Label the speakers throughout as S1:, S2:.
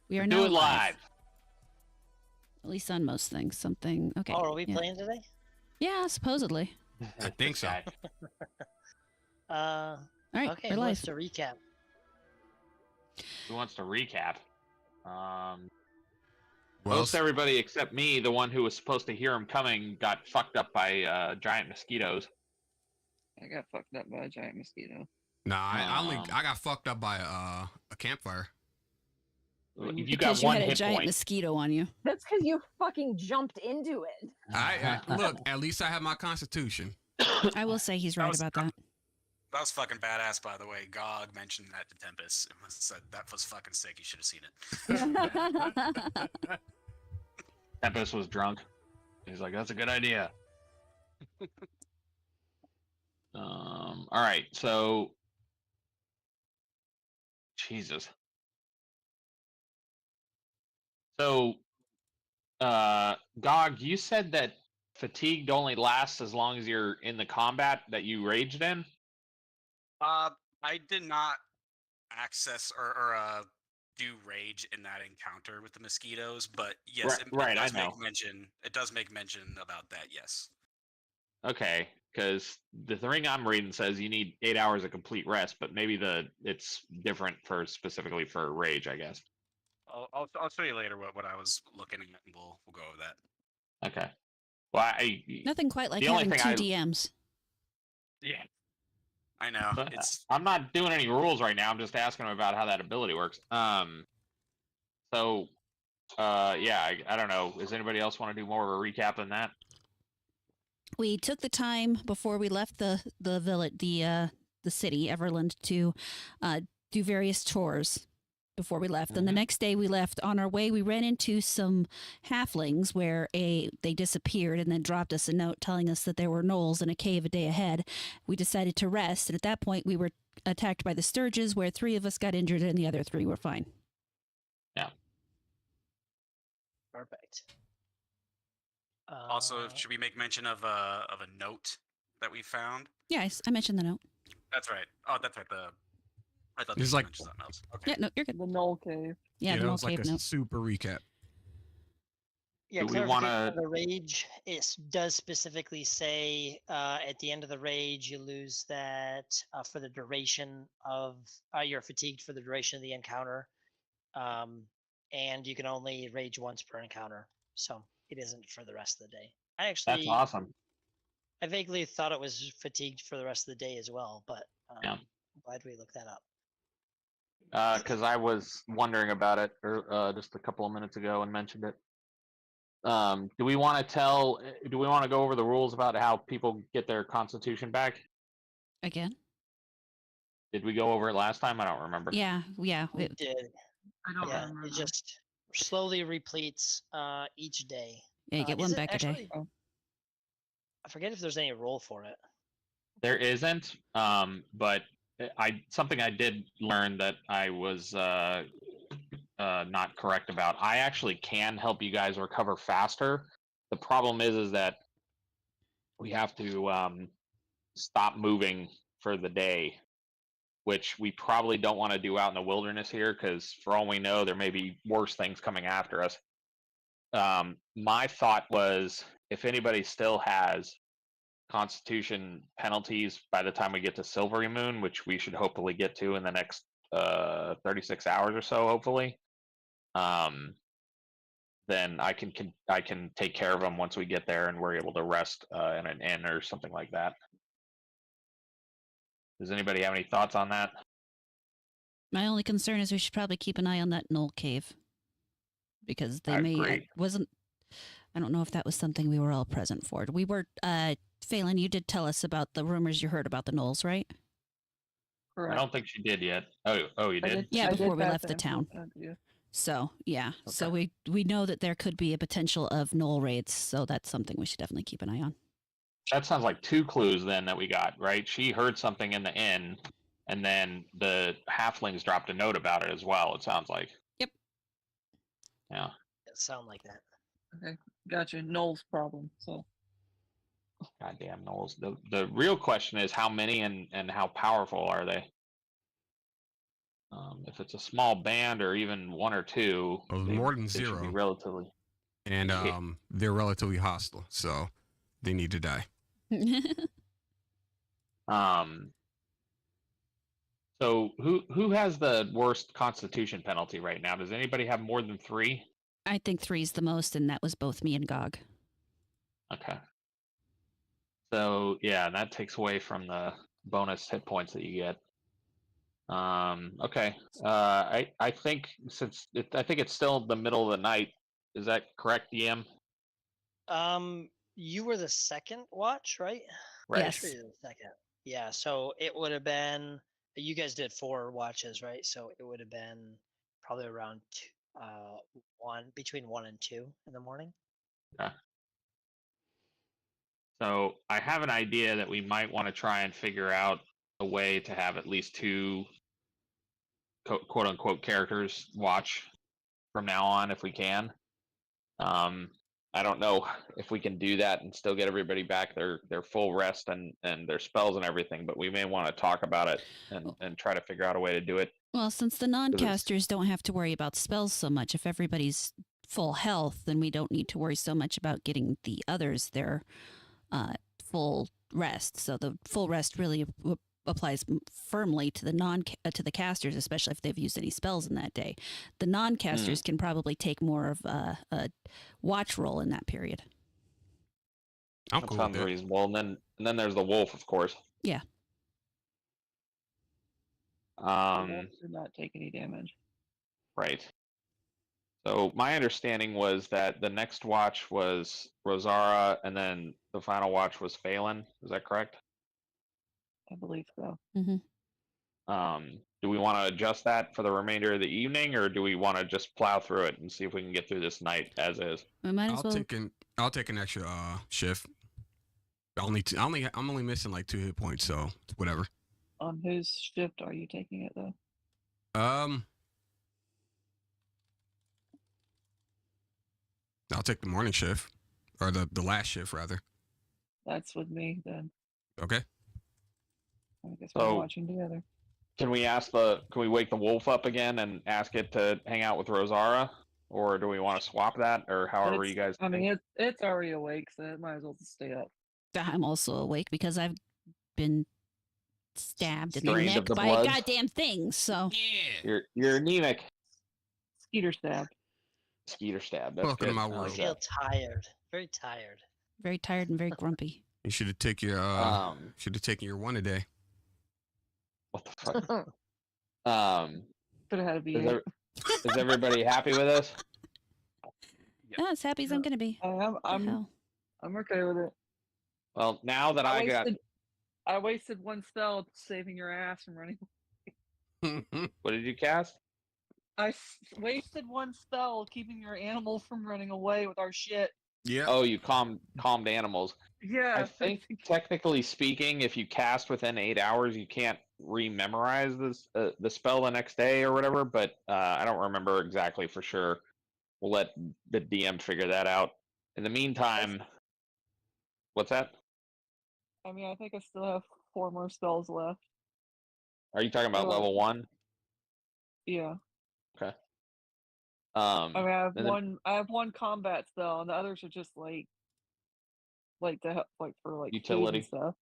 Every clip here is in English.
S1: We are
S2: Do
S1: now
S2: it live.
S1: At least on most things. Something. Okay.
S3: Oh, are we playing today?
S1: Yeah, supposedly.
S4: I think so.
S1: All right.
S3: Okay,
S1: we're
S3: who wants
S1: live.
S3: to recap?
S2: Who wants to recap?
S4: Well,
S2: Most everybody except me, the one who was supposed to hear him coming, got fucked up by giant mosquitoes.
S5: I got fucked up by a giant mosquito.
S4: nah, I got fucked up by a campfire.
S2: You
S1: Because
S2: got
S1: you
S2: one
S1: had a
S2: hit
S1: giant
S2: point.
S1: mosquito on you.
S6: That's because you fucking jumped into it.
S4: I look. At least I have my constitution.
S1: I will say he's right about that.
S7: That was fucking badass, by the way. Gog mentioned that to Tempest. It said that was fucking sick. You should have seen it.
S2: Tempest was drunk. He's like, "That's a good idea." All right, so Jesus. So, Gog, you said that fatigued only lasts as long as you're in the combat that you raged in.
S7: I did not access or do rage in that encounter with the mosquitoes, but yes,
S2: Right,
S7: it does
S2: I know.
S7: make mention. It does make mention about that. Yes.
S2: Okay, because the thing I'm reading says you need 8 hours of complete rest, but maybe it's different for specifically for rage, I guess.
S7: I'll show you later what I was looking at, and we'll go over that.
S2: Okay. Well,
S1: Nothing quite like
S2: the only
S1: having
S2: thing
S1: two DMs.
S2: Yeah.
S7: I know.
S2: But
S7: It's
S2: I'm not doing any rules right now. I'm just asking him about how that ability works. So, yeah, I don't know. Does anybody else want to do more of a recap than that?
S1: We took the time before we left the village, the city, Everland, to do various chores before we left. And the next day we left. On our way, we ran into some halflings where they disappeared and then dropped us a note telling us that there were gnolls in a cave a day ahead. We decided to rest, and at that point we were attacked by the sturges, where 3 of us got injured and the other 3 were fine.
S2: Yeah.
S3: Perfect.
S7: also. Should we make mention of a note that we found?
S1: Yeah, I mentioned the note.
S7: That's right. Oh, that's right. I thought
S4: It's
S7: you
S4: like-
S7: mentioned something else. Okay.
S1: Yeah, no, you're good.
S5: The Knoll Cave.
S1: Yeah,
S4: it
S1: the
S4: was
S1: whole
S4: like
S1: cave
S4: a
S1: note.
S4: super recap.
S3: Yeah,
S2: Do we
S3: clarification
S2: wanna-
S3: of the rage does specifically say at the end of the rage you lose that for the duration of you're fatigued for the duration of the encounter, and you can only rage once per encounter, so it isn't for the rest of the day.
S2: That's awesome.
S3: I vaguely thought it was fatigued for the rest of the day as well, but
S2: Yeah.
S3: I'm glad we looked that up.
S2: Because I was wondering about it just a couple of minutes ago and mentioned it. Do we want to go over the rules about how people get their constitution back?
S1: Again?
S2: Did we go over it last time? I don't remember.
S1: Yeah.
S3: We did.
S5: I don't
S3: Yeah,
S5: remember.
S3: it just slowly repletes each day.
S1: Yeah, you get
S3: Is
S1: one
S3: it
S1: back a day.
S3: actually- I forget if there's any role for it.
S2: There isn't, but something I did learn that I was not correct about. I actually can help you guys recover faster. The problem is that we have to stop moving for the day, which we probably don't want to do out in the wilderness here, because for all we know, there may be worse things coming after us. My thought was, if anybody still has constitution penalties by the time we get to Silvery Moon, which we should hopefully get to in the next 36 hours or so, hopefully, then I can take care of them once we get there and we're able to rest in an inn or something like that. Does anybody have any thoughts on that?
S1: My only concern is we should probably keep an eye on that Knoll Cave. Because they
S2: I
S1: may...
S2: agree.
S1: I don't know if that was something we were all present for. We were... Phelan, you did tell us about the rumors you heard about the Knolls, right?
S2: I don't think she did yet. Oh, you
S5: I
S2: did?
S1: Yeah,
S5: I did
S1: before we
S5: pass
S1: left the
S5: that
S1: town.
S5: on to you.
S1: So, yeah. So
S2: Okay.
S1: we know that there could be a potential of Knoll raids, so that's something we should definitely keep an eye on.
S2: That sounds like 2 clues then that we got, right? She heard something in the inn, and then the halflings dropped a note about it as well, it sounds like.
S1: Yep.
S2: Yeah.
S3: It sound like that.
S5: Okay, gotcha. Knoll's problem. So
S2: Goddamn gnolls. The real question is how many and how powerful are they? If it's a small band or even one or two,
S4: Oh, more than
S2: they should be
S4: zero.
S2: relatively.
S4: And
S2: Okay.
S4: they're relatively hostile, so they need to die.
S2: So who has the worst Constitution penalty right now? Does anybody have more than 3?
S1: I think 3's the most, and that was both me and Gog.
S2: Okay. So yeah, that takes away from the bonus hit points that you get. Okay. I think I think it's still the middle of the night. Is that correct, DM?
S3: You were the second watch, right?
S2: Right.
S1: Yes.
S3: Pretty sure you're the second. Yeah, so it would have been. You guys did 4 watches, right? So it would have been probably around between 1 and 2 in the morning.
S2: Okay. So I have an idea that we might want to try and figure out a way to have at least 2 quote unquote characters watch from now on if we can. I don't know if we can do that and still get everybody back their full rest and their spells and everything, but we may want to talk about it and try to figure out a way to do it.
S1: Well, since the non-casters don't have to worry about spells so much, if everybody's full health, then we don't need to worry so much about getting the others their full rest. So the full rest really applies firmly to the to the casters, especially if they've used any spells in that day. The non-casters can probably take more of a watch role in that period.
S4: I'm
S2: That
S4: cool
S2: sounds
S4: with it.
S2: reasonable. And then there's the wolf, of course.
S1: Yeah.
S5: Did not take any damage.
S2: Right. So my understanding was that the next watch was Rosara, and then the final watch was Phelan. Is that correct?
S5: I believe so.
S1: Mm-hmm.
S2: Do we want to adjust that for the remainder of the evening, or do we want to just plow through it and see if we can get through this night as is?
S1: We might as well.
S4: I'll take an extra shift. I'm only missing like 2 hit points, so whatever.
S5: On whose shift are you taking it though?
S4: I'll take the morning shift, or the last shift rather.
S5: That's with me then.
S4: Okay.
S5: I guess
S2: So-
S5: we're watching together.
S2: Can we wake the wolf up again and ask it to hang out with Rosara, or do we want to swap that, or however
S5: It's-
S2: you guys?
S5: I mean, it's already awake, so it might as well just stay up.
S1: I'm also awake because I've been stabbed in the
S2: Drained
S1: neck
S2: of the
S1: by
S2: blood?
S1: a goddamn thing. So
S4: Yeah.
S2: You're anemic.
S5: Skeeter stab.
S2: Skeeter stab. That's
S4: Welcome to
S2: good.
S4: my
S2: I like
S4: world.
S3: I feel
S2: that.
S3: tired, very tired.
S1: very tired and very grumpy.
S4: You should have taken your your 1 a day.
S2: What the fuck?
S5: Could have had a
S2: Is,
S5: V8.
S2: is everybody happy with this?
S1: Oh, as happy as I'm gonna be.
S5: I'm okay with it.
S2: Well, now that I got,
S5: I wasted 1 spell saving your ass from running.
S2: what did you cast?
S5: Wasted 1 spell keeping your animal from running away with our shit.
S4: Yeah.
S2: Oh, you calmed animals.
S5: Yeah.
S2: I think technically speaking, if you cast within 8 hours, you can't rememorize this the spell the next day or whatever. But I don't remember exactly for sure. We'll let the DM figure that out. In the meantime, what's that?
S5: I mean, I think I still have 4 more spells left.
S2: Are you talking about
S5: Oh.
S2: level 1?
S5: Yeah.
S2: Okay.
S5: I mean, I have
S2: and then-
S5: one. I have 1 combat spell, and the others are just to help, for food
S2: Utility.
S5: and stuff.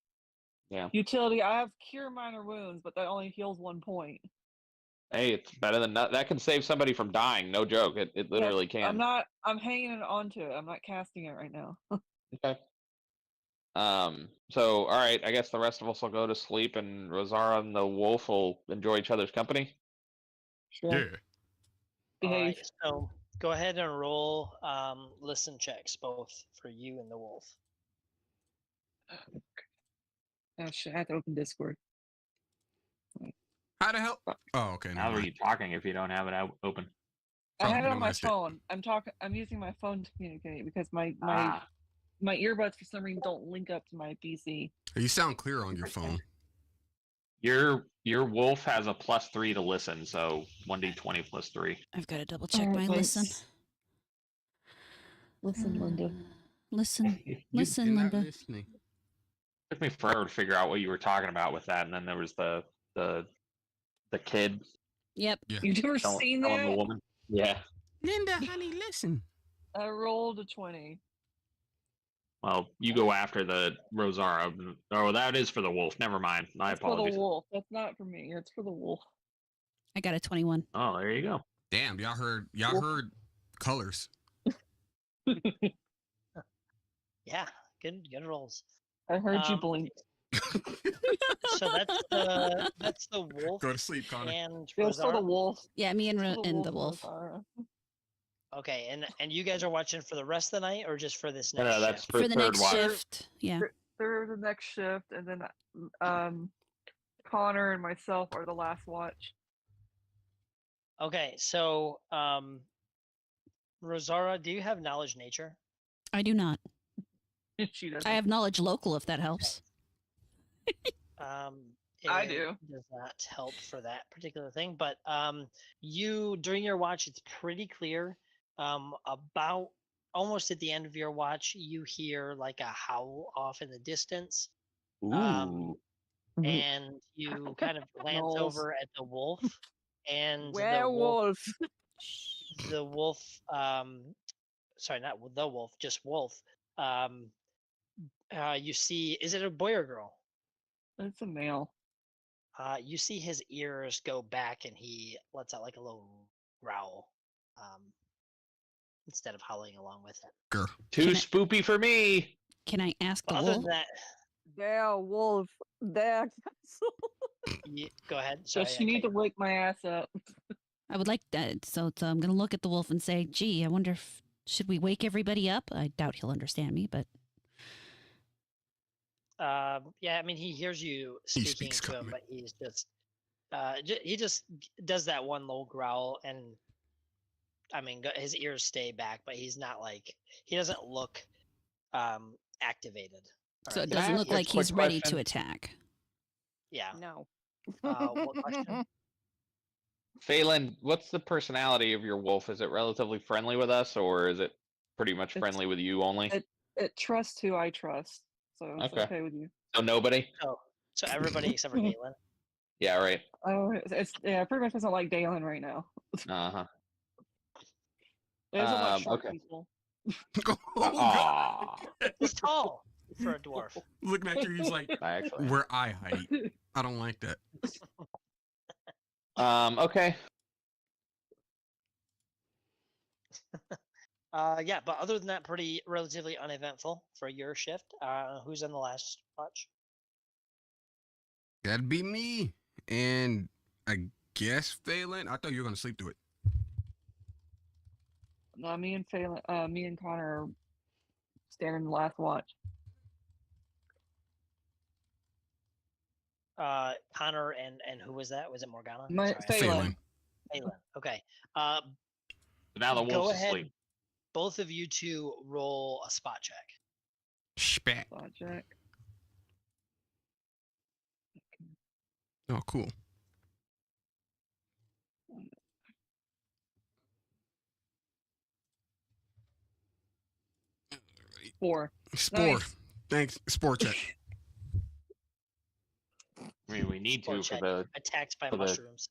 S2: Yeah.
S5: Utility. I have cure minor wounds, but that only heals 1 point.
S2: Hey, it's better than that can save somebody from dying. No joke. It literally can.
S5: I'm hanging it onto it. I'm not casting it right now.
S2: Okay. So all right, I guess the rest of us will go to sleep, and Rosara and the wolf will enjoy each other's company.
S5: Sure.
S4: Yeah.
S3: All
S5: Behave.
S3: right, so go ahead and roll listen checks, both for you and the wolf.
S5: Oh shit! I have to open Discord.
S4: How the hell? Oh, okay.
S2: How
S4: Never
S2: are
S4: mind.
S2: you talking if you don't have it open?
S5: I have it on my
S4: minimized it.
S5: phone. I'm using my phone to communicate because my
S2: Ah,
S5: my earbuds for some reason don't link up to my PC.
S4: You sound clear on your phone.
S2: your wolf has a +3 to listen, so 1d20 + 3.
S1: I've got to double check
S5: Alright,
S1: my
S5: thanks.
S1: listen.
S5: Listen, Linda.
S1: Listen.
S4: You
S1: Listen,
S4: did not
S1: Linda.
S4: listening.
S2: Took me forever to figure out what you were talking about with that, and then there was the kid
S1: Yep.
S4: Yeah.
S5: You've never
S2: Telling
S5: seen
S2: the
S5: that?
S2: woman. Yeah.
S4: Linda, honey, listen.
S5: I rolled a 20.
S2: Well, you go after the Rosara. Oh, that is for the wolf. Never mind. My
S5: That's for the
S2: apologies.
S5: wolf. That's not for me. It's for the wolf.
S1: I got a 21.
S2: Oh, there you go.
S4: Damn, y'all heard colors.
S3: Yeah, good rolls.
S5: I heard you
S3: Um,
S5: blink.
S3: So that's the wolf
S4: Go to sleep, Connor.
S3: and
S5: Yeah, it's for the
S3: Rosara.
S5: wolf.
S1: Yeah, me and,
S5: It's for
S1: and the wolf.
S5: Rosara.
S3: Okay, and you guys are watching for the rest of the night or just for this
S2: No,
S3: next
S2: that's
S3: shift?
S2: for
S1: For the
S2: third
S1: next
S2: watch.
S1: shift. Yeah.
S5: They're the next shift, and then Connor and myself are the last watch.
S3: Okay, so Rosara, do you have knowledge nature?
S1: I do not.
S5: She doesn't.
S1: I have knowledge local, if that helps.
S5: I
S3: It
S5: do.
S3: does not help for that particular thing, but you during your watch, it's pretty clear. About almost at the end of your watch, you hear like a howl off in the distance,
S2: Ooh.
S3: and you kind of glance
S5: Knowles.
S3: over at the wolf, and
S6: Werewolf.
S3: the wolf, sorry, not the wolf, just wolf. You see, is it a boy or girl?
S5: It's a male.
S3: You see his ears go back, and he lets out like a little growl, instead of howling along with it.
S4: Grr.
S2: Too
S1: Can I-
S2: spoopy for me.
S1: Can I ask the
S3: But other
S1: wolf?
S3: than that,
S6: Their wolf. Their castle.
S3: go ahead. Sorry,
S5: Just
S3: I
S5: you need
S3: cut
S5: to wake my ass up.
S1: I would like that. So I'm going to look at the wolf and say, gee, I wonder if, should we wake everybody up? I doubt he'll understand me, but
S3: yeah, I mean, he hears you
S4: He
S3: speaking
S4: speaks
S3: to him,
S4: common.
S3: but he's just, he just does that one little growl, and I mean, his ears stay back, but he's not like, he doesn't look activated. or
S1: so it
S3: anything.
S2: Can I
S1: doesn't
S2: ask
S1: look
S2: a
S1: like he's
S2: quick
S1: ready to
S2: question?
S1: attack.
S3: Yeah.
S6: No.
S3: What question?
S2: Phelan, what's the personality of your wolf? Is it relatively friendly with us, or is it pretty much
S5: It's-
S2: friendly with you only?
S5: It trusts who I trust, so it's
S2: Okay.
S5: okay with you.
S2: So nobody?
S3: Oh, so everybody except for Caitlin.
S2: Yeah, right.
S5: Oh, it's yeah, pretty much doesn't like Dalen right now.
S2: Uh-huh.
S5: It doesn't like short
S2: Okay.
S5: people.
S4: Oh, God.
S2: Aw.
S3: He's tall for a dwarf.
S4: Looking at you, he's like,
S2: Actually.
S4: where I height. I don't like that.
S2: Okay.
S3: Yeah, but other than that, pretty relatively uneventful for your shift. Who's in the last watch?
S4: That'd be me. And I guess Phelan. I thought you were gonna sleep through it.
S5: No, me and Phelan, me and Connor are standing the last watch.
S3: Connor and who was that? Was it Morgana?
S5: My-
S3: Sorry, I
S5: Phelan.
S3: forgot. Phelan. Okay.
S2: So now the
S3: Go
S2: wolf's
S3: ahead.
S2: asleep.
S3: Both of you two roll a spot check.
S4: Spat.
S5: Spot check.
S4: Oh, cool.
S5: Four.
S4: Spore.
S5: Nice.
S4: Thanks. Spore check.
S2: I mean, we need
S3: Spore
S2: to
S3: check.
S2: for
S3: Attacked by
S2: for the-
S3: mushrooms.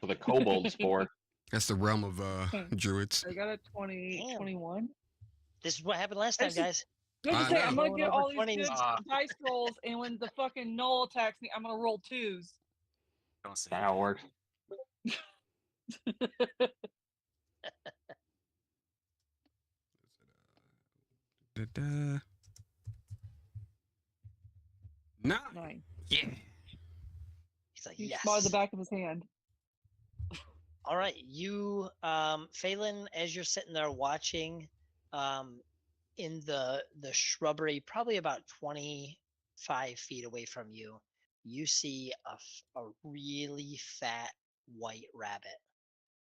S2: the kobold spore.
S4: That's the realm of druids.
S5: I got a 20,
S3: Damn.
S5: 21.
S3: This is what happened last time,
S5: This is-
S3: guys.
S5: I was
S4: I
S5: gonna say, I'm
S4: know.
S5: gonna get all these
S3: Rolling over
S5: good
S7: 20s.
S5: dice rolls, and when the fucking null attacks me, I'm gonna roll twos.
S7: Don't say
S2: That'll work.
S4: Da-da. 9.
S5: 9.
S4: Yeah.
S3: He's like,
S5: He
S3: yes.
S5: spotted the back of his hand.
S3: All right, you, Phelan, as you're sitting there watching, in the shrubbery, probably about 25 feet away from you, you see a really fat white rabbit,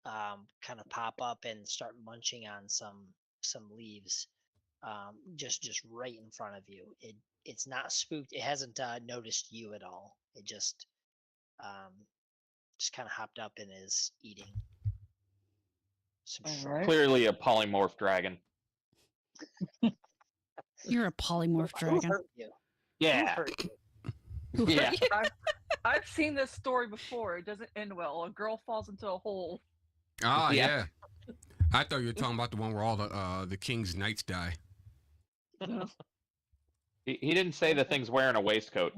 S3: kind of pop up and start munching on some leaves, just right in front of you. It's not spooked. It hasn't noticed you at all. It just kind of hopped up and is eating some
S5: All
S3: shrub.
S5: right.
S2: Clearly a polymorph dragon.
S1: You're a polymorph
S3: Who
S1: dragon.
S3: hurt you? Who
S2: Yeah.
S3: hurt you?
S1: Who hurt
S2: Yeah.
S1: you?
S5: I've seen this story before. It doesn't end well. A girl falls into a hole.
S4: Oh
S2: Yeah.
S4: yeah. I thought you were talking about the one where all the king's knights die.
S2: He didn't say the thing's wearing a waistcoat.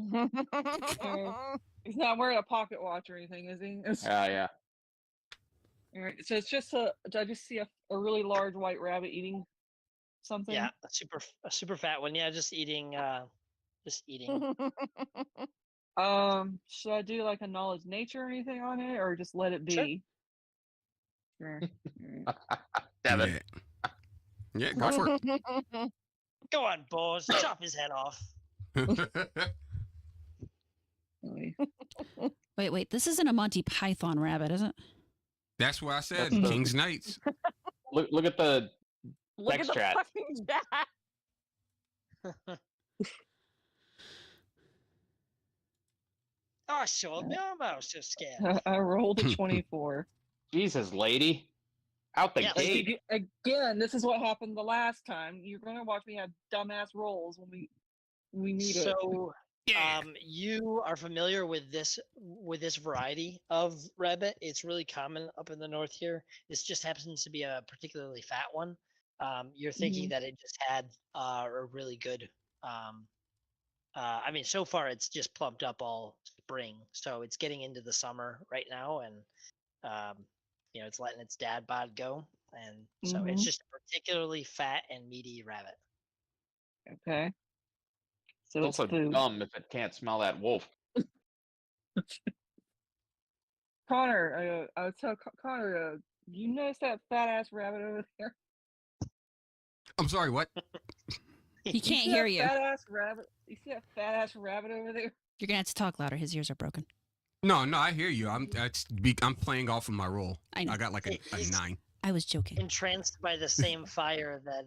S5: He's not wearing a pocket watch or anything, is he?
S2: Yeah.
S5: All right, so it's just I just see a really large white rabbit eating something.
S3: Yeah, a super fat one. Yeah, just eating. Just eating.
S5: Should I do like a knowledge nature or anything on it, or just let it be? Sure.
S2: Damn it.
S4: Yeah, go for it.
S3: Go on, boss. Chop his head off.
S5: Really.
S1: Wait. This isn't a Monty Python rabbit, is it?
S4: That's what I said.
S2: That's the-
S4: King's knights.
S2: Look at the
S6: Look
S2: Text
S6: at the
S2: chat.
S6: fucking chat.
S3: Oh, sure. No, I was just scared.
S5: I rolled a 24.
S2: Jesus, lady. Out the
S3: Yeah,
S2: gate.
S5: Again, this is what happened the last time. You're gonna watch me have dumbass rolls when we need it.
S3: So, you are familiar with this variety of rabbit? It's really common up in the north here. This just happens to be a particularly fat one. You're thinking that it just had a really good. I mean, so far it's just plumped up all spring, so it's getting into the summer right now, and it's letting its dad bod go, and so it's just a particularly fat and meaty rabbit.
S5: Okay. So
S2: It's
S5: it's
S2: also
S5: food.
S2: dumb if it can't smell that wolf.
S5: Connor, I would tell Connor, you notice that fat ass rabbit over there?
S4: I'm sorry, what?
S1: He can't
S5: see
S1: hear
S5: that
S1: you.
S5: Fat ass rabbit. You see that fat ass rabbit over there?
S1: You're gonna have to talk louder. His ears are broken.
S4: No, I hear you. I'm playing off of my roll.
S1: I know.
S4: I got like a 9.
S1: I was joking.
S3: Entranced by the same fire that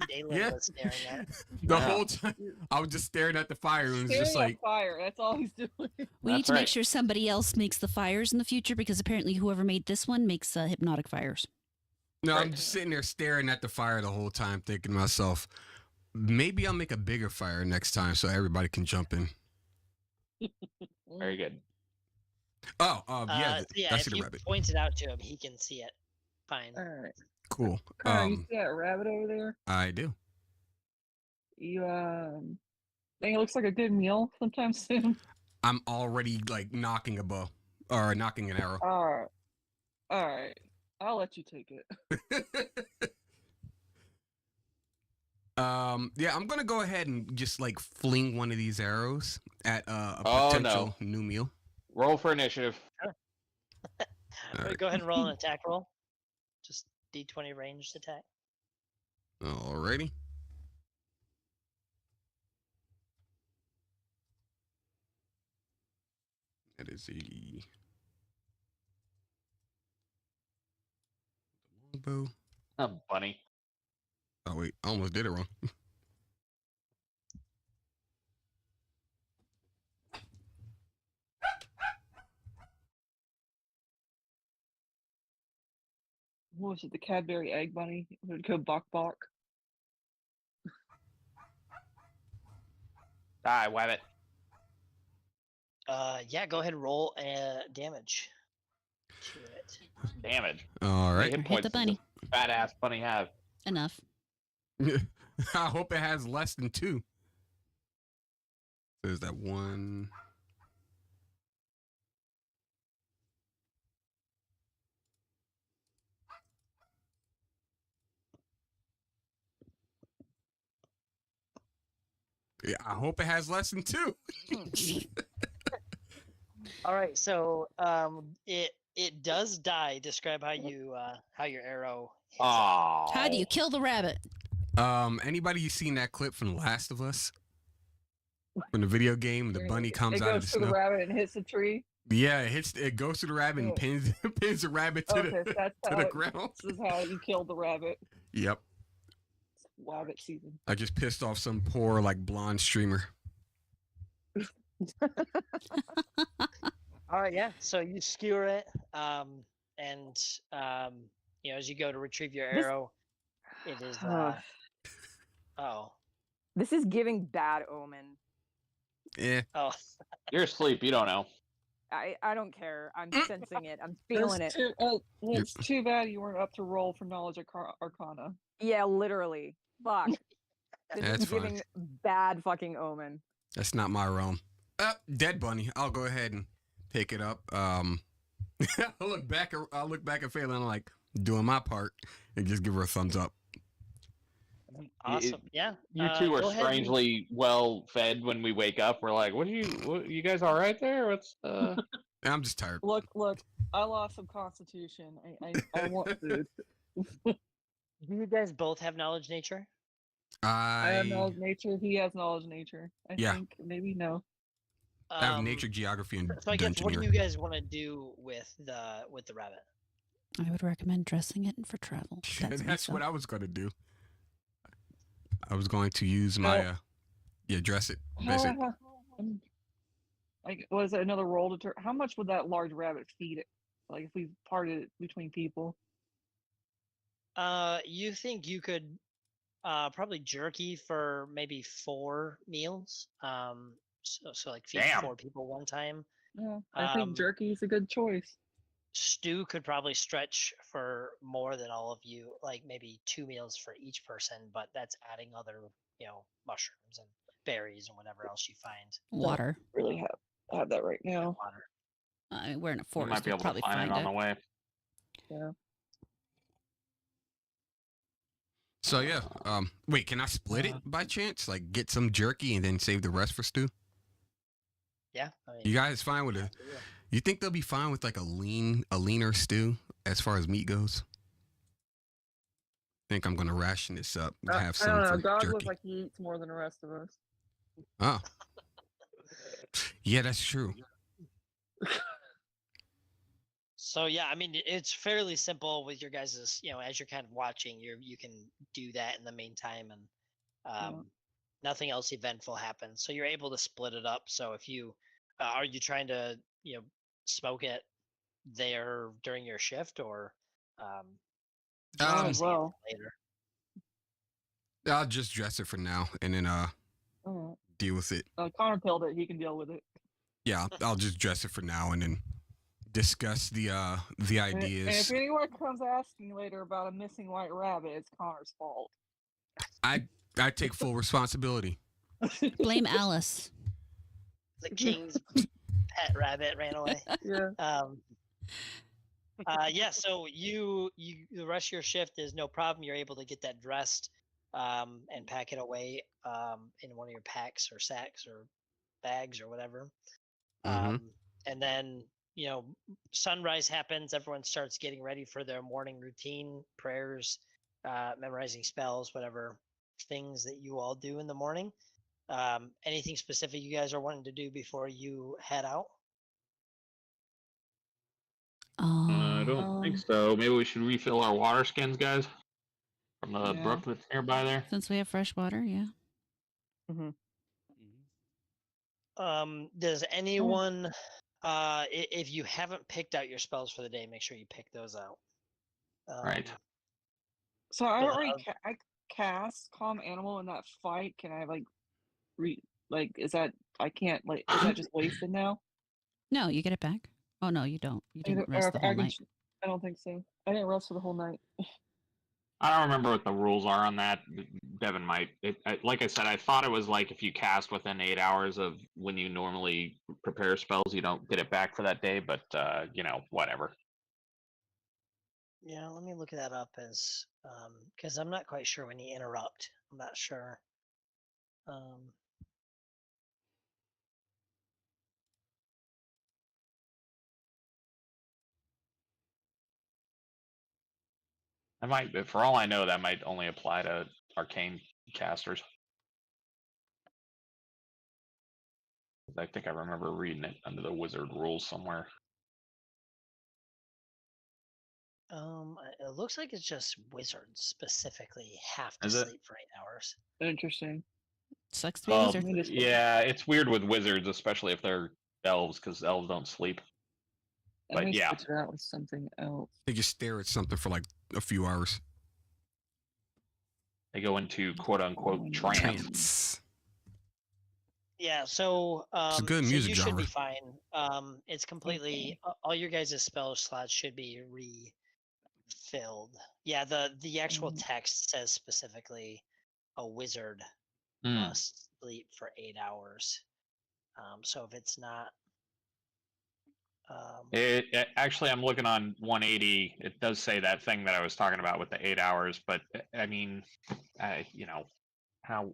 S3: Dalen
S4: Yeah.
S3: was staring at.
S4: The
S2: Yeah.
S4: whole time I was just staring at the fire and it was just
S5: Staring at
S4: like,
S5: fire. That's all he's doing.
S1: We need
S2: That's
S1: to
S2: right.
S1: make sure somebody else makes the fires in the future because apparently whoever made this one makes hypnotic fires.
S4: no, I'm
S2: Right.
S4: just sitting there staring at the fire the whole time thinking to myself, maybe I'll make a bigger fire next time so everybody can jump in.
S2: Very good.
S4: Oh, yeah,
S3: So yeah,
S4: I
S3: if
S4: see the
S3: you
S4: rabbit.
S3: point it out to him, he can see it. Fine.
S5: All right.
S4: Cool.
S5: Connor, you see that rabbit over there?
S4: I do.
S5: You think it looks like a good meal sometime soon?
S4: I'm already like knocking a bow or knocking an arrow.
S5: All right. I'll let you take it.
S4: Yeah, I'm gonna go ahead and just like fling one of these arrows at a
S2: Oh,
S4: potential new meal.
S2: Roll for initiative.
S4: Alright.
S3: Go ahead and roll an attack roll. Just D20 ranged attack.
S4: Alrighty. That is a longbow.
S2: Oh, bunny.
S4: Oh wait, I almost did it wrong.
S5: What was it? The Cadbury Egg Bunny? It would go bok bok.
S2: Die, Wabbit.
S3: Yeah, go ahead and roll damage to it.
S2: Damage.
S4: All right.
S2: Hit
S1: Hit
S2: points
S1: the
S2: does
S1: bunny.
S2: a fat ass bunny have?
S1: Enough.
S4: I hope it has less than 2. There's that one. Yeah, I hope it has less than 2.
S3: All right, so it does die. Describe how your arrow hits it.
S2: Oh.
S1: How do you kill the rabbit?
S4: Anybody you seen that clip from The Last of Us? From the video game, the bunny comes
S5: it
S4: out of the
S5: goes to
S4: snow.
S5: the rabbit and hits the tree.
S4: Yeah, it goes to the rabbit and pins the rabbit to
S5: Okay, so
S4: the
S5: that's
S4: to
S5: how
S4: the ground.
S5: This is how you kill the rabbit.
S4: Yep.
S5: It's rabbit season.
S4: I just pissed off some poor like blonde streamer.
S3: All right, yeah. So you skewer it, and as you go to retrieve your
S6: This-
S3: arrow, it is. Oh,
S6: This is giving bad omen.
S4: Yeah.
S3: Oh,
S2: You're asleep. You don't know.
S6: I don't care. I'm sensing it. I'm feeling it.
S5: It's too bad you weren't up to roll for knowledge arcana.
S6: Yeah, literally. Fuck. This
S4: That's
S6: is giving bad fucking omen.
S4: That's not my realm. Dead bunny. I'll go ahead and pick it up. I'll look back at Phelan and I'm like doing my part and just give her a thumbs up.
S3: awesome. Yeah.
S2: You two are
S3: go ahead and-
S2: strangely well fed when we wake up. We're like, what, you guys all right there? What's
S4: I'm just tired.
S5: Look, I lost some constitution. I want food.
S3: Do you guys both have knowledge nature?
S5: I have knowledge nature. He has knowledge nature. I think maybe no.
S4: I have nature, geography, and
S3: So I guess what do
S4: dungeoneer.
S3: you guys want to do with the rabbit?
S1: I would recommend dressing it for travel.
S4: That's what I was going to do. I was going to use my dress it. Visit.
S5: Like, was it another roll to how much would that large rabbit feed it? Like, if we parted it between people?
S3: You think you could probably jerky for maybe 4 meals? So like feed
S2: Damn.
S3: 4 people one time.
S5: Yeah, I think jerky is a good choice.
S3: Stew could probably stretch for more than all of you, like maybe 2 meals for each person, but that's adding other, mushrooms and berries and whatever else you find.
S1: Water.
S5: Really have that right now.
S3: Water.
S1: We're in a
S2: we
S1: forest.
S2: might be
S1: We'll
S2: able to
S1: probably
S2: find it on the way?
S5: Yeah.
S4: So yeah, wait, can I split it by chance? Like get some jerky and then save the rest for stew?
S3: Yeah. I mean,
S4: You guys fine with it? You think they'll be fine with like a leaner stew as far as meat goes? I think I'm gonna ration this up and have
S5: I
S4: some
S5: don't know.
S4: for
S5: God
S4: jerky.
S5: looks like he eats more than the rest of us.
S4: Oh, yeah, that's true.
S3: So yeah, I mean it's fairly simple with your guys', as you're kind of watching, you can do that in the meantime, and nothing else eventful happens. So you're able to split it up. So if you are you trying to smoke it there during your shift, or
S5: as well.
S3: later?
S4: I'll just dress it for now and then deal with it.
S5: Connor killed it. He can deal with it.
S4: Yeah, I'll just dress it for now and then discuss the ideas.
S5: And if anyone comes asking later about a missing white rabbit, it's Connor's fault.
S4: I take full responsibility.
S1: Blame Alice.
S3: The king's pet rabbit ran away.
S5: Yeah.
S3: Yeah, so you the rest of your shift is no problem. You're able to get that dressed and pack it away in one of your packs or sacks or bags or whatever. And then sunrise happens. Everyone starts getting ready for their morning routine, prayers, memorizing spells, whatever things that you all do in the morning. Anything specific you guys are wanting to do before you head out?
S2: I don't think so. Maybe we should refill our water skins, guys, from the brook that's nearby there.
S1: Since we have fresh water, yeah.
S3: Does anyone, if you haven't picked out your spells for the day, make sure you pick those out.
S2: Right.
S5: So I already I cast Calm Animal in that fight. Can I is that I can't is that just wasted now?
S1: No, you get it back. Oh no, you don't. You didn't rest the whole night.
S5: I don't think so. I didn't rest for the whole night.
S2: I don't remember what the rules are on that. Devin might. Like I said, I thought it was like if you cast within 8 hours of when you normally prepare spells, you don't get it back for that day. But whatever.
S3: Yeah, let me look that up as because I'm not quite sure when you interrupt. I'm not sure.
S2: I might, for all I know, that might only apply to arcane casters. I think I remember reading it under the wizard rules somewhere.
S3: It looks like it's just wizards specifically have to
S2: Is it?
S3: sleep for 8 hours.
S5: Interesting.
S1: Sucks to be a
S2: Well,
S1: wizard.
S2: yeah, it's weird with wizards, especially if they're elves, because elves don't sleep.
S5: Let me
S2: yeah.
S5: switch it out with something else.
S4: They just stare at something for like a few hours.
S2: They go into quote unquote trance.
S3: Yeah, so
S4: a good
S3: so
S4: music
S3: you should be
S4: genre.
S3: fine. It's completely all your guys' spell slots should be refilled. Yeah, the actual text says specifically a wizard must sleep for 8 hours. So if it's not
S2: Actually, I'm looking on 180. It does say that thing that I was talking about with the 8 hours, but I mean, you know, how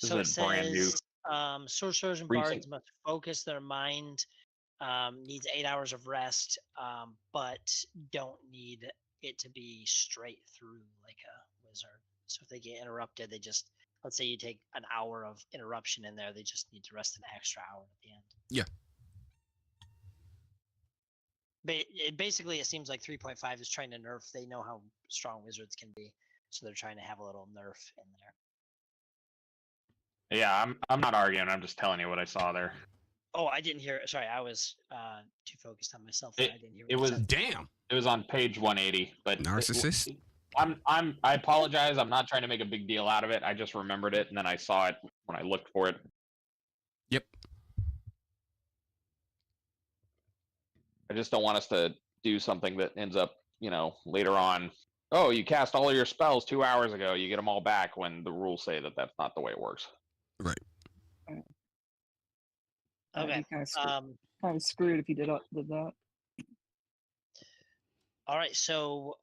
S2: this
S3: so it
S2: is a brand new
S3: says sorcerers and
S2: recent.
S3: bards must focus their mind, needs 8 hours of rest, but don't need it to be straight through like a wizard. So if they get interrupted, they just, let's say you take an hour of interruption in there, they just need to rest an extra hour at the end.
S4: Yeah.
S3: Basically, it seems like 3.5 is trying to nerf. They know how strong wizards can be, so they're trying to have a little nerf in there.
S2: Yeah, I'm not arguing. I'm just telling you what I saw there.
S3: Oh, I didn't hear. Sorry, I was too focused on myself. I didn't hear.
S2: It was
S4: Damn.
S2: It was on page 180, but
S4: Narcissist.
S2: I apologize. I'm not trying to make a big deal out of it. I just remembered it and then I saw it when I looked for it.
S4: Yep.
S2: I just don't want us to do something that ends up, you know, later on. Oh, you cast all of your spells 2 hours ago. You get them all back when the rules say that that's not the way it works.
S4: Right.
S3: Okay.
S5: Kind of screwed if you did that.
S3: All right. So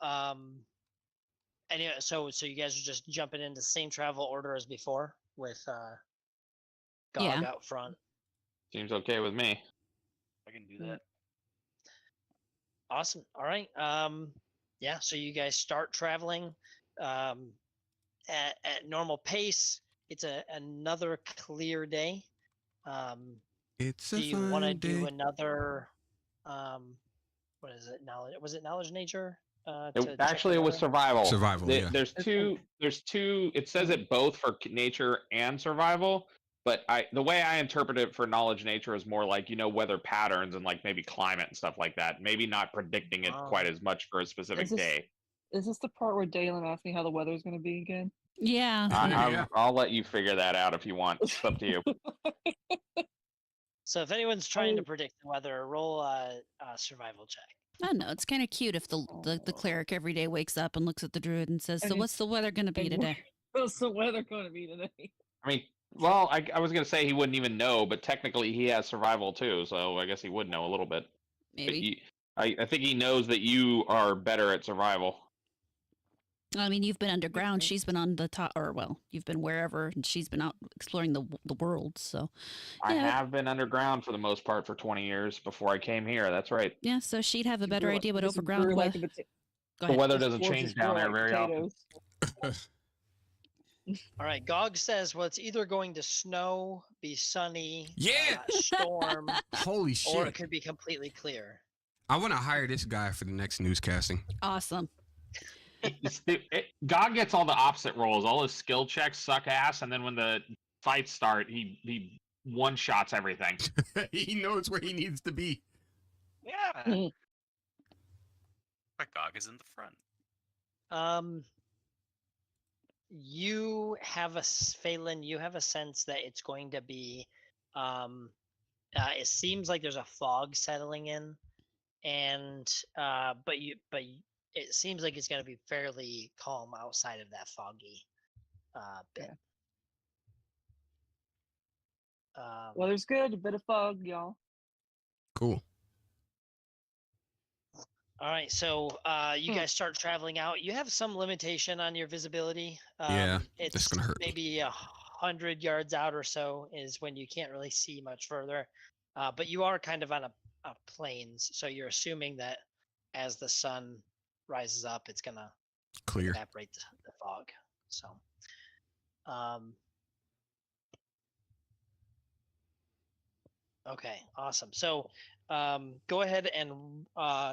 S3: anyway, so you guys are just jumping into the same travel order as before with Gog out front.
S2: Seems okay with me.
S7: I can do that.
S3: Awesome. All right. Yeah. So you guys start traveling at normal pace. It's another clear day.
S4: It's a
S3: do you want to
S4: fun
S3: do
S4: day.
S3: another? What is it? Knowledge? Was it knowledge nature?
S2: Actually, it was survival.
S4: Survival. Yeah.
S2: There's two. It says it both for nature and survival. But the way I interpret it for knowledge nature is more like, you know, weather patterns and like maybe climate and stuff like that. Maybe not predicting it quite as much for a specific day.
S5: Is this the part where Dalen asked me how the weather's going to be again?
S1: Yeah.
S2: I'll let you figure that out if you want. It's up to you.
S3: So if anyone's trying to predict the weather, roll a survival check.
S1: I don't know. It's kind of cute if the cleric every day wakes up and looks at the druid and says, "So what's the weather going to be today?"
S5: What's the weather going to be today?
S2: I mean, well, I was going to say he wouldn't even know, but technically he has survival too, so I guess he would know a little bit.
S1: Maybe.
S2: I think he knows that you are better at survival.
S1: I mean, you've been underground. She's been on the top, or well, you've been wherever, and she's been out exploring the world. So,
S2: I have been underground for the most part for 20 years before I came here. That's right.
S1: Yeah, so she'd have a better idea what overground was.
S2: The weather doesn't change down there very often.
S3: All right, Gog says, well, it's either going to snow, be sunny, storm,
S4: holy shit,
S3: or it could be completely clear.
S4: I want to hire this guy for the next newscasting.
S1: Awesome.
S2: God gets all the opposite rolls. All his skill checks suck ass, and then when the fights start, he one-shots everything.
S4: He knows where he needs to be.
S7: Yeah. But Gog is in the front.
S3: You have Phelan, you have a sense that it's going to be it seems like there's a fog settling in, and but it seems like it's going to be fairly calm outside of that foggy bit.
S5: Weather's good, a bit of fog, y'all.
S4: Cool.
S3: All right, so you guys start traveling out. You have some limitation on your visibility.
S4: It's
S3: It's
S4: gonna hurt.
S3: maybe 100 yards out or so is when you can't really see much further. But you are kind of on a plains, so you're assuming that as the sun rises up, it's gonna
S4: Clear.
S3: evaporate the fog. So, okay, awesome. So, go ahead and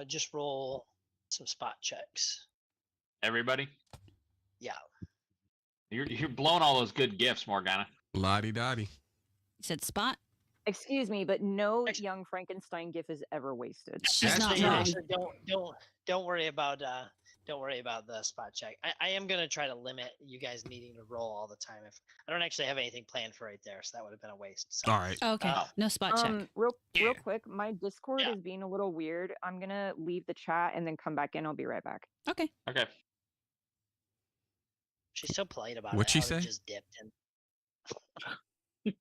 S3: just roll some spot checks.
S2: Everybody?
S3: Yeah.
S2: You're blowing all those good gifts, Morgana.
S4: Lottie-dottie.
S1: You said spot?
S6: Excuse me, but no young Frankenstein gif is ever wasted.
S1: She's not
S3: Actually,
S1: wrong.
S3: actually, don't worry about don't worry about the spot check. I am gonna try to limit you guys needing to roll all the time. If I don't actually have anything planned for right there, so that would have been a waste. So,
S4: All right.
S1: Okay, no spot check.
S6: Real
S4: Yeah.
S6: quick, my Discord
S3: Yeah.
S6: is being a little weird. I'm gonna leave the chat and then come back in. I'll be right back.
S1: Okay.
S2: Okay.
S3: she's so polite about
S4: What'd
S3: it.
S4: she
S3: I would've
S4: say?
S3: just dipped in.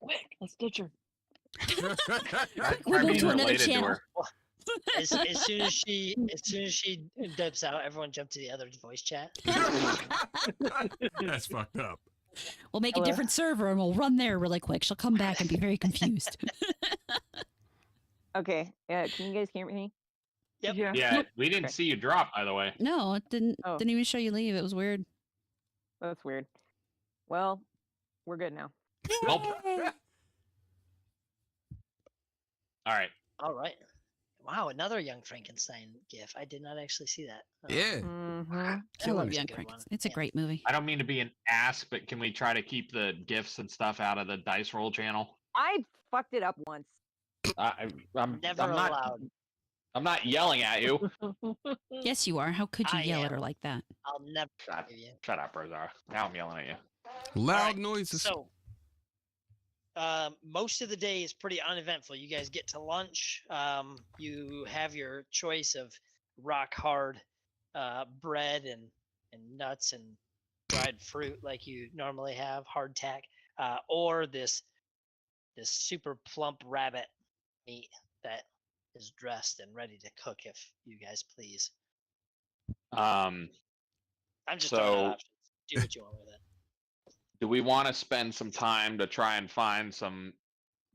S5: Quick, let's ditch her.
S1: We
S2: Try
S1: moved
S2: being
S1: to another
S2: related
S1: channel.
S2: her.
S3: As soon as she dips out, everyone jump to the other voice chat.
S4: That's fucked up.
S1: We'll make a
S6: Hello?
S1: different server and we'll run there really quick. She'll come back and be very confused.
S6: Okay. Can you guys hear me?
S3: Yep.
S5: Yeah.
S2: Yeah, we didn't
S6: Okay.
S2: see you drop, by the way.
S1: No, it didn't.
S6: Oh.
S1: Didn't even show you leave. It was weird.
S6: That's weird. Well, we're good now.
S2: Nope.
S1: Yay.
S2: All right.
S3: All right. Wow, another Young Frankenstein gif. I did not actually see that.
S4: Yeah.
S6: Mm-hmm.
S1: I
S4: Killing
S1: love
S4: it.
S1: Young
S3: Good
S1: Frankenstein.
S3: one.
S1: It's a
S3: Yeah.
S1: great movie.
S2: I don't mean to be an ass, but can we try to keep the gifts and stuff out of the dice roll channel?
S6: I fucked it up once.
S2: I'm
S3: Never
S2: not.
S3: allowed.
S2: I'm not yelling at you.
S1: Yes, you are. How could you
S3: I
S1: yell at
S3: am.
S1: her like that?
S3: I'll never
S2: Shut,
S3: forgive you.
S2: shut up, Rosara. Now I'm yelling at you.
S4: Loud
S3: Alright,
S4: noises.
S3: So, most of the day is pretty uneventful. You guys get to lunch. You have your choice of rock hard bread and nuts and dried fruit like you normally have, hardtack, or this super plump rabbit meat that is dressed and ready to cook if you guys please. I'm just throwing out
S2: So-
S3: options. Do what you want with it.
S2: Do we want to spend some time to try and find some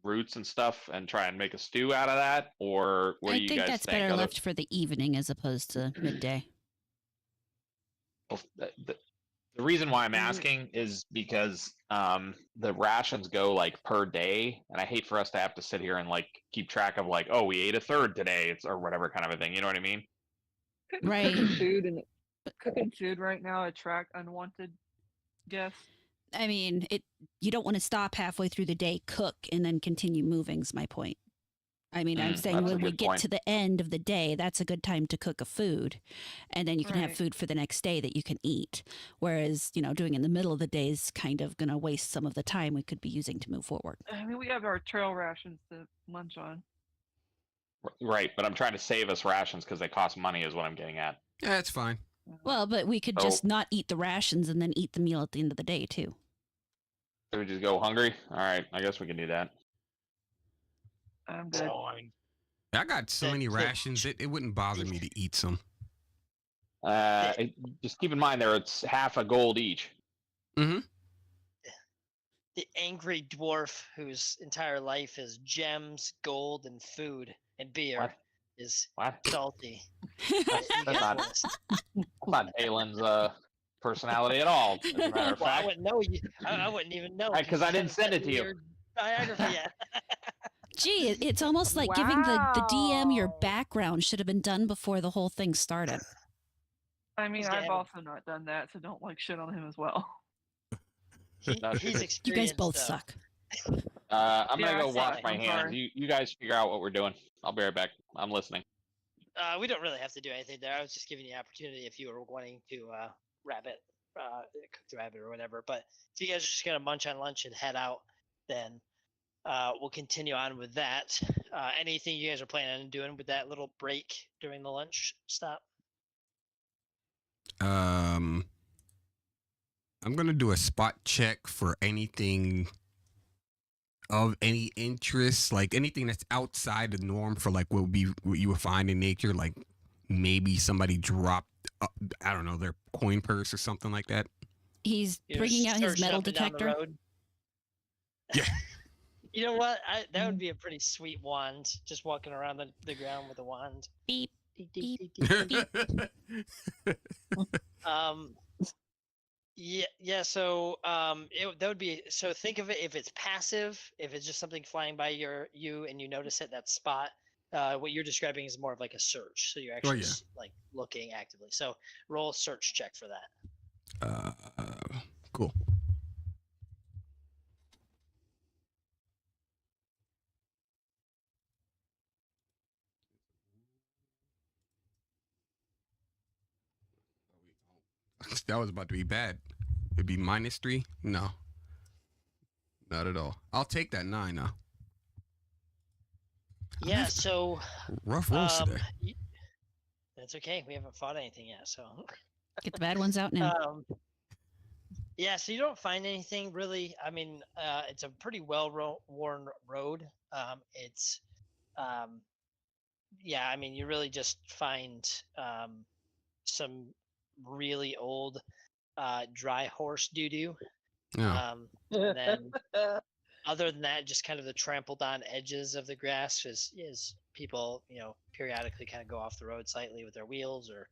S2: roots and stuff and try and make a stew out of that, or what
S1: I
S2: do you
S1: think
S2: guys
S1: that's
S2: think?
S1: better left for the evening as opposed to midday.
S2: Well, the reason why I'm
S1: Mm-hmm.
S2: asking is because the rations go like per day, and I hate for us to have to sit here and like keep track of like, oh, we ate a third today, or whatever kind of a thing. You know what I mean?
S1: Right.
S5: Cooking food right now attract unwanted guests.
S1: I mean, you don't want to stop halfway through the day, cook, and then continue moving is my point. I mean, I'm saying
S2: that's a
S1: when we
S2: good
S1: get
S2: point.
S1: to the end of the day, that's a good time to cook a food. And then you can have
S5: Right.
S1: food for the next day that you can eat. Whereas, doing in the middle of the day is kind of going to waste some of the time we could be using to move forward.
S5: I mean, we have our trail rations to munch on.
S2: Right, but I'm trying to save us rations because they cost money, is what I'm getting at.
S4: Yeah, that's fine.
S1: Well, but we could
S2: So-
S1: just not eat the rations and then eat the meal at the end of the day, too.
S2: Do we just go hungry? All right, I guess we can do that.
S5: I'm good.
S4: I got so
S3: The-
S4: many
S3: the-
S4: rations, it wouldn't bother me to eat some.
S2: Just keep in mind there it's half a gold each.
S3: The angry dwarf whose entire life is gems, gold, and food and beer
S2: What?
S3: is
S2: What?
S3: salty.
S2: That's not,
S3: Yes.
S2: that's not Dalen's personality at all. As a matter of
S3: Well, I
S2: fact,
S3: wouldn't know you. I wouldn't even know.
S2: Right, 'cause I didn't send it to you.
S3: Your biography yet.
S1: Gee, it's almost like giving the DM your
S6: Wow.
S1: background should have been done before the whole thing started.
S5: I mean,
S3: He's
S5: I've
S3: getting-
S5: also not done that, so don't like shit on him as well.
S3: He's experienced.
S1: You guys both suck.
S2: I'm
S5: Yeah,
S2: gonna go
S5: I
S2: wash
S5: saw it.
S2: my
S5: I'm
S2: hands.
S5: sorry.
S2: You guys figure out what we're doing. I'll be right back. I'm listening.
S3: We don't really have to do anything there. I was just giving you the opportunity if you were wanting to cook the rabbit or whatever. But if you guys are just gonna munch on lunch and head out, then we'll continue on with that. Anything you guys are planning on doing with that little break during the lunch stop?
S4: I'm gonna do a spot check for anything of any interest, like anything that's outside the norm for like what you would find in nature, like maybe somebody dropped, I don't know, their coin purse or something like that.
S1: He's
S3: You're
S1: bringing out his
S3: searching
S1: metal
S3: up and down the
S1: detector.
S3: road?
S4: Yeah.
S3: You know what? That would be a pretty sweet wand. Just walking around the ground with a wand.
S1: Beep.
S3: Deep, deep, deep, deep, deep. Yeah. So, that would be. So think of it if it's passive. If it's just something flying by you and you notice it, that spot. What you're describing is more of like a search. So you're actually
S4: yeah.
S3: like looking actively. So roll a search check for that.
S4: Cool. That was about to be bad. It'd be -3. No, not at all. I'll take that 9 now.
S3: Yeah. So
S4: Rough rolls today.
S3: that's okay. We haven't fought anything yet, so.
S1: Get the bad ones out now.
S3: Yeah, so you don't find anything really. I mean, it's a pretty well-worn road. It's, yeah, I mean, you really just find some really old dry horse doo-doo.
S4: Yeah.
S3: And then other than that, just kind of the trampled on edges of the grass is people, periodically kind of go off the road slightly with their wheels or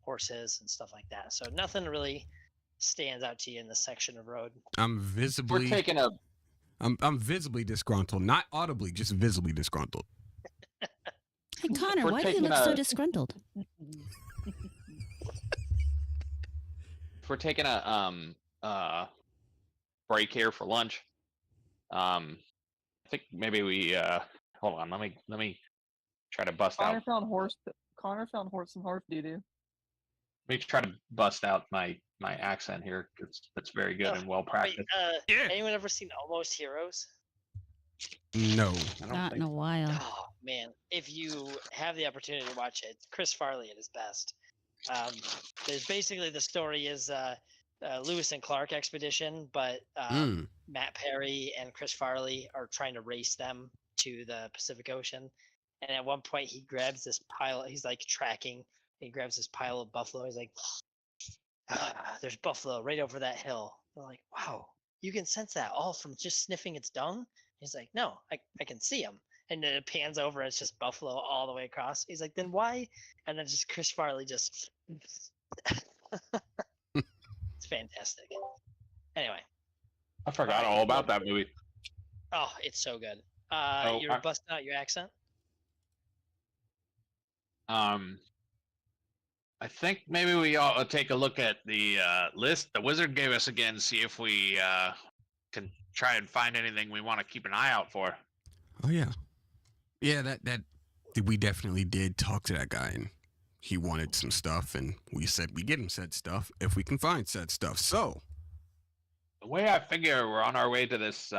S3: horses and stuff like that. So nothing really stands out to you in this section of road.
S4: I'm
S2: We're
S4: visibly.
S2: taking a
S4: I'm visibly disgruntled, not audibly, just visibly disgruntled.
S1: Hey, Connor,
S2: we're
S1: why do you
S2: taking
S1: look so
S2: a-
S1: disgruntled?
S2: if we're taking a break here for lunch. I think maybe we hold on. Let me try to bust
S5: Connor
S2: out.
S5: found horse. Connor found horse and horse doo doo.
S2: Let me try to bust out my accent here. It's very good and well
S3: Wait,
S2: practiced.
S4: Yeah.
S3: anyone ever seen Almost Heroes?
S4: No.
S2: I don't
S1: Not in
S2: think
S1: a while.
S3: Oh man, if you have the opportunity to watch it, Chris Farley at his best. There's basically the story is Lewis and Clark expedition, but Matt Perry and Chris Farley are trying to race them to the Pacific Ocean. And at one point, he grabs this pile. He's like tracking. He grabs this pile of buffalo. He's like, "There's buffalo right over that hill." They're like, "Wow, you can sense that all from just sniffing its dung?" He's like, "No, I can see them." And then it pans over. It's just buffalo all the way across. He's like, "Then why?" And then just Chris Farley just. It's fantastic. Anyway.
S2: I forgot all about that movie.
S3: Oh, it's so good.
S2: Oh,
S3: You're busting out your accent.
S2: I think maybe we ought to take a look at the list the wizard gave us again, see if we can try and find anything we want to keep an eye out for.
S4: Oh yeah. Yeah, that we definitely did talk to that guy, and he wanted some stuff, and we said we get him said stuff if we can find said stuff. So
S2: The way I figure, we're on our way to this,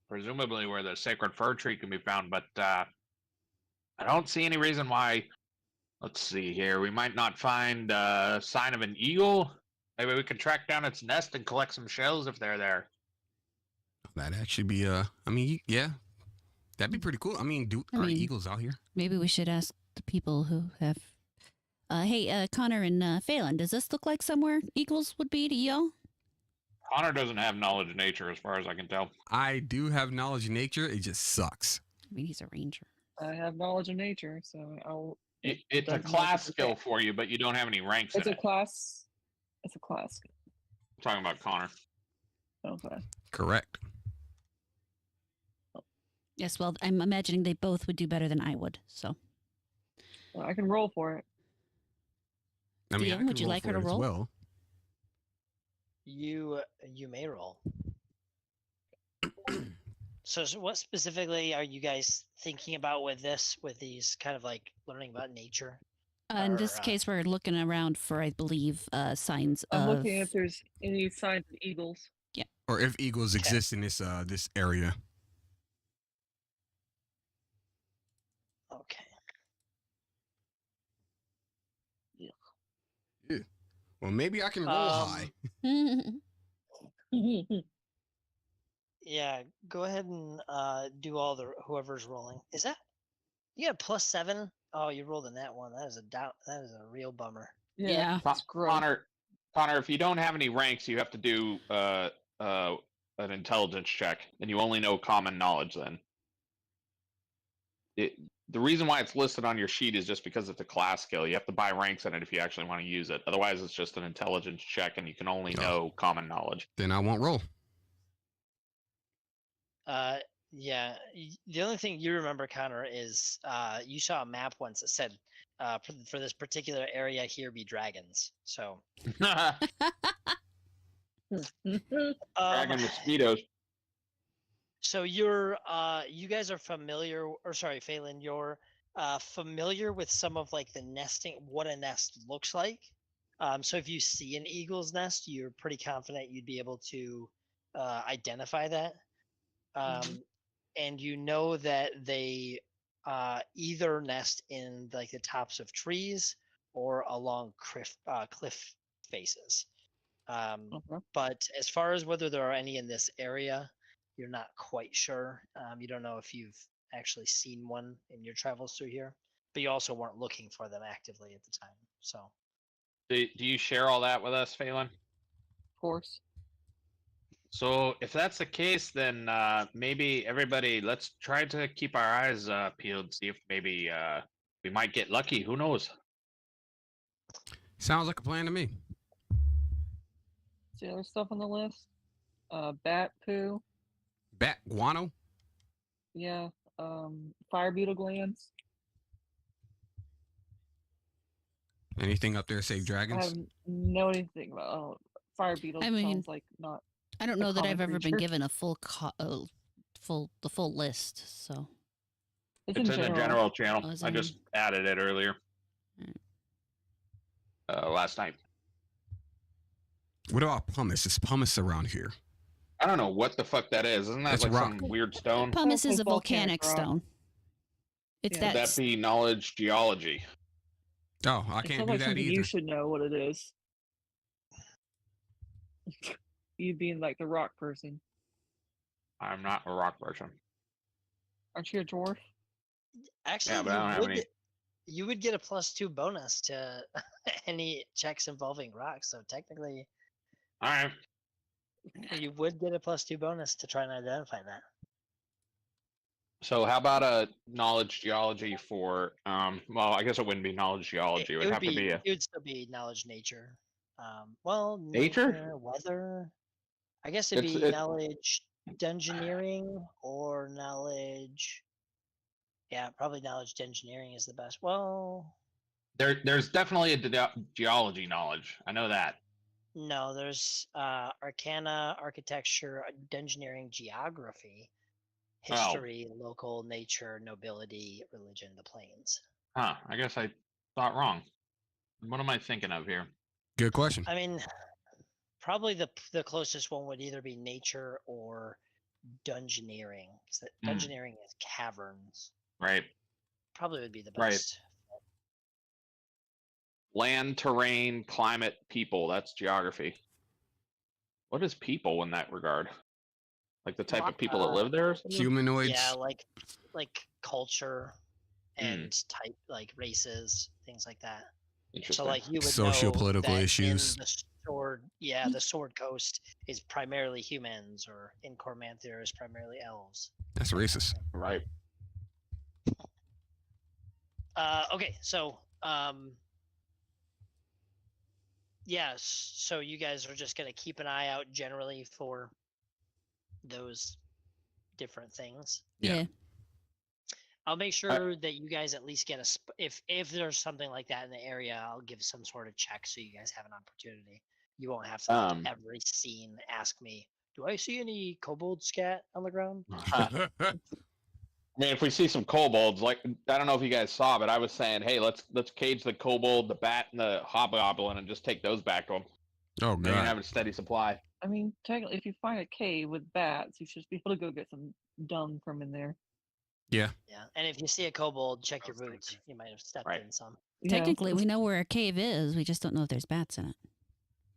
S2: presumably where the sacred fir tree can be found, but I don't see any reason why. Let's see here. We might not find a sign of an eagle. Maybe we could track down its nest and collect some shells if they're there.
S4: that'd actually be I mean, yeah, that'd be pretty cool. I mean, are eagles out here?
S1: Maybe we should ask the people who have. Hey, Connor and Phelan, does this look like somewhere eagles would be to y'all?
S2: Connor doesn't have knowledge of nature, as far as I can tell.
S4: I do have knowledge of nature. It just sucks.
S1: I mean, he's a ranger.
S5: I have knowledge of nature, so I'll.
S2: It's a
S5: doesn't
S2: class
S5: matter.
S2: skill for you, but you don't have any ranks
S5: It's
S2: in
S5: a
S2: it.
S5: class. It's a class.
S2: I'm talking about Connor.
S5: Okay.
S4: Correct.
S1: Yes, well, I'm imagining they both would do better than I would. So,
S5: Well, I can roll for it.
S4: I mean,
S1: DM,
S4: I
S1: would
S4: can
S1: you
S4: roll
S1: like her
S4: for
S1: to
S4: it as
S1: roll?
S4: well.
S3: You may roll. So what specifically are you guys thinking about with these kind of like learning about nature?
S1: in
S3: Or,
S1: this case, we're looking around for, I believe, signs
S5: I'm
S1: of.
S5: looking if there's any signs of eagles.
S4: Or if eagles
S3: Okay.
S4: exist in this area.
S3: Okay.
S4: Well, maybe I can roll high.
S3: Yeah, go ahead and do all the whoever's rolling. Is that you got +7? Oh, you rolled in that one. That is a doubt. That is a real bummer.
S1: Yeah.
S5: It's gross.
S2: Connor, if you don't have any ranks, you have to do an intelligence check, and you only know common knowledge then. The reason why it's listed on your sheet is just because it's a class skill. You have to buy ranks in it if you actually want to use it. Otherwise, it's just an intelligence check, and you can only know common knowledge.
S4: Then I won't roll.
S3: Yeah. The only thing you remember, Connor, is you saw a map once that said for this particular area here be dragons. So
S2: Dragon mosquitoes.
S3: So you guys are familiar, or sorry, Phelan, you're familiar with some of like the nesting, what a nest looks like. So if you see an eagle's nest, you're pretty confident you'd be able to identify that. And you know that they either nest in like the tops of trees or along cliff faces. But as far as whether there are any in this area, you're not quite sure. You don't know if you've actually seen one in your travels through here, but you also weren't looking for them actively at the time. So,
S2: Do you share all that with us, Phelan?
S5: Of course.
S2: So if that's the case, then maybe everybody, let's try to keep our eyes peeled, see if maybe we might get lucky. Who knows?
S4: Sounds like a plan to me.
S5: See other stuff on the list? Bat poo.
S4: Bat guano.
S5: Yeah. Fire beetle glands.
S4: Anything up there save
S5: I
S4: dragons?
S5: haven't know anything about fire beetles.
S1: I mean,
S5: sounds like not.
S1: I don't
S5: a
S1: know that
S5: common
S1: I've ever been
S5: creature.
S1: given a full list. So
S5: It's
S2: It's
S5: in
S2: in the
S5: general.
S2: general channel.
S1: Oh, is
S2: I
S1: it
S2: just
S1: in-
S2: added it earlier.
S1: Mm.
S2: Last night.
S4: What about pumice? Is pumice around here?
S2: I don't know what the fuck that is. Isn't that
S4: It's
S2: like
S4: rock.
S2: some weird stone?
S1: pumice is
S5: like
S1: a
S5: volcanic
S1: volcanic
S5: rock.
S1: stone. It's
S5: Yeah.
S2: Would
S1: that.
S2: that be knowledge geology?
S4: Oh, I
S5: It
S4: can't
S5: sounds
S4: do
S5: like
S4: that
S5: something
S4: either.
S5: you should know what it is. You being like the rock person.
S2: I'm not a rock person.
S5: Aren't you a dwarf?
S3: actually,
S2: but I don't have any.
S3: you would get a +2 bonus to any checks involving rocks. So technically,
S2: All right.
S3: you would get a +2 bonus to try and identify that.
S2: So how about a knowledge geology for well, I guess it wouldn't be knowledge geology. It would have to be a
S3: It would still be knowledge nature. Well,
S2: Nature?
S3: weather. I guess it'd
S2: It's-
S3: be
S2: it-
S3: knowledge engineering or knowledge. Yeah, probably knowledge engineering is the best. Well,
S2: there's definitely a geology knowledge. I know that.
S3: no, there's arcana, architecture, engineering, geography,
S2: Oh.
S3: history, local, nature, nobility, religion, the plains.
S2: Huh. I guess I thought wrong. What am I thinking of here?
S4: Good question.
S3: I mean, probably the closest one would either be nature or dungeoneering. 'Cause dungeoneering is caverns.
S2: Right.
S3: Probably would be the
S2: Right.
S3: best.
S2: Land, terrain, climate, people. That's geography. What is people in that regard? Like the type of people that live there or something?
S4: Humanoids.
S3: Yeah, like culture and type, like races, things like that. So
S2: Interesting.
S3: like you would
S4: Socio-political
S3: know that
S4: issues.
S3: In the Sword Coast is primarily humans, or in Cormanthir is primarily elves.
S4: That's racist.
S2: Right.
S3: Okay, so yes, so you guys are just gonna keep an eye out generally for those different things.
S4: Yeah.
S1: Yeah.
S3: I'll make sure that you guys at least get if there's something like that in the area, I'll give some sort of check so you guys have an opportunity. You won't have to like, every scene ask me, do I see any kobold scat on the ground?
S2: I mean, if we see some kobolds, like I don't know if you guys saw, but I was saying, hey, let's cage the kobold, the bat, and the hobgoblin, and just take those back to them.
S4: Oh
S2: Then you
S4: god.
S2: have a steady supply.
S5: I mean, technically, if you find a cave with bats, you should be able to go get some dung from in there.
S3: Yeah, and if you see a kobold, check your
S7: I was
S3: boots.
S7: thinking.
S3: You might have stepped
S2: Right.
S3: in some.
S5: Yeah,
S1: Technically, we know where a cave is. We just don't know if there's bats in it.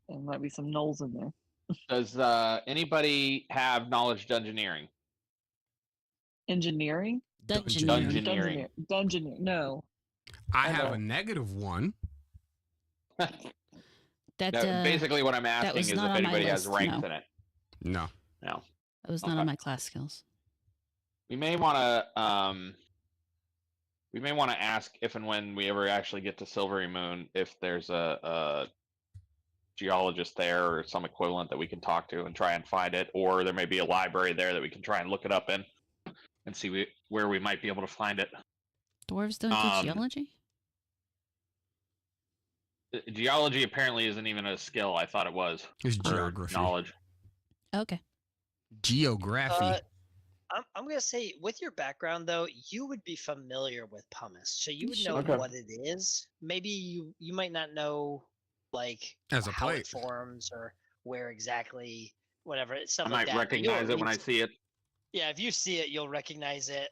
S5: there might be some gnolls in there.
S2: Does anybody have knowledge dungeoneering?
S5: Engineering?
S1: Dungeoneering.
S2: Dungeoneering.
S5: Dungeoneering. No.
S4: I
S5: I
S4: have
S5: know.
S4: a -1.
S1: That
S2: Basically, what I'm asking
S1: was
S2: is
S1: not
S2: if
S1: on my
S2: anybody has
S1: list,
S2: ranks
S1: no.
S2: in it.
S4: No.
S2: No.
S1: that was not
S2: okay.
S1: on my class skills.
S2: We may want to ask if and when we ever actually get to Silvery Moon if there's a geologist there or some equivalent that we can talk to and try and find it, or there may be a library there that we can try and look it up in and see where we might be able to find it.
S1: Dwarves don't do geology?
S2: Geology apparently isn't even a skill. I thought it was.
S4: It's
S2: or
S4: geography.
S2: knowledge.
S1: Okay.
S4: Geography.
S3: I'm gonna say, with your background though, you would be familiar with pumice, so you would know
S2: Okay.
S3: what it is. Maybe you might not know like
S4: As a
S3: how
S4: player.
S3: it forms or where exactly, whatever stuff
S2: I
S3: like
S2: might
S3: that. but you'll
S2: recognize
S3: at
S2: it when I
S3: least-
S2: see it.
S3: Yeah, if you see it, you'll recognize it.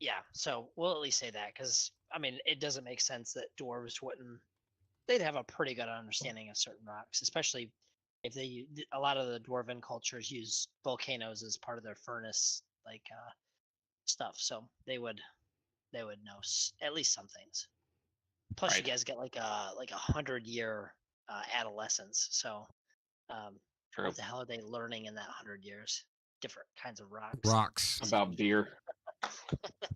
S3: Yeah, so we'll at least say that because I mean, it doesn't make sense that dwarves wouldn't. They'd have a pretty good understanding of certain rocks, especially if a lot of the dwarven cultures use volcanoes as part of their furnace stuff. So they would know at least some things. Plus,
S2: Right.
S3: you guys get like a 100-year adolescence. So,
S2: True.
S3: what the hell are they learning in that 100 years? Different kinds of rocks.
S4: Rocks.
S2: About beer.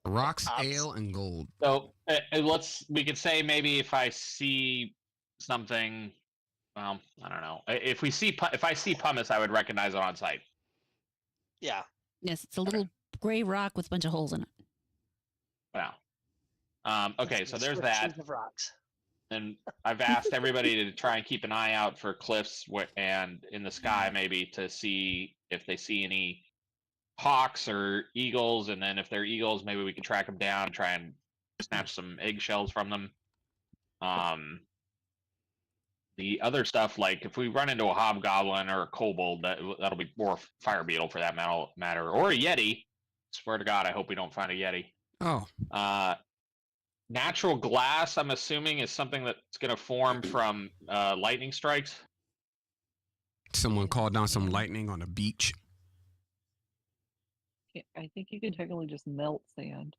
S4: Rocks,
S3: Hops.
S4: ale, and gold.
S2: So we could say maybe if I see something, well, I don't know. If I see pumice, I would recognize it on sight.
S3: Yeah.
S1: Yes, it's a little gray rock with a bunch of holes in it.
S2: Wow. Okay,
S3: It's
S2: so
S3: the
S2: there's
S3: Swiss
S2: that.
S3: cheese of rocks.
S2: And I've asked everybody to try and keep an eye out for cliffs and in the sky, maybe to see if they see any hawks or eagles. And then if they're eagles, maybe we can track them down and try and snatch some eggshells from them. The other stuff, like if we run into a hobgoblin or a kobold, that'll be, or fire beetle for that matter, or a yeti. Swear to God, I hope we don't find a yeti.
S4: Oh,
S2: Natural glass, I'm assuming, is something that's going to form from lightning strikes.
S4: someone called down some lightning on a beach.
S5: I think you can technically just melt sand.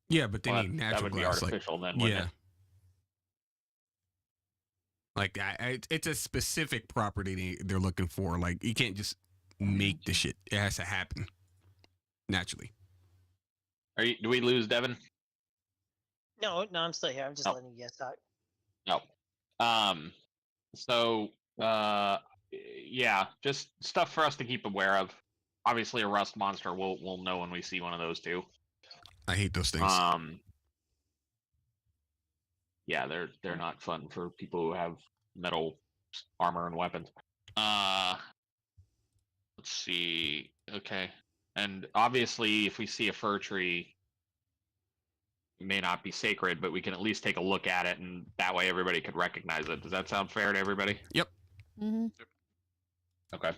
S4: Yeah, but they
S2: Well,
S4: need
S2: that
S4: natural
S2: would be
S4: glass.
S2: artificial then,
S4: Yeah.
S2: wouldn't it?
S4: Like it's a specific property they're looking for. Like you can't just make the shit. It has to happen naturally.
S2: Do we lose Devin?
S3: No, I'm still here. I'm just
S2: Oh.
S3: letting you guys talk.
S2: No. So yeah, just stuff for us to keep aware of. Obviously, a rust monster. We'll know when we see one of those too.
S4: I hate those things.
S2: Yeah, they're not fun for people who have metal armor and weapons. Let's see. Okay, and obviously, if we see a fir tree, it may not be sacred, but we can at least take a look at it, and that way everybody could recognize it. Does that sound fair to everybody?
S4: Yep.
S1: Mm-hmm.
S2: Okay.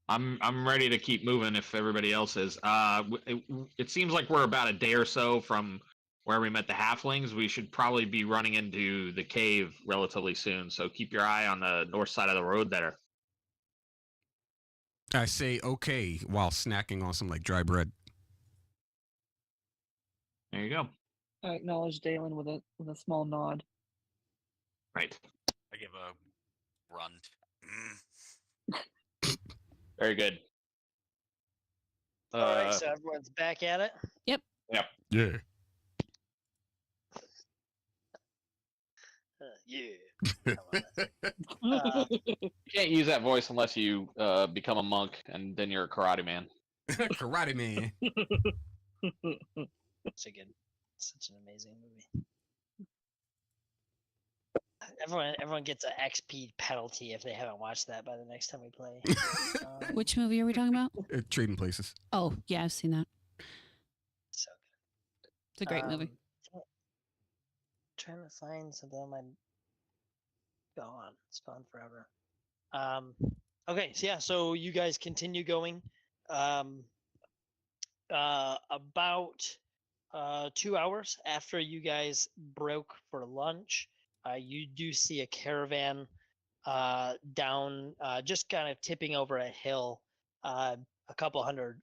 S2: I'm ready to keep moving if everybody else is. It seems like we're about a day or so from where we met the halflings. We should probably be running into the cave relatively soon, so keep your eye on the north side of the road there.
S4: I say okay while snacking on some like dry bread.
S2: There you go.
S5: I acknowledge Dalen with a small nod.
S2: Right.
S7: I give a runt.
S2: Very good.
S3: All right, so everyone's back at it.
S2: Yep.
S4: Yeah.
S3: Yeah. I love that.
S2: You can't use that voice unless you become a monk, and then you're a karate man.
S4: Karate man.
S3: Such an amazing movie. Everyone gets an XP penalty if they haven't watched that by the next time we play.
S1: Which movie are we talking about?
S4: Trading places.
S1: Oh, yeah, I've seen that.
S3: So
S1: It's a great movie.
S3: Trying to find something on my. It's gone forever. Okay, so yeah, so you guys continue going. About 2 hours after you guys broke for lunch, you do see a caravan down, just kind of tipping over a hill, a couple hundred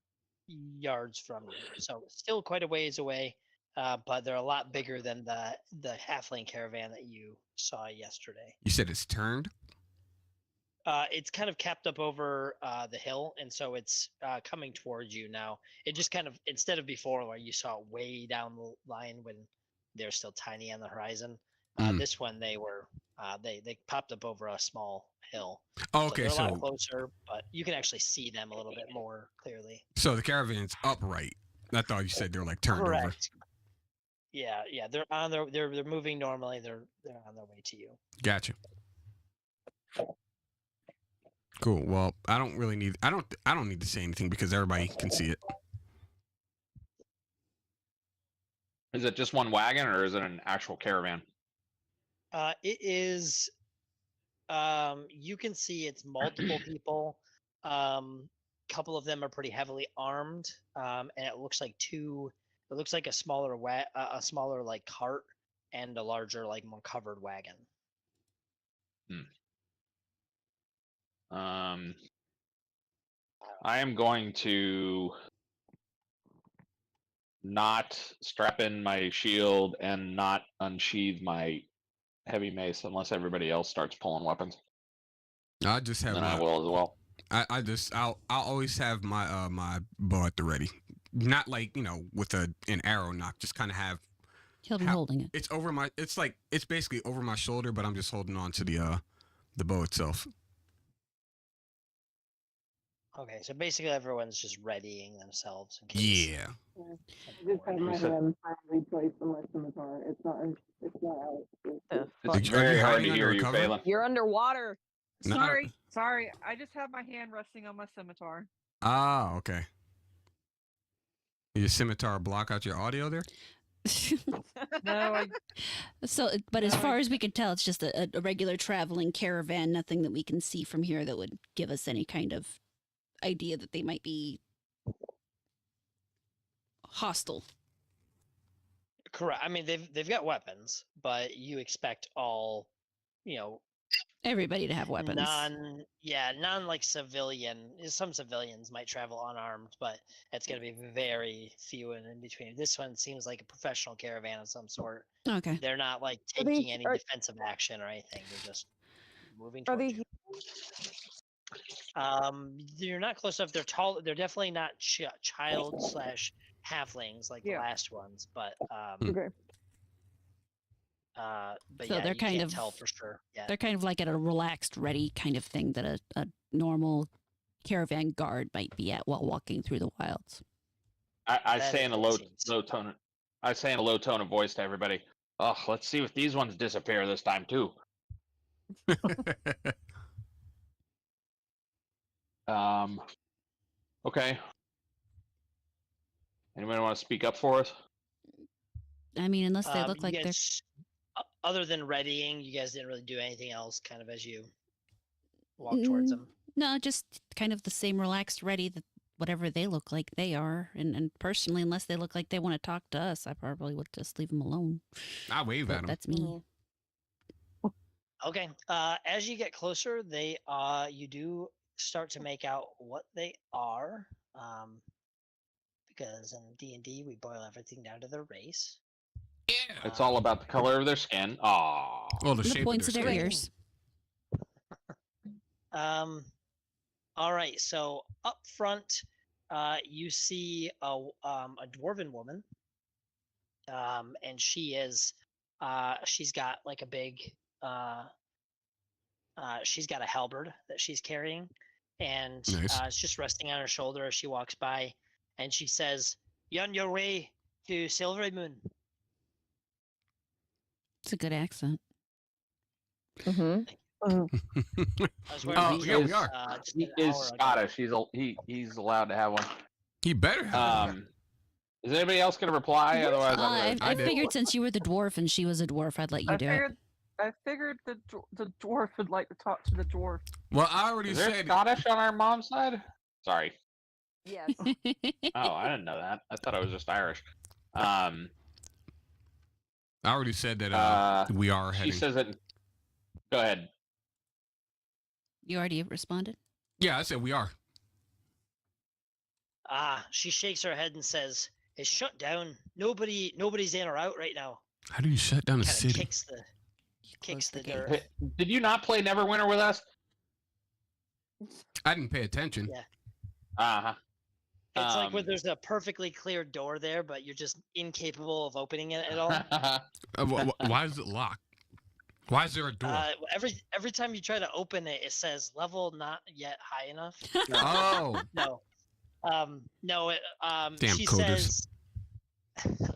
S3: yards from you. So still quite a ways away, but they're a lot bigger than the halfling caravan that you saw yesterday.
S4: You said it's turned?
S3: It's kind of capped up over the hill, and so it's coming towards you now. It just kind of, instead of before where you saw it way down the line when they're still tiny on the horizon, this one they were they popped up over a small hill.
S4: Oh, okay,
S3: so they're a lot
S4: so
S3: closer, but you can actually see them a little bit more clearly.
S4: so the caravan's upright. I thought you said they're like turned over.
S3: Correct. Yeah, they're on their they're moving normally. They're on their way to you.
S4: Gotcha. Cool. Well, I don't need to say anything because everybody can see it.
S2: Is it just one wagon, or is it an actual caravan?
S3: It is. You can see it's multiple people. Couple of them are pretty heavily armed, and it looks like two. It looks like a smaller a smaller like cart, and a larger like more covered wagon.
S2: I am going to not strap in my shield and not unsheathe my heavy mace unless everybody else starts pulling weapons.
S4: I just have
S2: Then
S4: my.
S2: I will as well.
S4: I'll always have my my bow at the ready. Not like with an arrow knock. Just kind of have.
S1: He'll be holding it.
S4: It's over my. It's like it's basically over my shoulder, but I'm just holding on to the bow itself.
S3: Okay, so basically everyone's just readying themselves in case.
S4: Yeah.
S5: I just have my
S2: You said-
S5: hand firmly placed on my scimitar. It's not out.
S6: The
S2: It's
S6: fuck?
S2: very
S4: you
S2: hard
S4: hiding
S2: to
S4: under
S2: hear
S4: a
S2: you,
S4: cover?
S2: Phelan.
S6: You're underwater.
S4: No.
S5: Sorry. I just have my hand resting on my scimitar.
S4: Ah, okay. Your scimitar block out your audio there?
S5: No, I
S1: So, but as
S5: No,
S1: far as we can tell, it's just a regular traveling caravan. Nothing that we can see from here that would give us any kind of idea that they might be hostile.
S3: Correct. I mean, they've got weapons, but you expect all,
S1: Everybody to have weapons.
S3: non like civilian. Some civilians might travel unarmed, but it's going to be very few and in between. This one seems like a professional caravan of some sort.
S1: Okay.
S3: They're not like
S6: Are they-
S3: taking any
S6: are-
S3: defensive action or anything. They're just moving
S6: Are
S3: towards
S6: they?
S3: you. You're not close enough. They're tall. They're definitely not child / halflings like the
S5: Yeah.
S3: last ones, but
S6: Okay.
S3: but
S1: So
S3: yeah,
S1: they're
S3: you
S1: kind
S3: can't
S1: of-
S3: tell for sure. Yeah.
S1: They're kind of like at a relaxed, ready kind of thing that a normal caravan guard might be at while walking through the wilds.
S2: I
S3: That
S2: say
S3: is
S2: in a
S3: what it
S2: low
S3: seems.
S2: low tone. I say in a low tone of voice to everybody. Oh, let's see if these ones disappear this time too. Okay. Anybody want to speak up for us?
S1: I mean, unless they look
S3: You
S1: like they're
S3: guys, other than readying, you guys didn't really do anything else. Kind of as you walk towards them.
S1: no, just kind of the same relaxed, ready that whatever they look like they are. And personally, unless they look like they want to talk to us, I probably would just leave them alone.
S4: I wave
S1: But
S4: at him.
S1: that's me.
S6: Mhm.
S3: Okay. As you get closer, you do start to make out what they are. Because in D&D we boil everything down to their race.
S4: Yeah.
S2: It's all about the color of their skin. Aw.
S4: Oh, the
S1: The
S4: shape
S1: points
S4: of
S1: of
S4: their
S1: their
S4: skin.
S1: ears.
S3: All right. So up front, you see a dwarven woman. And she's got like a big she's got a halberd that she's carrying, and
S4: Nice.
S3: it's just resting on her shoulder as she walks by, and she says, "You on your way to Silvery Moon?"
S1: It's a good accent.
S6: Mm-hmm.
S3: I was wearing
S4: Oh,
S3: my
S4: yeah, we
S3: clothes,
S4: are.
S3: just
S2: He
S3: an
S2: is
S3: hour ago.
S2: Scottish. He's allowed to have one.
S4: He better have.
S2: Is anybody else going to reply? Otherwise, I'm
S1: I
S2: gonna...
S1: figured since you were the dwarf and she was a dwarf, I'd let you do it.
S5: I figured the dwarf would like to talk to the dwarf.
S4: Well, I already
S2: Is there
S4: said.
S2: Scottish on our mom's side? Sorry.
S6: Yes.
S2: Oh, I didn't know that. I thought I was just Irish.
S4: I already said that we are
S2: She
S4: heading.
S2: says it. Go ahead.
S1: You already responded?
S4: Yeah, I said we are.
S3: She shakes her head and says, "It's shut down. Nobody's in or out right now."
S4: How do you shut down a
S3: Kind of
S4: city?
S3: kicks the
S1: Close the
S3: dirt.
S1: gate.
S2: Did you not play Neverwinter with us?
S4: I didn't pay attention.
S3: Yeah.
S2: Uh-huh.
S3: It's like when there's a perfectly clear door there, but you're just incapable of opening it at all.
S4: Why is it locked? Why is there a door?
S3: Every time you try to open it, it says level not yet high enough.
S4: Oh,
S3: No, no.
S4: Damn
S3: She
S4: coders.
S3: says,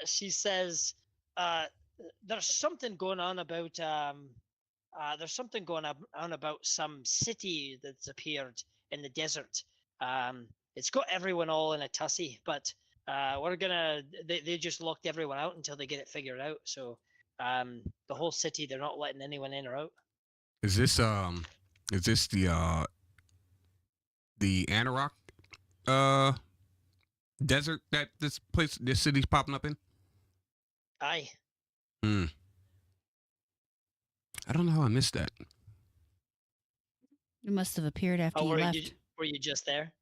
S3: she says, there's something going on about some city that's appeared in the desert. It's got everyone all in a tussy, but they just locked everyone out until they get it figured out. So The whole city, they're not letting anyone in or out.
S4: Is this the Anarok desert that this city's popping up in?
S3: Aye.
S4: I don't know how I missed that.
S1: It must have appeared after you
S3: were
S1: left.
S3: were you just there?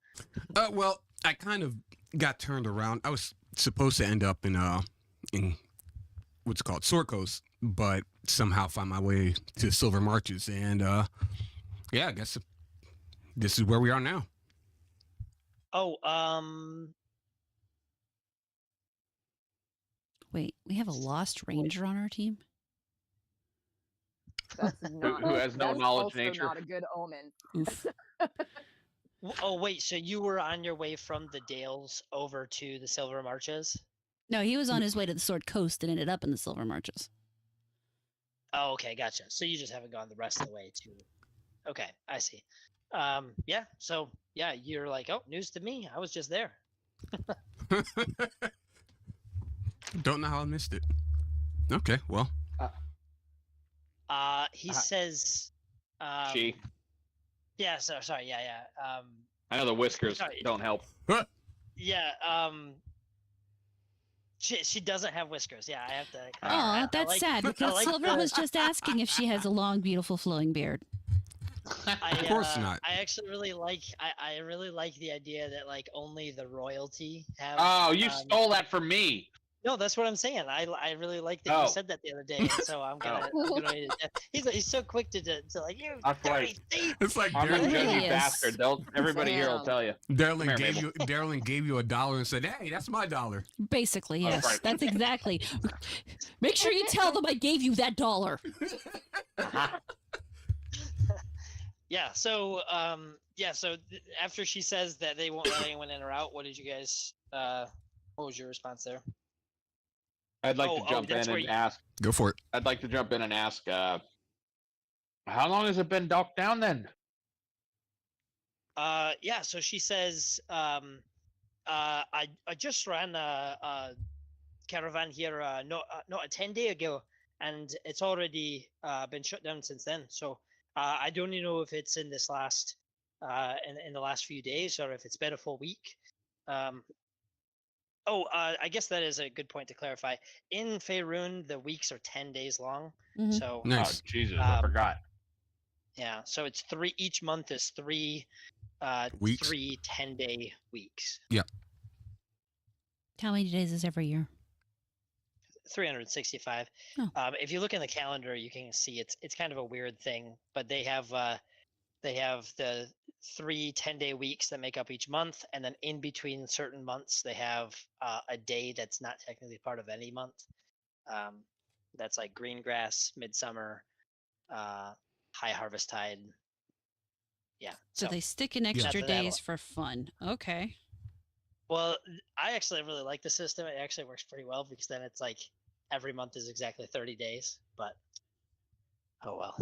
S4: Well, I kind of got turned around. I was supposed to end up in what's called Sword Coast, but somehow find my way to Silver Marches, and yeah, I guess this is where we are now.
S3: Oh,
S1: Wait, we have a lost ranger on our team?
S6: That's not,
S2: who has no
S6: that's
S2: knowledge
S6: also
S2: nature.
S6: not a good omen.
S1: Oof.
S3: oh wait, so you were on your way from the Dales over to the Silver Marches?
S1: No, he was on his way to the Sword Coast and ended up in the Silver Marches.
S3: Oh, okay, gotcha. So you just haven't gone the rest of the way to. Okay, I see. Yeah. So yeah, you're like, oh, news to me. I was just there.
S4: Don't know how I missed it. Okay, well.
S3: He says.
S2: She.
S3: Yeah. So sorry. Yeah. Yeah.
S2: I know the whiskers
S3: sorry.
S2: don't help.
S3: Yeah. She doesn't have whiskers. Yeah, I have to.
S1: Oh, that's sad because
S3: like
S1: Silver was just asking if she has a long, beautiful, flowing beard.
S4: Of course not.
S3: I actually really like. I really like the idea that like only the royalty have.
S2: Oh, you stole that from me.
S3: No, that's what I'm saying. I really like that you said that the other day, and so I'm gonna. He's so quick to like you dirty thief.
S4: It's like
S2: I'm a
S1: Really
S2: judgy
S1: is.
S2: bastard. Everybody here will tell you.
S4: Darylin
S2: Come here,
S4: gave you $1 and said, "Hey, that's my dollar."
S1: Basically,
S2: Oh,
S1: yes.
S2: right.
S1: That's exactly. Make sure you tell them I gave you that $1.
S3: Yeah. So after she says that they won't let anyone in or out, what did you guys? What was your response there?
S2: I'd like to jump in and ask.
S4: Go for it.
S2: I'd like to jump in and ask. How long has it been docked down then?
S3: Yeah. So she says, I just ran a caravan here not a 10-day ago, and it's already been shut down since then. So I don't even know if it's in this last in the last few days or if it's been a full week. I guess that is a good point to clarify. In Faerun, the weeks are 10 days long.
S1: Mhm.
S3: So
S4: Nice.
S2: Oh, Jesus, I forgot.
S3: yeah, so it's 3 each month is 3
S4: Weeks?
S3: 3 10-day weeks.
S1: How many days is every year?
S3: 365.
S1: Oh.
S3: If you look in the calendar, you can see it's kind of a weird thing, but they have the 3 10-day weeks that make up each month, and then in between certain months they have a day that's not technically part of any month. That's like green grass, midsummer, high harvest tide. Yeah.
S1: So they stick in extra
S3: That's-
S1: days for fun. Okay.
S3: Well, I actually really like the system. It actually works pretty well because then it's like every month is exactly 30 days, but oh well.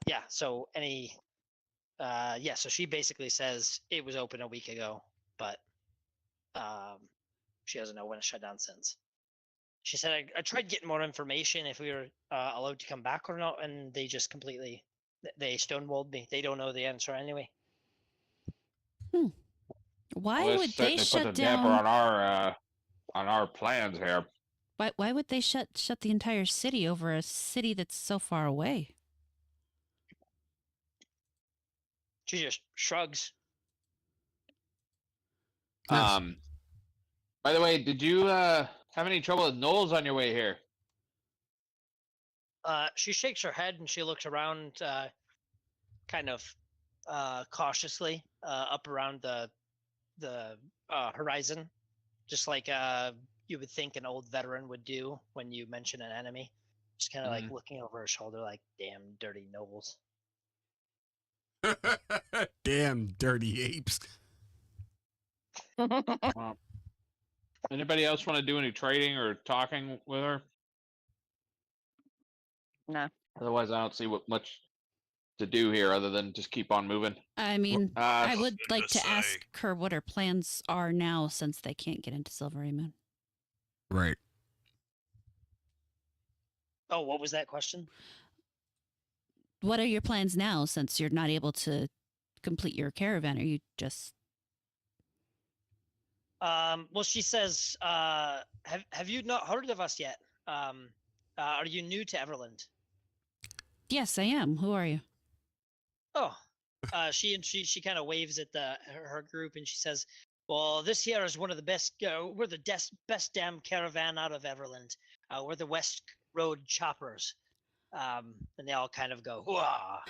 S3: Yeah, so so she basically says it was open a week ago, but she doesn't know when it shut down since. She said I tried getting more information if we were allowed to come back or not, and they just completely they stonewalled me. They don't know the answer anyway.
S1: Why
S2: Well,
S1: would
S2: this
S1: they
S2: certainly
S1: shut
S2: puts a damper
S1: down?
S2: on our plans here.
S1: Why would they shut the entire city over a city that's so far away?
S3: She just shrugs.
S4: Nice.
S2: By the way, did you have any trouble with gnolls on your way here?
S3: She shakes her head and she looks around, kind of cautiously up around the horizon, just like you would think an old veteran would do when you mention an enemy. Just kind of like looking over her shoulder, like, "Damn dirty nobles."
S4: Damn dirty apes.
S2: Well, anybody else want to do any trading or talking with her?
S6: No.
S2: Otherwise, I don't see much to do here other than just keep on moving.
S1: I mean, I would
S7: gonna
S1: like to
S7: say-
S1: ask her what her plans are now since they can't get into Silvery Moon.
S4: Right.
S3: Oh, what was that question?
S1: What are your plans now since you're not able to complete your caravan? Are you just
S3: Well, she says, have you not heard of us yet? Are you new to Everland?
S1: Yes, I am. Who are you?
S3: Oh, she kind of waves at her group and she says, "Well, this here is one of the best. We're the best damn caravan out of Everland. We're the West Road Choppers." And they all kind of go, "Whoa!"
S2: Are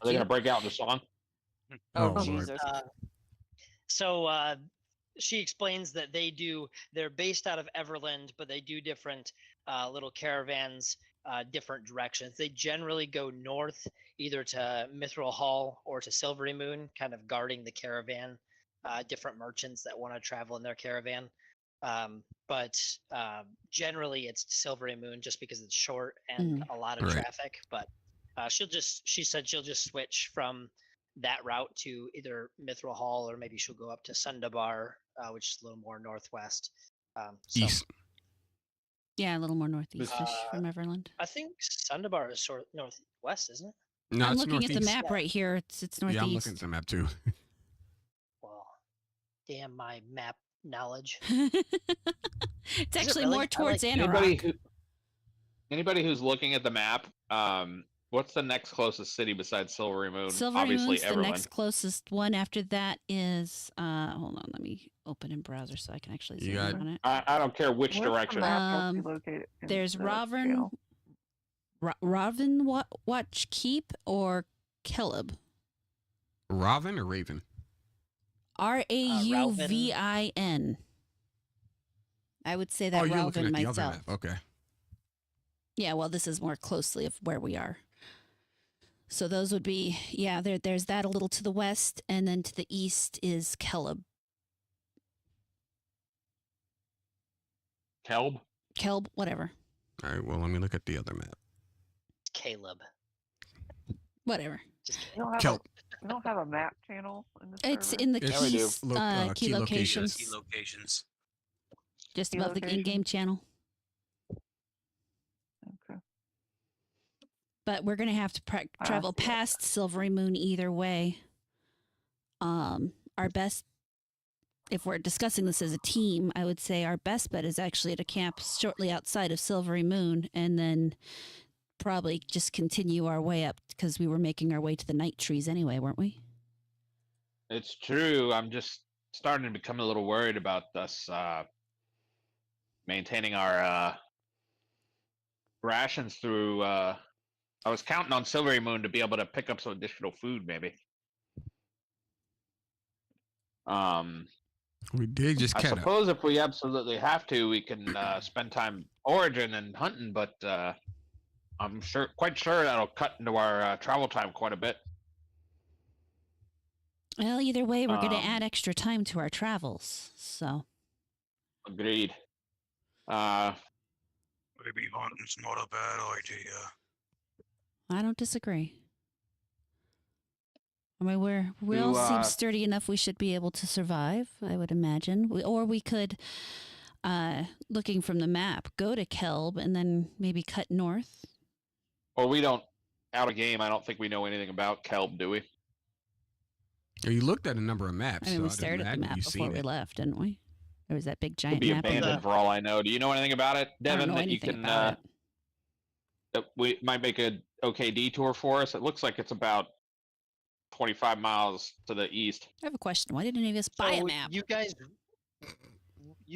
S2: they gonna break out in a song?
S6: Oh,
S4: Lord.
S6: Jesus.
S3: So she explains that they're based out of Everland, but they do different little caravans, different directions. They generally go north, either to Mithril Hall or to Silvery Moon, kind of guarding the caravan, different merchants that want to travel in their caravan. But generally it's Silvery Moon just because it's short and a lot of
S4: Right.
S3: traffic. But she said she'll just switch from that route to either Mithril Hall or maybe she'll go up to Sundabar, which is a little more northwest. So
S4: East.
S1: Yeah, a little more northeast-ish
S3: Uh,
S1: from Everland.
S3: I think Sundabar is sort of northwest, isn't it?
S4: No,
S1: I'm
S4: it's
S1: looking at the
S4: northeast.
S1: map right here. It's northeast.
S4: Yeah, I'm looking at the map too.
S3: Well, damn my map knowledge.
S1: It's actually
S3: really?
S1: more
S3: I
S1: towards
S3: like
S1: Anorak.
S2: Anybody who's looking at the map, what's the next closest city besides Silvery Moon?
S1: Silvery
S2: Obviously,
S1: Moon's the
S2: Everland.
S1: next closest one. After that is hold on, let me open in browser so I can actually
S4: You
S1: zoom
S4: got-
S1: in on it.
S2: I don't care which
S5: Where's the
S2: direction.
S5: map actually
S1: Um,
S5: located in
S1: There's
S5: the
S1: Ravern,
S5: channel?
S1: Ravin Watch Keep or Keleb.
S4: Raven or Raven?
S1: Rauvin. I would say that
S4: Oh, you're looking
S1: Rauvin
S4: at the
S1: myself.
S4: other map. Okay.
S1: Yeah, well, this is more closely of where we are. So those would be, yeah, there's that a little to the west, and then to the east is Keleb.
S2: Kelb?
S1: Kelb, whatever.
S4: All right. Well, let me look at the other map.
S3: Caleb.
S1: Whatever.
S3: Just kidding.
S5: You don't have a map channel in the
S1: It's
S5: server?
S1: in the
S2: Yeah, we do.
S1: keys, key
S4: Key
S1: locations,
S7: Key locations.
S1: just
S5: Key
S1: above the
S5: location?
S1: in-game channel.
S5: Okay.
S1: But we're going to have to travel
S5: see.
S1: past Silvery Moon either way. Our best, if we're discussing this as a team, I would say our best bet is actually to camp shortly outside of Silvery Moon and then probably just continue our way up because we were making our way to the night trees anyway, weren't we?
S2: It's true. I'm just starting to become a little worried about us maintaining our rations through. I was counting on Silvery Moon to be able to pick up some additional food, maybe.
S4: We did just
S2: I
S4: catch up.
S2: suppose if we absolutely have to, we can spend time origin and hunting, but I'm quite sure that'll cut into our travel time quite a bit.
S1: Well, either way, we're going to
S2: Um,
S1: add extra time to our travels. So,
S2: Agreed.
S7: Maybe hunting's not a bad idea.
S1: I don't disagree. I mean, we all seem sturdy enough. We should be able to survive, I would imagine. Or we could, looking from the map, go to Kelb and then maybe cut north.
S2: Well, we don't, out of game, I don't think we know anything about Kelb, do we?
S4: You looked at a number of maps.
S1: I mean,
S4: so
S1: we
S4: I'd
S1: stared at the
S4: imagine
S1: map
S4: you've
S1: before
S4: seen
S1: we
S4: it.
S1: left, didn't we? There was that big
S2: Could
S1: giant
S2: be
S1: map.
S2: abandoned for all I know. Do you know anything about it,
S1: I don't
S2: Devin?
S1: know
S2: That you
S1: anything
S2: can
S1: about it.
S2: that we might make a okay detour for us. It looks like it's about 25 miles to the east.
S1: I have a question. Why didn't any of us buy a
S3: So
S1: map?
S3: you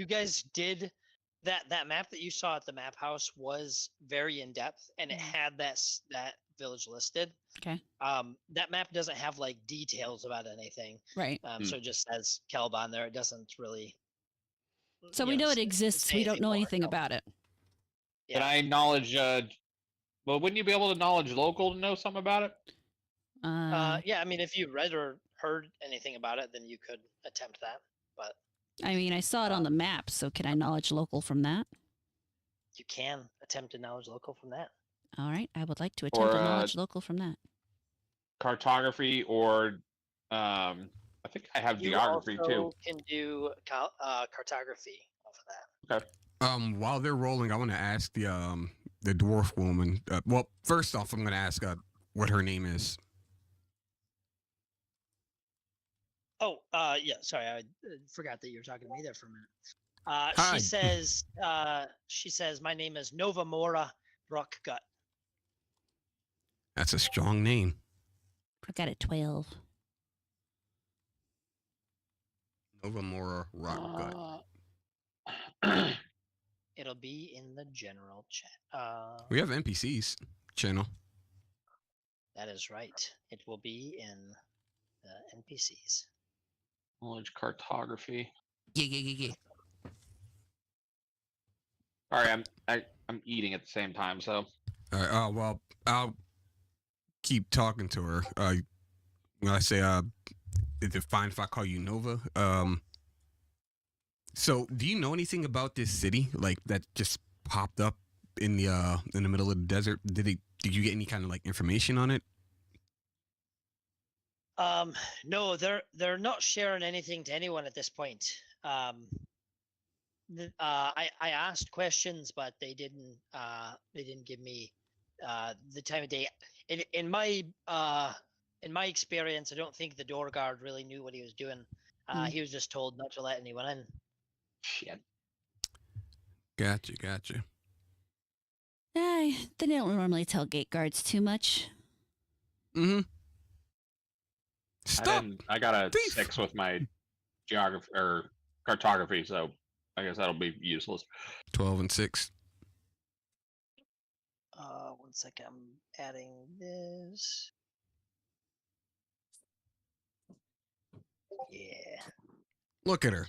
S3: guys did that map that you saw at the map house was very in depth and it had that village listed.
S1: Okay.
S3: That map doesn't have like details about anything.
S1: Right.
S3: So it just says Kelb on there. It doesn't really.
S1: So
S3: you
S1: we know it
S3: say
S1: exists. We don't know
S3: more.
S1: anything
S3: No.
S1: about it.
S2: Can
S3: Yeah.
S2: I knowledge? Well, wouldn't you be able to knowledge local to know something about it?
S3: Yeah, I mean, if you read or heard anything about it, then you could attempt that. But
S1: I mean, I saw it on the map, so can I knowledge local from that?
S3: you can attempt to knowledge local from that.
S1: All right. I would like to attempt to
S2: Or,
S1: knowledge local from that.
S2: Cartography or I think I have
S3: You
S2: geography
S3: also
S2: too.
S3: can do cartography off of that.
S2: Okay.
S4: While they're rolling, I want to ask the dwarf woman. Well, first off, I'm going to ask what her name is.
S3: Oh, yeah. Sorry, I forgot that you were talking to me there for a minute.
S4: Hi.
S3: She says, my name is Nova Mora Rockgut.
S4: That's a strong name.
S1: I got a 12.
S4: Nova Mora Rock Gut.
S3: It'll be in the general chat.
S4: We have NPCs channel.
S3: That is right. It will be in the NPCs.
S2: Knowledge cartography.
S4: Yeah.
S2: Sorry, I'm eating at the same time, so.
S4: All right. Well, I'll keep talking to her. When I say, is it fine if I call you Nova? So, do you know anything about this city, like that just popped up in the middle of the desert? Did you get any kind of like information on it?
S3: No, they're not sharing anything to anyone at this point. I asked questions, but they didn't give me the time of day. In my experience, I don't think the door guard really knew what he was doing. He was just told not to let anyone in.
S2: Shit.
S4: Gotcha.
S1: They don't normally tell gate guards too much.
S4: Mm-hmm. Stop.
S2: I got a
S4: thief.
S2: 6 with my geography or cartography, so I guess that'll be useless.
S4: 12 and 6.
S3: 1 second, I'm adding this. Yeah.
S4: Look at her.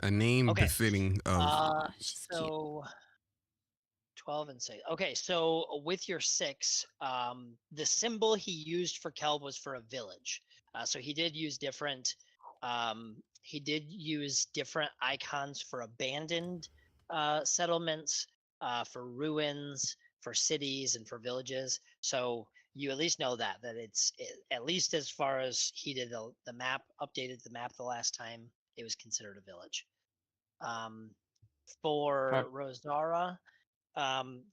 S4: A name
S3: Okay.
S4: befitting of.
S1: She's cute.
S3: So 12 and 6. Okay, so with your 6, the symbol he used for Kelb was for a village. So he did use different icons for abandoned settlements, for ruins, for cities, and for villages. So you at least know that it's at least as far as he did the map, updated the map the last time, it was considered a village. For
S2: Okay.
S3: Rosara,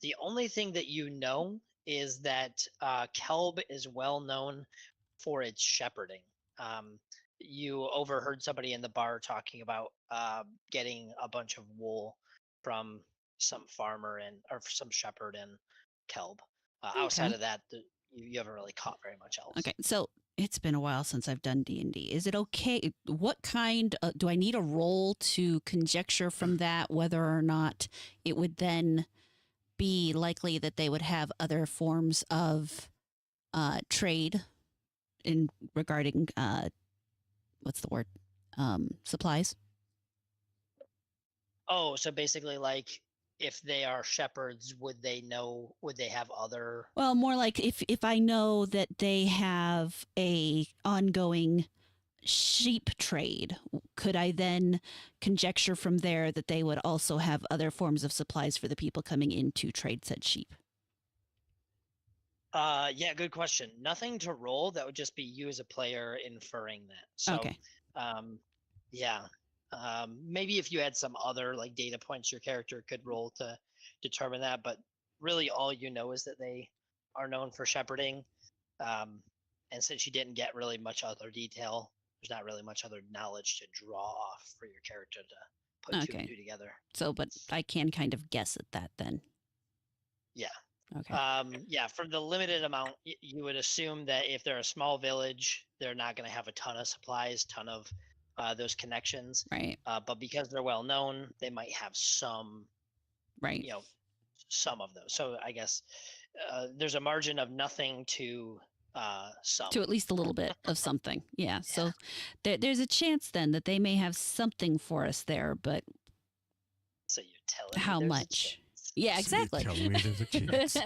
S3: the only thing that you know is that Kelb is well known for its shepherding. You overheard somebody in the bar talking about getting a bunch of wool from some farmer or some shepherd in Kelb. Outside
S1: Okay.
S3: of that, you haven't really caught very much else.
S1: Okay, so it's been a while since I've done D&D. Is it okay? What kind do I need a roll to conjecture from that whether or not it would then be likely that they would have other forms of trade in regarding what's the word? Supplies?
S3: Oh, so basically, like, if they are shepherds, would they have other?
S1: Well, more like if I know that they have a ongoing sheep trade, could I then conjecture from there that they would also have other forms of supplies for the people coming in to trade said sheep?
S3: Yeah, good question. Nothing to roll. That would just be you as a player inferring that. So,
S1: Okay.
S3: Yeah. Maybe if you had some other like data points your character could roll to determine that, but really all you know is that they are known for shepherding. And since you didn't get really much other detail, there's not really much other knowledge to draw off for your character to put 2 and
S1: Okay.
S3: 2 together.
S1: So, but I can kind of guess at that then.
S3: Yeah.
S1: Okay.
S3: Yeah, for the limited amount, you would assume that if they're a small village, they're not going to have a ton of supplies, ton of those connections.
S1: Right.
S3: But because they're well known, they might have some,
S1: Right.
S3: some of those. So I guess there's a margin of nothing to some.
S1: To at least a little bit of something. Yeah. So there's a chance then that they may have something for us there, but
S3: So you're telling me
S1: how
S3: there's a
S1: much?
S3: chance.
S1: Yeah,
S4: So
S1: exactly.
S4: you're telling me there's a chance.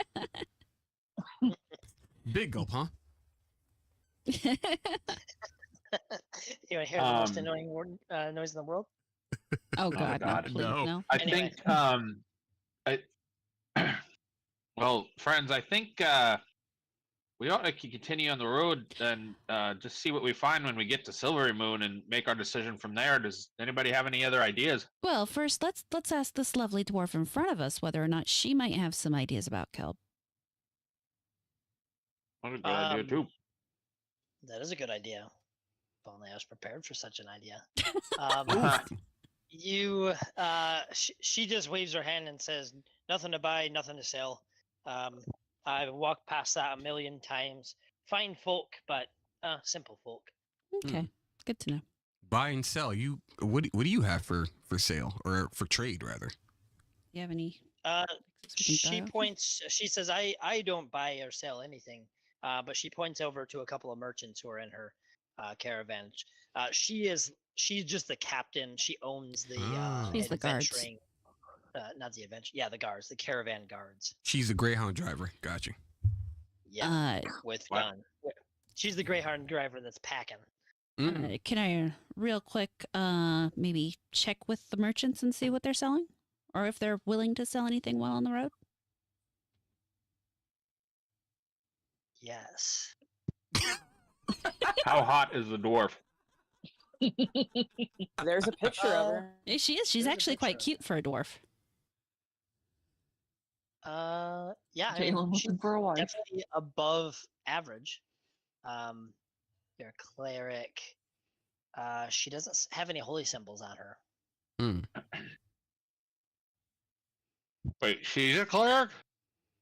S4: Big gulp, huh?
S3: You want to hear the most annoying noise in the world?
S1: Oh God,
S2: God,
S1: no, please,
S4: no.
S1: no.
S2: I
S3: Anyway.
S2: think well, friends, I think We ought to continue on the road and just see what we find when we get to Silvery Moon and make our decision from there. Does anybody have any other ideas?
S1: Well, first let's ask this lovely dwarf in front of us whether or not she might have some ideas about kelp.
S2: What a good idea too.
S3: That is a good idea. If only I was prepared for such an idea. She just waves her hand and says, "Nothing to buy, nothing to sell. I've walked past that a million times. Fine folk, but simple folk."
S1: Okay, good to know.
S4: Buy and sell. What do you have for sale or for trade rather?
S1: You have any?
S3: She points. She says, "I don't buy or sell anything." But she points over to a couple of merchants who are in her caravan. She's just the captain. She owns the
S1: She's the guards.
S3: adventuring. Not the adventure. Yeah, the guards, the caravan guards.
S4: She's a Greyhound driver. Gotcha.
S3: Yeah, with gun. She's the Greyhound driver that's packing.
S1: Can I real quick maybe check with the merchants and see what they're selling? Or if they're willing to sell anything while on the road?
S3: Yes.
S2: How hot is the dwarf?
S6: There's a picture of her.
S1: Yeah, she is. She's
S3: There's a
S1: actually quite
S3: picture.
S1: cute for a dwarf.
S3: Yeah, I
S5: Jalen
S3: mean, she's
S5: looking for a wife.
S3: definitely above average. You're a cleric. She doesn't have any holy symbols on her.
S2: Wait, she's a cleric?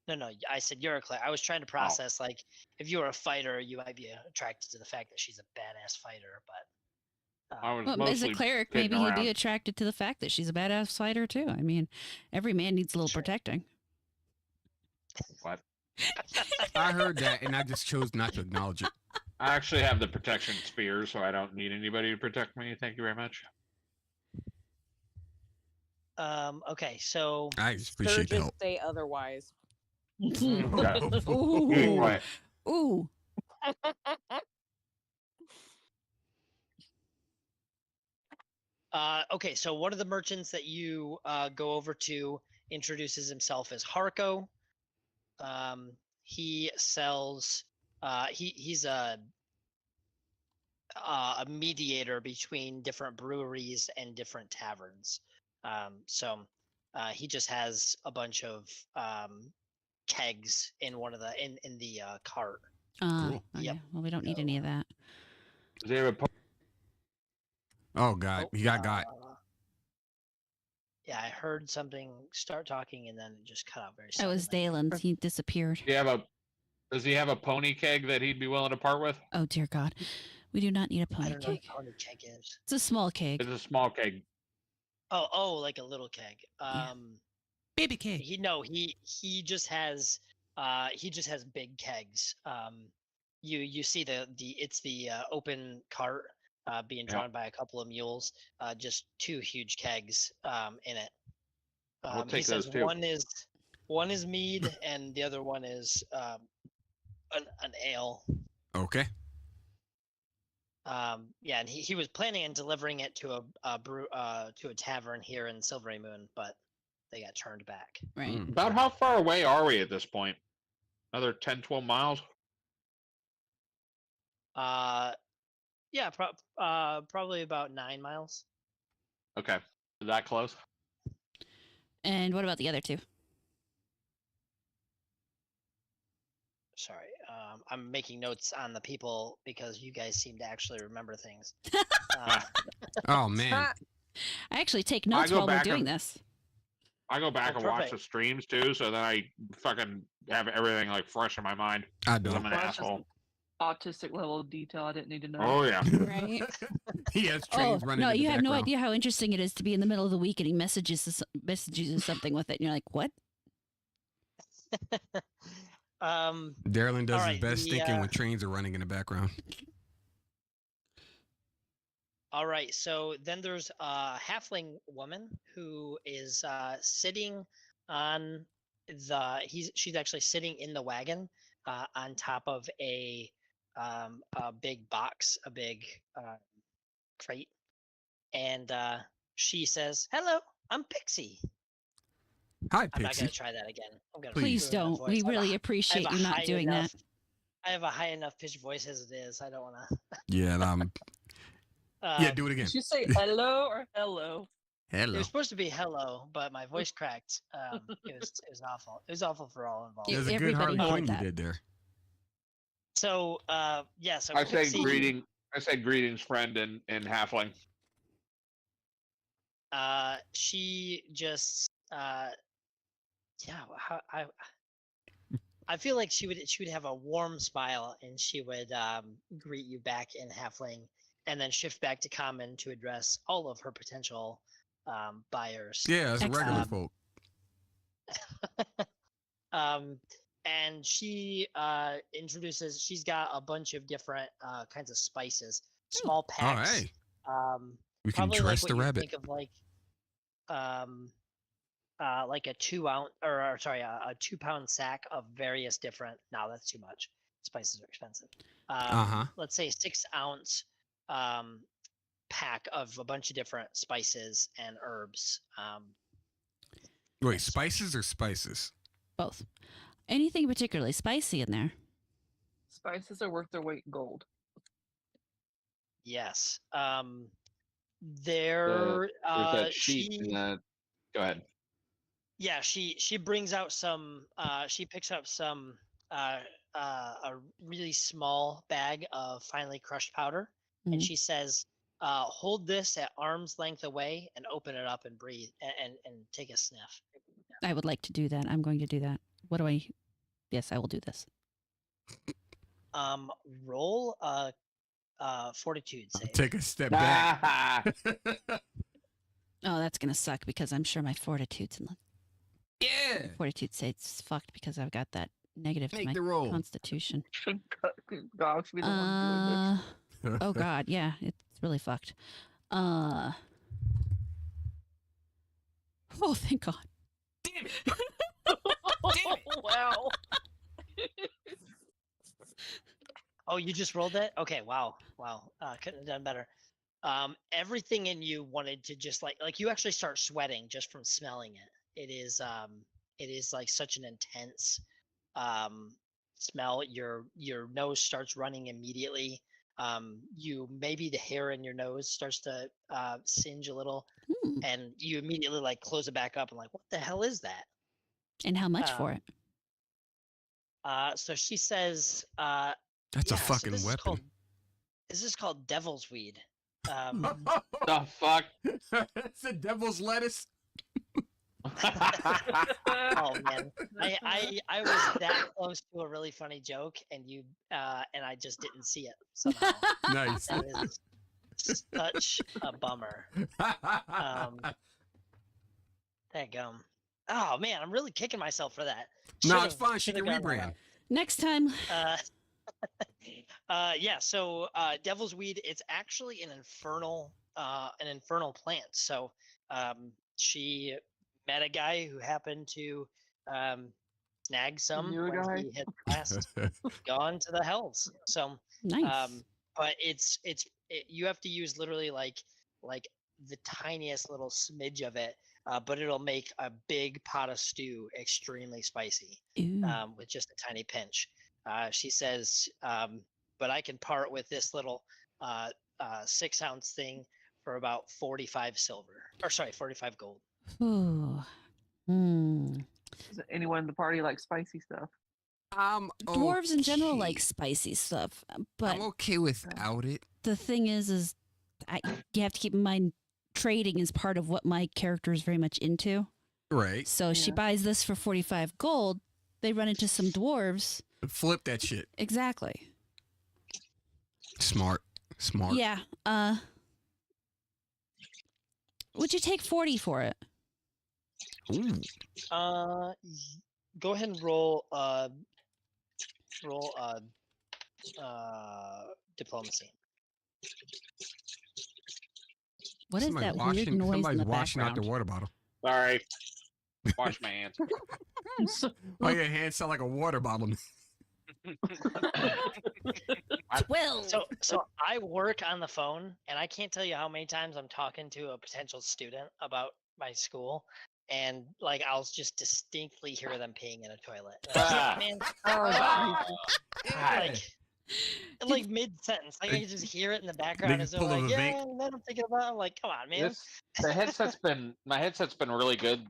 S3: No, I said you're a cleric. I was trying to process, like, if you were a fighter, you might be attracted to the fact that she's a badass fighter, but...
S2: I was
S1: Well, as
S2: mostly
S1: a cleric,
S2: kidding
S1: maybe he'd be
S2: around.
S1: attracted to the fact that she's a badass fighter too. I mean, every man needs a little
S3: Sure.
S1: protecting.
S2: What?
S4: I heard that, and I just chose not to acknowledge it.
S2: I actually have the protection spear, so I don't need anybody to protect me. Thank you very much.
S3: Okay, so...
S4: I just appreciate the
S6: Sturgis
S4: help.
S6: say otherwise.
S1: Ooh.
S2: Anyway,
S1: Ooh.
S3: Okay, so one of the merchants that you go over to introduces himself as Harko. He sells. He's a mediator between different breweries and different taverns. So he just has a bunch of kegs in one of the in the cart.
S4: Cool.
S1: Okay.
S3: Yep.
S1: Well, we don't need any of that.
S2: does he have a
S4: Oh God, he got.
S3: Yeah, I heard something start talking and then it just cut out very
S1: That was
S3: suddenly.
S1: Dalen. He disappeared.
S2: Does he have a pony keg that he'd be willing to part with?
S1: Oh dear God, we do not need a
S3: I
S1: pony
S3: don't know
S1: keg.
S3: what pony keg is.
S1: It's a small keg.
S2: It's a small keg.
S3: Oh, like a little keg.
S1: Yeah. Baby keg.
S3: He just has big kegs. You see it's the open cart being
S2: Yeah.
S3: drawn by a couple of mules. Just two huge kegs in it.
S2: I'll
S3: He
S2: take
S3: says
S2: those too.
S3: one is mead and the other one is an ale.
S4: Okay.
S3: Yeah, and he was planning on delivering it to a tavern here in Silvery Moon, but they got turned back.
S1: Right.
S2: About how far away are we at this point? Another 10, 12 miles?
S3: Yeah, probably about 9 miles.
S2: Okay. Is that close?
S1: And what about the other two?
S3: Sorry, I'm making notes on the people because you guys seem to actually remember things.
S4: Oh man.
S1: I actually take notes
S2: go
S1: while we're
S2: back
S1: doing
S2: and-
S1: this.
S2: I go back
S3: Oh,
S2: and watch
S3: perfect.
S2: the streams too, so then I fucking have everything like fresh in my mind.
S4: I
S2: 'Cause I'm
S4: don't.
S2: an
S5: Well, that's just
S2: asshole.
S5: autistic level of detail I didn't need to know.
S2: Oh yeah.
S1: Right.
S4: He has
S1: Oh
S4: trains running.
S1: no,
S4: in the
S1: you have no
S4: background.
S1: idea how interesting it is to be in the middle of the week and he messages you something with it, and you're like, what?
S4: Darylin does his
S3: Alright,
S4: best
S3: the,
S4: thinking when trains are running in the background.
S3: All right, so then there's a halfling woman who is sitting on she's actually sitting in the wagon on top of a big box, a big crate, and she says, "Hello, I'm Pixie."
S4: Hi,
S3: I'm not
S4: Pixie.
S3: gonna try that again. I'm gonna
S1: Please
S3: ruin my
S1: don't.
S3: voice.
S1: We
S3: I have a
S1: really
S3: I have
S1: appreciate
S3: a
S1: you not
S3: high
S1: doing
S3: enough-
S1: that.
S3: I have a high enough pitched voice as it is. I don't want to.
S4: Yeah, and yeah, do it again.
S5: Did you say hello or hello?
S3: It
S4: Hello.
S3: was supposed to be hello, but my voice cracked. It was awful. It was awful for all involved.
S4: There's a good
S1: Everybody
S4: Harley
S1: heard
S4: Quinn you
S1: that.
S4: did there.
S3: So yeah. So
S2: I say
S3: Pixie,
S2: greeting. I say greetings, friend, in halfling.
S3: She just yeah. I feel like she would have a warm smile and she would greet you back in halfling, and then shift back to common to address all of her potential buyers.
S4: Yeah, it's regular
S3: Um,
S4: folk.
S3: And she introduces. She's got a bunch of different kinds of spices, small
S4: Oh,
S3: packs.
S4: hey, we can
S3: Probably
S4: dress
S3: like
S4: the
S3: what you
S4: rabbit.
S3: think of like a 2 ounce or sorry, a 2 pound sack of various different. No, that's too much. Spices are expensive. Let's say 6 ounce pack of a bunch of different spices and herbs.
S4: Wait,
S3: yes.
S4: spices or spices?
S1: Both. Anything particularly spicy in there?
S5: Spices are worth their weight in gold.
S3: Yes.
S2: There's that sheet
S3: She
S2: in the. Go ahead.
S3: yeah she brings out some. She picks up some a really small bag of finely crushed powder, and
S1: Mhm.
S3: she says, "Hold this at arm's length away and open it up and breathe and take a sniff."
S1: I would like to do that. I'm going to do that. What do I? Yes, I will do this.
S3: Roll a fortitude save.
S4: Take a step back.
S1: Oh, that's gonna suck because I'm sure my fortitude's in the
S4: Yeah.
S1: fortitude save's fucked because I've got that negative to
S4: Make
S1: my
S4: the roll.
S1: constitution.
S5: Should God be the one doing this?
S1: Oh god, yeah, it's really fucked. Oh, thank God.
S4: Damn it.
S5: Wow.
S3: Oh, you just rolled that? Okay, wow. Couldn't have done better. Everything in you wanted to just like you actually start sweating just from smelling it. It is like such an intense smell. Your nose starts running immediately. You maybe the hair in your nose starts to singe a little,
S1: Hmm.
S3: and you immediately like close it back up and like, what the hell is that?
S1: And how much for it?
S3: So she says,
S4: That's
S3: yeah,
S4: a
S3: so
S4: fucking
S3: this
S4: weapon.
S3: This is called devil's weed.
S2: The fuck?
S4: It's a devil's lettuce.
S3: Oh man, I was that close to a really funny joke, and I just didn't see it somehow.
S4: Nice.
S3: That is such a bummer. Dadgum. Oh man, I'm really kicking myself for that.
S4: No, it's fine. She
S3: Should've
S4: can
S3: gone that
S4: rebrand.
S3: route.
S1: Next time.
S3: Yeah. So devil's weed, it's actually an infernal plant. So she met a guy who happened to snag some
S5: Knew a
S3: when
S5: guy?
S3: he had last gone to the hells. So
S1: Nice.
S3: but you have to use literally like the tiniest little smidge of it, but it'll make a big pot of stew extremely spicy
S1: Ooh.
S3: with just a tiny pinch. She says, but I can part with this little 6 ounce thing for about 45 silver, or sorry, 45 gold.
S1: Ooh. Hmm.
S5: Does anyone in the party like spicy stuff?
S1: Dwarves in general
S4: okay.
S1: like spicy stuff, but
S4: I'm okay without it.
S1: the thing is you have to keep in mind trading is part of what my character is very much into.
S4: Right.
S1: So she
S5: Yeah.
S1: buys this for 45 gold. They run into some dwarves.
S4: Flip that shit.
S1: Exactly.
S4: Smart.
S1: Yeah. Would you take 40 for it?
S4: Ooh.
S3: Go ahead and roll diplomacy.
S1: What is
S4: Somebody's
S1: that weird noise
S4: Somebody's
S1: in the
S4: washing out
S1: background?
S4: the water bottle.
S2: Sorry. Wash my hands.
S4: Why your hands sound like a water bottle?
S1: 12.
S3: So I work on the phone, and I can't tell you how many times I'm talking to a potential student about my school, and like I'll just distinctly hear them peeing in a toilet.
S2: Ah.
S3: Man,
S5: Oh,
S3: like like mid sentence, like I can just hear it in the background as they're
S4: pull
S3: like,
S4: over
S3: yeah,
S4: vape.
S3: and then I'm thinking about. I'm like, come on, man.
S2: The headset's been my headset's been really good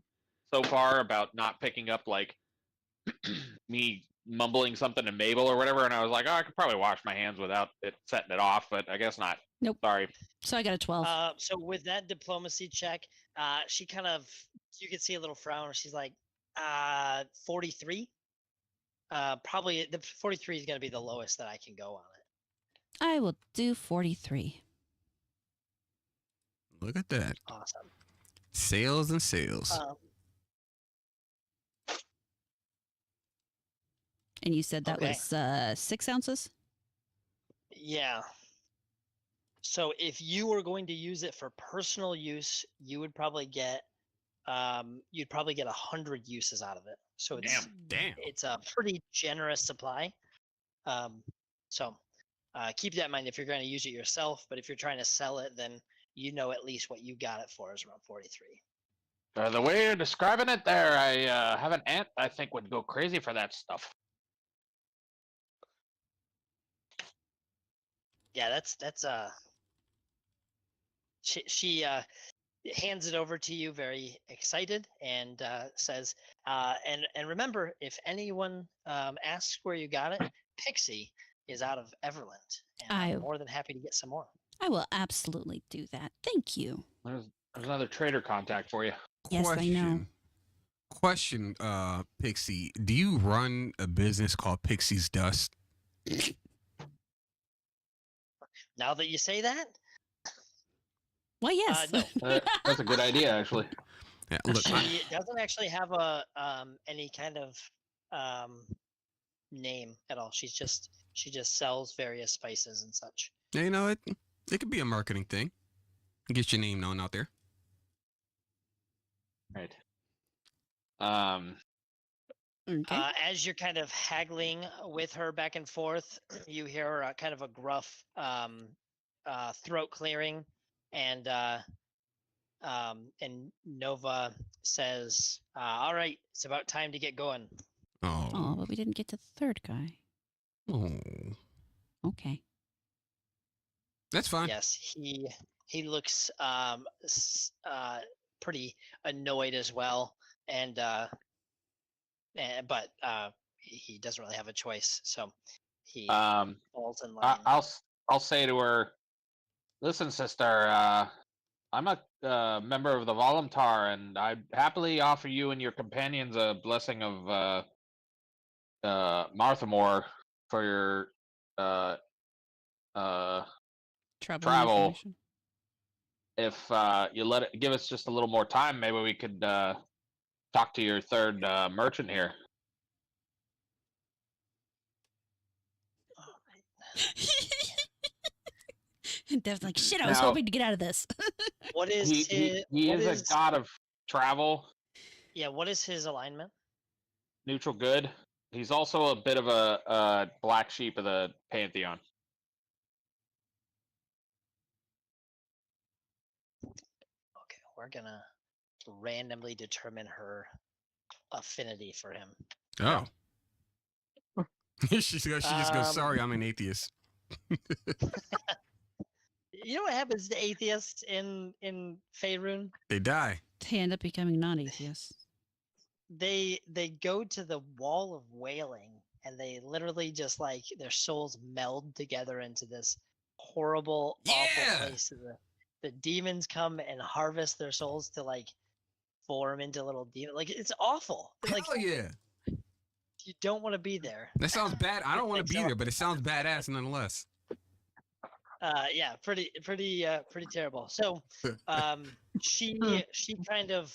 S2: so far about not picking up like me mumbling something to Mabel or whatever, and I was like, oh, I could probably wash my hands without it setting it off, but I guess not.
S1: Nope.
S2: Sorry.
S1: So I got a 12.
S3: So with that diplomacy check, she kind of, you can see a little frown. She's like, 43. Probably the 43 is going to be the lowest that I can go on it.
S1: I will do 43.
S4: Look at that.
S3: Awesome.
S4: Sales and sales.
S1: And you said that
S3: Okay.
S1: was 6 ounces?
S3: Yeah. So if you were going to use it for personal use, you would probably get you'd probably get 100 uses out of it. So it's
S4: Damn.
S3: it's a pretty generous supply. So keep that in mind if you're going to use it yourself. But if you're trying to sell it, then you know at least what you got it for is around 43.
S2: The way you're describing it there, I have an aunt I think would go crazy for that stuff.
S3: Yeah, that's she hands it over to you very excited and says and remember, if anyone asks where you got it, Pixie is out of Everland, and I'm more than happy to get some more.
S1: I will absolutely do that. Thank you.
S2: There's another trader contact for you.
S1: Yes, I know.
S4: Question, Pixie. Do you run a business called Pixie's Dust?
S3: Now that you say that,
S1: well, yes.
S3: no.
S2: That's a good idea, actually.
S4: Yeah, look,
S3: She doesn't actually have a any kind of name at all. She just sells various spices and such.
S4: you know, it could be a marketing thing. Get your name known out there.
S2: Right.
S1: Okay.
S3: As you're kind of haggling with her back and forth, you hear kind of a gruff throat clearing, and Nova says, "All right, it's about time to get going."
S1: Oh, but we didn't get to the third guy.
S4: Oh.
S1: Okay.
S4: That's fine.
S3: Yes, he looks pretty annoyed as well, but he doesn't really have a choice, so he falls in line.
S2: I'll say to her, listen, sister, I'm a member of the Voluntar, and I'd happily offer you and your companions a blessing of Marthamore for your travel. If you give us just a little more time, maybe we could talk to your third merchant here.
S1: Dev's like, shit, I was
S2: Now-
S1: hoping to get out of this.
S3: What is
S2: He
S3: what
S2: is a god of travel,
S3: Yeah, what is his alignment?
S2: neutral good. He's also a bit of a black sheep of the pantheon.
S3: Okay, we're gonna randomly determine her affinity for him.
S4: Oh. she just goes, sorry,
S3: Um,
S4: I'm an atheist.
S3: You know what happens to atheists in Faerun?
S4: They die.
S1: They end up becoming non-atheists.
S3: They go to the wall of wailing, and they literally just like their souls meld together into this horrible, awful
S4: Yeah!
S3: place. The demons come and harvest their souls to like form into little demons. Like it's awful. Like
S4: Hell yeah.
S3: you don't want to be there.
S4: That sounds bad. I don't want to be
S3: so.
S4: there, but it sounds badass nonetheless.
S3: Yeah, pretty terrible. So she kind of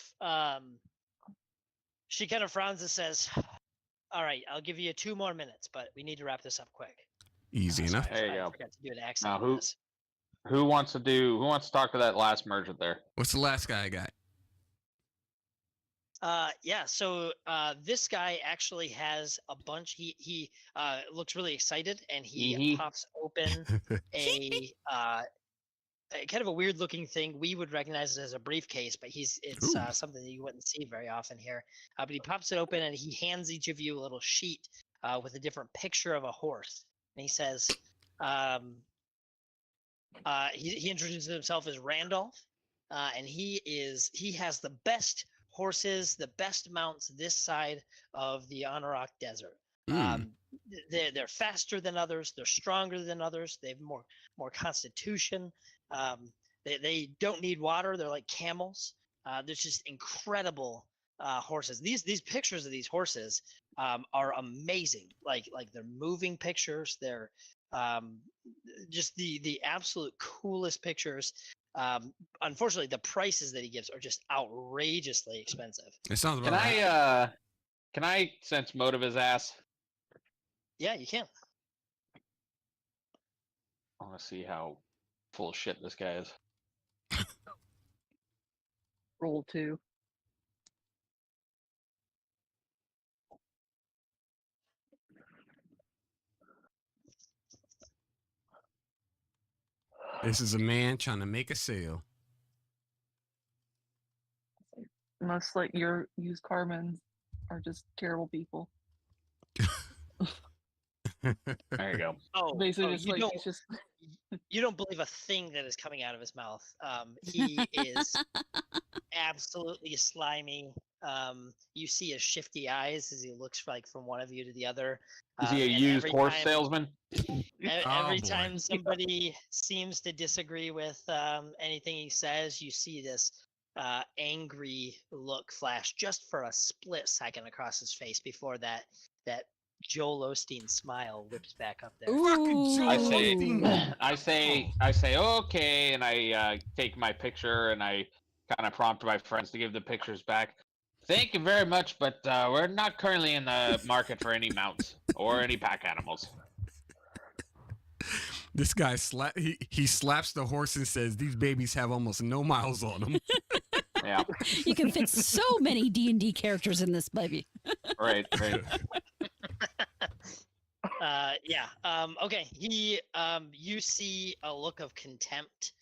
S3: frowns and says, "All right, I'll give you 2 more minutes, but we need to wrap this up quick."
S4: Easy enough.
S2: There you
S3: I
S2: go.
S3: forgot to do an accent.
S2: Now,
S3: on this.
S2: Who wants to talk to that last merchant there?
S4: What's the last guy I got?
S3: Yeah, so this guy actually has a bunch. He looks really excited, and he
S2: Hee-hee.
S3: pops open a kind of a weird looking thing. We would recognize it as a briefcase, but it's
S4: Ooh.
S3: something that you wouldn't see very often here. But he pops it open and he hands each of you a little sheet with a different picture of a horse. And he says, he introduces himself as Randolph, and he has the best horses, the best mounts this side of the Anorak Desert. They're faster than others. They're stronger than others. They have more constitution. They don't need water. They're like camels. They're just incredible horses. These pictures of these horses are amazing. Like they're moving pictures. They're just the absolute coolest pictures. Unfortunately, the prices that he gives are just outrageously expensive.
S4: It sounds about right.
S2: Can I sense motive his ass?
S3: Yeah, you can.
S2: I want to see how full of shit this guy is.
S5: Roll 2.
S4: This is a man trying to make a sale.
S5: Unless like your used car men are just terrible people.
S2: There you go.
S5: Basically, just
S3: you
S5: like
S3: don't,
S5: he's just
S3: you don't believe a thing that is coming out of his mouth. He is absolutely slimy. You see his shifty eyes as he looks like from one of you to the other.
S2: Is he a
S3: and
S2: used
S3: every
S2: horse
S3: time-
S2: salesman?
S3: Every
S4: boy.
S3: time somebody seems to disagree with anything he says, you see this angry look flash just for a split second across his face before that Joel Osteen smile whips back up there.
S4: Fucking Joel
S2: I say,
S4: Osteen.
S2: I say, okay, and I take my picture and I kind of prompt my friends to give the pictures back. Thank you very much, but we're not currently in the market for any mounts or any pack animals.
S4: This guy he slaps the horse and says, "These babies have almost no miles on them."
S2: Yeah,
S1: You can fit so many D&D characters in this baby.
S2: right.
S3: Yeah. Okay. You see a look of contempt,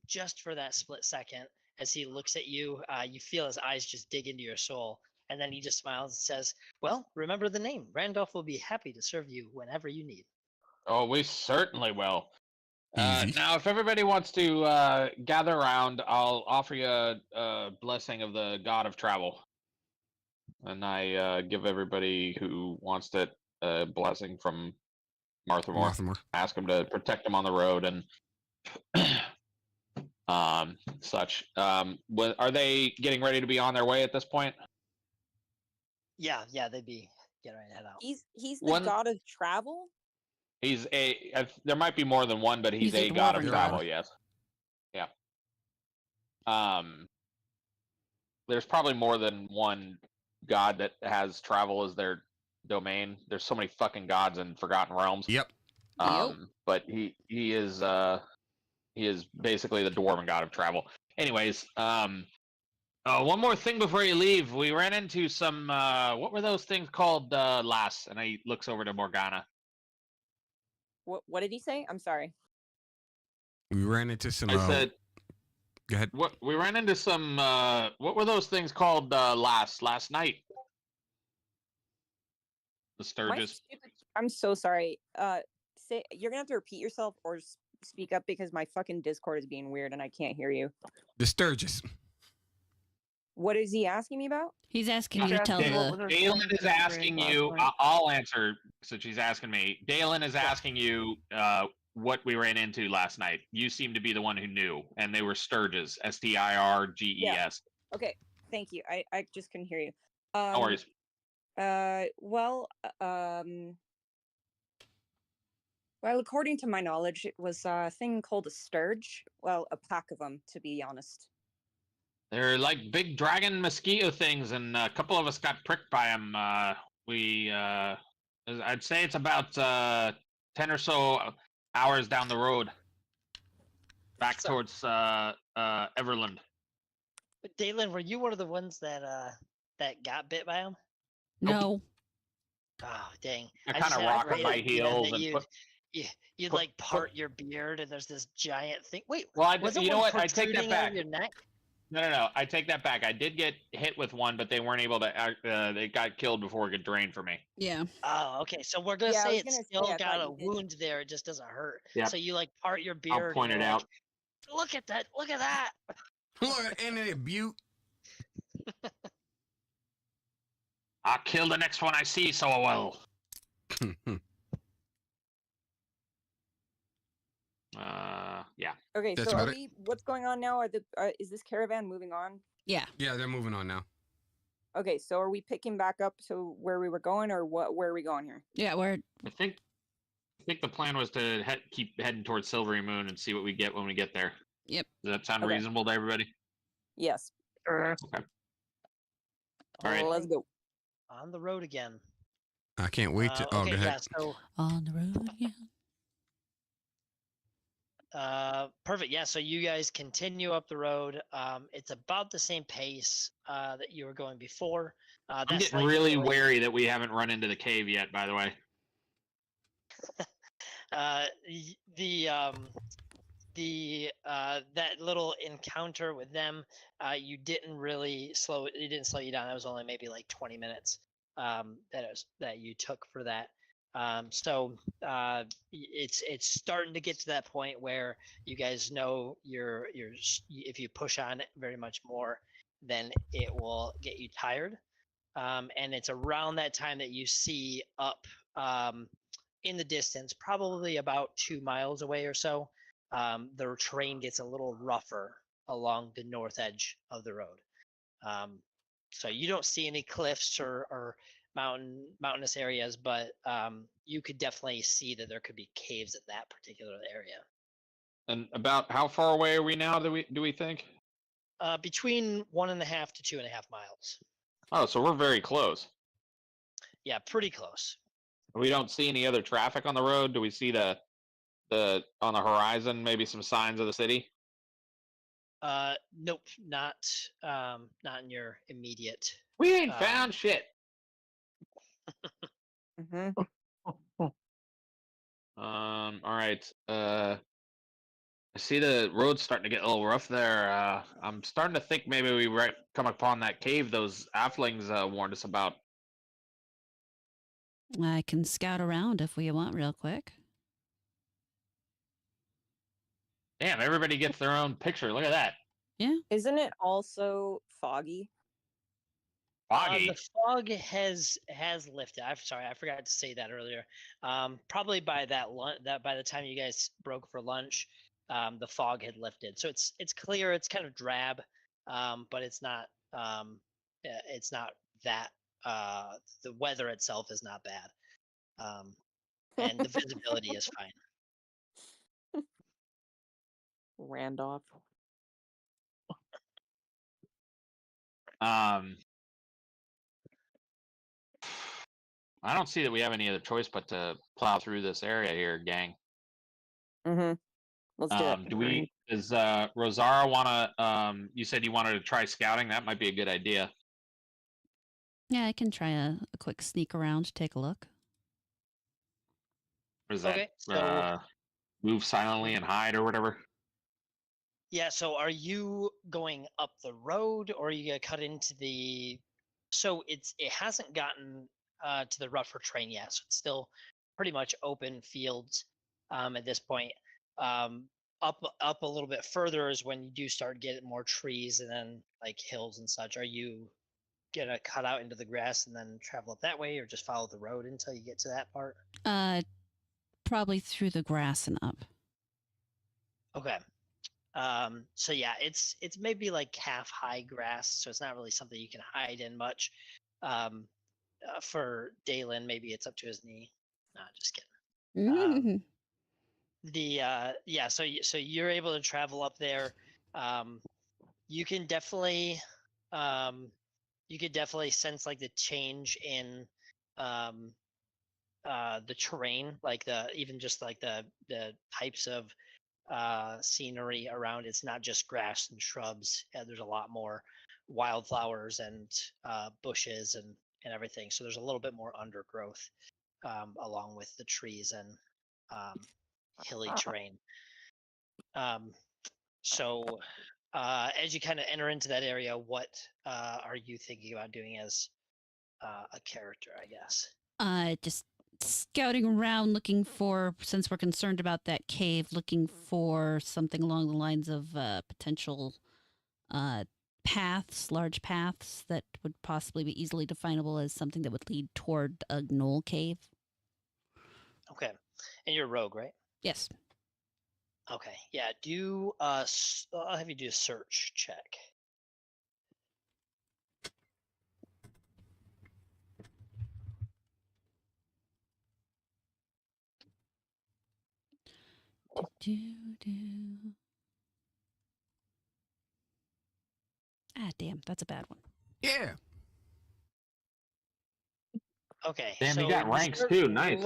S3: just for that split second as he looks at you. You feel his eyes just dig into your soul, and then he just smiles and says, "Well, remember the name. Randolph will be happy to serve you whenever you need."
S2: Oh, we certainly will.
S4: Easy.
S2: Now, if everybody wants to gather around, I'll offer you a blessing of the god of travel. And I give everybody who wants it a blessing from Marthamore.
S4: Marthamore.
S2: Ask them to protect them on the road and such. Are they getting ready to be on their way at this point?
S3: Yeah, they'd be getting ready to head out.
S6: He's the
S2: One-
S6: god of travel.
S2: He's there might be more than one, but he's
S1: He's a
S2: a god of
S1: dwarven
S2: travel,
S1: god.
S2: yes. Yeah. There's probably more than one god that has travel as their domain. There's so many fucking gods in Forgotten Realms.
S4: Yep.
S2: But he is basically the dwarven god of travel. Anyways, one more thing before you leave. We ran into some what were those things called last? And he looks over to Morgana.
S6: What did he say? I'm sorry.
S4: We ran into some.
S2: I said,
S4: go ahead.
S2: what we ran into some what were those things called last night? The
S6: My
S2: Sturgis.
S6: stupid- I'm so sorry. You're gonna have to repeat yourself or speak up because my fucking Discord is being weird and I can't hear you.
S4: The Sturgis.
S6: What is he asking me about?
S1: He's asking you to tell
S2: Okay.
S1: the.
S2: Dalen is asking you. I'll answer since she's asking me. Dalen is asking you what we ran into last night. You seem to be the one who knew, and they were Sturges. Stirges.
S6: Okay, thank you. I just couldn't hear you.
S2: No worries.
S6: Well, according to my knowledge, it was a thing called a sturge. Well, a pack of them, to be honest.
S2: They're like big dragon mosquito things, and a couple of us got pricked by them. I'd say it's about 10 or so hours down the road, back towards Everland.
S3: But Dalen, were you one of the ones that got bit by him?
S1: No.
S3: Oh, dang.
S2: I
S3: just
S2: kinda
S3: had
S2: rock on
S3: great
S2: my
S3: idea
S2: heels
S3: that
S2: and
S3: you'd-
S2: put-
S3: you
S2: But-
S3: like part your beard and there's this giant thing. Wait,
S2: Well,
S3: wasn't
S2: you know
S3: one
S2: what? I take that
S3: protruding out
S2: back.
S3: of your neck?
S2: No. I take that back. I did get hit with one, but they weren't able to. They got killed before it could drain for me.
S1: Yeah.
S3: Oh, okay. So we're gonna
S6: Yeah, I
S3: say
S6: was
S3: it's
S6: gonna say,
S3: still
S6: I
S3: got
S6: thought
S3: a
S6: you did.
S3: wound there. It just doesn't hurt.
S2: Yep.
S3: So you like part your beard.
S2: I'll point
S3: and
S2: it
S3: you're like,
S2: out.
S3: Look at that! Look at that!
S4: And then it butte.
S2: I'll kill the next one I see. So I will. Yeah.
S6: Okay,
S4: That's
S6: so are
S4: about it.
S6: we? What's going on now? Is this caravan moving on?
S1: Yeah.
S4: Yeah, they're moving on now.
S6: Okay, so are we picking back up to where we were going, or what? Where are we going here?
S1: Yeah. We're
S2: I think the plan was to keep heading towards Silvery Moon and see what we get when we get there.
S1: Yep.
S2: Does that sound
S6: Okay.
S2: reasonable to everybody?
S6: Yes.
S2: Okay. All right.
S6: Let's go.
S3: On the road again.
S4: I can't wait to. Oh,
S3: Okay,
S4: go
S3: yeah.
S4: ahead.
S3: So
S1: on the road again.
S3: perfect. Yeah. So you guys continue up the road. It's about the same pace that you were going before.
S2: I'm
S3: That's
S2: getting
S3: like
S2: really
S3: really-
S2: wary that we haven't run into the cave yet. By the way.
S3: That little encounter with them, you didn't really slow. It didn't slow you down. That was only maybe like 20 minutes. That you took for that. It's starting to get to that point where you guys know if you push on it very much more, then it will get you tired. And it's around that time that you see up in the distance, probably about 2 miles away or so, the terrain gets a little rougher along the north edge of the road. So you don't see any cliffs or mountainous areas, but you could definitely see that there could be caves at that particular area.
S2: And about how far away are we now? Do we think?
S3: Between 1.5 to 2.5 miles.
S2: Oh, so we're very close.
S3: Yeah, pretty close.
S2: We don't see any other traffic on the road. Do we see the on the horizon? Maybe some signs of the city.
S3: Nope, not in your immediate.
S2: We ain't found shit.
S6: Mm-hmm.
S2: All right. I see the road's starting to get a little rough there. I'm starting to think maybe we come upon that cave those Afflings warned us about.
S1: I can scout around if we want real quick.
S2: Damn, everybody gets their own picture. Look at that.
S6: Isn't it also foggy?
S2: Foggy.
S3: The fog has lifted. I'm sorry, I forgot to say that earlier. Probably by by the time you guys broke for lunch, the fog had lifted. So it's clear. It's kind of drab, but it's not that. The weather itself is not bad, and the visibility is fine.
S6: Randolph.
S2: I don't see that we have any other choice but to plow through this area here, gang.
S6: Mm-hmm. Let's do it.
S2: Does Rosara wanna you said you wanted to try scouting? That might be a good idea.
S1: Yeah, I can try a quick sneak around, take a look.
S2: Or is that
S3: Okay, so
S2: move silently and hide or whatever?
S3: yeah. So are you going up the road, or are you gonna cut into the? So it hasn't gotten to the rougher terrain yet. So it's still pretty much open fields at this point. Up a little bit further is when you do start getting more trees and then like hills and such. Are you gonna cut out into the grass and then travel up that way, or just follow the road until you get to that part?
S1: Probably through the grass and up.
S3: Okay. So yeah, it's maybe like half high grass, so it's not really something you can hide in much. For Dalen, maybe it's up to his knee. No, just kidding. Yeah, so you're able to travel up there. You can definitely sense like the change in the terrain, like even just like the types of scenery around. It's not just grass and shrubs. There's a lot more wildflowers and bushes and everything. So there's a little bit more undergrowth along with the trees hilly terrain. So as you kind of enter into that area, what are you thinking about doing as a character, I guess?
S1: Just scouting around looking for, since we're concerned about that cave, looking for something along the lines of potential paths, large paths that would possibly be easily definable as something that would lead toward a knoll cave.
S3: Okay. And you're a rogue, right?
S1: Yes.
S3: Okay. Yeah. I'll have you do a search check.
S1: Ah, damn, that's a bad one.
S4: Yeah.
S3: Okay.
S2: Damn, you
S3: so
S2: got ranks
S3: start
S2: too. Nice.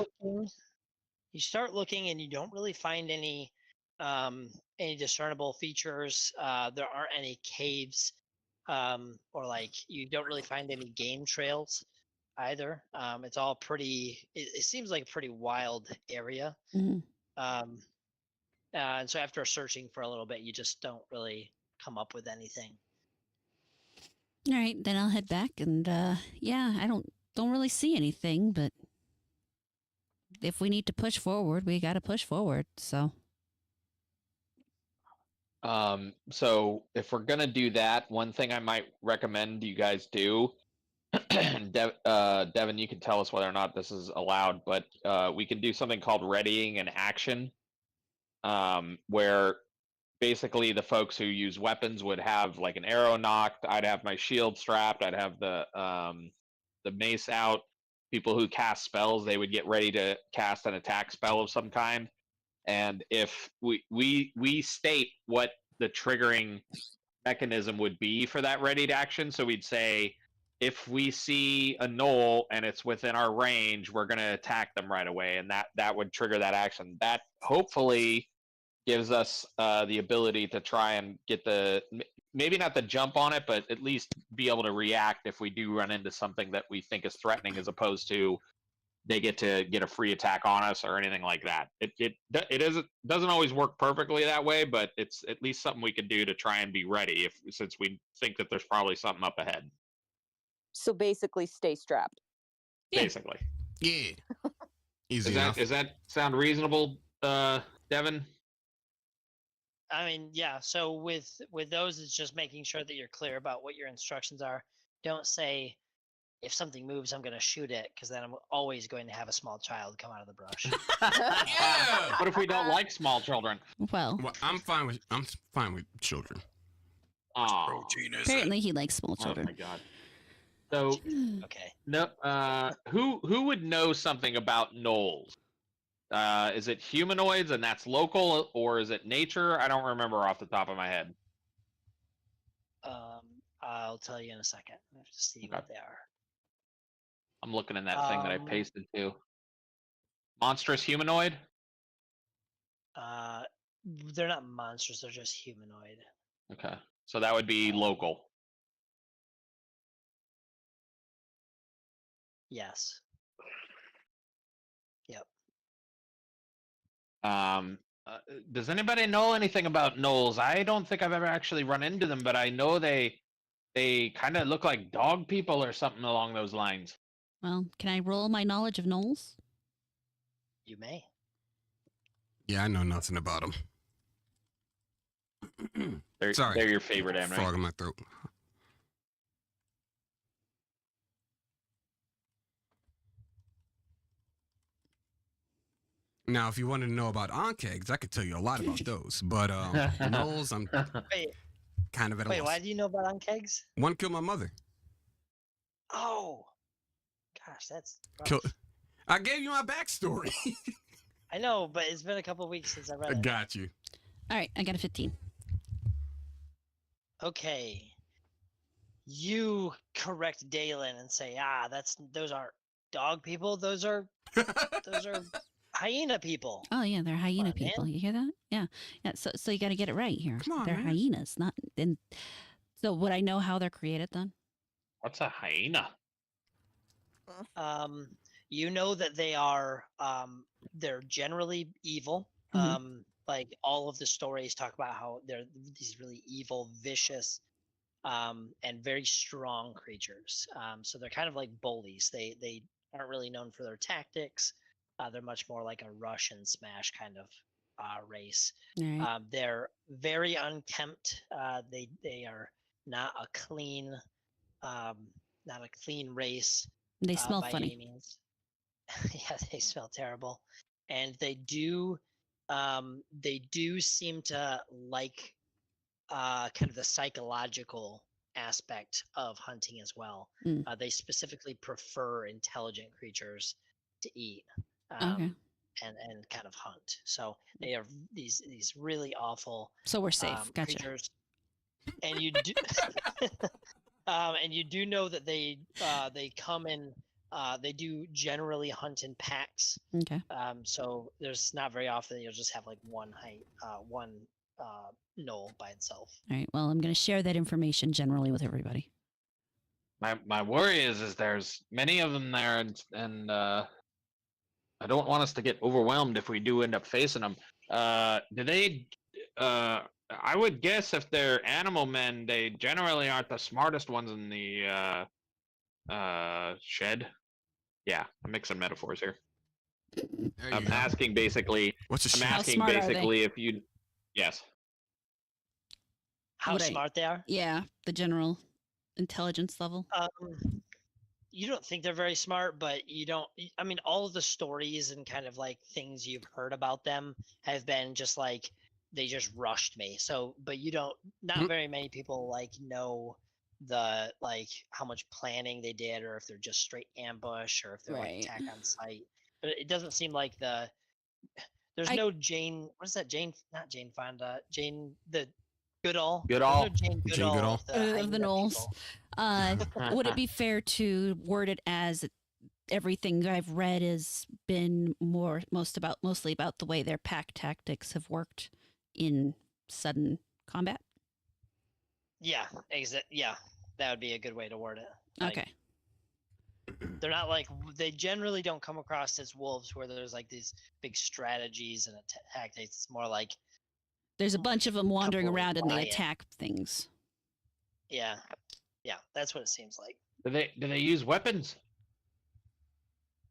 S3: You start looking and you don't really find any discernible features. There aren't any caves, or like you don't really find any game trails either. It's all pretty. It seems like a pretty wild area.
S1: Mhm.
S3: And so after searching for a little bit, you just don't really come up with anything.
S1: All right, then I'll head back, and yeah, I don't really see anything, but if we need to push forward, we got to push forward. So
S2: So if we're gonna do that, one thing I might recommend you guys do, Devin, you can tell us whether or not this is allowed, but we can do something called readying an action, where basically the folks who use weapons would have like an arrow knocked. I'd have my shield strapped. I'd have the mace out. People who cast spells, they would get ready to cast an attack spell of some kind. And if we state what the triggering mechanism would be for that readied action, so we'd say, if we see a knoll and it's within our range, we're going to attack them right away, and that would trigger that action. That hopefully gives us the ability to try and get maybe not the jump on it, but at least be able to react if we do run into something that we think is threatening, as opposed to they get to get a free attack on us or anything like that. It doesn't always work perfectly that way, but it's at least something we can do to try and be ready since we think that there's probably something up ahead.
S6: So basically, stay strapped.
S1: Yeah.
S2: Basically.
S4: Yeah. Easy enough.
S2: Does that sound reasonable, Devin?
S3: I mean, yeah. So with those, it's just making sure that you're clear about what your instructions are. Don't say, if something moves, I'm going to shoot it, because then I'm always going to have a small child come out of the brush.
S4: Yeah.
S2: What if we don't like small children?
S1: well,
S4: I'm fine with children.
S2: Oh,
S1: apparently he likes small
S2: oh
S1: children.
S2: my god. So
S3: Okay.
S2: no, who would know something about gnolls? Is it humanoids and that's local, or is it nature? I don't remember off the top of my head.
S3: I'll tell you in a second. I have to see what they are.
S2: I'm looking in that thing that I
S3: Um,
S2: pasted too. Monstrous humanoid?
S3: They're not monsters. They're just humanoid.
S2: Okay. So that would be local.
S3: Yes. Yep.
S2: Does anybody know anything about gnolls? I don't think I've ever actually run into them, but I know they kind of look like dog people or something along those lines.
S1: Well, can I roll my knowledge of gnolls?
S3: You may.
S4: Yeah, I know nothing about them. Sorry.
S2: They're your favorite, Em,
S4: Frog
S2: right?
S4: in my throat. Now, if you wanted to know about onkegs, I could tell you a lot about those. But gnolls, I'm
S3: Wait,
S4: kind of at a
S3: wait.
S4: loss.
S3: Why do you know about unkegs?
S4: One killed my mother.
S3: Oh, gosh, that's rough.
S4: Kill- I gave you my backstory.
S3: I know, but it's been a couple of weeks since I read
S4: I
S3: it.
S4: got you.
S1: All right, I got a 15.
S3: Okay. You correct Dalen and say, those aren't dog people. Those are hyena people.
S1: Oh yeah, they're hyena
S3: on, man.
S1: people. You hear that? Yeah, yeah. So you got to get it right here.
S4: Come on,
S1: they're
S4: man.
S1: hyenas, not. And so would I know how they're created then?
S2: What's a hyena?
S3: You know that they are they're generally evil. Like all of the stories talk about how they're these really evil, vicious, and very strong creatures. So they're kind of like bullies. They aren't really known for their tactics. They're much more like a rush and smash kind of race.
S1: All right.
S3: They're very unkempt. They are not a clean race.
S1: They smell
S3: by
S1: funny.
S3: any means. Yeah, they smell terrible, and they do seem to like kind of the psychological aspect of hunting as well.
S1: Mm.
S3: They specifically prefer intelligent creatures to eat.
S1: Okay.
S3: And kind of hunt. So they are these really awful
S1: So we're safe. Gotcha.
S3: creatures. And you do and you do know that they come in they do generally hunt in packs.
S1: Okay.
S3: So there's not very often that you'll just have like one knoll by itself.
S1: All right. Well, I'm going to share that information generally with everybody.
S2: My worry is there's many of them there, and I don't want us to get overwhelmed if we do end up facing them. Do they? I would guess if they're animal men, they generally aren't the smartest ones in the shed. Yeah, I'm mixing metaphors here.
S4: There
S2: I'm
S4: you go.
S2: asking basically.
S4: What's a
S2: I'm
S4: shed?
S2: asking
S1: smart are they?
S2: basically if you. Yes.
S3: How
S1: Would I-
S3: smart they are?
S1: Yeah. The general intelligence level.
S3: You don't think they're very smart, but you don't. I mean, all of the stories and kind of like things you've heard about them have been just like they just rushed me. So, but you don't. Not very many people like know the like how much planning they did, or if they're just straight ambush, or if they're
S1: Right.
S3: like attack on sight. But it doesn't seem like there's
S1: I-
S3: no Jane. What is that? Jane? Not Jane Fonda. Jane the Goodall.
S2: Goodall.
S3: There's no Jane
S4: Jane
S3: Goodall
S4: Goodall.
S3: of the,
S1: Of the
S3: hyena
S1: Knolls.
S3: people.
S1: Would it be fair to word it as everything I've read has been mostly about the way their pack tactics have worked in sudden combat?
S3: Yeah, yeah, that would be a good way to word it. Like,
S1: Okay.
S3: They're not like they generally don't come across as wolves where there's like these big strategies and tactics. It's more like
S1: There's a bunch of them wandering
S3: couple
S1: around and they
S3: lion.
S1: attack things.
S3: yeah, that's what it seems like.
S2: Do they use weapons?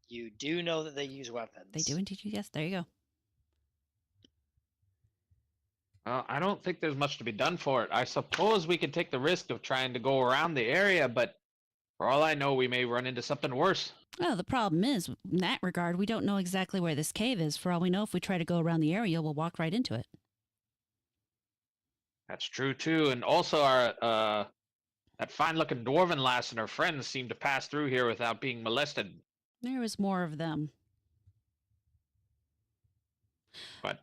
S3: You do know that they use weapons.
S1: They do indeed. Yes, there you go.
S2: I don't think there's much to be done for it. I suppose we could take the risk of trying to go around the area, but for all I know, we may run into something worse.
S1: Well, the problem is, in that regard, we don't know exactly where this cave is. For all we know, if we try to go around the area, we'll walk right into it.
S2: That's true too, and also our that fine-looking dwarven lass and her friends seem to pass through here without being molested.
S1: There was more of them.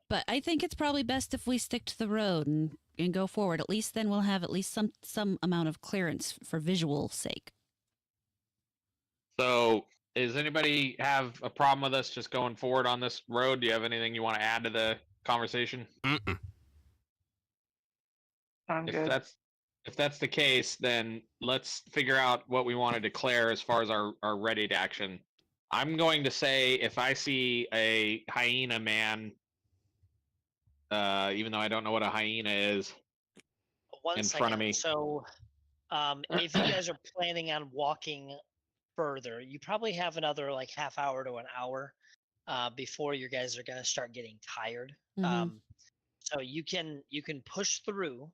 S1: But I think it's probably best if we stick to the road and go forward. At least then we'll have at least some amount of clearance for visual sake.
S2: So, does anybody have a problem with us just going forward on this road? Do you have anything you want to add to the conversation?
S4: Mm-mm.
S5: I'm good.
S2: If that's the case, then let's figure out what we want to declare as far as our ready to action. I'm going to say if I see a hyena man, even though I don't know what a hyena is,
S3: One
S2: in
S3: second.
S2: front of me.
S3: So, if you guys are planning on walking further, you probably have another like half hour to an hour before you guys are going to start getting tired.
S1: Mhm.
S3: So you can push through,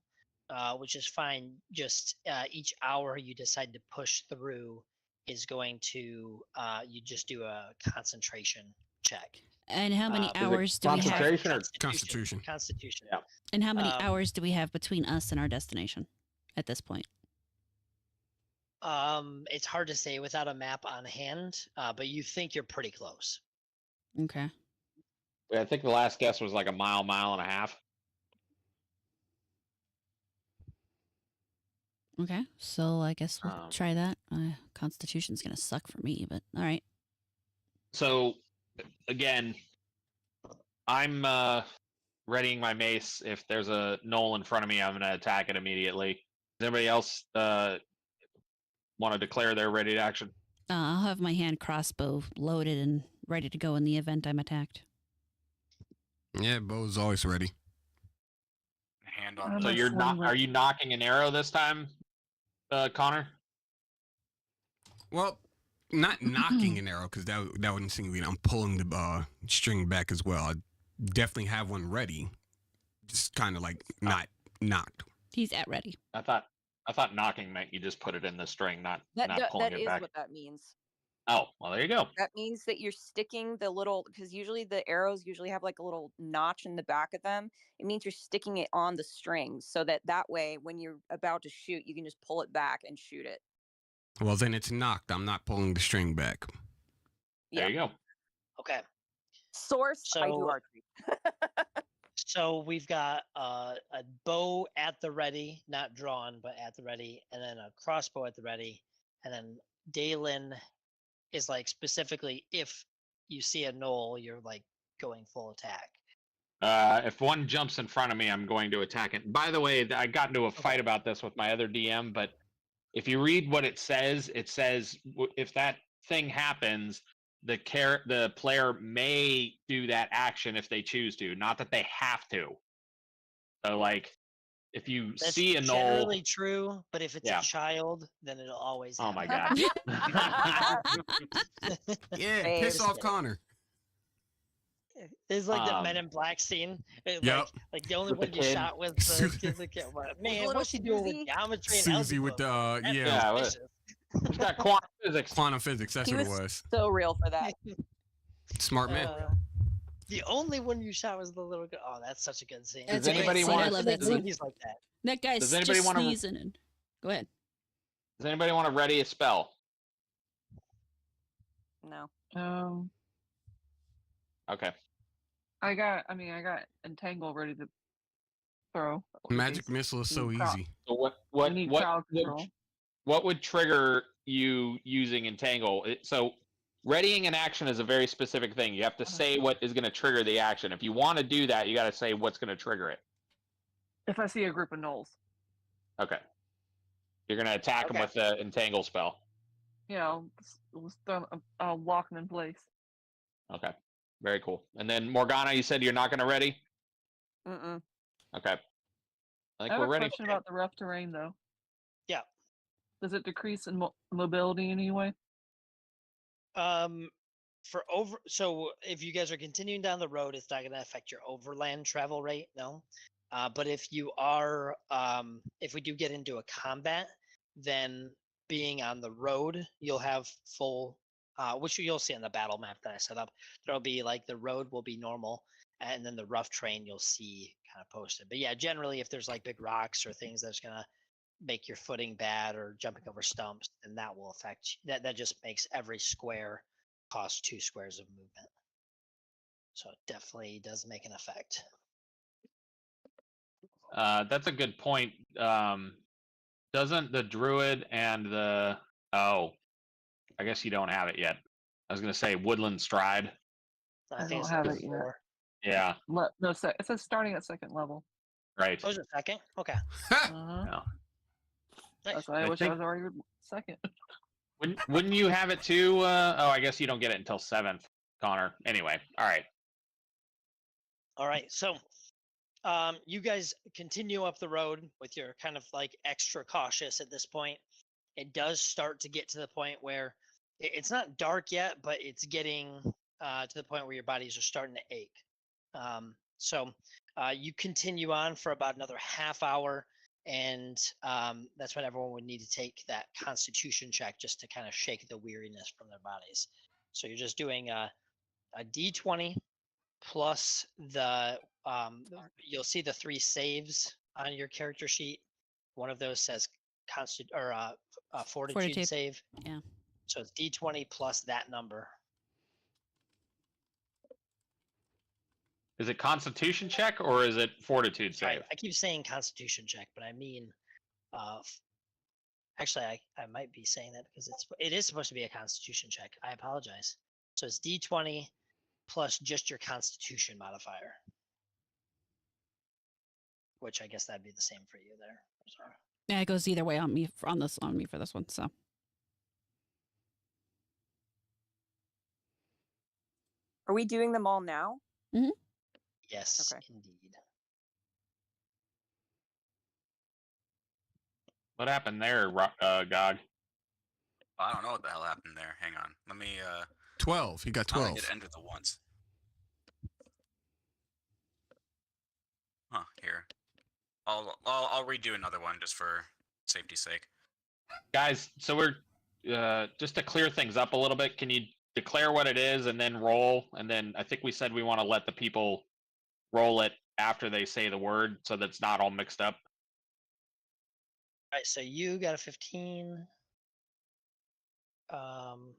S3: which is fine. Just each hour you decide to push through is going to you just do a concentration check.
S1: And how many
S2: Is it
S1: hours do we have?
S2: concentration or
S4: Constitution.
S3: Constitution.
S2: Yeah.
S1: And how many
S3: um,
S1: hours do we have between us and our destination at this point?
S3: It's hard to say without a map on hand, but you think you're pretty close.
S1: Okay.
S2: I think the last guess was like a mile and a half.
S1: Okay. So I guess we'll
S2: Um,
S1: try that. Constitution's gonna suck for me, but all right.
S2: So, again, I'm readying my mace. If there's a knoll in front of me, I'm going to attack it immediately. Does anybody else want to declare their ready to action?
S1: I'll have my hand crossbow loaded and ready to go in the event I'm attacked.
S4: Yeah, bow's always ready.
S7: Hand
S5: I'm
S7: on.
S2: So
S5: a
S2: you're not?
S5: slinger.
S2: Are you knocking an arrow this time, Connor?
S4: Well, not knocking an arrow because that would insinuate I'm pulling the string back as well. I definitely have one ready, just kind of like not knocked.
S1: He's at ready.
S2: I thought knocking meant you just put it in the string, not
S6: That
S2: pulling it
S6: is
S2: back.
S6: what that means.
S2: Oh, well, there you go.
S6: That means that you're sticking the little, because usually the arrows usually have like a little notch in the back of them. It means you're sticking it on the strings so that way when you're about to shoot, you can just pull it back and shoot it.
S4: Well, then it's knocked. I'm not pulling the string back.
S2: There you go.
S3: Okay.
S6: Source, I do
S3: So-
S6: archery.
S3: So we've got a bow at the ready, not drawn, but at the ready, and then a crossbow at the ready, and then Dalen is like specifically if you see a knoll, you're like going full attack.
S2: If one jumps in front of me, I'm going to attack it. By the way, I got into a fight about this with my other DM, but if you read what it says if that thing happens, the player may do that action if they choose to, not that they have to. So, like, if you
S3: That's
S2: see a knoll,
S3: generally true, but if it's
S2: Yeah.
S3: a child, then it'll always.
S2: oh my
S3: happen.
S2: god,
S4: Yeah,
S6: Hey,
S4: piss
S3: just
S4: off
S3: kidding.
S4: Connor.
S3: It's like the Men
S2: Um,
S3: in Black scene.
S4: Yep.
S3: Like the only
S2: With the
S3: one you
S2: kid.
S3: shot with the kid. Man,
S6: little
S3: what's she doing with
S6: Susie?
S3: geometry and
S4: Susie with
S3: algebra?
S4: the
S3: That's
S4: yeah,
S2: what-
S3: suspicious.
S2: it's got quantum physics.
S4: quantum physics. That's
S6: He
S4: what it
S6: was
S4: was.
S6: so real for that.
S4: Smart man.
S3: The only one you shot was the little girl. Oh, that's such a good scene.
S1: That's
S2: Does
S1: a great
S2: anybody
S1: scene. I
S2: want-
S1: love that
S2: does
S1: scene.
S3: Movies like that.
S1: That guy's
S2: Does anybody
S1: just
S2: wanna-
S1: sneezing. And... Go ahead.
S2: Does anybody want to ready a spell?
S6: No.
S2: Okay.
S5: I got entangle ready to throw.
S4: Magic missile is so
S5: Crowd-
S4: easy.
S2: So
S5: We need crowd control.
S2: what would trigger you using entangle? So readying an action is a very specific thing. You have to say what is going to trigger the action. If you want to do that, you got to say what's going to trigger it.
S5: If I see a group of gnolls,
S2: Okay. You're going to attack them
S3: Okay.
S2: with the entangle spell.
S5: I'll lock them in place.
S2: Okay. Very cool. And then Morgana, you said you're not going to ready?
S6: Mm-mm.
S2: Okay. I
S5: I
S2: think
S5: have
S2: we're
S5: a
S2: ready.
S5: question about the rough terrain, though.
S3: Yeah.
S5: Does it decrease in mobility in any way?
S3: So if you guys are continuing down the road, it's not going to affect your overland travel rate, no. But if you are, if we do get into a combat, then being on the road, you'll have full, which you'll see on the battle map that I set up. There'll be like the road will be normal, and then the rough terrain you'll see kind of posted. But yeah, generally, if there's like big rocks or things that's gonna make your footing bad or jumping over stumps, then that will affect that. That just makes every square cost 2 squares of movement. So it definitely does make an effect.
S2: That's a good point. Doesn't the druid and the I guess you don't have it yet. I was gonna say woodland stride.
S5: I
S3: think
S5: don't
S3: it's
S5: have
S3: level
S5: it yet.
S3: 4.
S2: Yeah,
S5: No, it says starting at second level.
S2: right.
S3: Oh, is it second? Okay.
S5: Uh-huh.
S2: Yeah.
S3: Nice.
S5: That's why I
S2: I
S5: wish I
S2: think-
S5: was already second.
S2: Wouldn't you have it too? I guess you don't get it until 7th, Connor. Anyway, all right.
S3: All right. So you guys continue up the road with your kind of like extra cautious at this point. It does start to get to the point where it's not dark yet, but it's getting to the point where your bodies are starting to ache. So you continue on for about another half hour, and that's when everyone would need to take that constitution check just to kind of shake the weariness from their bodies. So you're just doing a d20 plus the you'll see the 3 saves on your character sheet. One of those says fortitude
S1: Fortitude.
S3: save.
S1: Yeah.
S3: So it's d20 plus that number.
S2: Is it Constitution check or is it Fortitude
S3: Sorry,
S2: save?
S3: I keep saying constitution check, but I mean actually I might be saying that because it is supposed to be a constitution check. I apologize. So it's d20 plus just your constitution modifier. Which I guess that'd be the same for you there. Sorry.
S1: Yeah, it goes either way on me for this one. So
S6: Are we doing them all now?
S3: Yes,
S6: Okay.
S3: indeed.
S2: What happened there, Gog?
S7: I don't know what the hell happened there. Hang on. Let me
S4: 12. He got
S7: I only
S4: 12.
S7: did enter the once. Huh, here. I'll redo another one just for safety's sake.
S2: Guys, so we're just to clear things up a little bit. Can you declare what it is and then roll? And then I think we said we want to let the people roll it after they say the word, so that's not all mixed up.
S3: All right, so you got a 15. Um,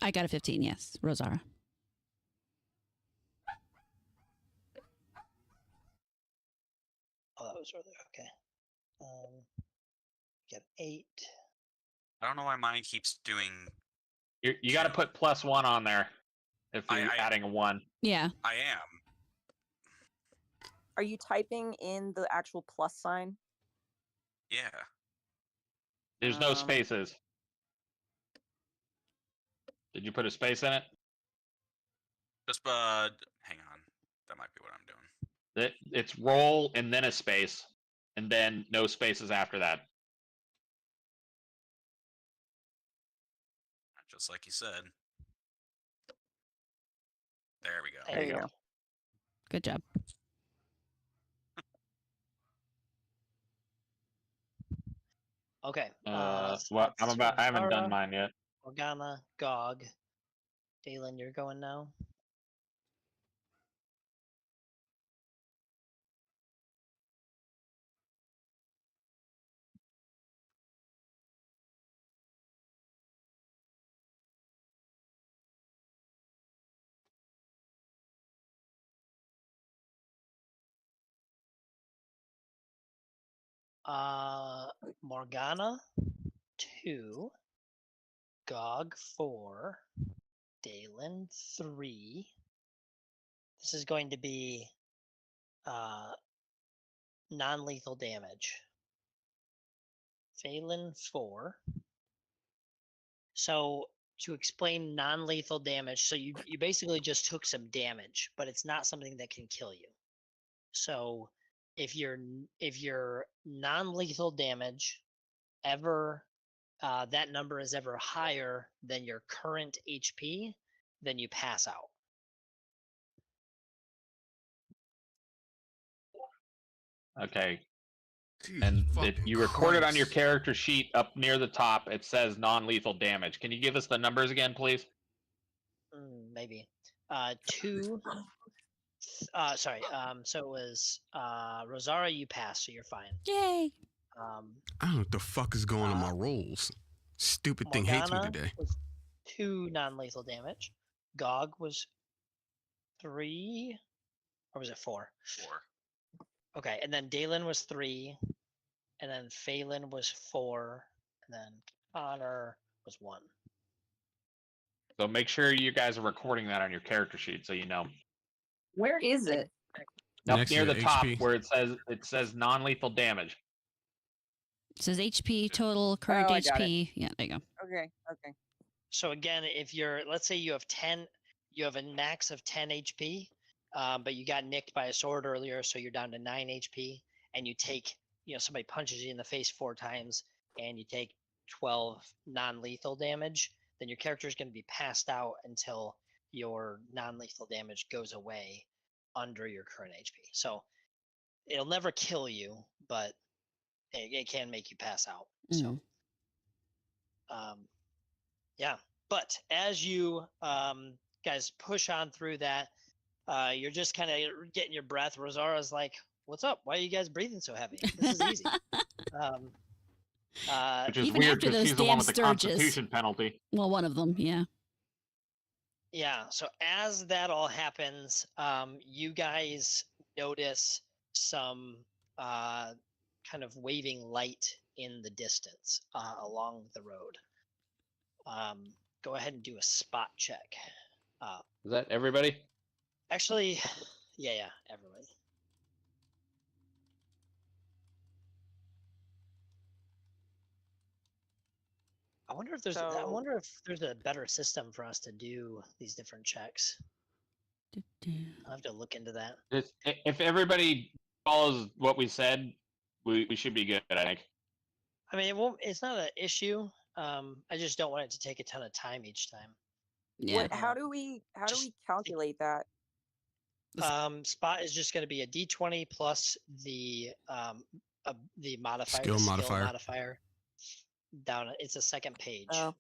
S1: I got a 15, yes, Rosara.
S3: oh, that was earlier. Okay. Got 8.
S7: I don't know why mine keeps doing.
S2: You got to put +1 on there if you're
S7: I-
S2: adding a 1.
S1: Yeah.
S7: I am.
S6: Are you typing in the actual plus sign?
S7: Yeah.
S2: There's no spaces. Did you put a space in it?
S7: Just hang on. That might be what I'm doing.
S2: It's roll and then a space, and then no spaces after that.
S7: Just like you said. There we go.
S6: There you go.
S1: Good job.
S3: Okay.
S2: Well,
S3: that's
S2: I haven't done
S3: Rosara,
S2: mine yet.
S3: Morgana, Gog. Dalen, you're going now. Morgana 2, Gog 4, Dalen 3. This is going to be non-lethal damage. Phelan 4. So to explain non-lethal damage, so you basically just took some damage, but it's not something that can kill you. So if your non-lethal damage ever that number is ever higher than your current HP, then you pass out.
S2: Okay.
S4: Jesus
S2: And
S4: fucking
S2: you recorded on your
S4: Christ.
S2: character sheet up near the top. It says non-lethal damage. Can you give us the numbers again, please?
S3: Maybe. 2. Sorry. So it was Rosara. You passed, so you're fine.
S1: Yay.
S4: I don't know what the fuck is going on my rolls. Stupid thing hates me
S3: Morgana
S4: today.
S3: was 2 non-lethal damage. Gog was 3, or was it 4?
S7: 4.
S3: Okay, and then Dalen was 3, and then Phelan was 4, and then Connor was 1.
S2: So make sure you guys are recording that on your character sheet so you know.
S6: Where is it?
S2: Up
S4: Next
S2: near
S4: to
S2: the top
S4: HP.
S2: where it says non-lethal damage.
S1: It says HP, total, current
S6: Oh, I got
S1: HP. Yeah, there you go.
S6: Okay.
S3: So again, if you're, let's say you have 10, you have a max of 10 HP, but you got nicked by a sword earlier, so you're down to 9 HP, and you take, somebody punches you in the face 4 times, and you take 12 non-lethal damage, then your character is going to be passed out until your non-lethal damage goes away under your current HP. So it'll never kill you, but it can make you pass out. So, yeah. But as you guys push on through that, you're just kind of getting your breath. Rosara's like, "What's up? Why are you guys breathing so heavy? This is easy."
S2: Which is
S1: even
S2: weird
S1: after
S2: because
S1: those
S2: she's the one
S1: damn
S2: with the
S1: sturges.
S2: Constitution penalty.
S1: Well, one of them, yeah.
S3: Yeah. So as that all happens, you guys notice some kind of waving light in the distance along the road. Go ahead and do a spot check.
S2: Is that everybody?
S3: Actually, yeah, everybody. I wonder if there's a better system for us to do these different checks. I'll have to look into that.
S2: If everybody follows what we said, we should be good, I think.
S3: I mean, it won't. It's not an issue. I just don't want it to take a ton of time each time.
S1: Yeah.
S6: What? How do we
S3: just-
S6: calculate that?
S3: Spot is just going to be a d20 plus the modifier,
S4: Skill
S3: the
S4: modifier.
S3: modifier. Down, it's a second page.
S6: Oh.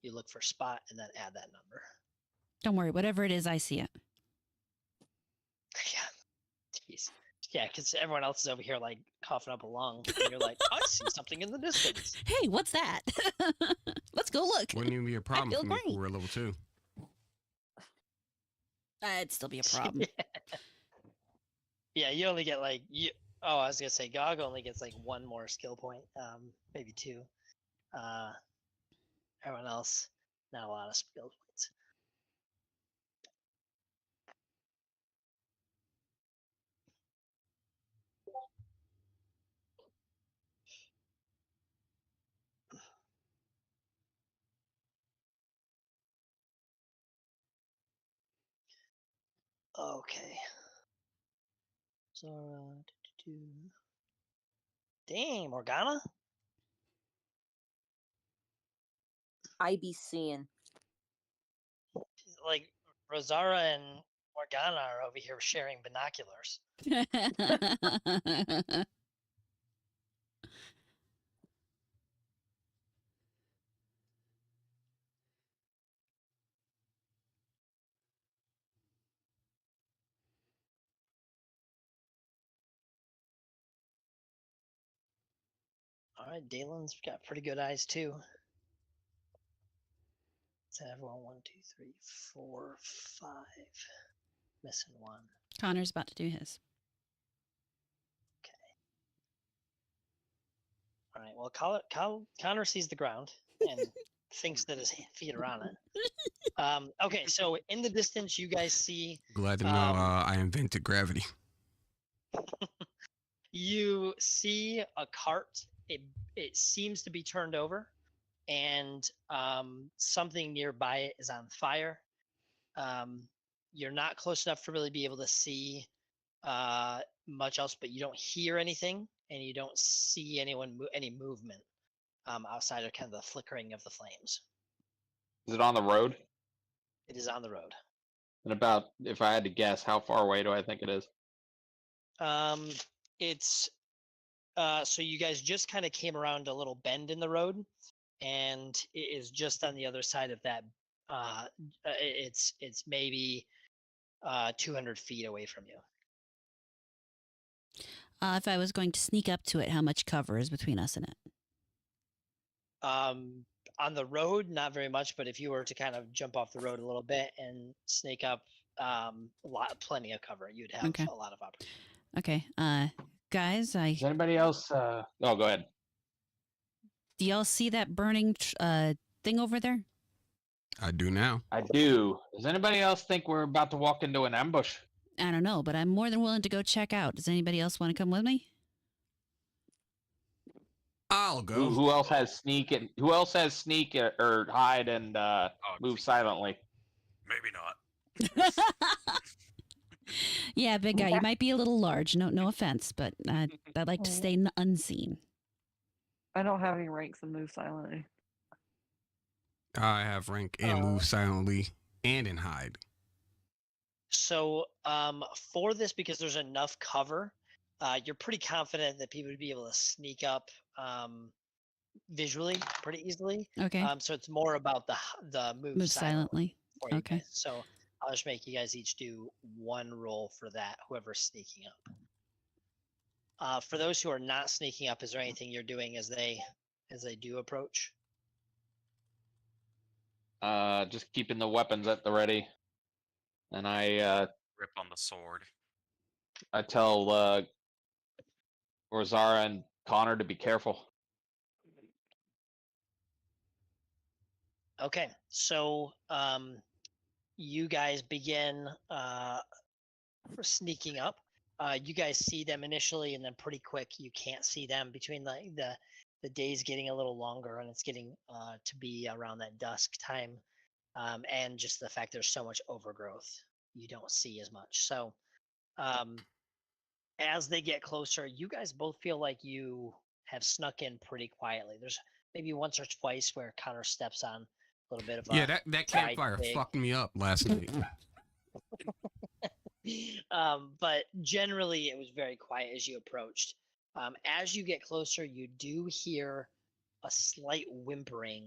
S3: You look for spot and then add that number.
S1: Don't worry. Whatever it is, I see it.
S3: Yeah. Jeez. Yeah, because everyone else is over here like coughing up a lung, and you're like, I see something in the distance.
S1: Hey, what's that? Let's go look.
S4: Wouldn't even be a problem
S1: feel
S4: for me if
S1: great.
S4: we were level 2.
S1: It'd still be a problem.
S3: Yeah, you only get like you. Oh, I was gonna say Gog only gets like one more skill point, maybe 2. Everyone else, not a lot of skill points. Okay. So, dang, Morgana.
S6: I be seeing.
S3: Like Rosara and Morgana are over here sharing binoculars. All right, Dalen's got pretty good eyes too. So everyone 1, 2, 3, 4, 5. Missing 1.
S1: Connor's about to do his.
S3: All right. Well, Connor sees the ground and thinks that his feet are on it. Okay, so in the distance, you guys see.
S4: Glad to know I invented gravity.
S3: You see a cart. It seems to be turned over, and something nearby it is on fire. You're not close enough to really be able to see much else, but you don't hear anything, and you don't see any movement outside of kind of the flickering of the flames.
S2: Is it on the road?
S3: It is on the road.
S2: And about, if I had to guess, how far away do I think it is?
S3: It's so you guys just kind of came around a little bend in the road, and it is just on the other side of that. It's maybe 200 feet away from you.
S1: If I was going to sneak up to it, how much cover is between us and it?
S3: On the road, not very much, but if you were to kind of jump off the road a little bit and sneak up, plenty of cover. You'd have
S1: Okay.
S3: a lot of opportunity.
S1: Okay. Guys,
S2: Does anybody else? Oh, go ahead.
S1: do y'all see that burning thing over there?
S4: I do now.
S2: I do. Does anybody else think we're about to walk into an ambush?
S1: I don't know, but I'm more than willing to go check out. Does anybody else want to come with me?
S4: I'll go.
S2: Who else has sneak and who else has sneak or hide and move silently?
S7: Maybe not.
S1: Yeah, big guy, you might be a little large. No offense, but I'd like to stay unseen.
S5: I don't have any ranks and move silently.
S4: I have rank and move silently and in hide.
S3: So for this, because there's enough cover, you're pretty confident that people would be able to sneak up visually pretty easily.
S1: Okay.
S3: So it's more about the move
S1: silently.
S3: for you
S1: Okay.
S3: guys. So I'll just make you guys each do one roll for that, whoever's sneaking up. For those who are not sneaking up, is there anything you're doing as they do approach?
S2: Just keeping the weapons at the ready. And I
S7: Rip on the sword.
S2: tell Rosara and Connor to be careful.
S3: Okay, so you guys begin sneaking up. You guys see them initially, and then pretty quick you can't see them between the days getting a little longer, and it's getting to be around that dusk time, and just the fact there's so much overgrowth you don't see as much. So as they get closer, you guys both feel like you have snuck in pretty quietly. There's maybe once or twice where Connor steps on a little bit of
S4: Yeah,
S3: a
S4: that
S3: dry
S4: campfire
S3: twig.
S4: fucked me up last night.
S3: But generally, it was very quiet as you approached. As you get closer, you do hear a slight whimpering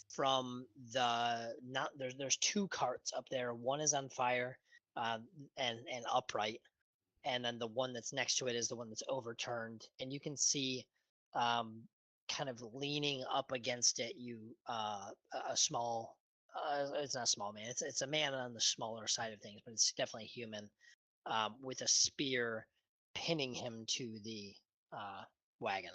S3: from the not there's two carts up there. One is on fire and upright, and then the one that's next to it is the one that's overturned. And you can see kind of leaning up against it, a small. It's not a small man. It's a man on the smaller side of things, but it's definitely human with a spear pinning him to the wagon.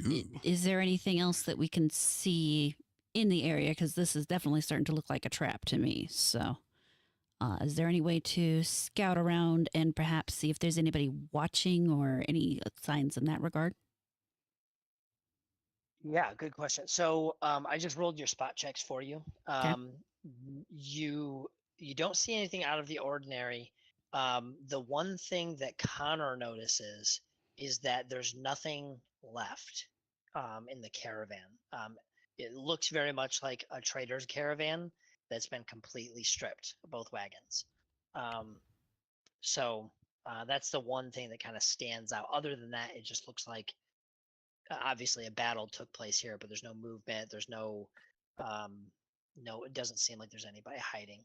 S4: Ooh.
S1: Is there anything else that we can see in the area? Because this is definitely starting to look like a trap to me. So, is there any way to scout around and perhaps see if there's anybody watching or any signs in that regard?
S3: Yeah, good question. So I just rolled your spot checks for you. You don't see anything out of the ordinary. The one thing that Connor notices is that there's nothing left in the caravan. It looks very much like a trader's caravan that's been completely stripped, both wagons. So that's the one thing that kind of stands out. Other than that, it just looks like obviously a battle took place here, but there's no movement. There's no, it doesn't seem like there's anybody hiding.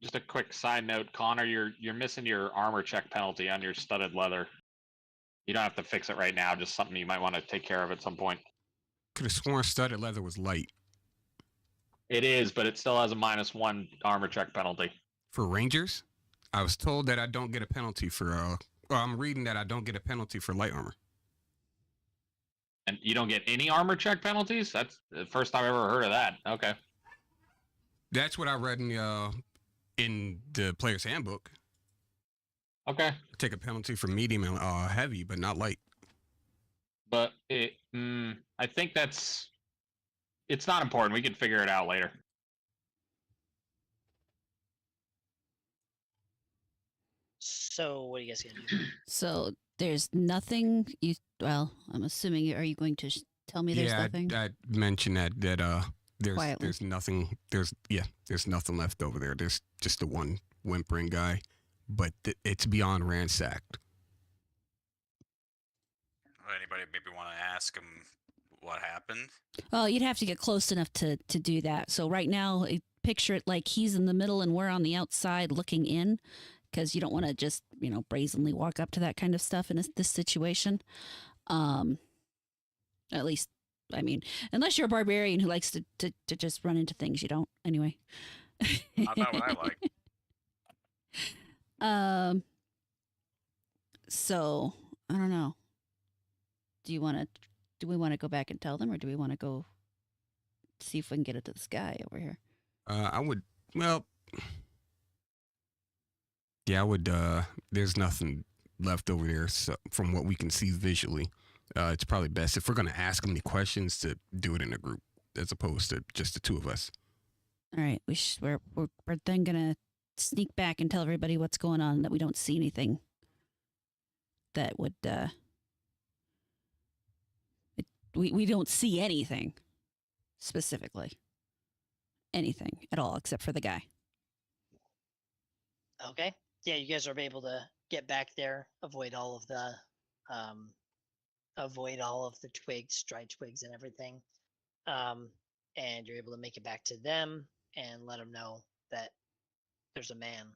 S2: Just a quick side note, Connor, you're missing your armor check penalty on your studded leather. You don't have to fix it right now. Just something you might want to take care of at some point.
S4: Could have sworn studded leather was light.
S2: It is, but it still has a -1 armor check penalty.
S4: For Rangers, I was told that I don't get a penalty for. I'm reading that I don't get a penalty for light armor.
S2: And you don't get any armor check penalties? That's the first time I've ever heard of that. Okay.
S4: That's what I read in the player's handbook.
S2: Okay.
S4: I take a penalty for medium and heavy, but not light.
S2: But I think it's not important. We can figure it out later.
S3: So what are you guys gonna do?
S1: So there's nothing. I'm assuming. Are you going to tell me there's nothing?
S4: I mentioned that
S1: Quietly.
S4: there's nothing. There's nothing left over there. There's just the one whimpering guy, but it's beyond ransacked.
S7: Anybody maybe want to ask him what happened?
S1: Well, you'd have to get close enough to do that. So right now, picture it like he's in the middle and we're on the outside looking in, because you don't want to just brazenly walk up to that kind of stuff in this situation. At least, I mean, unless you're a barbarian who likes to just run into things, you don't anyway.
S7: Not what I like.
S1: So I don't know. Do we want to go back and tell them, or do we want to go see if we can get it to this guy over here?
S4: I would. Well, yeah, I would. There's nothing left over there, so from what we can see visually. It's probably best if we're going to ask him the questions to do it in a group as opposed to just the two of us.
S1: All right, we're then gonna sneak back and tell everybody what's going on, that we don't see anything that would we don't see anything specifically, anything at all except for the guy.
S3: Okay. Yeah, you guys are able to get back there, avoid all of the twigs, dry twigs and everything. And you're able to make it back to them and let them know that there's a man.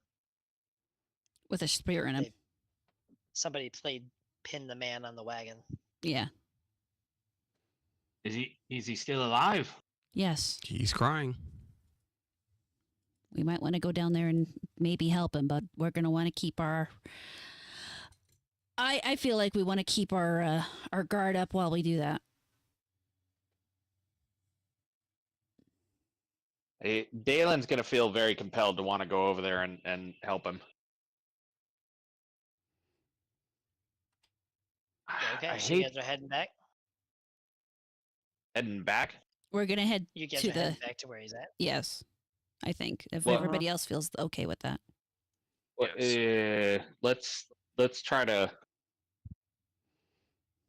S1: With a spear in him.
S3: Somebody pinned the man on the wagon.
S1: Yeah.
S2: Is he still alive?
S1: Yes.
S4: He's crying.
S1: We might want to go down there and maybe help him, but we're going to want to keep our... I feel like we want to keep our guard up while we do that.
S2: Dalen's going to feel very compelled to want to go over there and help him.
S3: Okay,
S2: I
S3: so you
S2: hate
S3: guys are heading back?
S2: heading back.
S1: We're gonna head
S3: You guys
S1: to
S3: are
S1: the
S3: heading back to where he's at.
S1: yes. I think if
S2: Well-
S1: everybody else feels okay with that.
S2: Let's try to.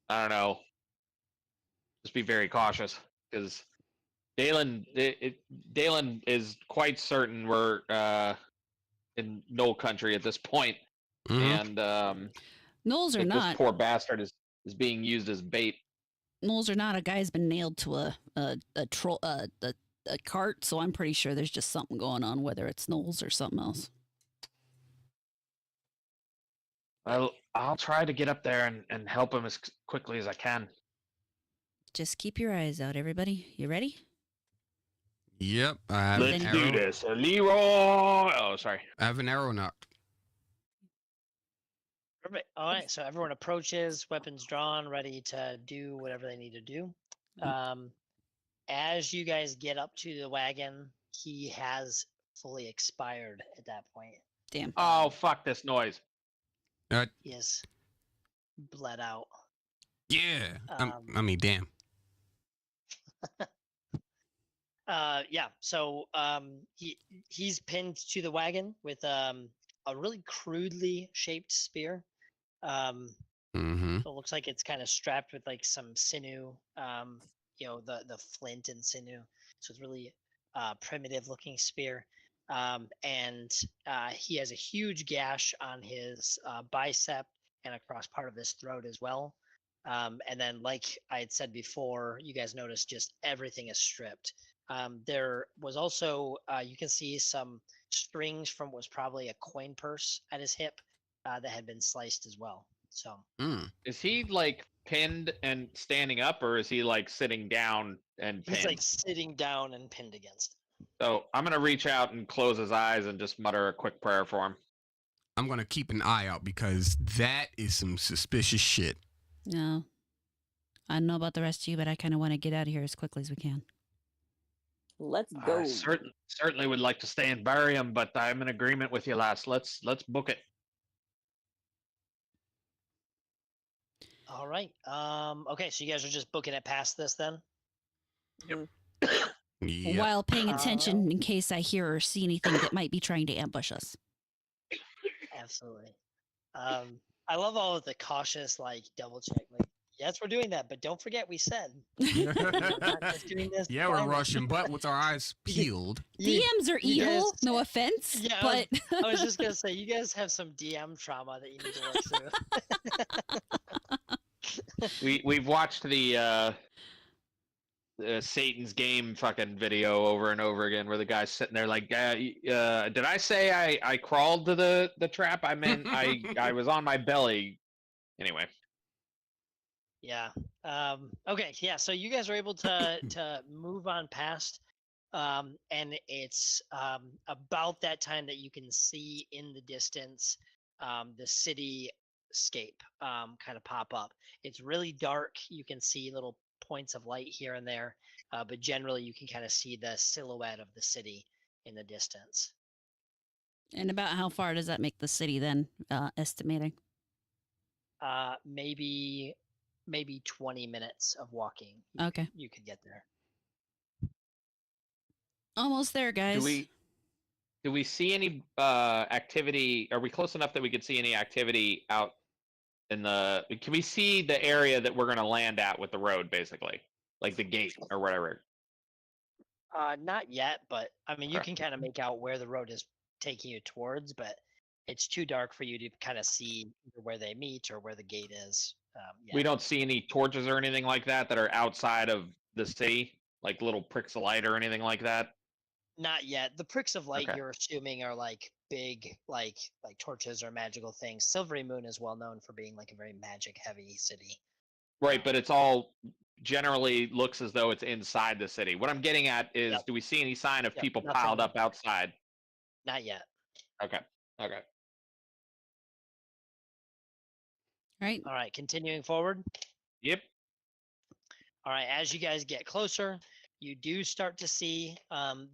S2: I don't know. Just be very cautious because Dalen is quite certain we're in Knoll country at this point,
S4: Mhm.
S2: and
S1: Gnolls are
S2: that this
S1: not.
S2: poor bastard is being used as bait.
S1: Gnolls are not. A guy's been nailed to a troll a cart, so I'm pretty sure there's just something going on, whether it's gnolls or something else.
S2: I'll try to get up there and help him as quickly as I can.
S1: Just keep your eyes out, everybody. You ready?
S4: Yep. I have
S2: Let's
S4: an
S2: do
S4: arrow.
S2: this, Leroy. Oh, sorry.
S4: I have an arrow knocked.
S3: Perfect. All right, so everyone approaches, weapons drawn, ready to do whatever they need to do. As you guys get up to the wagon, he has fully expired at that point.
S1: Damn.
S2: Oh, fuck this noise.
S3: He is bled out.
S4: Yeah.
S3: Um,
S4: I mean, damn.
S3: Yeah. So he's pinned to the wagon with a really crudely shaped spear.
S4: Mm-hmm.
S3: It looks like it's kind of strapped with like some sinew. The flint and sinew. So it's really primitive looking spear. And he has a huge gash on his bicep and across part of his throat as well. And then, like I had said before, you guys notice just everything is stripped. There was also, you can see some strings from what was probably a coin purse at his hip that had been sliced as well. So
S2: Is he like pinned and standing up, or is he like sitting down and pinned?
S3: he's like sitting down and pinned against it.
S2: So I'm gonna reach out and close his eyes and just mutter a quick prayer for him.
S4: I'm gonna keep an eye out because that is some suspicious shit.
S1: No. I don't know about the rest of you, but I kind of want to get out of here as quickly as we can.
S6: Let's
S2: I
S6: go.
S2: certainly would like to stay and bury him, but I'm in agreement with you, lass. Let's book it.
S3: All right. Okay, so you guys are just booking it past this then?
S4: Yeah.
S1: While paying attention in case I hear or see anything that might be trying to ambush us.
S3: Absolutely. I love all of the cautious, like, double check. Like, yes, we're doing that, but don't forget we said. We're not just doing this
S4: Yeah, we're
S3: blindly.
S4: rushing, but with our eyes peeled.
S3: You-
S1: DMs are
S3: you
S1: evil,
S3: guys-
S1: no offense,
S3: Yeah,
S1: but
S3: I was just gonna say, you guys have some DM trauma that you need to work through.
S2: We've watched the Satan's Game fucking video over and over again, where the guy's sitting there like, did I say I crawled to the trap? I meant I was on my belly. Anyway.
S3: Yeah. Okay. Yeah. So you guys are able to move on past, and it's about that time that you can see in the distance the cityscape kind of pop up. It's really dark. You can see little points of light here and there, but generally you can kind of see the silhouette of the city in the distance.
S1: and about how far does that make the city then, estimating?
S3: Maybe 20 minutes of walking.
S1: Okay.
S3: You could get there.
S1: Almost there, guys.
S2: Do we see any activity? Are we close enough that we could see any activity out in the? Can we see the area that we're going to land at with the road, basically, like the gate or whatever?
S3: Not yet, but I mean, you
S2: Okay.
S3: can kind of make out where the road is taking you towards, but it's too dark for you to kind of see either where they meet or where the gate is.
S2: We don't see any torches or anything like that are outside of the city, like little pricks of light or anything like that.
S3: Not yet. The pricks of light
S2: Okay.
S3: you're assuming are like big, like torches or magical things. Silvery Moon is well known for being like a very magic heavy city.
S2: Right, but it's all generally looks as though it's inside the city. What I'm getting at is,
S3: Yep.
S2: do we see any sign of
S3: Yep,
S2: people
S3: nothing.
S2: piled up outside?
S3: Not yet.
S2: Okay.
S1: Right?
S3: All right, continuing forward.
S2: Yep.
S3: All right, as you guys get closer, you do start to see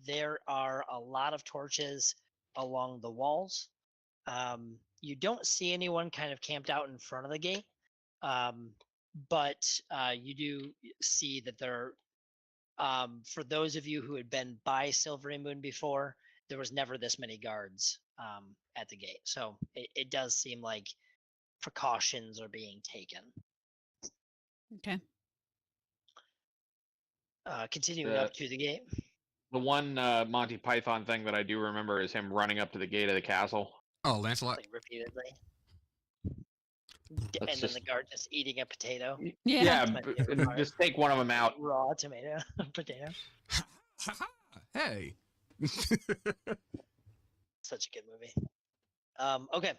S3: there are a lot of torches along the walls. You don't see anyone kind of camped out in front of the gate, but you do see that there for those of you who had been by Silvery Moon before, there was never this many guards at the gate. So it does seem like precautions are being taken.
S1: Okay.
S3: Continuing up to the gate.
S2: The one Monty Python thing that I do remember is him running up to the gate of the castle.
S4: Oh, Lancelot.
S3: Like repeatedly.
S2: That's
S3: And then the guard just eating a potato.
S2: Yeah,
S3: That's my favorite part.
S2: just take one of them out.
S3: Raw tomato potato.
S4: Hey.
S3: Such a good movie. Okay,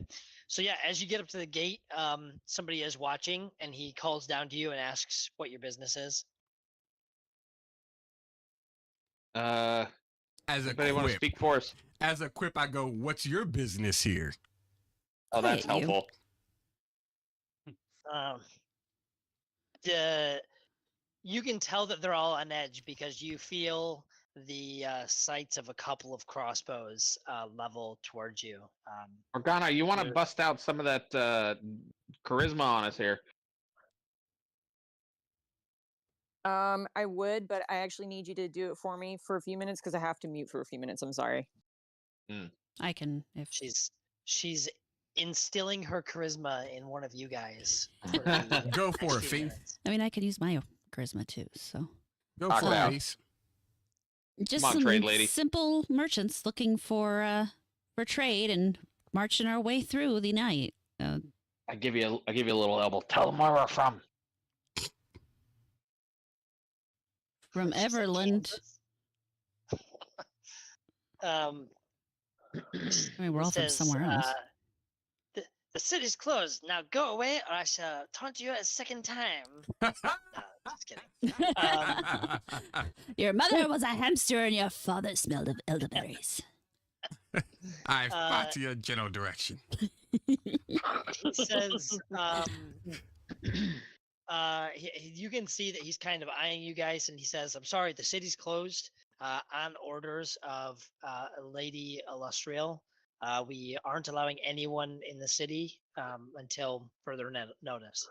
S3: so yeah, as you get up to the gate, somebody is watching, and he calls down to you and asks what your business is.
S4: As a
S2: Anybody want to
S4: quip,
S2: speak for us?
S4: as a quip, I go, "What's your business here?"
S2: Oh, that's
S1: Quiet you.
S2: helpful.
S3: You can tell that they're all on edge because you feel the sights of a couple of crossbows level towards you.
S2: Morgana, you want to
S3: Sure.
S2: bust out some of that charisma on us here?
S6: I would, but I actually need you to do it for me for a few minutes because I have to mute for a few minutes. I'm sorry.
S1: I can if
S3: She's instilling her charisma in one of you guys. For the
S4: Go
S3: next
S4: for it,
S3: few
S4: Faith.
S3: minutes.
S1: I mean I could use my charisma too. So
S4: Go
S2: Knock
S4: for
S2: it
S4: it,
S2: out.
S4: Face.
S1: just
S2: on,
S1: some
S2: trade lady.
S1: simple merchants looking for trade and marching our way through the night.
S2: I give you a little elbow. Tell them where we're from.
S1: From
S3: She said
S1: Everland.
S3: Kansas.
S1: I mean, we're
S3: He
S1: all from
S3: says,
S1: somewhere else.
S3: The city's closed. Now go away, or I shall taunt you a second time. No, just kidding.
S1: Your mother was a hamster and your father smelled of elderberries.
S4: I fought to your general direction.
S3: He says, you can see that he's kind of eyeing you guys, and he says, "I'm sorry, the city's closed on orders of Lady Illustrial. We aren't allowing anyone in the city until further notice."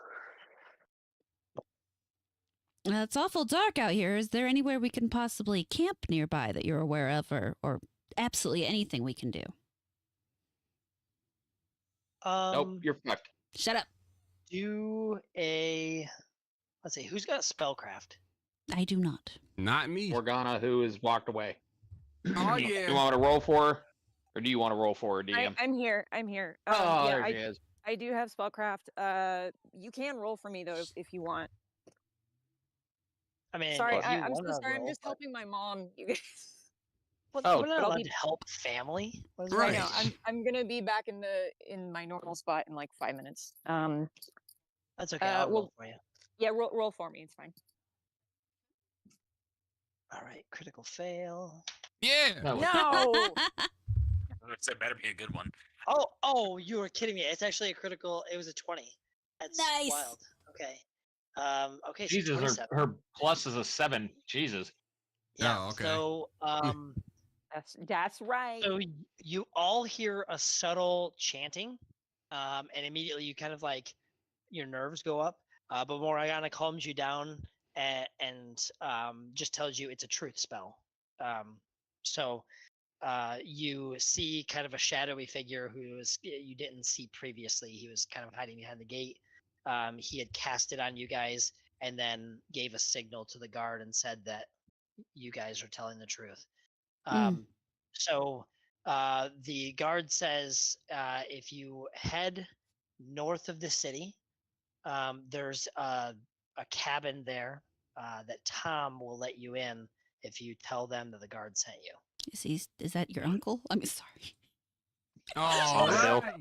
S1: It's awful dark out here. Is there anywhere we can possibly camp nearby that you're aware of, or absolutely anything we can do?
S2: Nope, you're fucked.
S1: Shut up.
S3: Do a, let's see, who's got spellcraft?
S1: I do not.
S4: Not me.
S2: Morgana, who has walked away.
S4: Oh
S2: You
S4: yeah.
S2: want me to roll for her? Or do you want to roll for her, DM?
S6: I'm here. I'm here.
S2: Oh,
S6: yeah,
S2: there she is.
S6: I do have spellcraft. You can roll for me though if you want.
S3: I mean,
S6: Sorry,
S3: if you
S6: I'm so
S3: wanna
S6: sorry. I'm
S3: roll,
S6: just
S3: but-
S6: helping my mom. You guys.
S3: Well,
S2: Oh,
S3: we're not
S6: but I'll
S3: allowed
S6: be-
S3: to help family. What is
S6: I
S4: Right.
S3: that?
S6: know. I'm gonna be back in my normal spot in like 5 minutes.
S3: That's okay. I'll roll
S6: well-
S3: for you.
S6: Yeah, roll for me. It's fine.
S3: All right, critical fail.
S4: Yeah.
S2: No.
S6: No.
S7: It better be a good one.
S3: Oh, you were kidding me. It's actually a critical. It was a 20. That's
S1: Nice.
S3: wild. Okay. Okay. So
S2: Jesus,
S3: 27.
S2: her plus is a 7. Jesus.
S3: Yeah.
S4: Oh, okay.
S3: So,
S6: That's right.
S3: so you all hear a subtle chanting, and immediately you kind of like your nerves go up. But Morgana calms you down and just tells you it's a truth spell. So you see kind of a shadowy figure who you didn't see previously. He was kind of hiding behind the gate. He had cast it on you guys and then gave a signal to the guard and said that you guys are telling the truth. So the guard says if you head north of the city, there's a cabin there that Tom will let you in if you tell them that the guard sent you.
S1: Is that your uncle? I'm sorry.
S4: All
S2: Bill.
S4: right.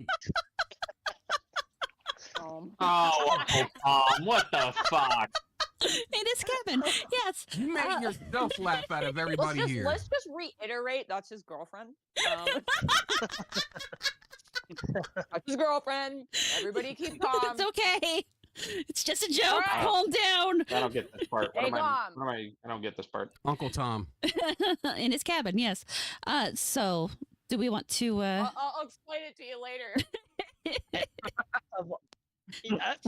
S2: Oh, Uncle Tom, what the fuck?
S1: In his cabin. Yes.
S4: You make yourself laugh out of everybody here.
S6: Let's just reiterate. That's his girlfriend. That's his girlfriend. Everybody keep calm.
S1: It's okay. It's just a joke.
S6: right.
S1: Calm down.
S2: I don't get this part.
S6: Hey, Tom.
S2: I don't get this part.
S4: Uncle Tom.
S1: In his cabin, yes. So do we want to
S6: I'll explain it to you later.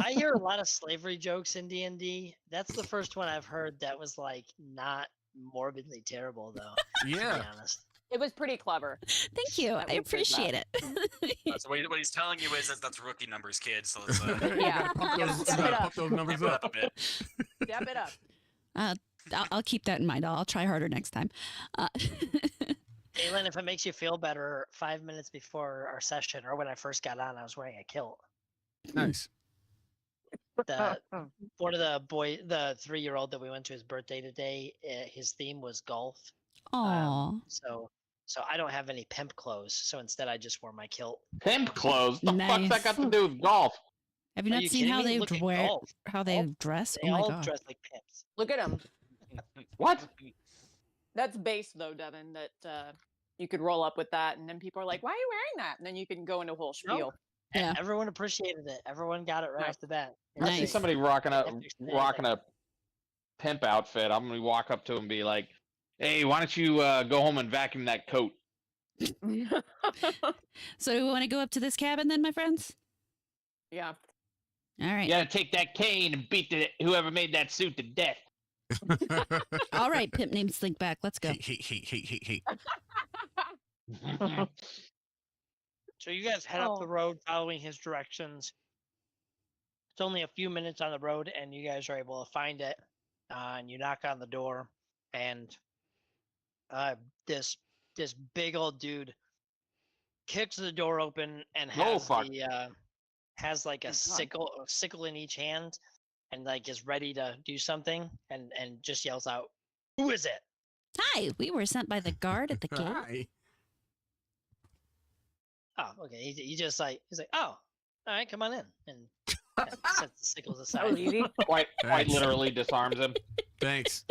S3: I hear a lot of slavery jokes in D&D. That's the first one I've heard that was like not morbidly terrible, though. To
S4: Yeah.
S3: be honest.
S6: It was pretty clever.
S1: Thank you.
S6: That
S1: I
S6: we did
S1: appreciate it.
S7: So what he's telling you is that that's rookie numbers, kid. So let's
S4: You
S6: Yeah.
S4: gotta pump
S6: Gotta
S4: those,
S6: step
S4: you
S6: it
S4: gotta
S6: up.
S4: pump those numbers
S7: step it
S4: up.
S7: up a bit.
S6: Step it up.
S1: I'll keep that in mind. I'll try harder next time.
S3: Aylin, if it makes you feel better, 5 minutes before our session, or when I first got on, I was wearing a kilt.
S4: Nice.
S3: The one of the 3-year-old that we went to his birthday today, his theme was golf.
S1: Aw.
S3: So I don't have any pimp clothes. So instead, I just wore my kilt.
S2: Pimp clothes? The fuck's that got to
S1: Nice.
S2: do with golf?
S1: Have you
S3: Are
S1: not
S3: you
S1: seen
S3: kidding
S1: how
S3: me?
S1: they
S3: Look at
S1: wear,
S3: golf.
S1: how they
S3: All-
S1: dress?
S3: They
S1: Oh my
S3: all
S1: god.
S3: dress like pimps.
S6: Look at him.
S2: What?
S6: That's base though, Devin. That you could roll up with that, and then people are like, "Why are you wearing that?" And then you can go into a whole
S3: No.
S6: spiel.
S1: Yeah.
S3: Everyone appreciated it. Everyone got it right
S6: Nice.
S3: off the bat.
S2: I see
S1: Nice.
S2: somebody rocking
S3: You have to explain
S2: a pimp outfit. I'm gonna walk up to him and be like, "Hey, why don't you go home and vacuum that coat?"
S1: So do we want to go up to this cabin then, my friends?
S6: Yeah.
S1: All right.
S2: You gotta take that cane and beat whoever made that suit to death.
S1: All right, pimp named Slinkback. Let's go.
S4: Hey.
S3: So you guys head up the road following his directions. It's only a few minutes on the road, and you guys are able to find it. And you knock on the door, and this big old dude kicks the door open and
S2: Oh,
S3: has
S2: fuck.
S3: has like a
S6: Oh, God.
S3: sickle in each hand, and like is ready to do something, and just yells out, "Who is it?"
S1: Hi, we were sent by the guard at the gate.
S4: Hi.
S3: Oh, okay. He's like, "Oh, all right, come on in," and sets the sickles
S6: That was
S3: aside.
S6: easy.
S2: Quite
S4: Thanks.
S2: literally disarms him.
S4: Thanks.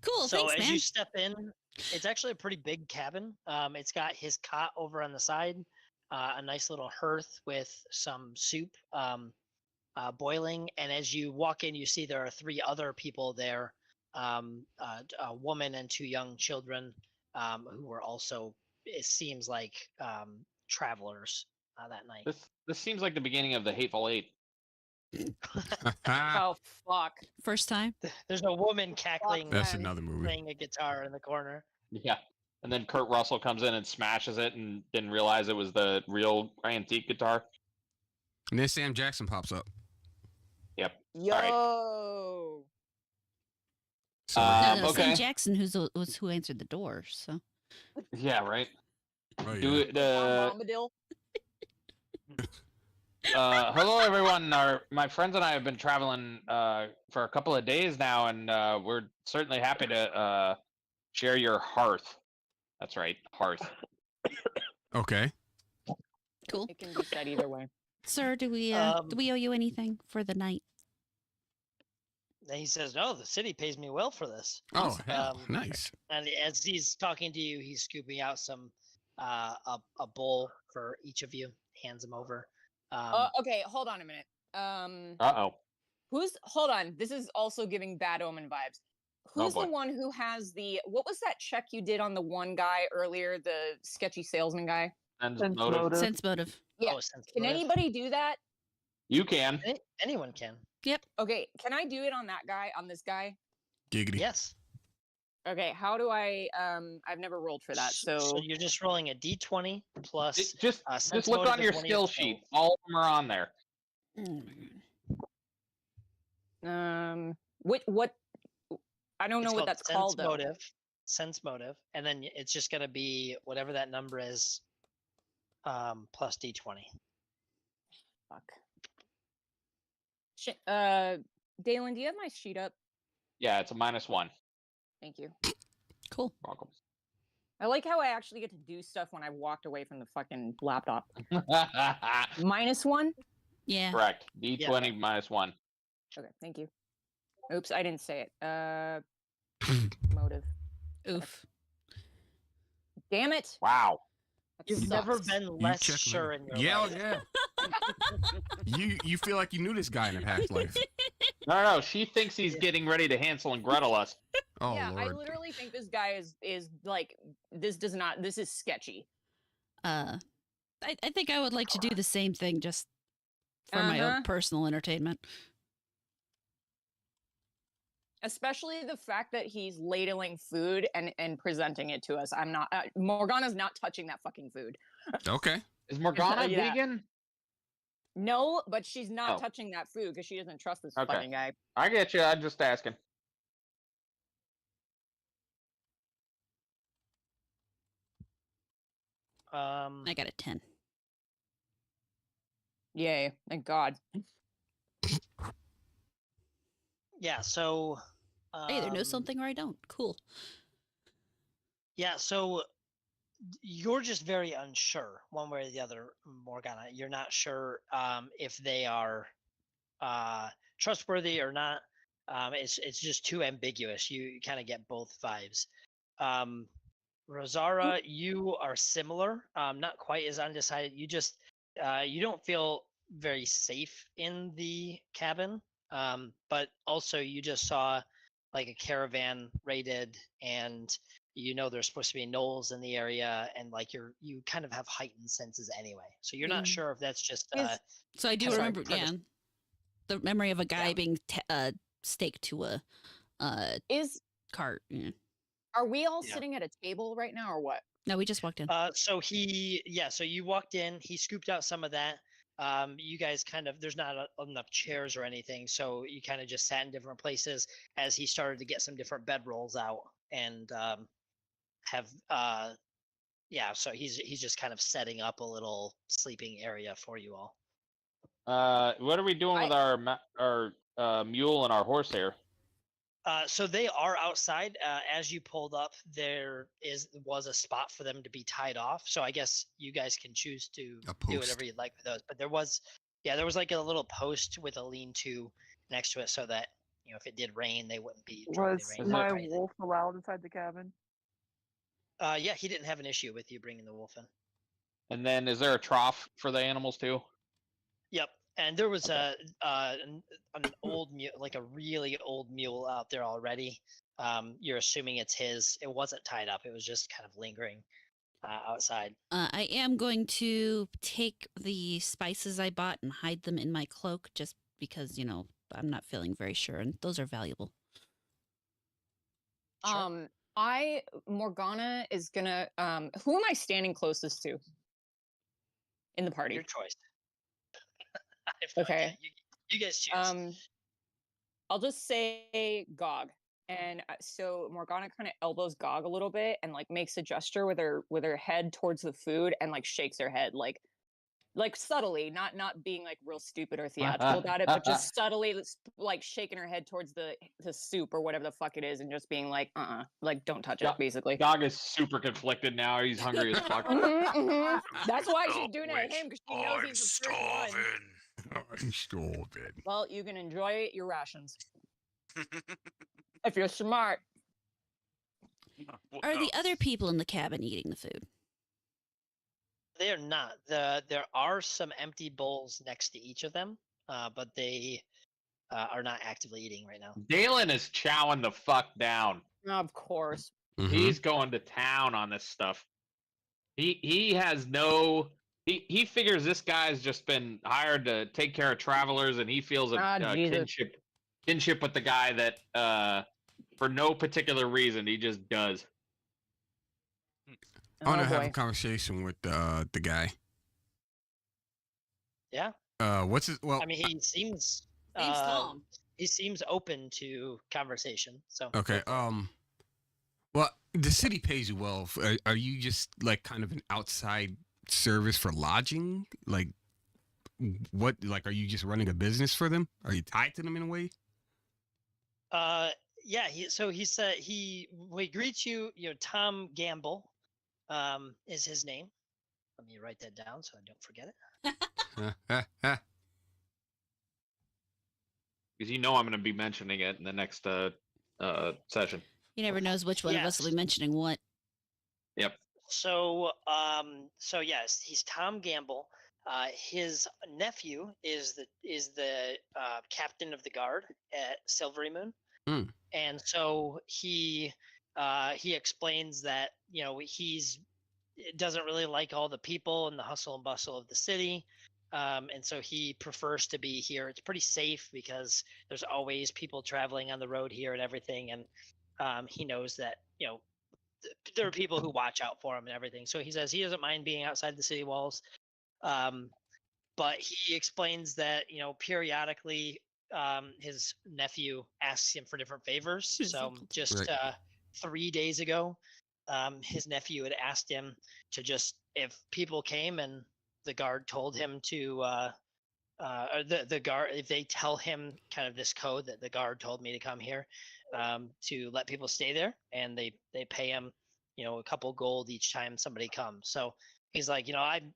S1: Cool,
S3: So
S1: thanks,
S3: as
S1: man.
S3: you step in, it's actually a pretty big cabin. It's got his cot over on the side, a nice little hearth with some soup boiling. And as you walk in, you see there are 3 other people there, a woman and 2 young children who were also, it seems like, travelers that night.
S2: This seems like the beginning of the Hateful Eight.
S6: Oh fuck.
S1: First time.
S3: There's a woman cackling,
S4: That's
S6: Man.
S4: another movie.
S3: playing a guitar in the corner.
S2: Yeah. And then Kurt Russell comes in and smashes it and didn't realize it was the real antique guitar.
S4: And then Sam Jackson pops up.
S2: Yep.
S6: Yo.
S4: So
S1: No, no,
S2: okay.
S1: Sam Jackson, was who answered the door. So
S2: Yeah, right.
S4: oh,
S2: Do
S4: yeah.
S2: it.
S6: Bombadil.
S2: Hello, everyone. My friends and I have been traveling for a couple of days now, and we're certainly happy to share your hearth. That's right, hearth.
S4: Okay.
S1: cool.
S6: It can be said either way.
S1: Sir, do we owe you anything for the night?
S3: And he says, "No, the city pays me well for this."
S4: Oh, hell.
S3: Um,
S4: Nice.
S3: And as he's talking to you, he's scooping out some a bowl for each of you, hands them over.
S6: Okay, hold on a minute.
S2: Uh-oh.
S6: Hold on. This is also giving bad omen vibes. Who's the
S2: boy.
S6: one who has what was that check you did on the one guy earlier, the sketchy salesman guy?
S2: Sense
S5: Sense
S2: motive.
S5: motive.
S1: Sense motive.
S6: Yeah.
S3: Oh, sense
S6: Can
S3: motive.
S6: anybody do that?
S2: You can.
S3: Anyone can.
S6: Okay, can I do it on that guy, on this guy?
S4: Giggity.
S3: Yes.
S6: Okay, how do I I've never rolled for that. So
S3: you're just rolling a d20 plus
S2: Just
S3: sense
S2: look
S3: motive
S2: on
S3: is
S2: your
S3: one of
S2: skill
S3: skills.
S2: sheet. All of them are on there.
S6: what I don't know
S3: It's
S6: what
S3: called
S6: that's
S3: sense
S6: called though.
S3: motive. Sense motive, and then it's just gonna be whatever that number is, plus d20.
S6: Fuck. Dalen, do you have my sheet up?
S2: Yeah, it's a -1.
S6: Thank you.
S1: Cool.
S2: Welcome.
S6: I like how I actually get to do stuff when I walked away from the fucking laptop. -1?
S1: Yeah.
S2: Correct. D20 -1.
S6: Okay, thank you. Oops, I didn't say it. Motive.
S1: Oof.
S6: Damn it.
S2: Wow.
S6: That
S3: You've never
S6: sucks.
S3: been less sure in your
S4: Yeah,
S3: life.
S4: yeah. You feel like you knew this guy in a past life.
S2: No. She thinks he's getting ready to Hansel and Gretel us.
S4: Oh,
S6: Yeah, I
S4: Lord.
S6: literally think this guy is like this is sketchy.
S1: I think I would like to do the same thing just for my own personal entertainment.
S6: Especially the fact that he's ladling food and presenting it to us. I'm not. Morgana's not touching that fucking food.
S4: Okay.
S2: Is Morgana
S6: Yeah.
S2: vegan?
S6: No, but she's not
S2: Oh.
S6: touching that food because she doesn't trust this
S2: Okay.
S6: fucking guy.
S2: I get you. I'm just asking.
S1: I got a 10.
S6: Yay! Thank God.
S3: Yeah. So.
S1: I either know something or I don't. Cool.
S3: Yeah. So you're just very unsure, one way or the other, Morgana. You're not sure if they are trustworthy or not. It's just too ambiguous. You kind of get both vibes. Rosara, you are similar, not quite as undecided. You just you don't feel very safe in the cabin, but also you just saw like a caravan raided, and you know there's supposed to be gnolls in the area, and like you kind of have heightened senses anyway. So you're not
S1: Mm.
S3: sure if that's just
S1: So I do
S3: Sorry,
S1: remember,
S3: preface-
S1: the memory of a guy
S3: Yeah.
S1: being staked to a
S6: Is
S1: cart. Yeah.
S6: are we all
S3: Yeah.
S6: sitting at a table right now or what?
S1: No, we just walked in.
S3: So you walked in, he scooped out some of that. You guys kind of, there's not enough chairs or anything, so you kind of just sat in different places as he started to get some different bedrolls out and so he's just kind of setting up a little sleeping area for you all.
S2: What are we doing with our mule and our horse here?
S3: So they are outside. As you pulled up, there was a spot for them to be tied off. So I guess you guys can choose to
S4: A
S3: do
S4: post.
S3: whatever you'd like with those. But there was like a little post with a lean-to next to it, so that if it did rain, they wouldn't be directly
S5: Was
S3: rained
S5: my
S3: or anything.
S5: wolf allowed inside the cabin?
S3: Yeah, he didn't have an issue with you bringing the wolf in.
S2: And then is there a trough for the animals too?
S3: Yep. And there was an old mule, like a really old mule out there already. You're assuming it's his. It wasn't tied up. It was just kind of lingering outside.
S1: I am going to take the spices I bought and hide them in my cloak just because, I'm not feeling very sure, and those are valuable.
S3: Sure.
S6: Morgana is gonna who am I standing closest to in the party?
S3: Your choice. I have no
S6: Okay.
S3: idea. You guys choose.
S6: I'll just say Gog. And so Morgana kind of elbows Gog a little bit and like makes a gesture with her head towards the food and like shakes her head like subtly, not being like real stupid or theatrical about it, but just subtly like shaking her head towards the soup or whatever the fuck it is and just being like like don't touch it, basically.
S2: Dog is super conflicted now. He's hungry as fuck.
S6: That's why she's doing it at him, because she knows he's the first one.
S4: I'm starving.
S6: Well, you can enjoy your rations if you're smart.
S1: Are the other people in the cabin eating the food?
S3: They are not. There are some empty bowls next to each of them, but they are not actively eating right now.
S2: Dalen is chowing the fuck down.
S6: Of course.
S4: Mhm.
S2: He's going to town on this stuff. He has no. He figures this guy's just been hired to take care of travelers, and he feels a kinship with the guy that for no particular reason he just does.
S4: I want to
S6: Oh,
S4: have
S6: boy.
S4: a conversation with the guy.
S3: Yeah.
S4: What's his? Well,
S3: I mean, he seems
S1: Name's Tom.
S3: he seems open to conversation. So
S4: okay. Well, the city pays you well. Are you just like kind of an outside service for lodging? Like, what? Like, are you just running a business for them? Are you tied to them in a way?
S3: yeah. He said he greets you. Tom Gamble, is his name. Let me write that down so I don't forget it.
S2: Because I'm going to be mentioning it in the next session.
S1: He never knows which one of us will be mentioning what.
S2: Yep.
S3: So yes, he's Tom Gamble. His nephew is the captain of the guard at Silvery Moon, and so he explains that he doesn't really like all the people and the hustle and bustle of the city. And so he prefers to be here. It's pretty safe because there's always people traveling on the road here and everything, and he knows that there are people who watch out for him and everything. So he says he doesn't mind being outside the city walls, but he explains that periodically his nephew asks him for different favors. So just
S4: Right.
S3: 3 days ago, his nephew had asked him to just, if people came and the guard told him to, or the guard, if they tell him kind of this code that the guard told me to come here, to let people stay there, and they pay him, a couple gold each time somebody comes. So he's like, I'm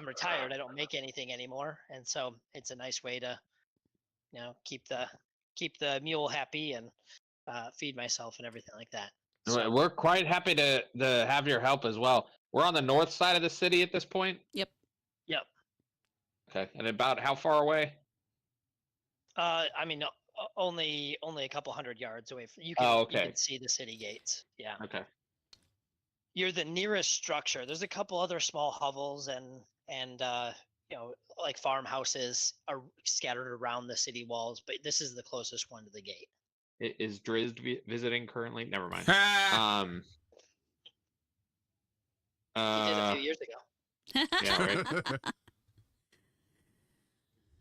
S3: retired. I don't make anything anymore, and so it's a nice way to, keep the mule happy and feed myself and everything like that. So
S2: We're quite happy to have your help as well. We're on the north side of the city at this point.
S1: Yep.
S3: Yep.
S2: Okay, and about how far away?
S3: I mean, only a couple hundred yards away. You can
S2: Oh,
S3: you
S2: okay.
S3: can see the city gates. Yeah.
S2: Okay.
S3: You're the nearest structure. There's a couple other small hovels and like farmhouses are scattered around the city walls, but this is the closest one to the gate.
S2: Is Drizzt visiting currently? Never mind.
S3: He did a few years ago.
S2: Yeah,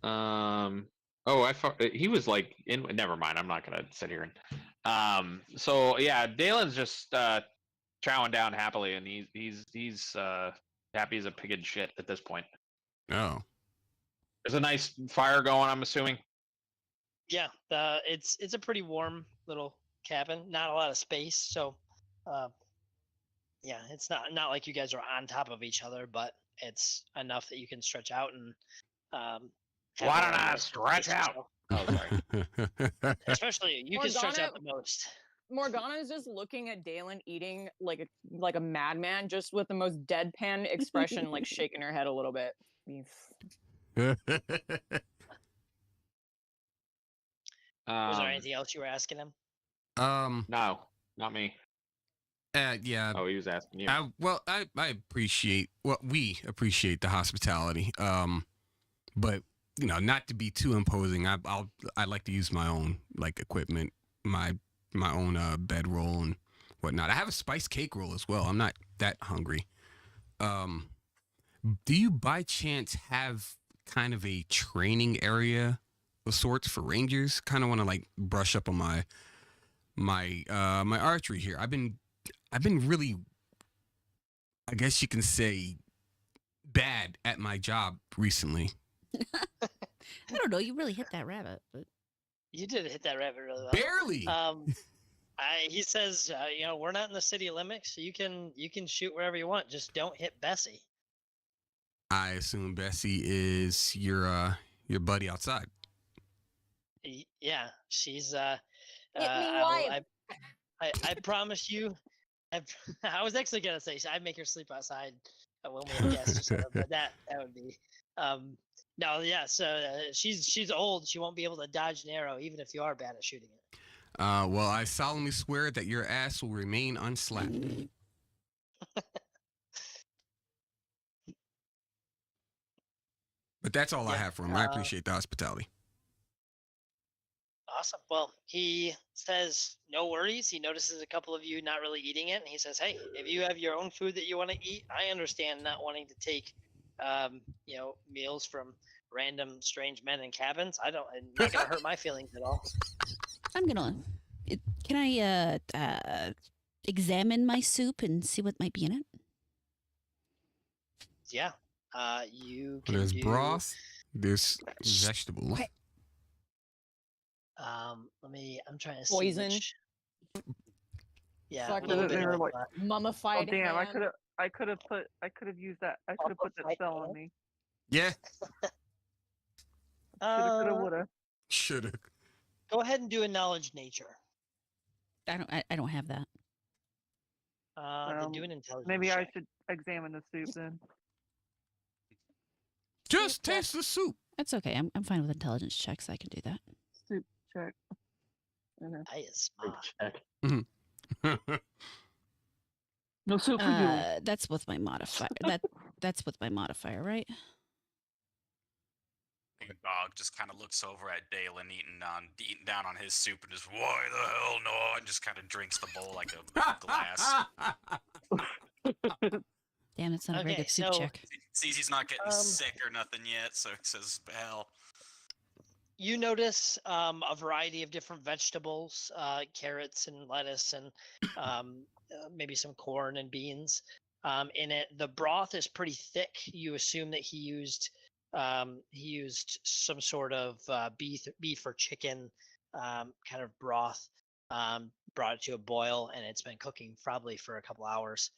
S2: right. Oh, I thought he was like in. Never mind. I'm not gonna sit here and. So yeah, Dalen's just chowing down happily, and he's happy as a pig in shit at this point.
S4: Oh.
S2: There's a nice fire going, I'm assuming.
S3: Yeah, it's a pretty warm little cabin. Not a lot of space, so yeah, it's not like you guys are on top of each other, but it's enough that you can stretch out and.
S2: Why don't I stretch out? Oh, sorry.
S3: Especially you can stretch out the most.
S6: Morgana is just looking at Dalen eating like a madman, just with the most deadpan expression, like shaking her head a little bit.
S3: Was there anything else you were asking him?
S2: No, not me.
S4: Yeah.
S2: Oh, he was asking you.
S4: I appreciate. Well, we appreciate the hospitality. But not to be too imposing. I like to use my own like equipment, my own bedroll and whatnot. I have a spice cake roll as well. I'm not that hungry. Do you by chance have kind of a training area of sorts for rangers? Kind of want to like brush up on my archery here. I've been really, I guess you can say, bad at my job recently.
S1: I don't know. You really hit that rabbit, but
S3: You did hit that rabbit really well.
S4: Barely.
S3: He says, we're not in the city limits, so you can shoot wherever you want. Just don't hit Bessie.
S4: I assume Bessie is your buddy outside.
S3: Yeah, she's.
S6: Hit me, wife.
S3: I promise you. I was actually gonna say I'd make her sleep outside when we have guests, but that would be. No, yeah. So she's old. She won't be able to dodge an arrow, even if you are bad at shooting it.
S4: Well, I solemnly swear that your ass will remain unslapped. But that's all I have for him. I appreciate the hospitality.
S3: Awesome. Well, he says no worries. He notices a couple of you not really eating it, and he says, "Hey, if you have your own food that you want to eat, I understand not wanting to take, meals from random strange men in cabins. I'm not gonna hurt my feelings at all."
S1: I'm gonna. Can I examine my soup and see what might be in it?
S3: Yeah. You can
S4: There's
S3: do,
S4: broth. There's vegetables.
S3: I'm trying to see
S6: Poison.
S3: which. Yeah.
S6: Fucking
S3: a little bit
S5: They were
S3: of,
S5: like-
S6: Mummified.
S5: Oh damn!
S6: ham.
S5: I could have used that. I could have put that spell on me.
S4: Yeah.
S5: Coulda, woulda.
S4: Shoulda.
S3: Go ahead and do a knowledge nature.
S1: I don't have that.
S3: Then do an intelligence.
S5: Maybe I
S3: check.
S5: should examine the soup then.
S4: Just taste the soup.
S1: That's okay. I'm fine with intelligence checks. I can do that.
S5: Soup check. Okay.
S3: I is smart.
S2: Check.
S5: No soup for you.
S1: That's with my modifier. That's with my modifier, right?
S7: Dog just kind of looks over at Dalen eating down on his soup and just, why the hell no? And just kind of drinks the bowl like a glass.
S1: Damn, it's not a very
S3: Okay,
S1: good soup
S3: so-
S1: check.
S7: Sees he's not getting
S3: Um,
S7: sick or nothing yet, so he says, hell.
S3: You notice a variety of different vegetables, carrots and lettuce, and maybe some corn and beans in it. The broth is pretty thick. You assume that he used some sort of beef or chicken kind of broth, brought it to a boil, and it's been cooking probably for a couple hours.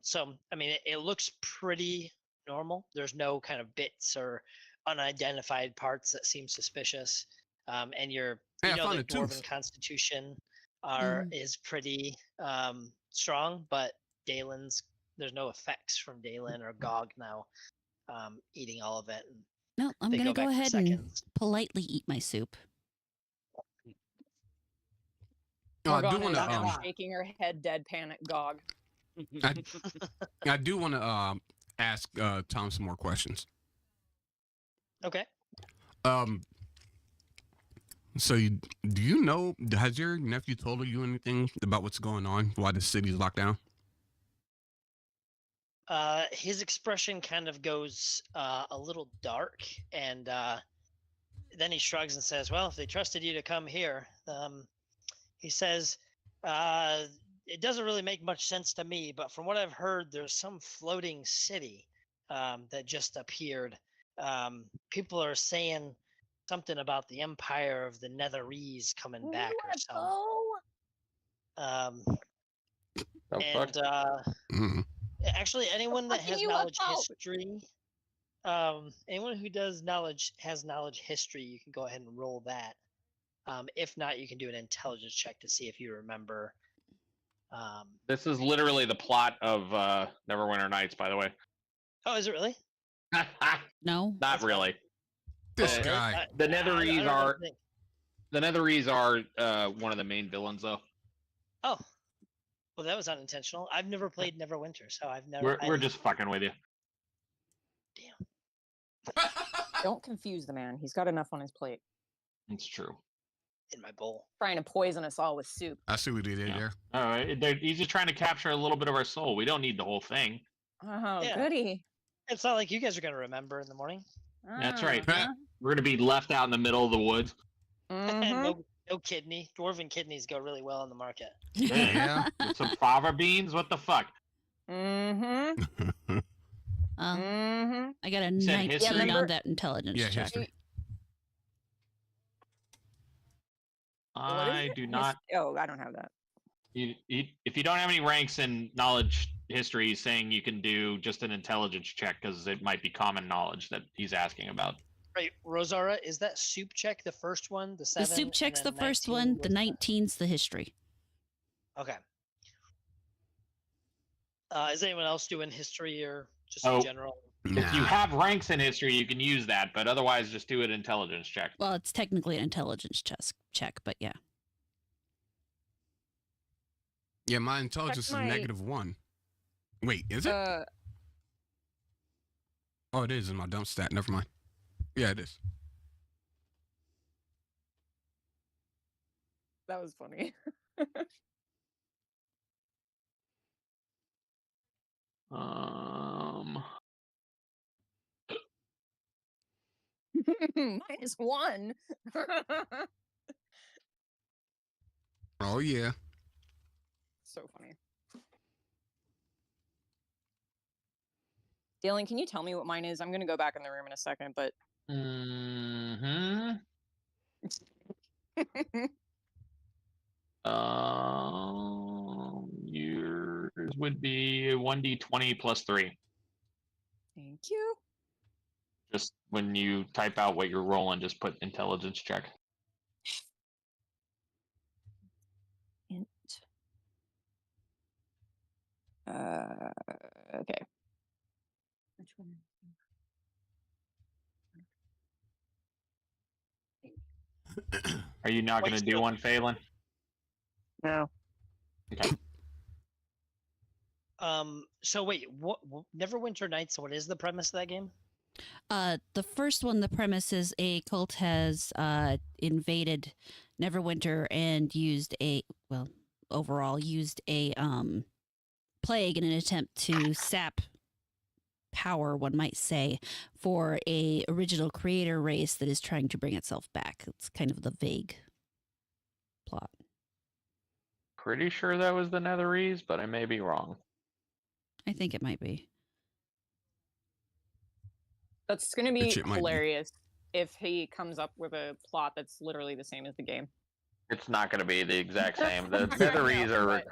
S3: So, I mean, it looks pretty normal. There's no kind of bits or unidentified parts that seem suspicious. And you
S4: Hey, I
S3: know
S4: found
S3: the
S4: a tooth.
S3: dwarven constitution is pretty strong, but Dalen's, there's no effects from Dalen or Gog now eating all of it. And
S1: No, I'm
S3: they
S1: going to
S3: go
S1: go
S3: back for
S1: ahead and
S3: seconds.
S1: politely eat my soup.
S4: I do
S6: Morgana
S4: want
S6: is
S4: to
S6: now shaking her head deadpan at Gog.
S4: I do want to ask Tom some more questions.
S3: Okay.
S4: So do you know? Has your nephew told you anything about what's going on? Why the city's locked down?
S3: His expression kind of goes a little dark, and then he shrugs and says, "Well, if they trusted you to come here," he says, "It doesn't really make much sense to me, but from what I've heard, there's some floating city that just appeared. People are saying something about the Empire of the Netherese coming back or something."
S2: The fuck?
S3: And actually, anyone that has
S6: Fucking
S3: knowledge
S6: UFO.
S3: history, anyone who has knowledge history, you can go ahead and roll that. If not, you can do an intelligence check to see if you remember.
S2: This is literally the plot of Neverwinter Nights, by the way.
S3: Oh, is it really?
S1: No?
S2: Not really.
S4: This
S2: Uh,
S4: guy.
S2: The
S3: I don't
S2: Netherese
S3: know
S2: are
S3: if they-
S2: the Netherese are one of the main villains, though.
S3: Oh, well, that was unintentional. I've never played Neverwinter, so I've never.
S2: We're just fucking with you.
S6: Don't confuse the man. He's got enough on his plate.
S2: It's true.
S3: in my bowl.
S6: Trying to poison us all with soup.
S4: I see what he did
S2: Yeah.
S4: there.
S2: All right, he's just trying to capture a little bit of our soul. We don't need the whole thing.
S6: Oh,
S3: Yeah.
S6: goody.
S3: It's not like you guys are going to remember in the morning.
S2: That's right.
S6: Uh-huh.
S2: We're gonna be left out in the middle of the woods.
S6: Mhm.
S3: No kidney. Dwarven kidneys go really well in the market.
S4: Yeah.
S2: With some fava beans. What the fuck?
S6: Mhm. Mhm.
S1: I got a
S2: said
S1: 19
S2: history?
S1: on
S6: remember-
S1: that intelligence
S4: Yeah,
S1: check.
S4: history.
S6: What is
S2: I
S6: it?
S2: do not.
S6: Oh, I don't have that.
S2: If you don't have any ranks in knowledge history, he's saying you can do just an intelligence check because it might be common knowledge that he's asking about.
S3: Right, Rosara, is that soup check the first one? The
S1: The
S3: 7?
S1: soup
S3: and
S1: check's the
S3: then
S1: first
S3: 19
S1: one. The
S3: was
S1: 19's the history.
S3: Okay. Is anyone else doing history or just
S2: Oh.
S3: in general?
S2: If you
S4: Nah.
S2: have ranks in history, you can use that, but otherwise, just do an intelligence check.
S1: Well, it's technically an intelligence check, but yeah.
S4: Yeah, my intelligence is
S6: my-
S4: -1. Wait, is it? Oh, it is in my dump stat. Never mind. Yeah, it is.
S6: That was funny. -1.
S4: Oh yeah.
S6: So funny. Dylan, can you tell me what mine is? I'm gonna go back in the room in a second, but
S2: Mm-hmm. Yours would be 1d20 plus 3.
S6: Thank you.
S2: Just when you type out what you're rolling, just put intelligence check.
S6: Int. Okay. Which one?
S2: Are you not going
S3: Wait,
S2: to do
S3: so-
S2: one, Phelan?
S5: No.
S2: Okay.
S3: So wait, what Neverwinter Nights, what is the premise of that game?
S1: The first one, the premise is a cult has invaded Neverwinter and used a plague in an attempt to sap power, one might say, for a original creator race that is trying to bring itself back. It's kind of the vague plot.
S2: Pretty sure that was the Netherese, but I may be wrong.
S1: I think it might be.
S6: That's going to be
S4: shit might be.
S6: hilarious if he comes up with a plot that's literally the same as the game.
S2: It's not going to be the exact same. The
S6: I know,
S2: Netherese are
S6: right.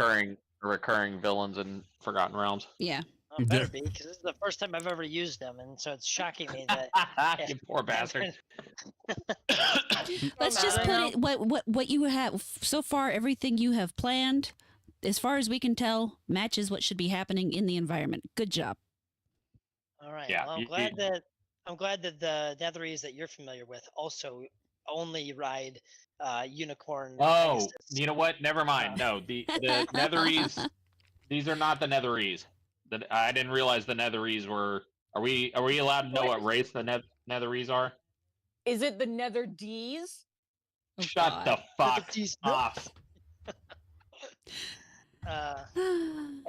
S2: recurring villains in Forgotten Realms.
S1: Yeah.
S3: Well, it better be, because this is the first time I've ever used them, and so it's shocking me that.
S2: You poor bastard.
S1: Let's just put it what you have so far. Everything you have planned, as far as we can tell, matches what should be happening in the environment. Good job.
S3: All right.
S2: Yeah,
S3: Well, I'm glad that the Netherese that you're familiar with also only ride unicorn.
S2: Oh,
S3: Pegasus.
S2: you know what? Never mind. No, the Netherese. These are not the Netherese. I didn't realize the Netherese were. Are we allowed to know what race the Netherese are?
S6: Is it the Nether D's?
S1: Oh,
S2: Shut
S1: God.
S2: the fuck
S3: Netherese.
S2: off. Are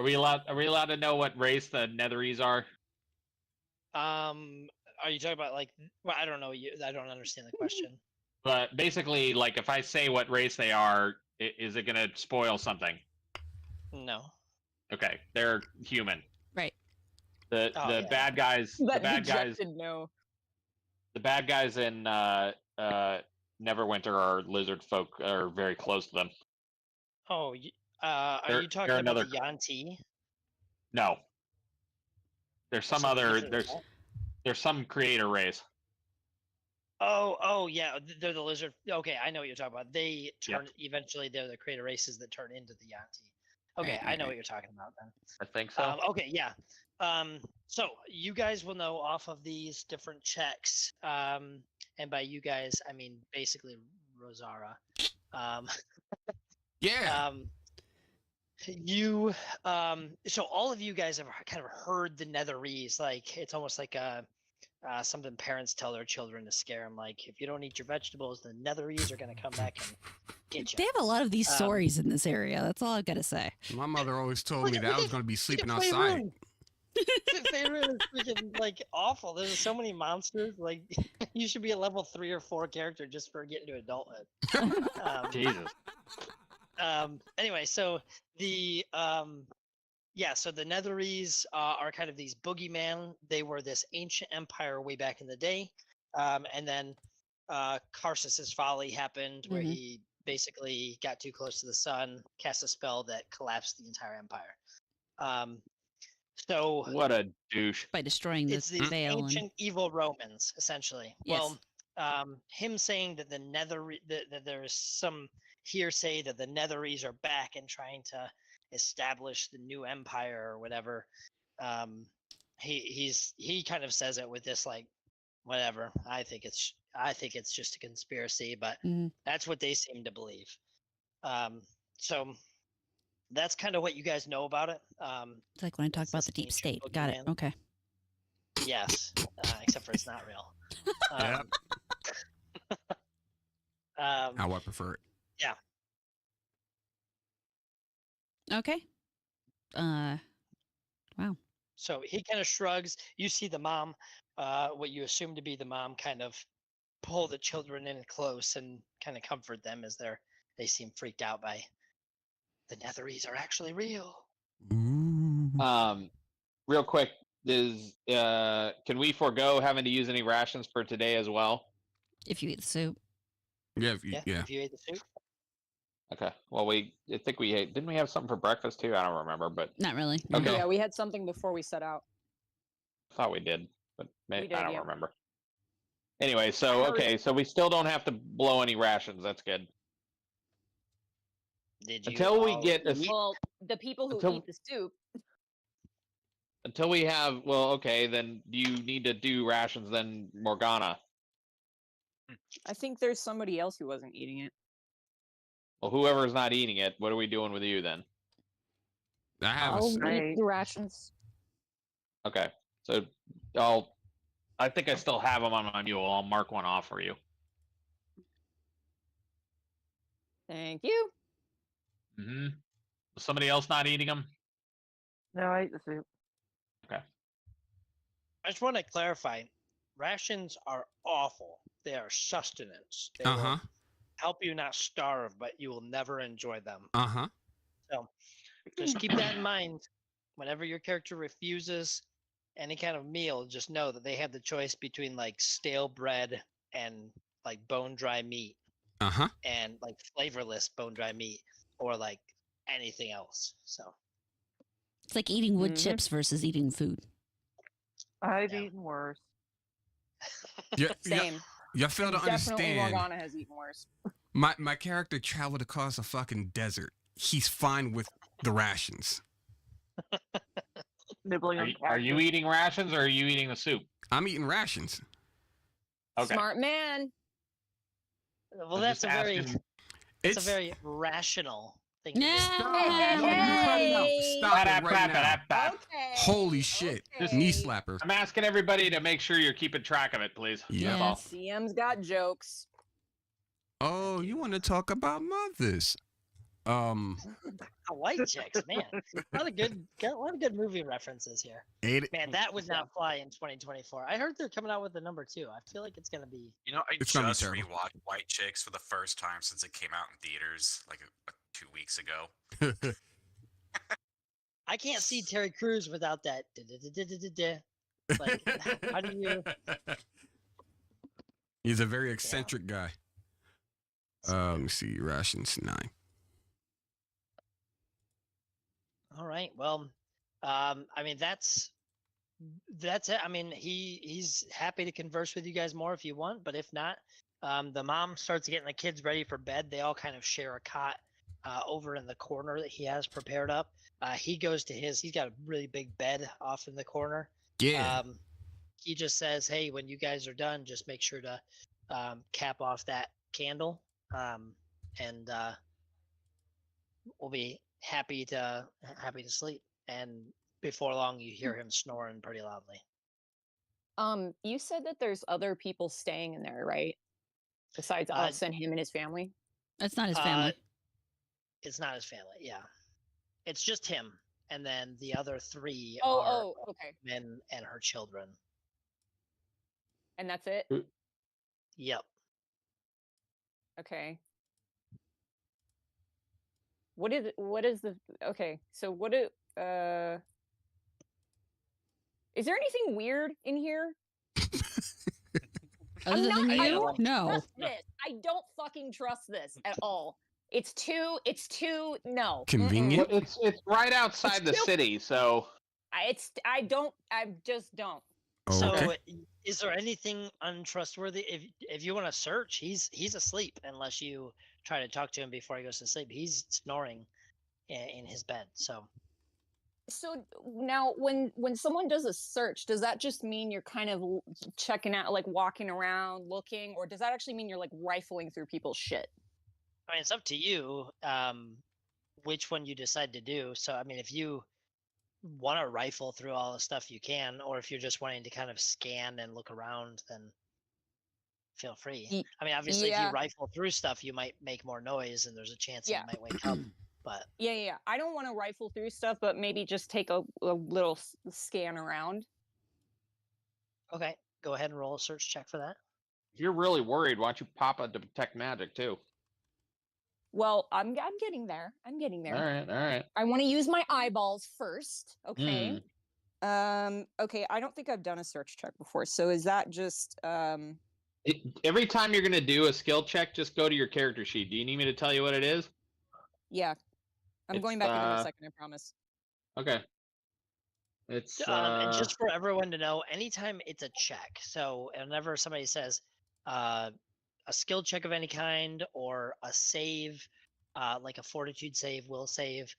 S2: we allowed to know what race the Netherese are?
S3: Are you talking about like? Well, I don't know. I don't understand the question.
S2: But basically, like, if I say what race they are, is it gonna spoil something?
S3: No.
S2: Okay, they're human.
S1: Right.
S2: The
S3: yeah.
S2: bad guys. The bad guys.
S6: No.
S2: The bad guys in Neverwinter are lizard folk. Are very close to them.
S3: Oh, are
S2: They're
S3: you talking about
S2: another-
S3: the Yanti?
S2: No. There's some
S3: Something
S2: other.
S3: different than that?
S2: There's some creator race.
S3: Oh, yeah. They're the lizard. Okay, I know what you're talking about. They turn eventually. They're the creator races that turn into the Yanti. Okay, I know what you're talking about then.
S2: I think so.
S3: Okay, yeah. So you guys will know off of these different checks, and by you guys, I mean basically Rosara.
S4: Yeah.
S3: So all of you guys have kind of heard the Netherese. Like it's almost like something parents tell their children to scare them. Like if you don't eat your vegetables, the Netherese are going to come back and get you.
S1: They have a lot of these stories in this area. That's all I've got to say.
S4: My mother always told me that I was going to be sleeping
S3: Look at
S4: outside.
S3: Faerun is freaking like awful. There's so many monsters. Like you should be a level 3 or 4 character just for getting to adulthood.
S2: Jesus.
S3: Anyway, so the so the Netherese are kind of these boogeyman. They were this ancient empire way back in the day, and then Karsus's folly happened, where he basically got too close to the sun, cast a spell that collapsed the entire empire. So
S2: what a douche!
S1: By destroying
S3: it's
S1: this
S3: these
S1: veil
S3: ancient evil Romans, essentially.
S1: Yes.
S3: Well, him saying that that there's some hearsay that the Netherese are back and trying to establish the new empire or whatever. He kind of says it with this like, whatever. I think it's just a conspiracy, but that's what they seem to believe. So that's kind of what you guys know about it.
S1: It's like when I talk about the deep state. Got it. Okay.
S3: Yes, except for it's not real.
S4: Yep. How I prefer it.
S3: Yeah.
S1: Okay. Wow.
S3: So he kind of shrugs. You see the mom, what you assume to be the mom, kind of pull the children in close and kind of comfort them as they seem freaked out by the Netherese are actually real.
S2: Real quick, can we forego having to use any rations for today as well?
S1: If you eat the soup.
S4: Yeah.
S3: If you ate the soup.
S2: Okay. Well, I think we ate. Didn't we have something for breakfast too? I don't remember, but
S1: Not really.
S2: Okay.
S6: Yeah, we had something before we set out.
S2: thought we did, but maybe I don't
S6: yeah.
S2: remember. Anyway, so we still don't have to blow any rations. That's good.
S3: Did you
S2: Until we
S3: all
S2: get
S3: eat?
S6: Well, the people who eat the soup.
S2: Until we have, then you need to do rations then, Morgana.
S6: I think there's somebody else who wasn't eating it.
S2: Well, whoever's not eating it, what are we doing with you then?
S4: I have
S6: I'll
S4: a
S6: eat the rations.
S2: Okay, so I'll I think I still have them on my mule. I'll mark one off for you.
S6: Thank you.
S2: Mm-hmm. Somebody else not eating them?
S5: No, I ate the soup.
S2: Okay.
S3: I just want to clarify. Rations are awful. They are sustenance. They
S4: Uh-huh.
S3: will help you not starve, but you will never enjoy them.
S4: Uh-huh.
S3: So just keep that in mind. Whenever your character refuses any kind of meal, just know that they have the choice between like stale bread and like bone dry meat
S4: Uh-huh.
S3: and like flavorless bone dry meat or like anything else. So
S1: It's like eating wood
S6: Mhm.
S1: chips versus eating food.
S5: I've
S3: Yeah.
S5: eaten worse.
S4: Yeah,
S6: Same.
S4: y'all fail
S6: And
S4: to
S6: definitely
S4: understand.
S6: Morgana has eaten worse.
S4: My character traveled across a fucking desert. He's fine with the rations.
S5: Nibbling on
S2: Are you
S5: cactus.
S2: eating rations or are you eating the soup?
S4: I'm eating rations.
S2: Okay.
S6: Smart man.
S3: well,
S2: I'm
S3: that's
S2: just
S3: a very
S2: asking-
S3: it's a very rational thing. To do.
S1: Yeah.
S4: Stop. No, you cut it out. Stop it right now.
S6: Okay.
S4: Holy shit.
S6: Okay.
S4: Knee slapper.
S2: I'm asking everybody to make sure you're keeping track of it, please.
S4: Yeah.
S2: That's all.
S6: CM's got jokes.
S4: Oh, you want to talk about mothers?
S3: White chicks, man. A lot of good movie references here. Man, that would not fly in 2024. I heard they're coming out with the number 2. I feel like it's gonna be.
S7: You know, I
S4: It's gonna be
S7: just
S4: terrible.
S7: rewatched White Chicks for the first time since it came out in theaters like 2 weeks ago.
S3: I can't see Terry Crews without that. Like, how do you?
S4: He's a very eccentric guy. Let me see. Rations 9.
S3: All right. Well, I mean that's it. I mean he's happy to converse with you guys more if you want, but if not, the mom starts getting the kids ready for bed. They all kind of share a cot over in the corner that he has prepared up. He goes to his. He's got a really big bed off in the corner.
S4: Yeah.
S3: He just says, "Hey, when you guys are done, just make sure to cap off that candle, and we'll be happy to sleep." And before long, you hear him snoring pretty loudly.
S6: You said that there's other people staying in there, right? Besides
S3: Uh,
S6: us and him and his family.
S1: That's not his family.
S3: It's not his family. Yeah, it's just him, and then the other 3 are
S6: Oh, okay.
S3: men and her children.
S6: And that's it.
S3: Yep.
S6: Okay. What is the okay? So what is there anything weird in here?
S1: Other
S6: I'm
S1: than
S6: not- I
S1: you?
S6: don't
S1: No.
S6: Trust this. I don't fucking trust this at all. It's too no.
S4: Convenient.
S2: Well, it's right outside the
S6: still-
S2: city, so
S6: I just don't.
S3: So,
S4: Okay.
S3: is there anything untrustworthy? If you want to search, he's asleep unless you try to talk to him before he goes to sleep. He's snoring in his bed. So
S6: So now when someone does a search, does that just mean you're kind of checking out, like walking around looking, or does that actually mean you're like rifling through people's shit?
S3: I mean, it's up to you which one you decide to do. So I mean, if you want to rifle through all the stuff, you can, or if you're just wanting to kind of scan and look around, then feel free. I mean, obviously, if
S6: yeah.
S3: you rifle through stuff, you might make more noise, and there's a chance
S6: Yeah.
S3: you might wake up. But
S6: Yeah. I don't want to rifle through stuff, but maybe just take a little scan around.
S3: okay, go ahead and roll a search check for that.
S2: if you're really worried, why don't you pop a detect magic too?
S6: Well, I'm getting there. I'm getting there.
S2: All right.
S6: I want to use my eyeballs first. Okay.
S2: Hmm.
S6: Okay, I don't think I've done a search check before. So is that just
S2: Every time you're gonna do a skill check, just go to your character sheet. Do you need me to tell you what it is?
S6: yeah. I'm going
S2: It's,
S6: back in a second, I promise.
S2: Okay. It's
S3: And just for everyone to know, anytime it's a check, so whenever somebody says a skill check of any kind or a save, like a fortitude save, will save,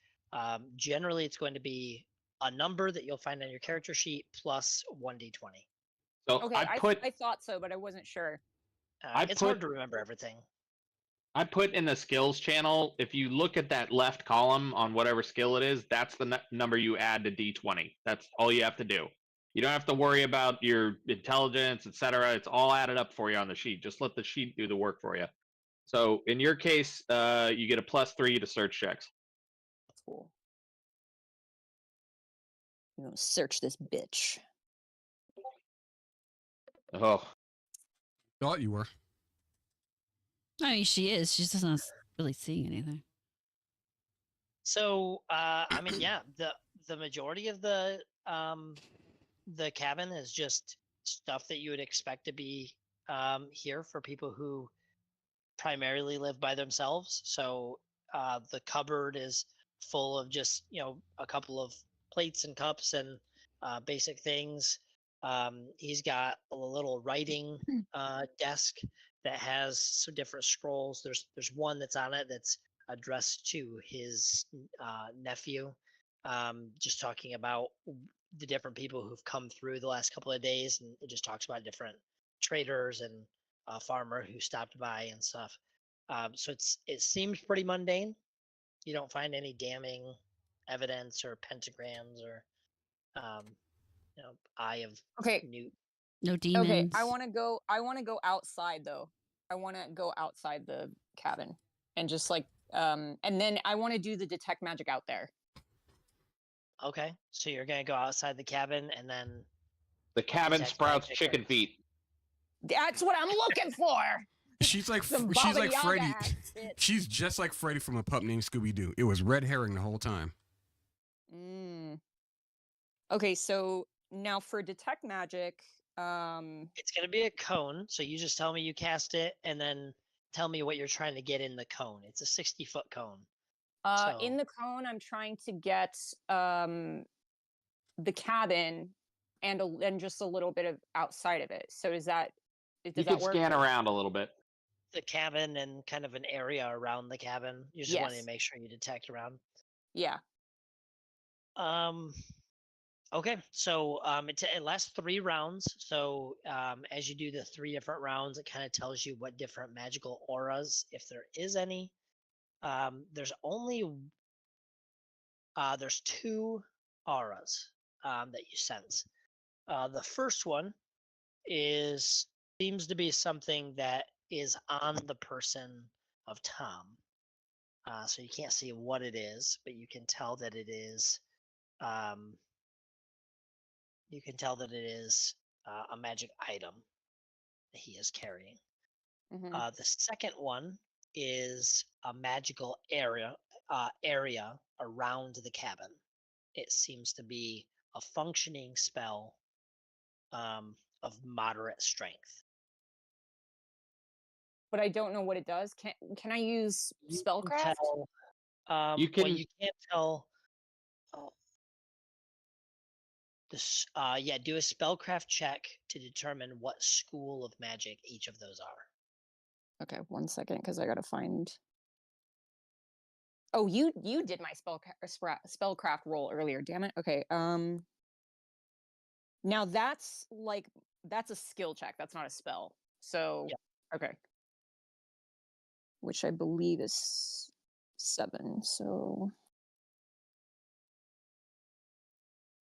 S3: generally it's going to be a number that you'll find on your character sheet plus 1d20.
S2: so
S6: Okay, I thought so, but I wasn't sure.
S3: It's hard to remember everything.
S2: I put in the skills channel. If you look at that left column on whatever skill it is, that's the number you add to D20. That's all you have to do. You don't have to worry about your intelligence, etc. It's all added up for you on the sheet. Just let the sheet do the work for you. So in your case, you get a +3 to search checks.
S6: Cool. I'm gonna search this bitch.
S2: Oh,
S4: Thought you were.
S1: I mean, she is. She's just not really seeing anything.
S3: So, I mean, yeah, the majority of the cabin is just stuff that you would expect to be here for people who primarily live by themselves. So, the cupboard is full of just a couple of plates and cups and basic things. He's got a little writing desk that has some different scrolls. There's one that's on it that's addressed to his nephew, just talking about the different people who've come through the last couple of days, and it just talks about different traders and a farmer who stopped by and stuff. So it seems pretty mundane. You don't find any damning evidence or pentagrams or eye of
S6: Okay.
S3: newt.
S1: No demons.
S6: Okay, I want to go outside though. I want to go outside the cabin and just like and then I want to do the detect magic out there.
S3: Okay, so you're gonna go outside the cabin and then
S2: the cabin
S3: detect
S2: sprouts
S3: magic
S2: chicken
S3: or-
S2: feet.
S6: That's what I'm looking for.
S4: She's like
S6: Some
S4: she's
S6: Baba
S4: like
S6: Yaga
S4: Freddy.
S6: ass bitch.
S4: She's just like Freddy from a pup named Scooby Doo. It was red herring the whole time.
S6: Okay, so now for detect magic,
S3: It's gonna be a cone. So you just tell me you cast it, and then tell me what you're trying to get in the cone. It's a 60-foot cone.
S6: in the cone, I'm trying to get the cabin and just a little bit of outside of it. So does that
S2: You can
S6: work?
S2: scan around a little bit.
S3: The cabin and kind of an area around the cabin. You just wanted
S6: Yes.
S3: to make sure you detect around.
S6: Yeah.
S3: Okay, so it lasts 3 rounds. So as you do the 3 different rounds, it kind of tells you what different magical auras, if there is any. There's only there's 2 auras that you sense. The first one seems to be something that is on the person of Tom. So you can't see what it is, but you can tell that it is. You can tell that it is a magic item that he is carrying.
S6: Mhm.
S3: The second one is a magical area around the cabin. It seems to be a functioning spell of moderate strength.
S6: But I don't know what it does. Can I use
S3: You can
S6: spellcraft?
S3: tell.
S2: You
S3: Well,
S2: can-
S3: you can't tell. This, yeah, do a spellcraft check to determine what school of magic each of those are.
S6: Okay, 1 second, because I gotta find. Oh, you did my spellcraft roll earlier. Damn it. Okay. Now that's a skill check. That's not a spell. So okay. Which I believe is 7. So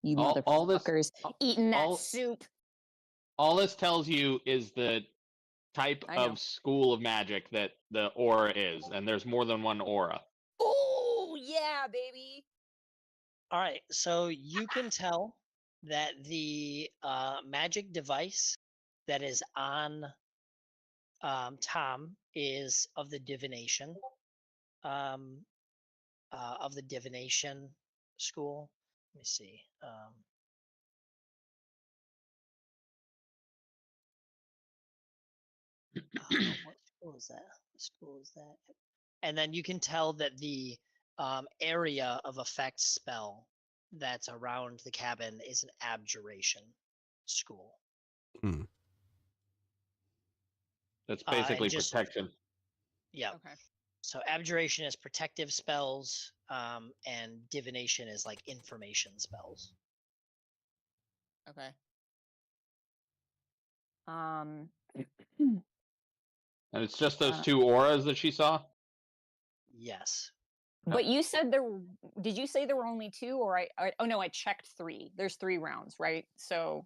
S6: you
S2: All this-
S6: motherfuckers eating that
S2: all-
S6: soup.
S2: All this tells you is the type
S6: I know.
S2: of school of magic that the aura is, and there's more than one aura.
S6: Oh yeah, baby.
S3: All right, so you can tell that the magic device that is on Tom is of the divination, school. Let me see. What school is that? What school is that? And then you can tell that the area of effect spell that's around the cabin is an abjuration school.
S2: That's
S3: and
S2: basically
S3: just-
S2: protection.
S3: Yeah.
S6: Okay.
S3: So abjuration is protective spells, and divination is like information spells.
S6: Okay.
S2: And it's just those
S6: Uh,
S2: 2 auras that she saw?
S3: Yes.
S6: But you said did you say there were only 2 or oh no, I checked 3. There's 3 rounds, right? So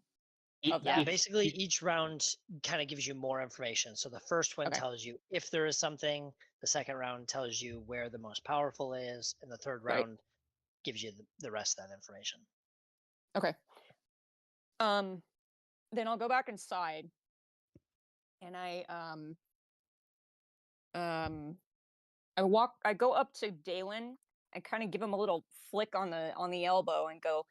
S6: of
S3: Yeah,
S6: that.
S3: basically each round kind of gives you more information. So the first one
S6: Okay.
S3: tells you if there is something, the second round tells you where the most powerful is, and the third
S6: Right.
S3: round gives you the rest of that information.
S6: Okay. Then I'll go back inside and I go up to Dalen and kind of give him a little flick on the elbow and go,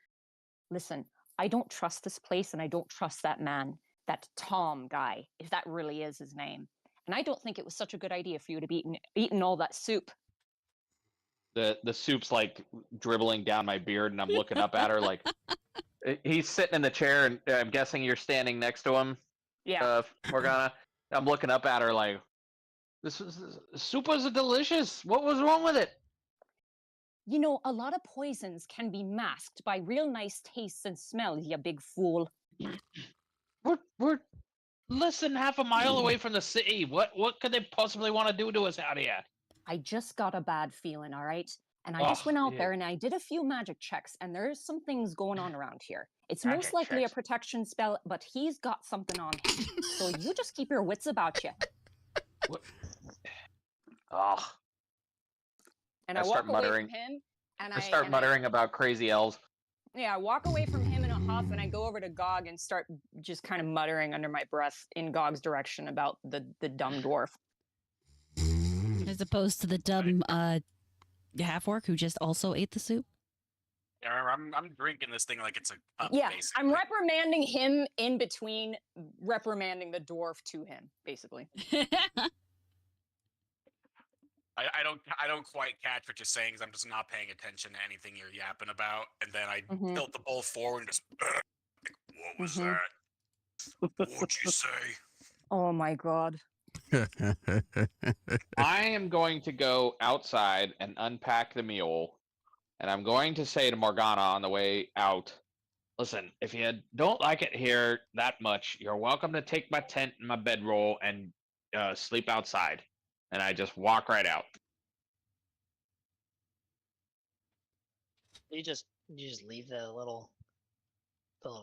S6: listen, I don't trust this place and I don't trust that man, that Tom guy, if that really is his name. And I don't think it was such a good idea for you to be eating all that soup.
S2: The soup's like dribbling down my beard, and I'm looking up at her like he's sitting in the chair, and I'm guessing you're standing next to him.
S6: Yeah.
S2: Morgana. I'm looking up at her like, this soup was delicious. What was wrong with it?
S6: You know, a lot of poisons can be masked by real nice tastes and smells, you big fool.
S2: We're less than half a mile away from the city. What could they possibly want to do to us out here?
S6: I just got a bad feeling, all right? And I just went out there and I did a few magic checks, and there's some things going on around here. It's
S2: Magic
S6: most likely
S2: checks.
S6: a protection spell, but he's got something on him. So you just keep your wits about you.
S2: What? Oh,
S6: And
S2: I
S6: I
S2: start
S6: walk away
S2: muttering.
S6: from him, and
S2: I start muttering about crazy elves.
S6: I walk away from him in a huff, and I go over to Gog and start just kind of muttering under my breath in Gog's direction about the dumb dwarf.
S1: As opposed to the dumb half-orc who just also ate the soup.
S7: Yeah, I'm drinking this thing like it's a cup.
S6: Yeah,
S7: basically.
S6: I'm reprimanding him in between reprimanding the dwarf to him, basically.
S7: I don't quite catch what you're saying, 'cause I'm just not paying attention to anything you're yapping about, and then I tilt the bowl forward and just. What was that? What'd you say?
S6: Oh my god.
S2: I am going to go outside and unpack the mule, and I'm going to say to Morgana on the way out, listen, if you don't like it here that much, you're welcome to take my tent and my bedroll and sleep outside. And I just walk right out.
S3: You just leave the little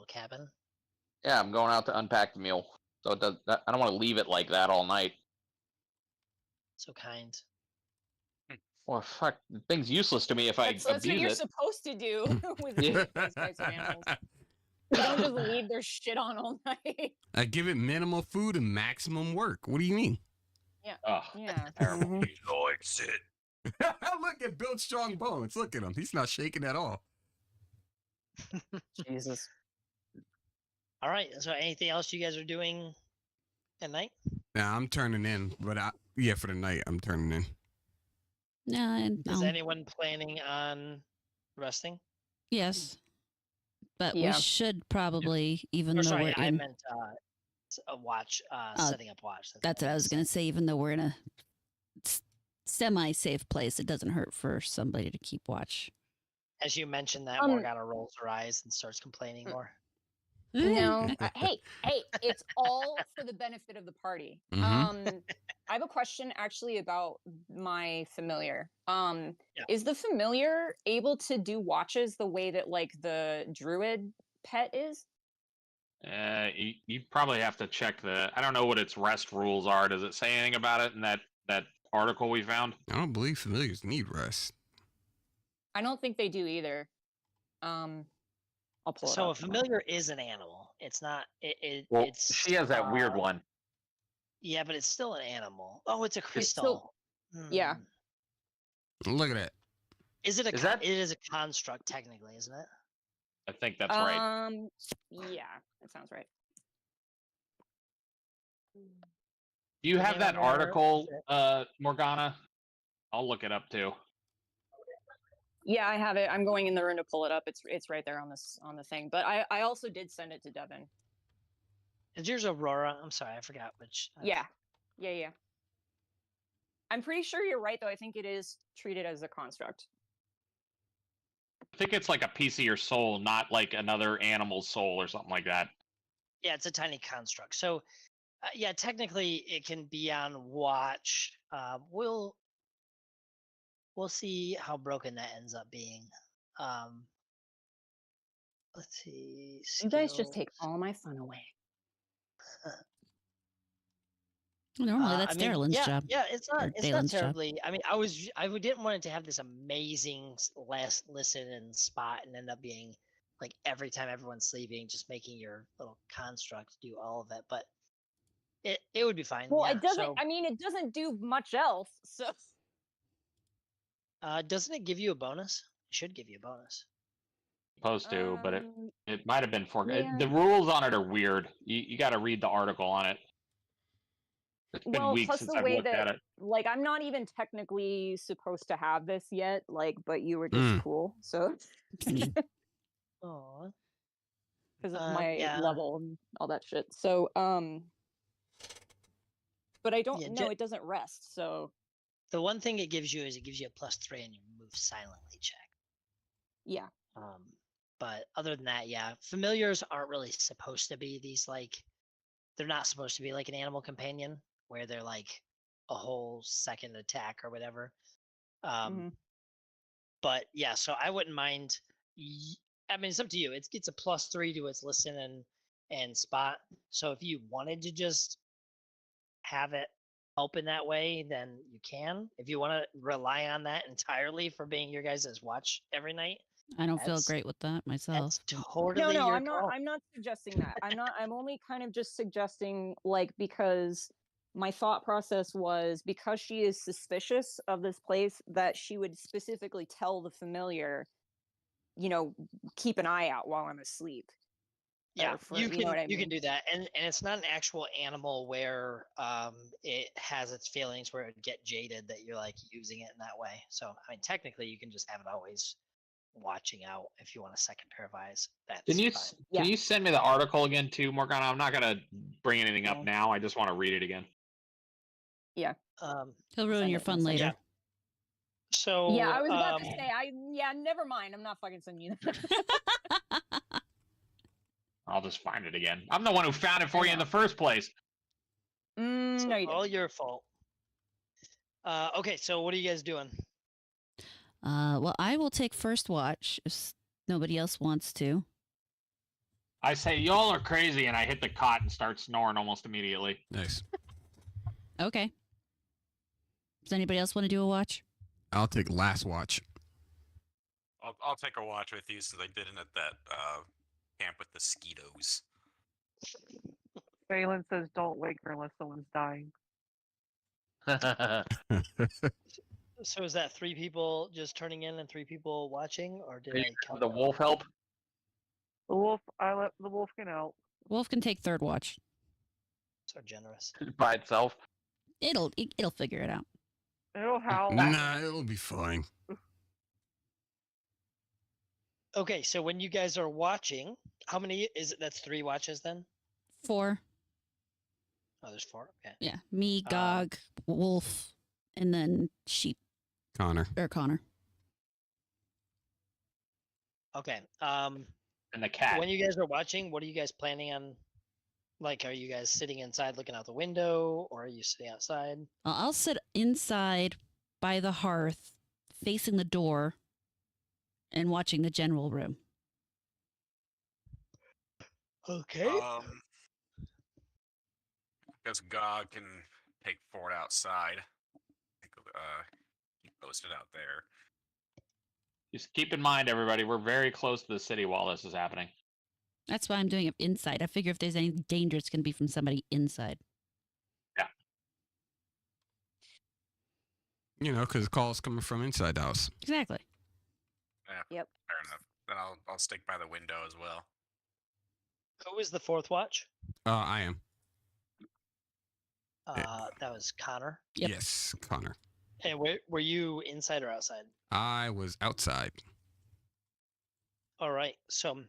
S3: cabin.
S2: Yeah, I'm going out to unpack the mule. So it does. I don't want to leave it like that all night.
S3: So kind.
S2: Well, fuck, the thing's useless to me if I
S6: That's what
S2: abuse
S6: you're
S2: it.
S6: supposed to do with those types of animals. You don't just leave their shit on all night.
S4: I give it minimal food and maximum work. What do you mean?
S6: Yeah.
S2: Oh,
S6: Yeah.
S2: terrible.
S7: He likes it.
S4: Look at Build Strong Bones. Look at him. He's not shaking at all.
S6: Jesus.
S3: All right. So anything else you guys are doing at night?
S4: Nah, I'm turning in, but for the night, I'm turning in.
S1: No,
S3: Is anyone planning on resting?
S1: yes, but
S6: Yeah.
S1: we should probably, even
S3: Or
S1: though
S3: sorry,
S1: we're
S3: I
S1: in.
S3: meant a watch, setting up watch.
S1: That's what I was going to say. Even though we're in a semi-safe place, it doesn't hurt for somebody to keep watch.
S3: As you mentioned that, Morgana rolls her eyes and starts complaining more.
S6: No. Hey, it's all for the benefit of the party.
S4: Mhm.
S6: I have a question actually about my familiar.
S3: Yeah.
S6: Is the familiar able to do watches the way that like the druid pet is?
S2: You probably have to check I don't know what its rest rules are. Does it say anything about it in that article we found?
S4: I don't believe familiars need rest.
S6: I don't think they do either. I'll pull it
S3: So
S6: up.
S3: a familiar is an animal. It's not.
S2: Well,
S3: It's
S2: she has that weird one.
S3: Yeah, but it's still an animal. Oh, it's a
S6: still-
S3: crystal.
S6: yeah.
S4: Look at that.
S3: Is it a?
S2: Is
S3: con-
S2: that-
S3: It is a construct, technically, isn't it?
S2: I think that's right.
S6: Yeah, that sounds right.
S2: Do you
S3: the
S2: have
S3: name
S2: that
S3: on there,
S2: article, Morgana? I'll look it up too.
S6: Yeah, I have it. I'm going in the room to pull it up. It's right there on the thing. But I also did send it to Devin.
S3: Is yours Aurora? I'm sorry, I forgot which.
S6: Yeah. I'm pretty sure you're right, though. I think it is treated as a construct.
S2: I think it's like a piece of your soul, not like another animal's soul or something like that.
S3: Yeah, it's a tiny construct. So, yeah, technically it can be on watch. We'll we'll see how broken that ends up being. Let's see.
S6: You guys just
S3: skills.
S6: take all my fun away.
S1: Normally, that's
S3: I mean,
S1: Darylyn's
S3: yeah,
S1: job.
S3: yeah, it's not
S1: Dalen's job.
S3: terribly. I mean, I didn't want it to have this amazing last listen and spot and end up being like every time everyone's sleeping, just making your little construct do all of it. But it would be fine.
S6: Well,
S3: yeah.
S6: it doesn't.
S3: So,
S6: I mean, it doesn't do much else. So
S3: doesn't it give you a bonus? It should give you a bonus.
S2: Supposed to, but it might have been
S6: yeah.
S2: The rules on it are weird. You got to read the article on it. It's been weeks
S6: plus
S2: since
S6: the
S2: I've
S6: way
S2: looked at
S6: that,
S2: it.
S6: like, I'm not even technically supposed to have this yet. Like, but you were just cool, so
S3: Oh.
S6: because of my
S3: Yeah.
S6: level and all that shit. So, but I don't
S3: Yeah,
S6: know. It doesn't rest. So
S3: The one thing it gives you is it gives you a +3 on your move silently check.
S6: yeah.
S3: But other than that, yeah, familiars aren't really supposed to be these like. They're not supposed to be like an animal companion where they're like a whole second attack or whatever. But yeah, so I wouldn't mind. I mean, it's up to you. It gets a +3 to its listen and spot. So if you wanted to just have it help in that way, then you can. If you want to rely on that entirely for being your guys' watch every night,
S1: I don't feel great with that myself.
S3: that's totally
S6: No,
S3: your
S6: I'm not.
S3: call.
S6: I'm not suggesting that. I'm only kind of just suggesting, like, because my thought process was because she is suspicious of this place that she would specifically tell the familiar, keep an eye out while I'm asleep.
S3: Yeah, you
S6: know what I
S3: can
S6: mean?
S3: do that, and it's not an actual animal where it has its feelings where it would get jaded that you're like using it in that way. So I mean, technically, you can just have it always watching out if you want a second pair of eyes. That's fine.
S2: Can you send me the article again too, Morgana? I'm not gonna bring anything up now. I just want to read it again.
S6: Yeah.
S1: He'll ruin your fun later.
S3: Yeah. So
S6: yeah, I was about to say, never mind. I'm not fucking sending you that.
S2: I'll just find it again. I'm the one who found it for you in the first place.
S6: No, you
S3: all your fault. Okay, so what are you guys doing?
S1: Well, I will take first watch if nobody else wants to.
S2: I say, y'all are crazy, and I hit the cot and start snoring almost immediately.
S4: Nice.
S1: Okay. Does anybody else want to do a watch?
S4: I'll take last watch.
S7: I'll take a watch with you since I didn't at that camp with the mosquitoes.
S5: Phelan says don't wake her unless someone's dying.
S3: So is that 3 people just turning in and 3 people watching, or did I count
S2: the wolf help?
S5: The wolf, I let the wolf get out.
S1: Wolf can take third watch.
S3: So generous.
S2: By itself.
S1: It'll figure it out.
S5: It'll howl.
S4: Nah, it'll be fine.
S3: Okay, so when you guys are watching, how many is it? That's 3 watches then?
S1: 4.
S3: Oh, there's 4. Okay.
S1: Yeah, me, Gog, Wolf, and then Sheep.
S4: Connor.
S3: Okay.
S2: And the cat.
S3: When you guys are watching, what are you guys planning on? Like, are you guys sitting inside looking out the window, or are you sitting outside?
S1: I'll sit inside by the hearth, facing the door, and watching the general room.
S3: Okay.
S7: Because God can take Ford outside. Keep posted out there.
S2: Just keep in mind, everybody, we're very close to the city while this is happening.
S1: That's why I'm doing it inside. I figure if there's any danger, it's going to be from somebody inside.
S2: Yeah.
S4: Because the call's coming from inside the house.
S1: Exactly.
S7: Yeah.
S6: Yep.
S7: Fair enough. Then I'll stick by the window as well.
S3: Who is the 4th watch?
S4: I am.
S3: That was Connor.
S1: Yep.
S4: Yes, Connor.
S3: And were you inside or outside?
S4: I was outside.
S3: All right. So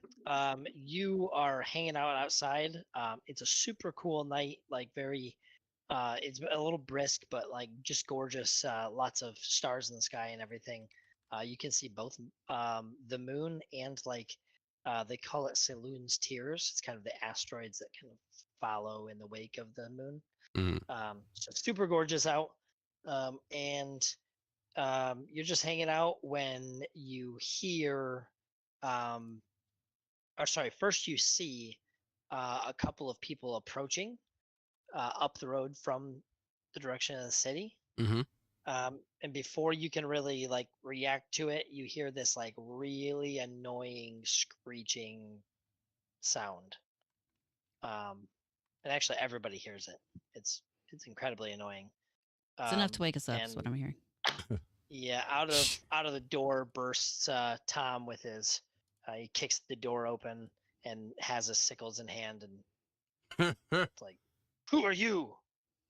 S3: you are hanging out outside. It's a super cool night, like very it's a little brisk, but like just gorgeous. Lots of stars in the sky and everything. You can see both the moon and like they call it Saloon's Tears. It's kind of the asteroids that kind of follow in the wake of the moon.
S4: Mm.
S3: So super gorgeous out. And you're just hanging out when you hear, first you see a couple of people approaching up the road from the direction of the city.
S4: Mm-hmm.
S3: And before you can really like react to it, you hear this like really annoying screeching sound. And actually everybody hears it. It's incredibly annoying.
S1: It's enough to wake us up, is what
S3: and
S1: I'm hearing.
S3: Yeah, out of the door bursts Tom with his. He kicks the door open and has his sickles in hand, and it's like, "Who are you?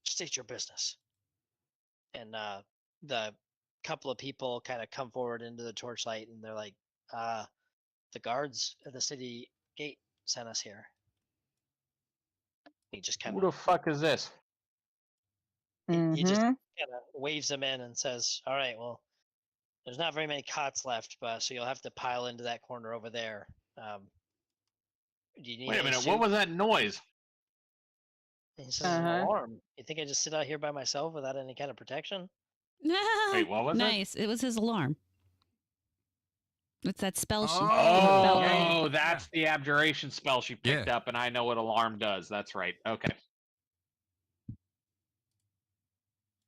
S3: State your business." And the couple of people kind of come forward into the torchlight, and they're like, "The guards at the city gate sent us here." He just kind
S2: Who the
S3: of
S2: fuck is this?
S3: he just kind of waves them in and says, "All right, well, there's not very many cots left, but so you'll have to pile into that corner over there. Do you need
S2: Wait a
S3: any
S2: minute,
S3: soup?"
S2: what was that noise?
S3: And he says, "An alarm. You think I just sit out here by myself without any kind of protection?"
S2: Wait, what was
S1: nice. It was his alarm. It's that spell she felt.
S2: Oh, that's the abjuration spell she picked
S4: Yeah.
S2: up, and I know what alarm does. That's right. Okay.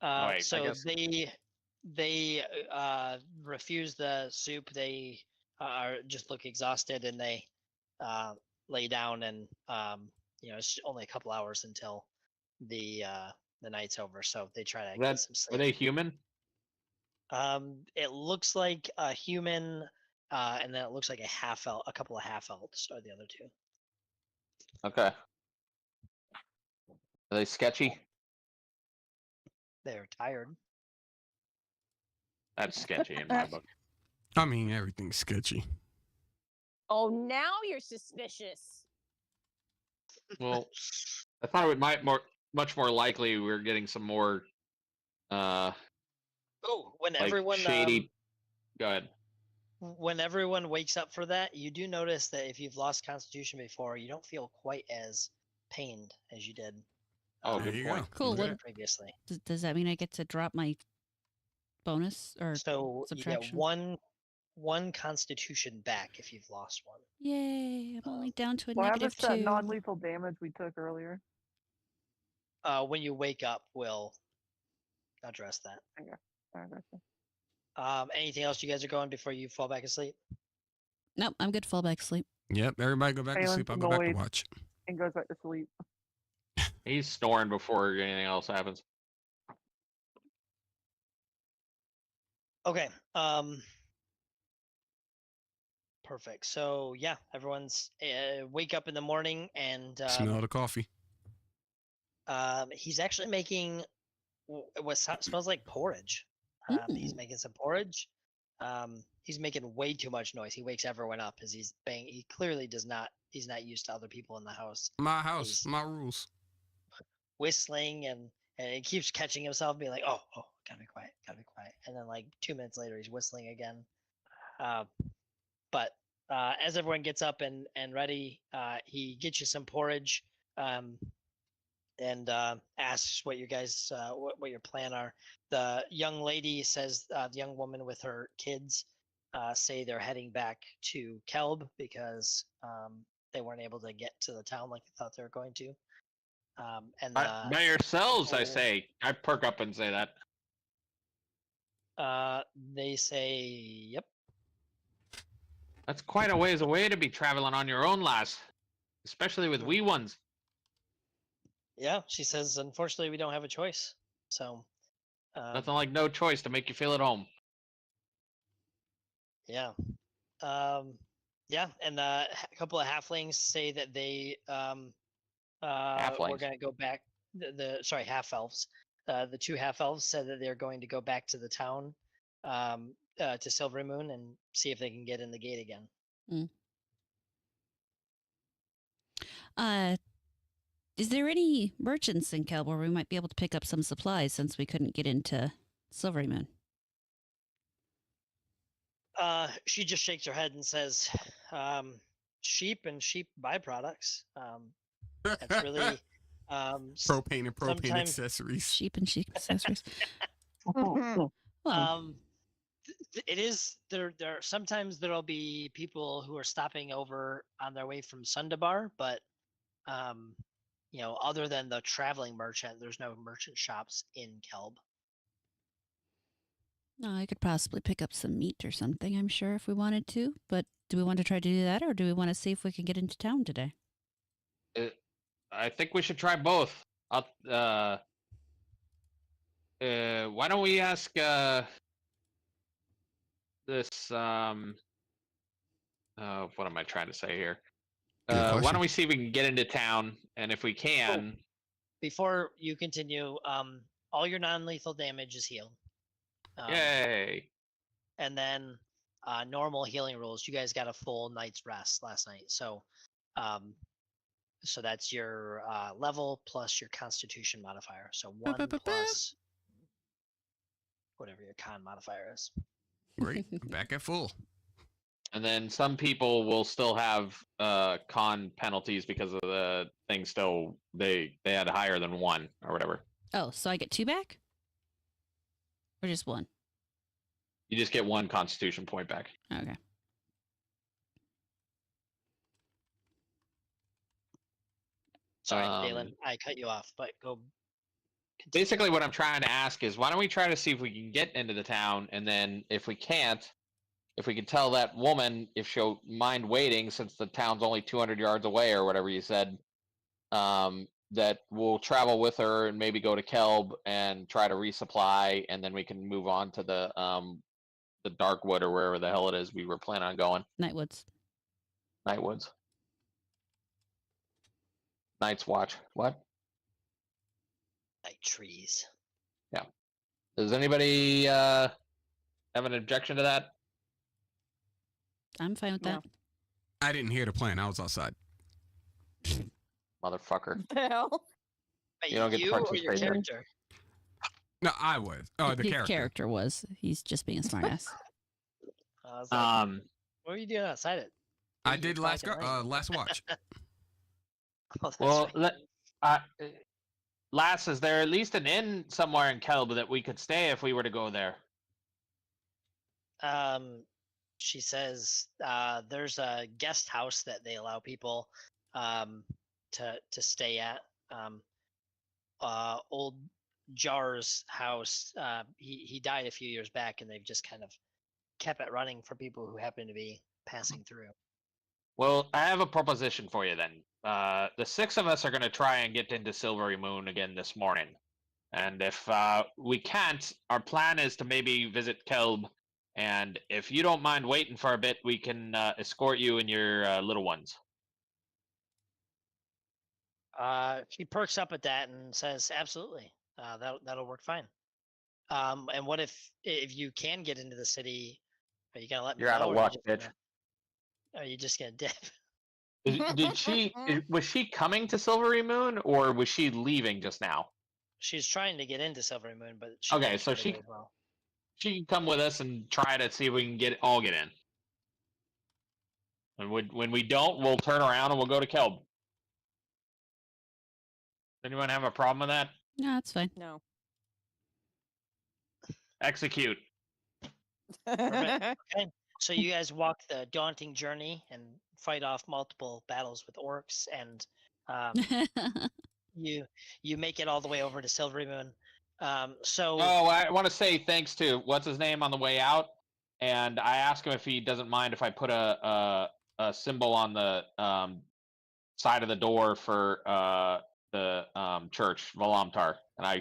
S2: Wait, I
S3: So
S2: guess-
S3: they refuse the soup. They are just look exhausted, and they lay down. And it's only a couple hours until the night's over, so they try to get some
S2: Are
S3: sleep.
S2: they human?
S3: It looks like a human, and then it looks like a couple of half elves are the other two.
S2: Okay. Are they sketchy?
S3: They're tired.
S2: That's sketchy in my book.
S4: I mean, everything's sketchy.
S6: Oh, now you're suspicious.
S2: Well, I thought it might much more likely we were getting some more
S3: When
S2: like
S3: everyone
S2: shady. Go ahead.
S3: when everyone wakes up for that, you do notice that if you've lost Constitution before, you don't feel quite as pained as you did.
S2: Oh,
S4: There
S2: good
S4: you
S2: point.
S4: go.
S1: Cool.
S4: Okay.
S1: What,
S3: Previously.
S1: does that mean I get to drop my bonus or
S3: So you get
S1: subtraction?
S3: one Constitution back if you've lost one.
S1: Yay! I'm only down to a
S5: So how
S1: negative
S5: much that
S1: 2.
S5: non-lethal damage we took earlier?
S3: When you wake up, we'll address that.
S5: I gotcha.
S3: Anything else you guys are going before you fall back asleep?
S1: Nope, I'm good. Fall back asleep.
S4: Yep, everybody go back to
S5: Silence
S4: sleep. I'll go back to
S5: annoyed.
S4: watch.
S5: And goes back to sleep.
S2: He's snoring before anything else happens.
S3: Okay. Perfect. So yeah, everyone's wake up in the morning and
S4: Smell the coffee.
S3: he's actually making what smells like porridge. He's making some porridge. He's making way too much noise. He wakes everyone up as he's bang. He clearly does not. He's not used to other people in the house
S4: My house,
S3: He's-
S4: my rules.
S3: whistling, and he keeps catching himself being like, oh, gotta be quiet, and then like 2 minutes later he's whistling again. But as everyone gets up and ready, he gets you some porridge, and asks what you guys what your plan are. The young lady says, the young woman with her kids say they're heading back to Kelb because they weren't able to get to the town like they thought they were going to. And
S2: By yourselves, I
S3: oh.
S2: say. I perk up and say that.
S3: they say, yep.
S2: That's quite a ways away to be traveling on your own, lass. Especially with wee ones.
S3: Yeah, she says, unfortunately, we don't have a choice. So,
S2: Nothing like no choice to make you feel at home.
S3: yeah. Yeah, and a couple of halflings say that they we're
S2: Halflings?
S3: going to go back. Sorry, half elves. The 2 half elves said that they're going to go back to the town, to Silver Moon, and see if they can get in the gate again.
S1: Is there any merchants in Kel where we might be able to pick up some supplies since we couldn't get into Silvery Moon?
S3: She just shakes her head and says, sheep and sheep byproducts. That's really
S4: Propane and propane
S3: sometimes-
S4: accessories.
S1: Sheep and sheep accessories.
S5: Oh,
S1: Well,
S3: it is there. Sometimes there'll be people who are stopping over on their way from Sundabar, but other than the traveling merchant, there's no merchant shops in Kelb.
S1: No, I could possibly pick up some meat or something, I'm sure, if we wanted to. But do we want to try to do that, or do we want to see if we can get into town today?
S2: I think we should try both. Why don't we ask this what am I trying to say here?
S4: Good
S2: Why
S4: question.
S2: don't we see if we can get into town, and if we can,
S3: Before you continue, all your non-lethal damage is healed.
S2: yay!
S3: And then normal healing rules. You guys got a full night's rest last night, so that's your level plus your Constitution modifier. So 1 plus whatever your Con modifier is.
S4: Great. Back at full.
S2: And then some people will still have con penalties because of the thing. Still, they had higher than 1 or whatever.
S1: Oh, so I get 2 back? Or just 1?
S2: You just get 1 Constitution point back.
S1: Okay.
S3: Sorry, Dalen, I cut you off, but go. Continue.
S2: Basically, what I'm trying to ask is, why don't we try to see if we can get into the town, and then if we can't, if we can tell that woman if she'll mind waiting, since the town's only 200 yards away or whatever you said, that we'll travel with her and maybe go to Kelb and try to resupply, and then we can move on to the Darkwood or wherever the hell it is we were planning on going.
S1: Nightwoods.
S2: Nightwoods. Night's Watch. What?
S3: Night trees.
S2: Yeah. Does anybody have an objection to that?
S1: I'm fine with that.
S4: I didn't hear the plan. I was outside.
S2: Motherfucker.
S6: What the hell?
S3: Wait,
S2: You don't get to
S3: or your
S2: participate there.
S3: character?
S4: No, I was. Oh, the
S1: His character was. He's just being a smartass.
S3: I was like, what were you doing outside it?
S4: I did last watch.
S3: Oh, that's
S2: Well,
S3: right.
S2: Lass, is there at least an inn somewhere in Kelb that we could stay if we were to go there?
S3: She says there's a guest house that they allow people to stay at. Old Jar's house. He died a few years back, and they've just kind of kept it running for people who happen to be passing through.
S2: Well, I have a proposition for you then. The 6 of us are going to try and get into Silvery Moon again this morning. And if we can't, our plan is to maybe visit Kelb. And if you don't mind waiting for a bit, we can escort you and your little ones.
S3: She perks up at that and says, "Absolutely, that'll work fine." And what if you can get into the city? Are you gonna let me
S2: You're out
S3: know,
S2: of
S3: or
S2: luck, bitch.
S3: Are you just gonna dip?
S2: Did she? Was she coming to Silvery Moon, or was she leaving just now?
S3: She's trying to get into Silvery Moon, but she
S2: Okay,
S3: can't
S2: so
S3: get
S2: she
S3: away as well.
S2: she can come with us and try to see if we can all get in. And when we don't, we'll turn around and we'll go to Kelb. Anyone have a problem with that?
S1: No, that's fine.
S6: No.
S2: Execute.
S3: Perfect. Okay, so you guys walk the daunting journey and fight off multiple battles with orcs, and you make it all the way over to Silvery Moon. So
S2: Oh, I want to say thanks to what's his name on the way out, and I asked him if he doesn't mind if I put a symbol on the side of the door for the church, Valamtar, and I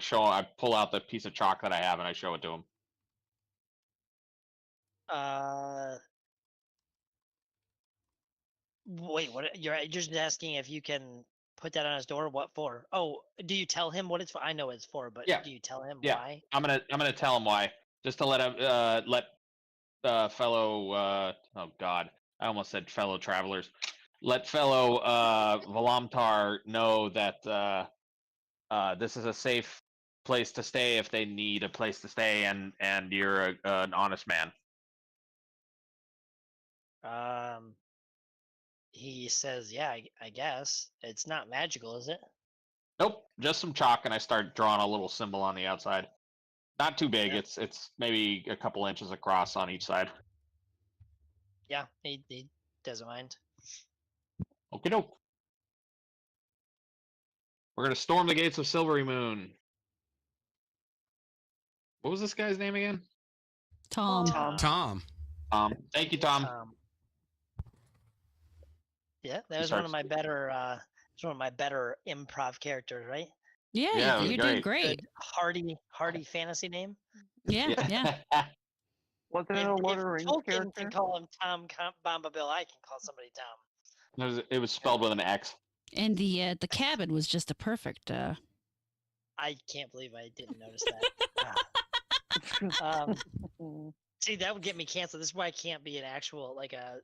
S2: pull out the piece of chalk that I have and I show it to him.
S3: wait, what? You're just asking if you can put that on his door? What for? Oh, do you tell him what it's for? I know what it's for, but
S2: Yeah.
S3: do you tell him
S2: Yeah.
S3: why?
S2: I'm gonna tell him why, just to let him fellow oh god, I almost said fellow travelers. Let fellow Valamtar know that this is a safe place to stay if they need a place to stay, and you're an honest man.
S3: He says, "Yeah, I guess it's not magical, is it?"
S2: Nope, just some chalk, and I start drawing a little symbol on the outside. Not too big.
S3: Yeah.
S2: It's maybe a couple inches across on each side.
S3: Yeah, he doesn't mind.
S2: Okay, doke. We're gonna storm the gates of Silvery Moon. What was this guy's name again?
S1: Tom.
S4: Tom.
S2: Thank you, Tom.
S3: Yeah, that was one of my better improv characters, right?
S1: Yeah,
S2: Yeah, it was
S1: you're doing
S2: great.
S1: great.
S3: Good, hearty fantasy name.
S1: Yeah.
S5: Wasn't it
S3: And
S5: a Lord
S3: if
S5: of the Rings
S3: Tolkien
S5: character?
S3: can call him Tom Bombadil, I can call somebody Tom.
S2: It was spelled with an X.
S1: And the cabin was just a perfect.
S3: I can't believe I didn't notice that. See, that would get me canceled. This is why I can't be an actual like a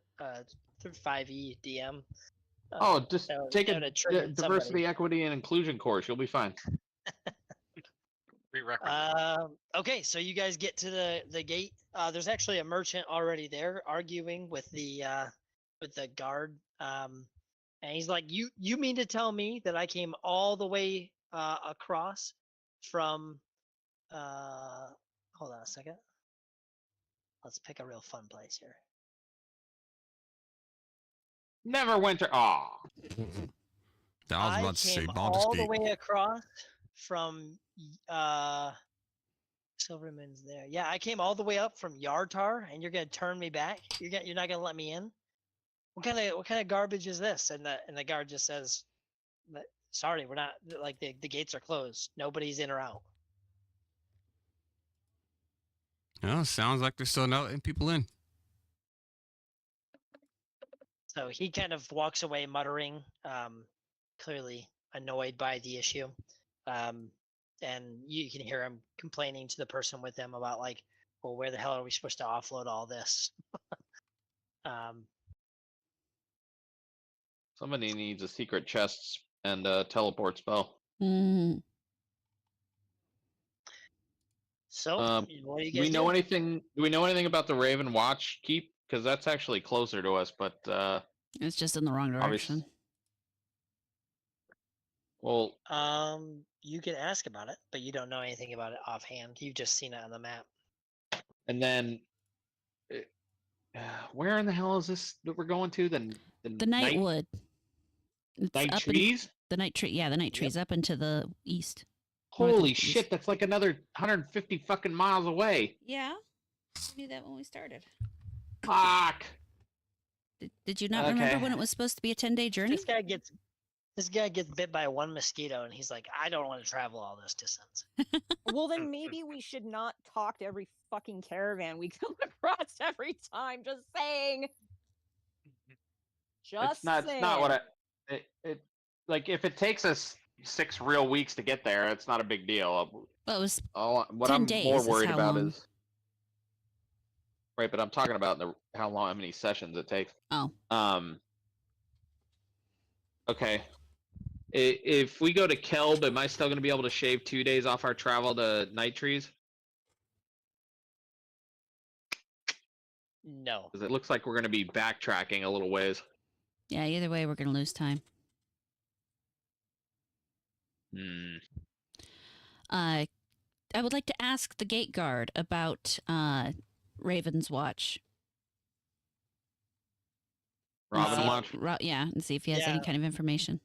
S3: 5e DM.
S2: Just
S3: that would-
S2: take
S3: that
S2: a
S3: would have triggered
S2: diversity,
S3: somebody.
S2: equity, and inclusion course. You'll be fine.
S7: Prerequisite.
S3: Okay, so you guys get to the gate. There's actually a merchant already there arguing with the guard. And he's like, "You mean to tell me that I came all the way across from hold on a second. Let's pick a real fun place here.
S4: That
S2: Neverwinter.
S4: I was
S3: I
S4: about to say
S3: came
S4: Baldur's
S3: all the
S4: Gate.
S3: way across from Silverman's there. Yeah, I came all the way up from Yartar, and you're gonna turn me back. You're not gonna let me in. What kind of garbage is this? And the guard just says, "Sorry, we're not like the gates are closed. Nobody's in or out."
S4: Oh, sounds like they're still not letting people in.
S3: So he kind of walks away muttering, clearly annoyed by the issue. And you can hear him complaining to the person with him about like, well, where the hell are we supposed to offload all this?
S2: Somebody needs a secret chest and a teleport spell.
S1: Mm.
S3: So what do you
S2: Do
S3: guys
S2: we know
S3: do?
S2: anything? Do we know anything about the Raven Watch keep? Because that's actually closer to us. But
S1: It's just in the wrong direction.
S2: well,
S3: You can ask about it, but you don't know anything about it offhand. You've just seen it on the map.
S2: and then where in the hell is this that we're going to?
S1: The Nightwood. It's
S2: Night
S1: up in-
S2: trees?
S1: the night tree. Yeah, the night trees up into the east.
S2: Holy
S1: northeast.
S2: shit! That's like another 150 fucking miles away.
S1: Yeah, we knew that when we started.
S2: Fuck.
S1: Did you not remember
S2: Okay.
S1: when it was supposed to be a 10-day journey?
S3: This guy gets bit by one mosquito, and he's like, I don't want to travel all this distance.
S6: Well, then maybe we should not talk to every fucking caravan we come across every time. Just saying.
S2: It's not what it like. If it takes us 6 real weeks to get there, it's not a big deal.
S1: Well, it was
S2: What
S1: 10
S2: I'm
S1: days
S2: more
S1: is
S2: worried
S1: how
S2: about
S1: long.
S2: is right, but I'm talking about how many sessions it takes.
S1: Oh.
S2: Okay. If we go to Kelb, am I still going to be able to shave 2 days off our travel to Night Trees?
S3: No.
S2: Because it looks like we're going to be backtracking a little ways.
S1: Yeah, either way, we're going to lose time. I would like to ask the gate guard about Raven's Watch.
S2: Robin
S3: Uh,
S2: Watch?
S1: Yeah, and see if he has any
S3: Yeah.
S1: kind of information.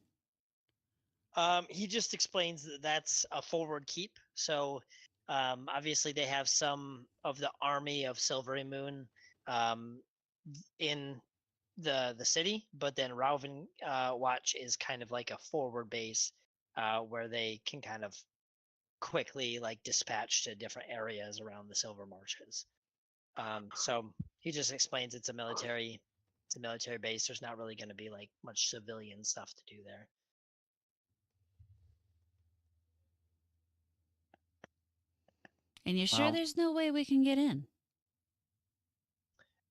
S3: He just explains that that's a forward keep. So obviously they have some of the army of Silvery Moon in the city, but then Raven Watch is kind of like a forward base where they can kind of quickly like dispatch to different areas around the Silver Marshes. So he just explains it's a military base. There's not really going to be like much civilian stuff to do there.
S1: And you're sure
S2: Wow.
S1: there's no way we can get in?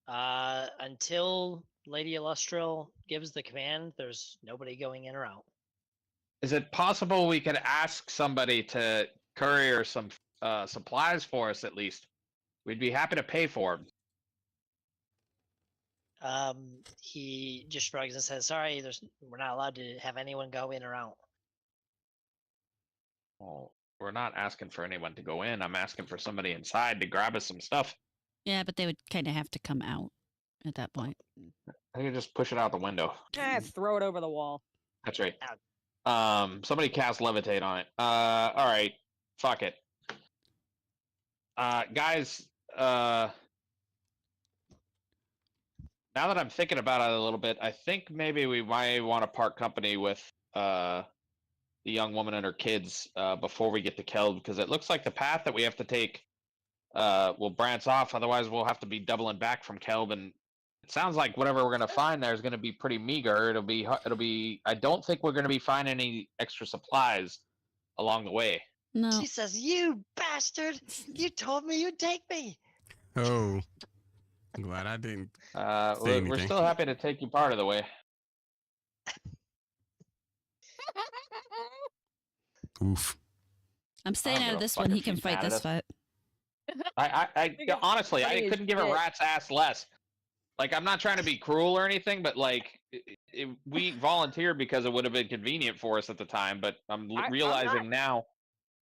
S3: Until Lady Illustrial gives the command, there's nobody going in or out.
S2: Is it possible we could ask somebody to courier some supplies for us at least? We'd be happy to pay for them.
S3: He just shrugs and says, "Sorry, we're not allowed to have anyone go in or out."
S2: Oh, we're not asking for anyone to go in. I'm asking for somebody inside to grab us some stuff.
S1: Yeah, but they would kind of have to come out at that point.
S2: I can just push it out the window.
S6: Throw it over the wall.
S2: That's right. Somebody cast levitate on it. All right. Fuck it. Guys, now that I'm thinking about it a little bit, I think maybe we might want to part company with the young woman and her kids before we get to Kelb, because it looks like the path that we have to take will branch off. Otherwise, we'll have to be doubling back from Kelb, and it sounds like whatever we're gonna find there is gonna be pretty meager. It'll be. I don't think we're gonna be finding any extra supplies along the way.
S1: No.
S3: She says, "You bastard! You told me you'd take me."
S4: Oh, I'm glad I didn't.
S2: We're
S4: anything.
S2: still happy to take you part of the way.
S4: Oof.
S1: I'm staying
S2: I don't
S1: out
S2: give
S1: of
S2: a
S1: this
S2: fuck
S1: one.
S2: if
S1: He can
S2: she's
S1: fight
S2: mad at
S1: this
S2: us.
S1: fight.
S2: Honestly,
S6: Funny
S2: I
S6: as
S2: couldn't give a
S6: shit.
S2: rat's ass less. Like, I'm not trying to be cruel or anything, but like, we volunteered because it would have been convenient for us at the time. But I'm
S6: I'm
S2: realizing now.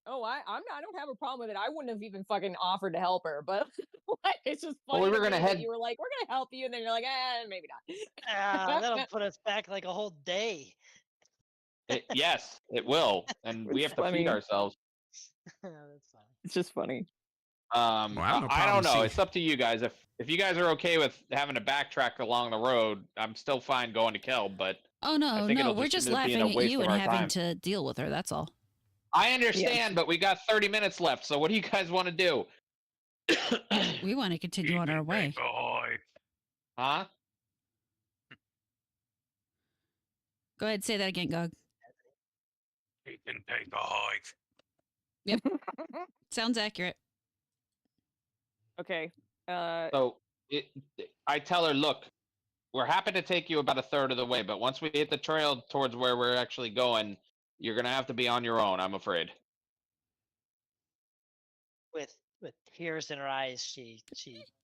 S6: Oh, I don't have a problem with it. I wouldn't have even fucking offered to help her, but it's just
S2: Well,
S6: funny.
S2: we were
S6: to
S2: gonna
S6: me that
S2: head-
S6: You were like, "We're gonna help you," and then you're like, maybe not."
S3: That'll put us back like a whole day.
S2: Yes, it will, and we have to feed
S6: Funny.
S2: ourselves.
S3: That's fine.
S6: It's just funny.
S4: Well, I have no
S2: I don't
S4: problem
S2: know.
S4: seeing-
S2: It's up to you guys. If you guys are okay with having to backtrack along the road, I'm still fine going to Kelb. But
S1: Oh no,
S2: think
S1: no,
S2: it'll
S1: we're
S2: just
S1: just
S2: end up being a
S1: laughing at
S2: waste
S1: you
S2: of
S1: and
S2: our
S1: having
S2: time.
S1: to deal with her. That's all.
S2: I understand, but we got 30 minutes left. So what do you guys want to do?
S1: We want to continue on our way.
S2: Huh?
S1: Go ahead, say that again, Gog.
S7: He can take a hike.
S1: Sounds accurate.
S6: Okay.
S2: So I tell her, look, we're happy to take you about a third of the way, but once we hit the trail towards where we're actually going, you're gonna have to be on your own, I'm afraid.
S3: With tears in her eyes, she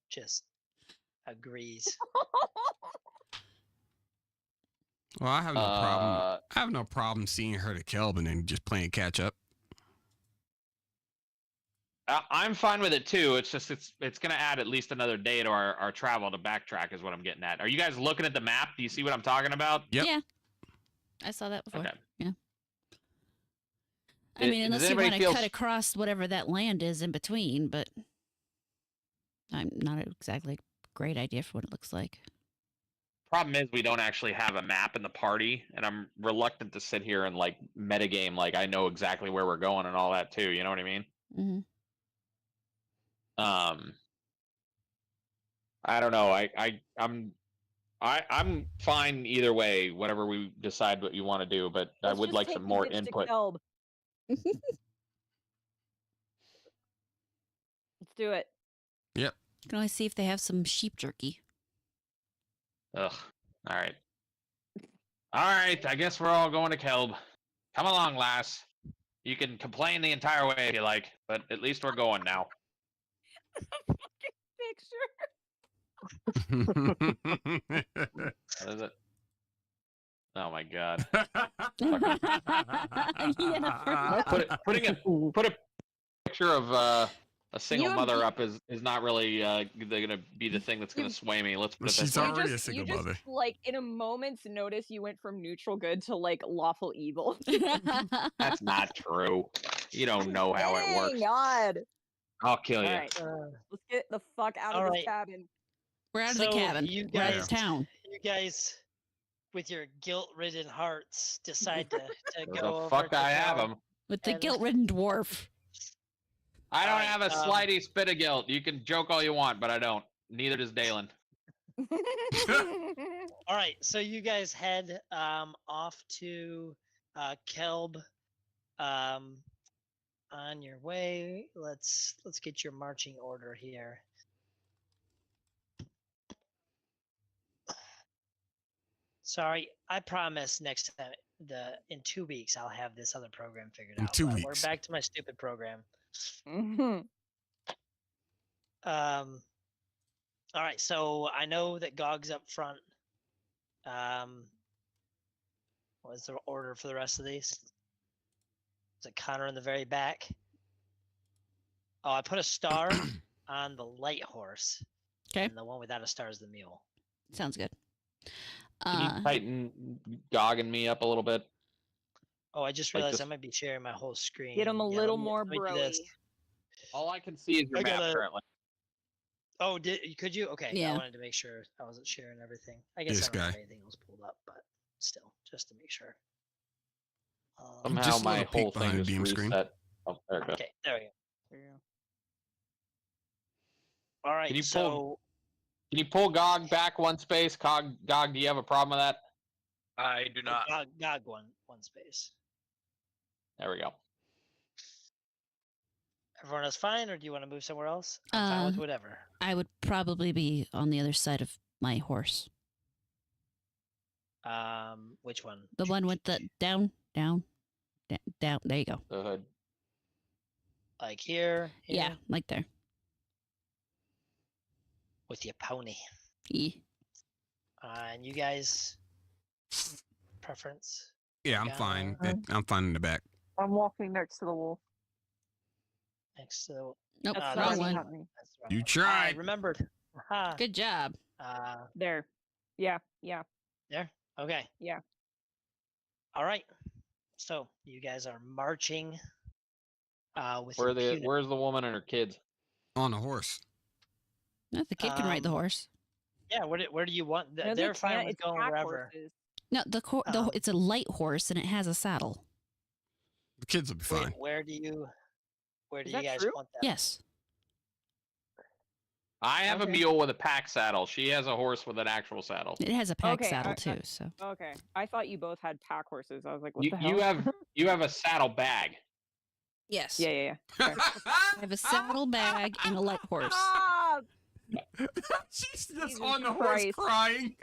S3: just agrees.
S4: Well, I have no problem. I have no problem seeing her to Kelb and then just playing catch up.
S2: I'm fine with it too. It's just it's gonna add at least another day to our travel to backtrack is what I'm getting at. Are you guys looking at the map? Do you see what I'm talking about?
S4: Yep.
S1: Yeah. I saw that before.
S2: Okay.
S1: Yeah. I mean,
S2: Does
S1: unless you
S2: anybody
S1: want to
S2: feel
S1: cut across whatever that land is in between, but I'm not exactly a great idea for what it looks like.
S2: Problem is we don't actually have a map in the party, and I'm reluctant to sit here and like metagame like I know exactly where we're going and all that too. You know what I mean?
S1: Hmm.
S2: I don't know. I'm fine either way. Whatever we decide what you want to do, but I
S6: Let's
S2: would
S6: just
S2: like
S6: take
S2: some
S6: the
S2: more
S6: bitch to
S2: input.
S6: Kelb. Let's do it.
S1: You can always see if they have some sheep jerky.
S2: Ugh. All right. All right. I guess we're all going to Kelb. Come along, lass. You can complain the entire way if you like, but at least we're going now.
S6: Picture.
S2: What is it? Oh my god.
S1: Yeah.
S2: Put a picture of a single
S6: You have
S2: mother
S6: to-
S2: up is not really gonna be the thing that's gonna sway me. Let's put it
S4: She's
S2: this way.
S4: already a single
S6: you just,
S4: mother.
S6: like, in a moment's notice, you went from neutral good to, like, lawful evil.
S2: That's not true. You don't know how it works.
S6: Dang, God.
S2: I'll kill you.
S6: All right, let's get the fuck out of
S3: All
S6: this
S3: right.
S6: cabin.
S1: We're out of the
S3: So,
S1: cabin.
S3: you
S1: We're out
S3: guys-
S1: of town.
S3: You guys, with your guilt-ridden hearts, decide to
S2: Where
S3: go
S2: the
S3: over
S2: fuck
S3: to
S2: I have
S3: Kelb.
S2: them.
S1: With the
S3: and-
S1: guilt-ridden dwarf.
S2: I don't
S3: Alright,
S2: have a slidey spit of guilt. You can joke all you want, but I don't. Neither does Dalen.
S3: All right, so you guys head off to Kelb. On your way, let's get your marching order here. Sorry, I promise next time in 2 weeks I'll have this other program figured
S4: In
S3: out.
S4: 2
S3: but
S4: weeks.
S3: We're back to my stupid program.
S6: Mhm.
S3: All right, so I know that Gog's up front. What was the order for the rest of these? Is it Connor in the very back? Oh, I put a star on the light horse.
S1: Okay.
S3: And the one without a star is the mule.
S1: Sounds good.
S2: Can you tighten Gog and me up a little bit?
S3: Oh, I just
S2: Like
S3: realized
S2: this?
S3: I might be sharing my whole screen.
S6: Get him a
S3: Yeah,
S6: little
S3: let me-
S6: more
S3: let me do this.
S6: broy.
S2: All I can see is your
S3: I
S2: map
S3: gotta-
S2: currently.
S3: Oh, could you? Okay.
S1: Yeah.
S3: I wanted to make sure I wasn't sharing everything. I guess
S4: This
S3: I don't have
S4: guy.
S3: anything else pulled up, but still, just to make sure.
S2: Somehow
S4: Just a
S2: my
S4: little peek
S2: whole thing
S4: behind the
S2: just
S4: beam screen.
S2: reset. Oh, there it goes.
S3: Okay, there we go.
S6: There you go.
S3: All right.
S2: Can you
S3: So
S2: pull- Can you pull Gog back one space? Gog, do you have a problem with that?
S7: I do not.
S3: Gog one space.
S2: There we go.
S3: Everyone else fine, or do you want to move somewhere else? I'm fine with whatever.
S1: I would probably be on the other side of my horse.
S3: Which one?
S1: The one with the down. There you go.
S2: The hood.
S3: Like here.
S1: Yeah, like there.
S3: With your pony.
S1: Yeah.
S3: And you guys, preference?
S4: Yeah, I'm
S3: Yeah.
S4: fine. I'm fine in the back.
S5: I'm walking next to the wolf.
S3: Next to
S1: Nope,
S6: That's
S1: wrong
S6: not
S1: one.
S5: Not me.
S3: that's the wrong
S4: You
S3: one. I
S4: tried.
S3: remembered. Aha.
S1: Good job.
S6: There. Yeah.
S3: There. Okay.
S6: Yeah.
S3: All right. So you guys are marching. With
S2: Where's the woman and her kids?
S4: On a horse.
S1: No, the kid can ride the horse.
S3: Yeah. Where do you want?
S6: No, they
S3: They're fine
S6: can't.
S3: with
S6: It's
S3: going
S6: pack
S3: wherever.
S6: horses.
S1: No,
S3: Um,
S1: it's a light horse and it has a saddle.
S4: The kids will be
S3: Wait,
S4: fine.
S3: where do you
S6: Is that
S3: guys
S6: true?
S3: want that?
S1: Yes.
S2: I have a
S6: Okay.
S2: mule with a pack saddle. She has a horse with an actual saddle.
S1: It has a pack
S6: Okay,
S1: saddle
S6: I-
S1: too, so
S6: Okay. I thought you both had pack horses. I was like, what
S2: You,
S6: the hell?
S2: you have a saddle bag.
S1: yes.
S6: Yeah.
S1: I have a saddle bag and a light horse.
S6: Ah!
S4: She's just
S6: Jesus
S4: on the horse
S6: Christ.
S4: crying.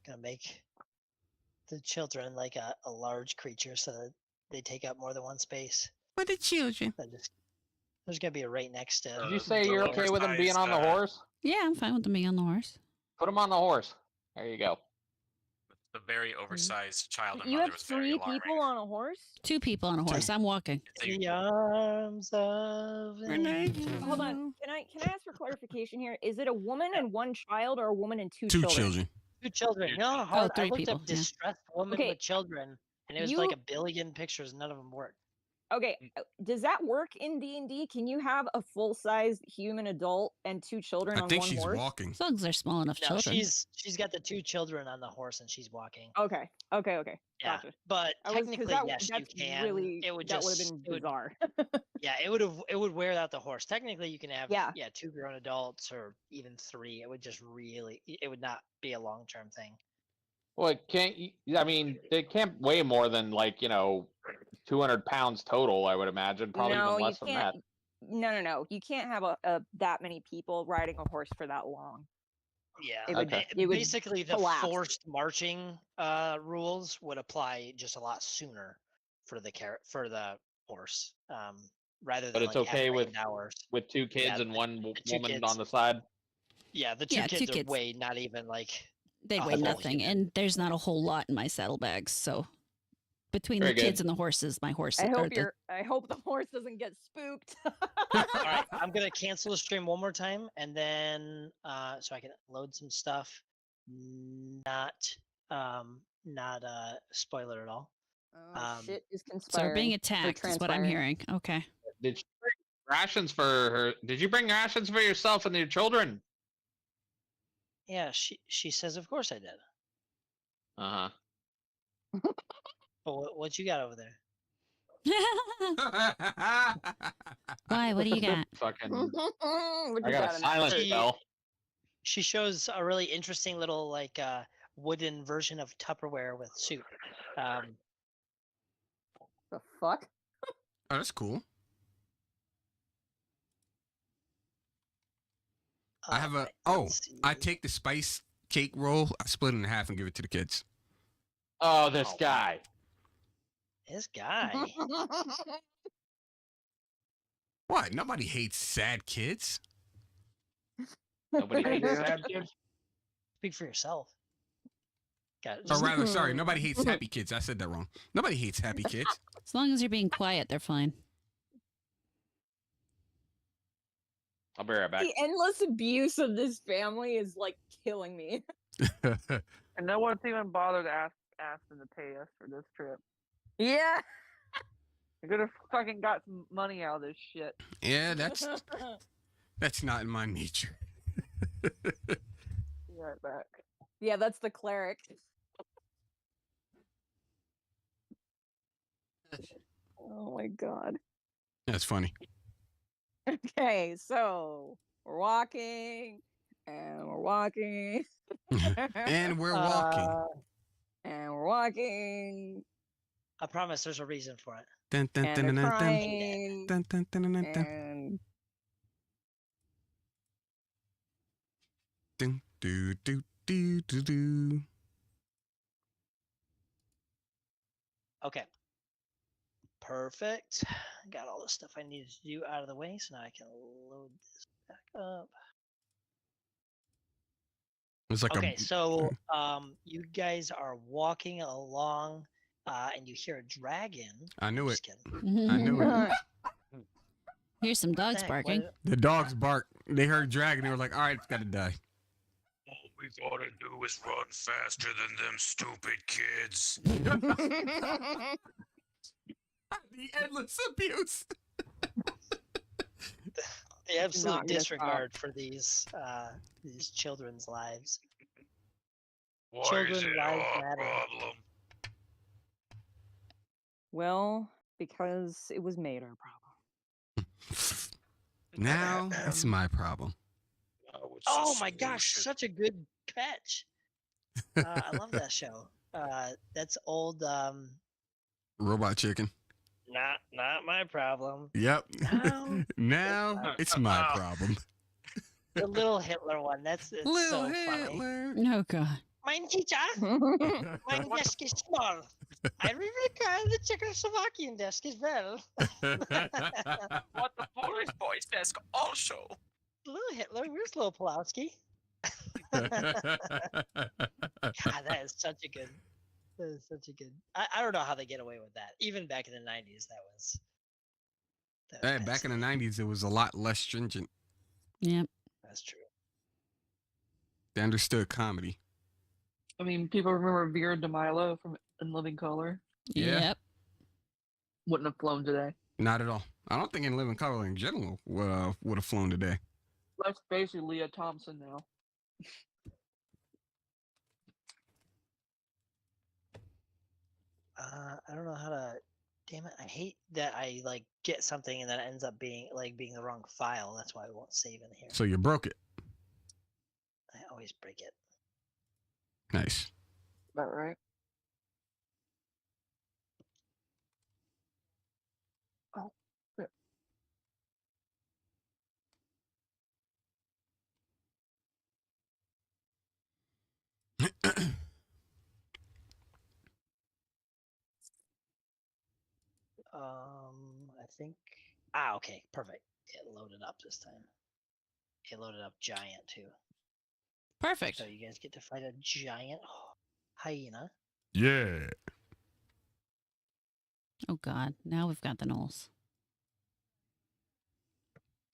S3: Gonna make the children like a large creature so that they take up more than one space.
S1: For the children.
S3: There's gonna be a right next to.
S2: Did you
S7: The
S2: say you're okay with him being on the
S7: oversized,
S2: horse?
S1: Yeah, I'm fine with them being on the horse.
S2: Put him on the horse. There you go.
S7: The very oversized child and
S6: You
S7: mother
S6: have
S7: was very
S6: 3
S7: alarming.
S6: people on a horse?
S1: 2 people on a horse. I'm walking.
S7: It's a-
S3: The arms of
S6: Hold on. Can I ask for clarification here? Is it a woman and 1 child or a woman and 2
S4: Two
S6: children?
S4: children.
S3: 2 children.
S7: Two
S3: You know how
S1: children.
S3: hard
S1: Oh, 3
S3: I looked
S1: people,
S3: up
S1: yeah.
S3: distressed woman
S6: Okay.
S3: with children, and it was
S6: You-
S3: like a billion pictures. None of them worked.
S6: Okay, does that work in D&D? Can you have a full-size human adult and 2 children
S4: I
S6: on
S4: think
S6: 1
S4: she's
S6: horse?
S4: walking.
S1: As long as they're small enough
S3: No,
S1: children.
S3: she's got the 2 children on the horse, and she's walking.
S6: Okay.
S3: Yeah,
S6: Gotcha.
S3: but
S6: I was- 'cause
S3: technically,
S6: that,
S3: yes, you
S6: that's
S3: can.
S6: really
S3: It would
S6: that
S3: just
S6: would have been
S3: it would-
S6: bizarre.
S3: Yeah, it would wear out the horse. Technically, you can have
S6: Yeah.
S3: 2 grown adults or even 3. It would just really it would not be a long term thing.
S2: Well, it can't. I mean, they can't weigh more than 200 pounds total. I would imagine, probably
S6: no,
S2: even less
S6: you
S2: than that.
S6: can't. No. You can't have a that many people riding a horse for that long.
S3: Yeah,
S6: It would-
S2: Okay.
S6: it would
S3: basically the
S6: collapse.
S3: forced marching rules would apply just a lot sooner for the horse, rather than.
S2: But it's
S3: like,
S2: okay
S3: having
S2: with
S3: 8 hours.
S2: With 2 kids
S3: Yeah,
S2: and one
S3: the 2
S2: woman
S3: kids.
S2: on the side.
S3: Yeah, the 2
S1: Yeah, 2
S3: kids are
S1: kids.
S3: way not even like.
S1: They
S3: Oh,
S1: weigh
S3: that's
S1: nothing,
S3: human.
S1: and there's not a whole lot in my saddlebags. So between
S2: Very
S1: the kids
S2: good.
S1: and the horses, my horse.
S6: I
S1: or
S6: hope I hope the horse doesn't get spooked.
S3: All right, I'm gonna cancel the stream one more time, and then so I can load some stuff. Not spoiler at all.
S6: Oh, shit is
S1: So we're
S6: conspiring.
S1: being
S6: or
S1: attacked, is what I'm
S6: transpiring.
S1: hearing. Okay.
S2: Did you bring rations for her? Did you bring rations for yourself and your children?
S3: Yeah, she says, of course I did.
S2: Uh huh.
S3: But what you got over there?
S1: Why? What do you got?
S2: Fucking.
S6: What
S2: I
S6: you
S2: got
S6: got
S2: a
S6: in
S2: silent
S3: She-
S2: spell.
S3: She shows a really interesting little wooden version of Tupperware with soup.
S6: the fuck?
S4: Oh, that's cool. I have a.
S3: Alright,
S4: Oh,
S3: let's
S4: I
S3: see.
S4: take the spice cake roll, I split it in half, and give it to the kids.
S2: Oh, this guy.
S3: This guy.
S4: What? Nobody hates sad kids.
S2: Nobody hates sad kids.
S3: Speak for yourself. Got it.
S4: Or
S3: Just-
S4: rather, sorry, nobody hates happy kids. I said that wrong. Nobody hates happy kids.
S1: As long as you're being quiet, they're fine.
S2: I'll be right back.
S6: The endless abuse of this family is like killing me.
S5: And no one's even bothered asking to pay us for this trip.
S6: Yeah.
S5: We could have fucking got some money out of this shit.
S4: Yeah, that's not in my nature.
S5: Be right back.
S6: Yeah, that's the cleric. Oh my god.
S4: That's funny.
S6: Okay, so we're walking and we're walking
S4: And we're walking.
S6: and we're walking
S3: I promise there's a reason for it.
S4: Dun, dun,
S6: and
S4: dun,
S6: they're
S4: dun, dun, dun,
S6: crying
S4: dun, dun, dun, dun, dun, dun.
S6: and
S4: Dun, do, do, do, do, do.
S3: Okay. Perfect. Got all the stuff I needed to do out of the way, so now I can load this back up.
S4: It's like
S3: Okay, so you guys are walking along, and you hear a dragon.
S4: I knew
S3: Just
S4: it.
S3: kidding.
S4: I knew it.
S1: Here's some dogs
S3: Heck,
S1: barking.
S4: The dogs bark. They heard dragon. They were like, all right, it's got to die.
S7: All we gotta do is run faster than them stupid kids.
S4: The endless abuse.
S3: The absolute
S6: Not gonna
S3: disregard for these children's lives.
S7: Why
S3: Children
S7: is it
S3: lives
S7: our
S3: matter.
S7: problem?
S6: well, because it was made our problem.
S4: Now it's my problem.
S7: Now it's
S3: Oh
S7: a
S3: my gosh,
S7: solution.
S3: such a good catch. I love that show. That's old.
S4: Robot chicken.
S3: Not my problem.
S4: Yep.
S3: No.
S4: Now it's my problem.
S3: The little Hitler one. It's
S4: Little
S3: so funny.
S4: Hitler.
S1: Oh god.
S3: Mein teacher, my desk is small. I really recall the Czechoslovakian desk as well.
S7: What the Polish boys desk also.
S3: Little Hitler, where's little Pulowski? God, that is such a good. That is such a good. I don't know how they get away with that. Even back in the '90s, that was.
S4: Hey, back in the 90s, it was a lot less stringent.
S1: Yep.
S3: That's true.
S4: They understood comedy.
S5: I mean, people remember Vera DeMilo from In Living Color.
S4: Yeah.
S1: Yep.
S5: Wouldn't have flown today.
S4: Not at all. I don't think In Living Color in general would have flown today.
S5: That's basically Leah Thompson now.
S3: I don't know how to. Damn it! I hate that I like get something and then it ends up being the wrong file. That's why I won't save in here.
S4: So you broke it.
S3: I always break it.
S4: Nice.
S5: About right. Oh, yeah.
S3: I think. Okay, perfect. It loaded up this time. It loaded up giant too.
S1: Perfect.
S3: So you guys get to fight a giant hyena.
S4: Yeah.
S1: Oh god. Now we've got the gnolls.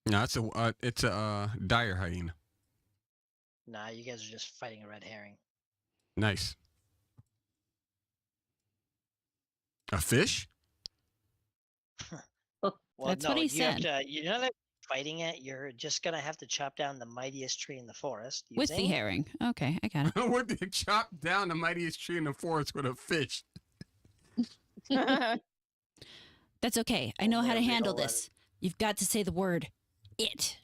S4: No, it's a dire hyena.
S3: Nah, you guys are just fighting a red herring.
S4: Nice. A fish?
S3: Well,
S1: That's
S3: no,
S1: what he
S3: you have
S1: said.
S3: to. You're not fighting it. You're just gonna have to chop down the mightiest tree in the forest.
S1: With the
S3: using-
S1: herring. Okay, I got it.
S4: Would they chop down the mightiest tree in the forest with a fish?
S1: That's okay. I know how to
S3: Only a
S1: handle
S3: real
S1: this. You've got to say the word it.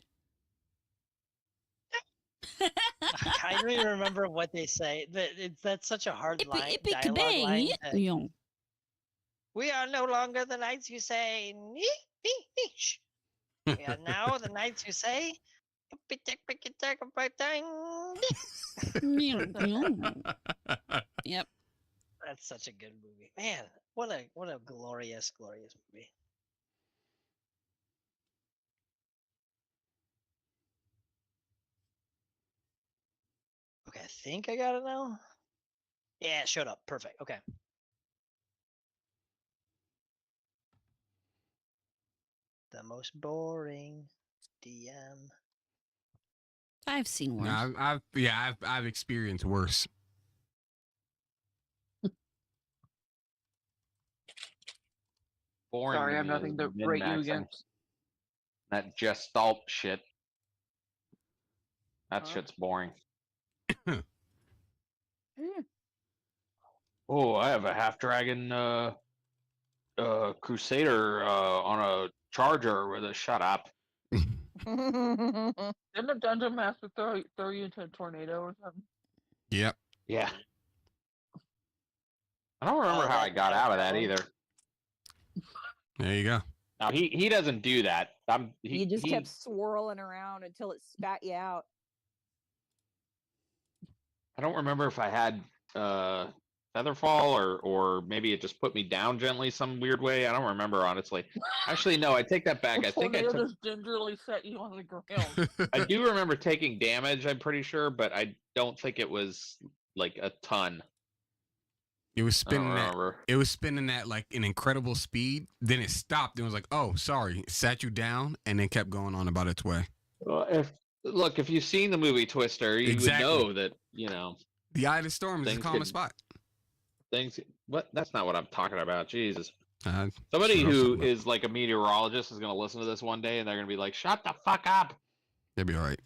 S3: I don't even remember what they say. That's such a hard line. Dialogue line.
S1: Yo.
S3: We are no longer the knights who say "Nee, nee, neesh." We are now the knights who say
S1: Yep.
S3: That's such a good movie. Man, what a glorious, glorious movie. Okay, I think I got it now. Yeah, it showed up. Perfect. Okay. The most boring DM
S1: I've seen one.
S4: No, I've experienced worse.
S2: Boring.
S5: Sorry, I
S2: to
S5: have
S2: me
S5: nothing
S2: is
S5: to rate you
S2: min-maxing.
S5: against.
S2: That gestalt shit. That
S6: Huh?
S2: shit's boring.
S6: Mm.
S2: Oh, I have a half dragon crusader on a charger with a shut up.
S5: Didn't a dungeon master throw you into a tornado or something?
S4: Yep.
S2: Yeah. I don't remember how I got out of that either.
S4: There you go.
S2: Now he doesn't do that.
S6: You just kept swirling around until it spat you out.
S2: I don't remember if I had Featherfall or maybe it just put me down gently some weird way. I don't remember honestly. Actually, no, I take that back.
S5: The
S2: I think I
S5: tornado
S2: took.
S5: just gingerly set you on the ground.
S2: I do remember taking damage. I'm pretty sure, but I don't think it was like a ton.
S4: It was
S2: I don't
S4: spinning that.
S2: remember.
S4: It was spinning at like an incredible speed. Then it stopped and was like, "Oh, sorry." It sat you down and then kept going on about its way.
S2: Well, if you've seen the movie Twister, you
S4: Exactly.
S2: would know that
S4: The eye of the storm is the
S2: Things
S4: calmest
S2: could-
S4: spot.
S2: things. What? That's not what I'm talking about. Jesus.
S4: Uh,
S2: Somebody
S4: sure,
S2: who
S4: something.
S2: is like a meteorologist is going to listen to this one day and they're going to be like, "Shut the fuck up."
S4: It'll be all right.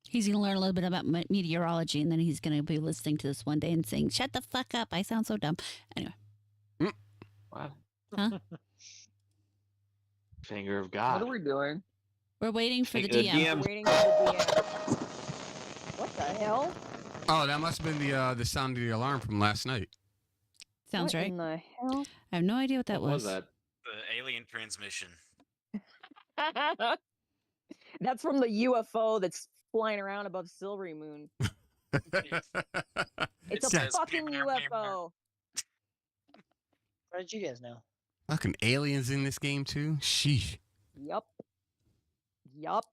S1: He's going to learn a little bit about meteorology, and then he's going to be listening to this one day and saying, "Shut the fuck up. I sound so dumb." Anyway.
S2: What?
S1: Huh?
S2: Finger of
S5: What
S2: God.
S5: are we doing?
S1: We're waiting for the
S2: The
S1: DM.
S2: DM.
S6: Waiting for the DM. What the hell?
S4: Oh, that must have been the sound of the alarm from last night.
S1: Sounds
S6: What
S1: right.
S6: in the hell?
S1: I have no idea what that
S2: What
S1: was.
S2: was that?
S7: The alien transmission.
S6: That's from the UFO that's flying around above Silvery Moon. It's a
S7: says
S6: fucking UFO.
S3: How did you guys know?
S4: Fucking aliens in this game too. Sheesh.
S6: Yup. Yup.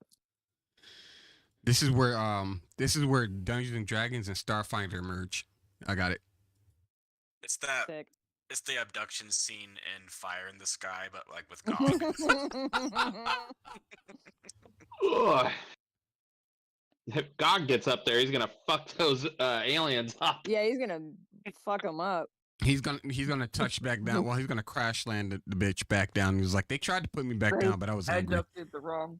S4: This is where Dungeons and Dragons and Starfinder merge. I got it.
S7: It's that.
S6: Sick.
S7: It's the abduction scene in Fire in the Sky, but like with Gog.
S2: Ugh. If God gets up there, he's gonna fuck those aliens up.
S6: Yeah, he's gonna fuck him up.
S4: He's gonna touch back down. Well, he's gonna crash land the bitch back down. He was like, they tried to put me back
S5: They
S4: down, but I was angry.
S5: abducted the wrong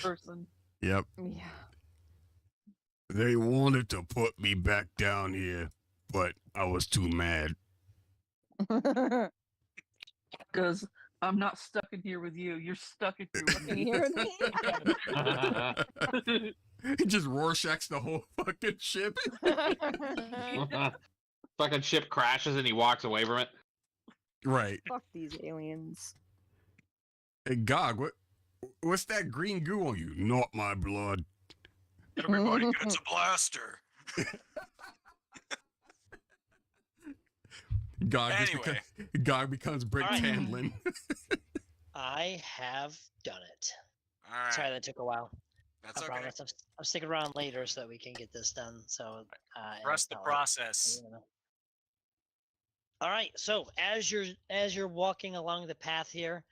S5: person.
S4: Yep.
S6: Yeah.
S4: They wanted to put me back down here, but I was too mad.
S5: Because I'm not stuck in here with you. You're stuck in here with
S6: Can
S5: me.
S6: you hear me?
S4: He just Rorschachs the whole fucking ship.
S2: Fucking ship crashes and he walks away from it.
S4: Right.
S6: Fuck these aliens.
S4: Hey, Gog, what's that green goo on you? Not my blood.
S7: Everybody gets a blaster.
S4: Gog,
S7: Anyway.
S4: Gog becomes Brick
S3: All right.
S4: Tamlin.
S3: I have done it.
S7: All right.
S3: Sorry that took a while.
S7: That's
S3: I
S7: okay.
S3: promise I'm sticking around later so that we can get this done. So
S7: Trust the
S3: it's not like-
S7: process.
S3: All right. So as you're walking along the path here,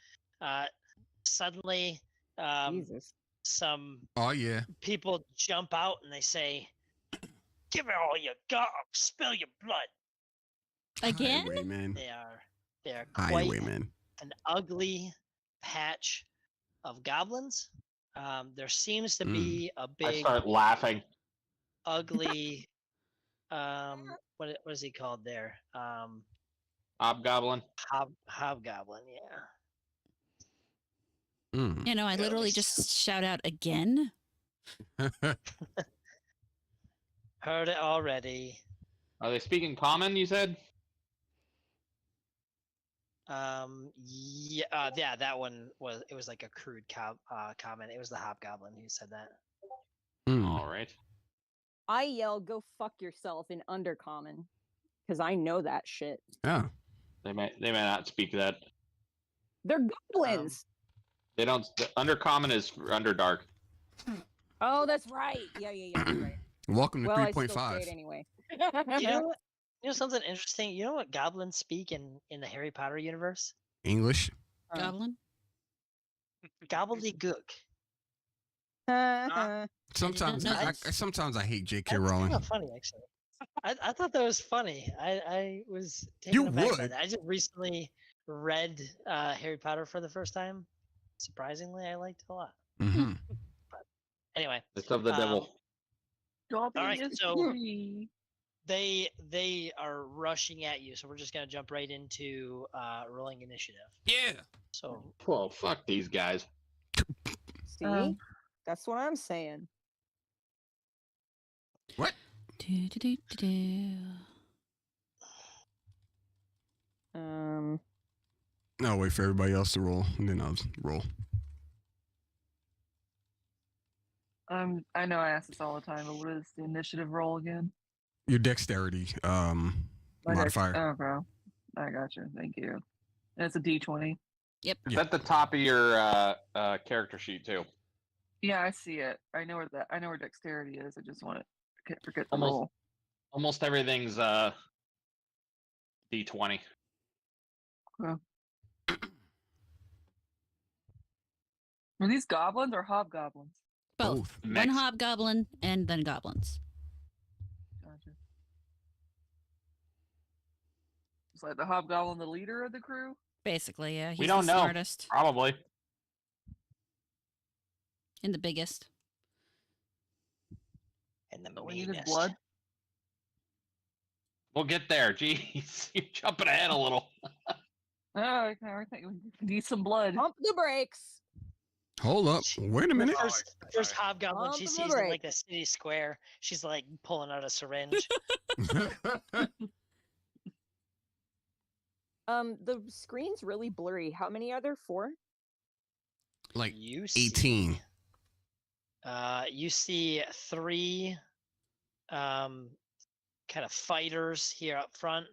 S3: suddenly
S6: Jesus.
S3: some
S4: Oh yeah.
S3: people jump out and they say, "Give me all you got, or spill your blood."
S1: Again?
S4: Highwayman.
S3: They are quite
S4: Highwayman.
S3: an ugly patch of goblins. There seems to be a
S2: I
S3: big,
S2: start laughing.
S3: ugly. What is he called there?
S2: Hobgoblin.
S3: Hobgoblin. Yeah.
S4: Mm.
S1: You know, I
S3: Yeah,
S1: literally
S3: we-
S1: just shout out again.
S3: Heard it already.
S2: Are they speaking common? You said.
S3: Yeah, that one was. It was like a crude comment. It was the Hobgoblin who said that.
S4: Mm.
S2: All right.
S6: I yell, "Go fuck yourself" in Undercommon, because I know that shit.
S4: Oh.
S2: They may not speak that.
S6: They're goblins.
S2: They don't. The Undercommon is for Underdark.
S6: Oh, that's right. Yeah, you're right.
S4: Welcome to
S6: Well, I still
S4: 3.5.
S6: say it anyway.
S3: You know what? You know something interesting? You know what goblins speak in the Harry Potter universe?
S4: English.
S1: Goblin?
S3: Gobbledygook.
S4: Sometimes
S1: know
S4: sometimes I hate J.K.
S3: That's
S4: Rowling.
S3: kind of funny, actually. I thought that was funny. I was
S4: You
S3: taken aback by
S4: would.
S3: that. I just recently read Harry Potter for the first time. Surprisingly, I liked it a lot.
S4: Mm-hmm.
S3: Anyway,
S2: It's of the devil.
S5: Dobby
S3: right,
S5: is
S3: so-
S5: free.
S3: they are rushing at you, so we're just gonna jump right into rolling initiative.
S4: Yeah.
S3: So
S2: Whoa, fuck these guys.
S6: See? That's what I'm saying.
S4: What? No, wait for everybody else to roll, and then I'll roll.
S5: I know I ask this all the time, but what is the initiative roll again?
S4: Your dexterity
S5: My
S4: modifier.
S5: Oh, bro. I got you. Thank you. And it's a D20.
S1: Yep.
S2: It's at the top of your character sheet too.
S5: Yeah, I see it. I know where dexterity is. I just want to forget the
S2: Almost.
S5: roll.
S2: Almost everything's D20.
S5: Are these goblins or hobgoblins?
S1: Both. One
S2: Mixed.
S1: hobgoblin and then goblins.
S5: Gotcha. Is like the hobgoblin the leader of the crew?
S1: Basically, yeah. He's
S2: We don't
S1: the
S2: know.
S1: smartest
S2: Probably.
S1: and the biggest.
S3: and the
S5: Don't we need his
S3: meanest.
S5: blood?
S2: We'll get there. Jeez, you're jumping ahead a little.
S5: Oh, I think we need some blood.
S6: Pump the brakes.
S4: Hold up. Wait a minute.
S3: First hobgoblin
S6: Pump
S3: she
S6: the
S3: sees in
S6: brakes.
S3: like the city square. She's like pulling out a syringe.
S6: The screen's really blurry. How many are there? 4?
S4: Like
S3: You see,
S4: 18.
S3: you see 3 kind of fighters here up front.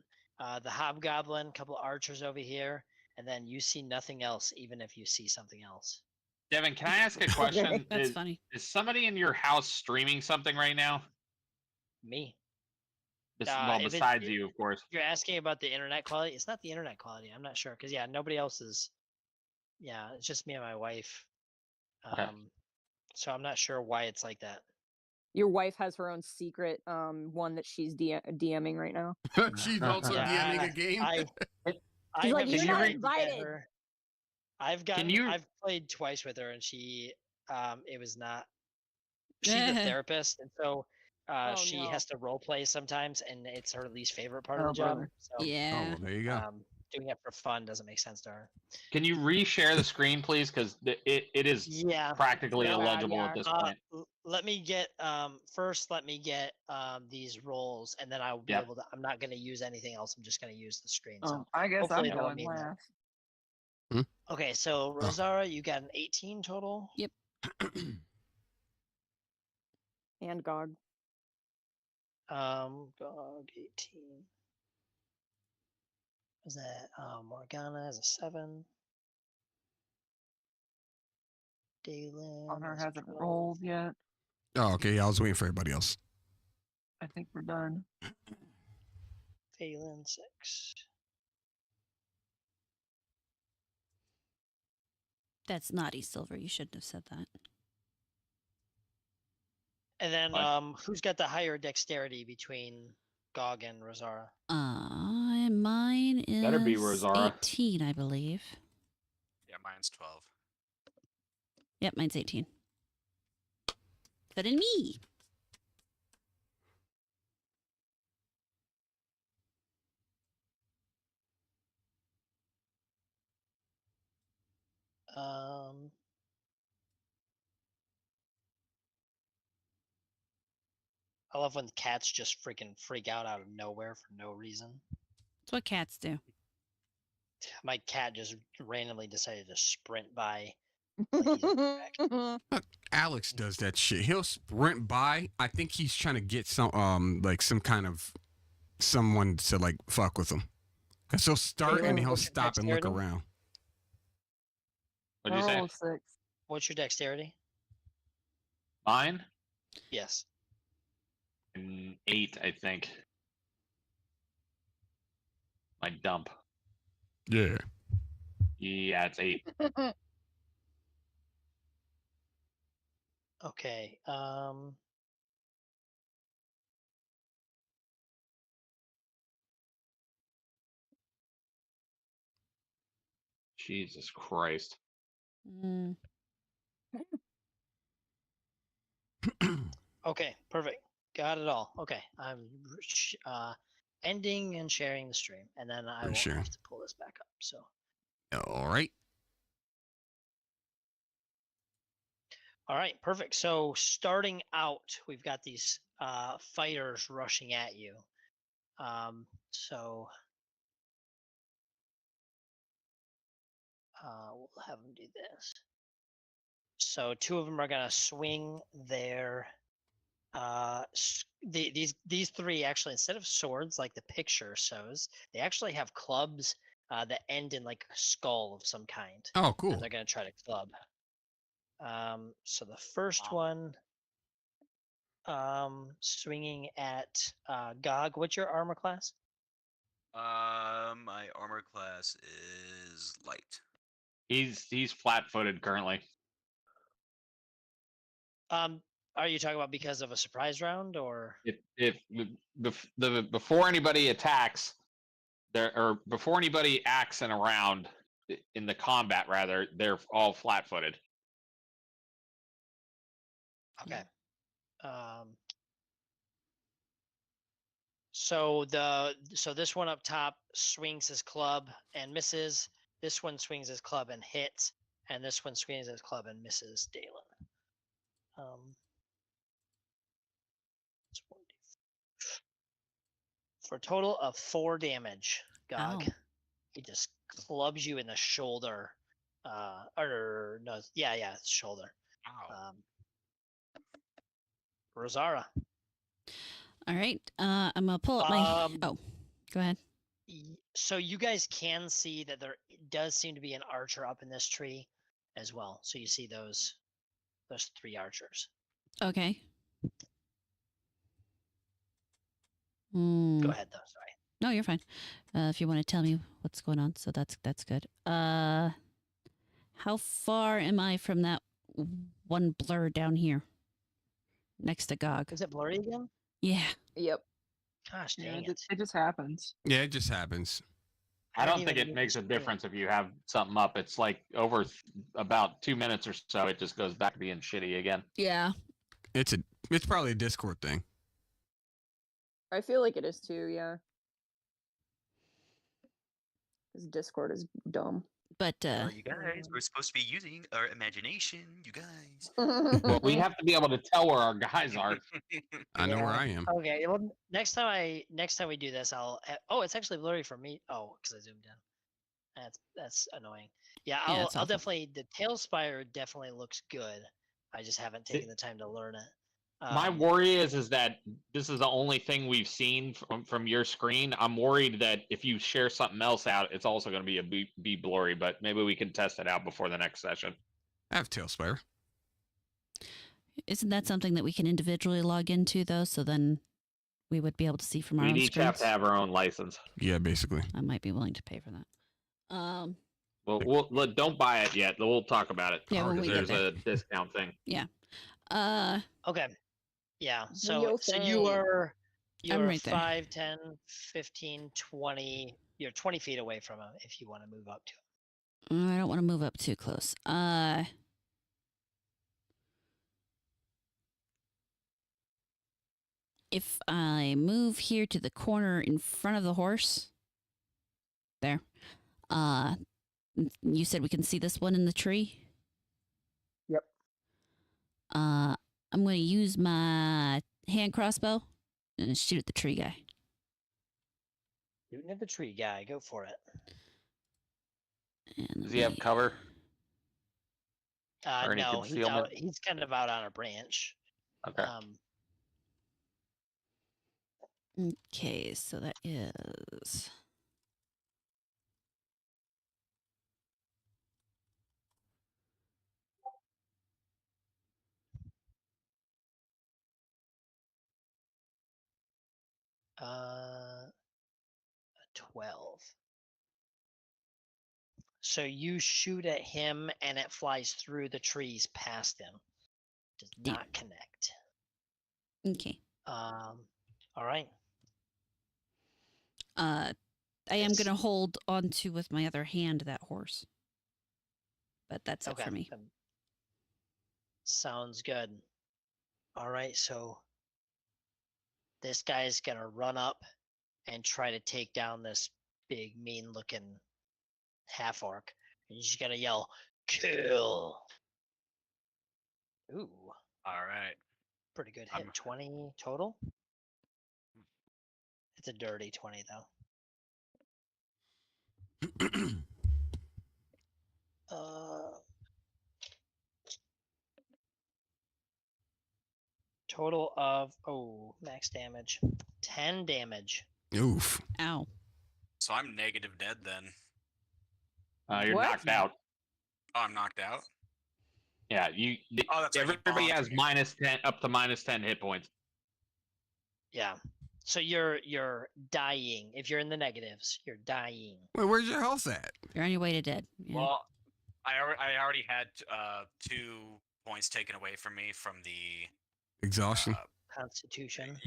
S3: The hobgoblin, a couple of archers over here, and then you see nothing else, even if you see something else.
S2: Devin, can I ask a question?
S1: That's funny.
S2: Is somebody in your house streaming something right now?
S3: Me.
S2: Well,
S3: if it-
S2: besides you, of course.
S3: You're asking about the internet quality. It's not the internet quality. I'm not sure because nobody else is. Yeah, it's just me and my wife.
S2: Okay.
S3: So I'm not sure why it's like that.
S6: Your wife has her own secret one that she's DMing right now.
S4: She's also
S3: Yeah,
S4: DMing a game.
S6: She's like,
S3: have
S6: "You're not
S3: tried to get
S6: invited."
S3: her- I've played twice with her, and she, it was not. She's a therapist, and so she
S6: no.
S3: has to role play sometimes, and it's her least favorite part
S5: Oh,
S3: of the job.
S5: brother.
S3: So,
S4: Oh,
S1: Yeah.
S4: well, there you go.
S3: doing it for fun doesn't make sense to her.
S2: Can you reshare the screen, please? Because it is
S3: Yeah.
S2: practically
S6: Yeah,
S2: illegible
S6: yeah.
S2: at this point.
S3: Let me get first. Let me get these rolls, and then I'll be
S2: Yep.
S3: able to. I'm not going to use anything else. I'm just going to use the screen.
S5: Oh,
S3: So
S5: I guess I'm
S3: hopefully that won't
S5: going
S3: mean that.
S5: last.
S3: okay. So Rosara, you got an 18 total.
S1: Yep.
S6: And GOG.
S3: GOG 18. Was that Morgana as a 7? Dalen.
S5: Honor
S3: as a
S5: hasn't
S3: 12.
S5: rolled yet.
S4: Oh, okay. I was waiting for everybody else.
S5: I think we're done.
S3: Phelan 6.
S1: That's naughty, Silver. You shouldn't have said that.
S3: And then
S2: Fine.
S3: who's got the higher dexterity between GOG and Rosara?
S1: Mine is
S2: Better be Rosara.
S1: 18, I believe.
S7: Yeah, mine's 12.
S1: Yep, mine's 18. Better than me.
S3: I love when cats just freaking freak out of nowhere for no reason.
S1: That's what cats do.
S3: My cat just randomly decided to sprint by. Like he's a wreck.
S4: Alex does that shit. He'll sprint by. I think he's trying to get some like some kind of someone to like fuck with him. Cause he'll start and he'll
S3: what's your
S4: stop and look
S3: dexterity?
S4: around.
S2: What'd you
S5: I
S2: say?
S5: rolled 6.
S3: What's your dexterity?
S2: Mine?
S3: Yes.
S2: 8, I think. My dump.
S4: Yeah.
S2: Yeah, it's 8.
S3: Okay.
S2: Jesus Christ.
S1: Mm.
S3: Okay, perfect. Got it all. Okay, I'm ending and sharing the stream, and then I
S4: For
S3: won't
S4: sure.
S3: have to pull this back up. So,
S4: All right.
S3: all right, perfect. So starting out, we've got these fighters rushing at you. So we'll have them do this. So two of them are gonna swing their these three actually, instead of swords like the picture shows, they actually have clubs that end in like a skull of some kind.
S4: Oh,
S3: And
S4: cool.
S3: they're gonna try to club. So the first
S2: Wow.
S3: one, swinging at Gog. What's your armor class?
S8: My armor class is light.
S2: He's flat-footed currently.
S3: Are you talking about because of a surprise round, or?
S2: If before anybody attacks, or before anybody acts in a round in the combat, rather, they're all flat-footed.
S3: Okay. So this one up top swings his club and misses. This one swings his club and hits, and this one swings his club and misses Dalen. It's 1d4. For a total of 4 damage, Gog.
S1: Ow.
S3: He just clubs you in the shoulder. Or no, yeah, shoulder.
S7: Ow.
S3: Rosara.
S1: All right. I'm gonna pull up my. Oh, go ahead.
S3: So you guys can see that there does seem to be an archer up in this tree as well. So you see those 3 archers.
S1: Okay.
S3: Go
S1: Mm.
S3: ahead though. Sorry.
S1: No, you're fine. If you want to tell me what's going on, so that's good. How far am I from that one blur down here, next to Gog?
S3: Is it blurry again?
S1: Yeah.
S6: Yep.
S3: Gosh
S5: Yeah,
S3: dang
S5: it,
S3: it.
S5: it just happens.
S4: Yeah, it just happens.
S2: I don't
S3: didn't
S2: think
S3: even
S2: it
S3: move
S2: makes
S3: the
S2: a
S3: screen.
S2: difference if you have something up. It's like over about 2 minutes or so, it just goes back to being shitty again.
S1: Yeah.
S4: It's probably a Discord thing.
S6: I feel like it is too, yeah. Because Discord is dumb.
S1: But
S8: You guys, we're supposed to be using our imagination, you guys.
S2: Well, we have to be able to tell where our guys are.
S4: I know where
S3: Yeah.
S4: I am.
S3: Okay. Well, next time we do this, oh, it's actually blurry for me. Oh, because I zoomed in. That's annoying. Yeah,
S1: Yeah, it's
S3: I'll
S1: awful.
S3: definitely, the tail spire definitely looks good. I just haven't taken the time to learn it.
S2: My worry is that this is the only thing we've seen from your screen. I'm worried that if you share something else out, it's also going to be blurry. But maybe we can test it out before the next session.
S4: I have Tailspire.
S1: isn't that something that we can individually log into though? So then we would be able to see from our
S2: We'd
S1: own
S2: each have
S1: screens?
S2: to have our own license.
S4: Yeah, basically.
S1: I might be willing to pay for that.
S2: Well, don't buy it yet. We'll talk about it.
S1: Yeah, when we get
S2: There's
S1: there.
S2: a discount thing.
S3: Okay. Yeah.
S6: Yo,
S3: So you
S6: thanks.
S3: you're
S1: right there.
S3: 5, 10, 15, 20. You're 20 feet away from him if you want to move up to him.
S1: I don't want to move up too close. If I move here to the corner in front of the horse, there. You said we can see this one in the tree?
S3: Yep.
S1: I'm going to use my hand crossbow and shoot at the tree guy.
S3: Shooting at the tree guy. Go for it.
S1: And
S2: Does he have cover? Or any
S3: No,
S2: concealment?
S3: he's kind of out on a branch.
S2: Okay.
S1: Okay, so that is...
S3: A 12. So you shoot at him and it flies through the trees past him. Does
S1: Damn.
S3: not connect.
S1: Okay.
S3: All right.
S1: I am
S3: Yes.
S1: gonna hold onto with my other hand that horse. But that's it for me.
S3: Sounds good. All right, so this guy's gonna run up and try to take down this big, mean-looking half-orc. And he's gonna yell, "Kill!" Ooh,
S7: All right.
S3: pretty good hit.
S7: I'm-
S3: 20 total. It's a dirty 20 though. Total of max damage, 10 damage.
S4: Oof.
S1: Ow.
S7: So I'm negative dead then.
S2: You're
S6: What?
S2: knocked out.
S7: Oh, I'm knocked out.
S2: Yeah,
S7: Oh, that's right, he
S2: everybody
S7: bonked
S2: has
S7: me.
S2: -10 up to -10 hit points.
S3: Yeah. So you're dying. If you're in the negatives, you're dying.
S4: Wait, where's your health at?
S1: You're on your way to dead. Yeah.
S7: Well, I already had 2 points taken away from me from the
S4: Exhaustion.
S3: Constitution.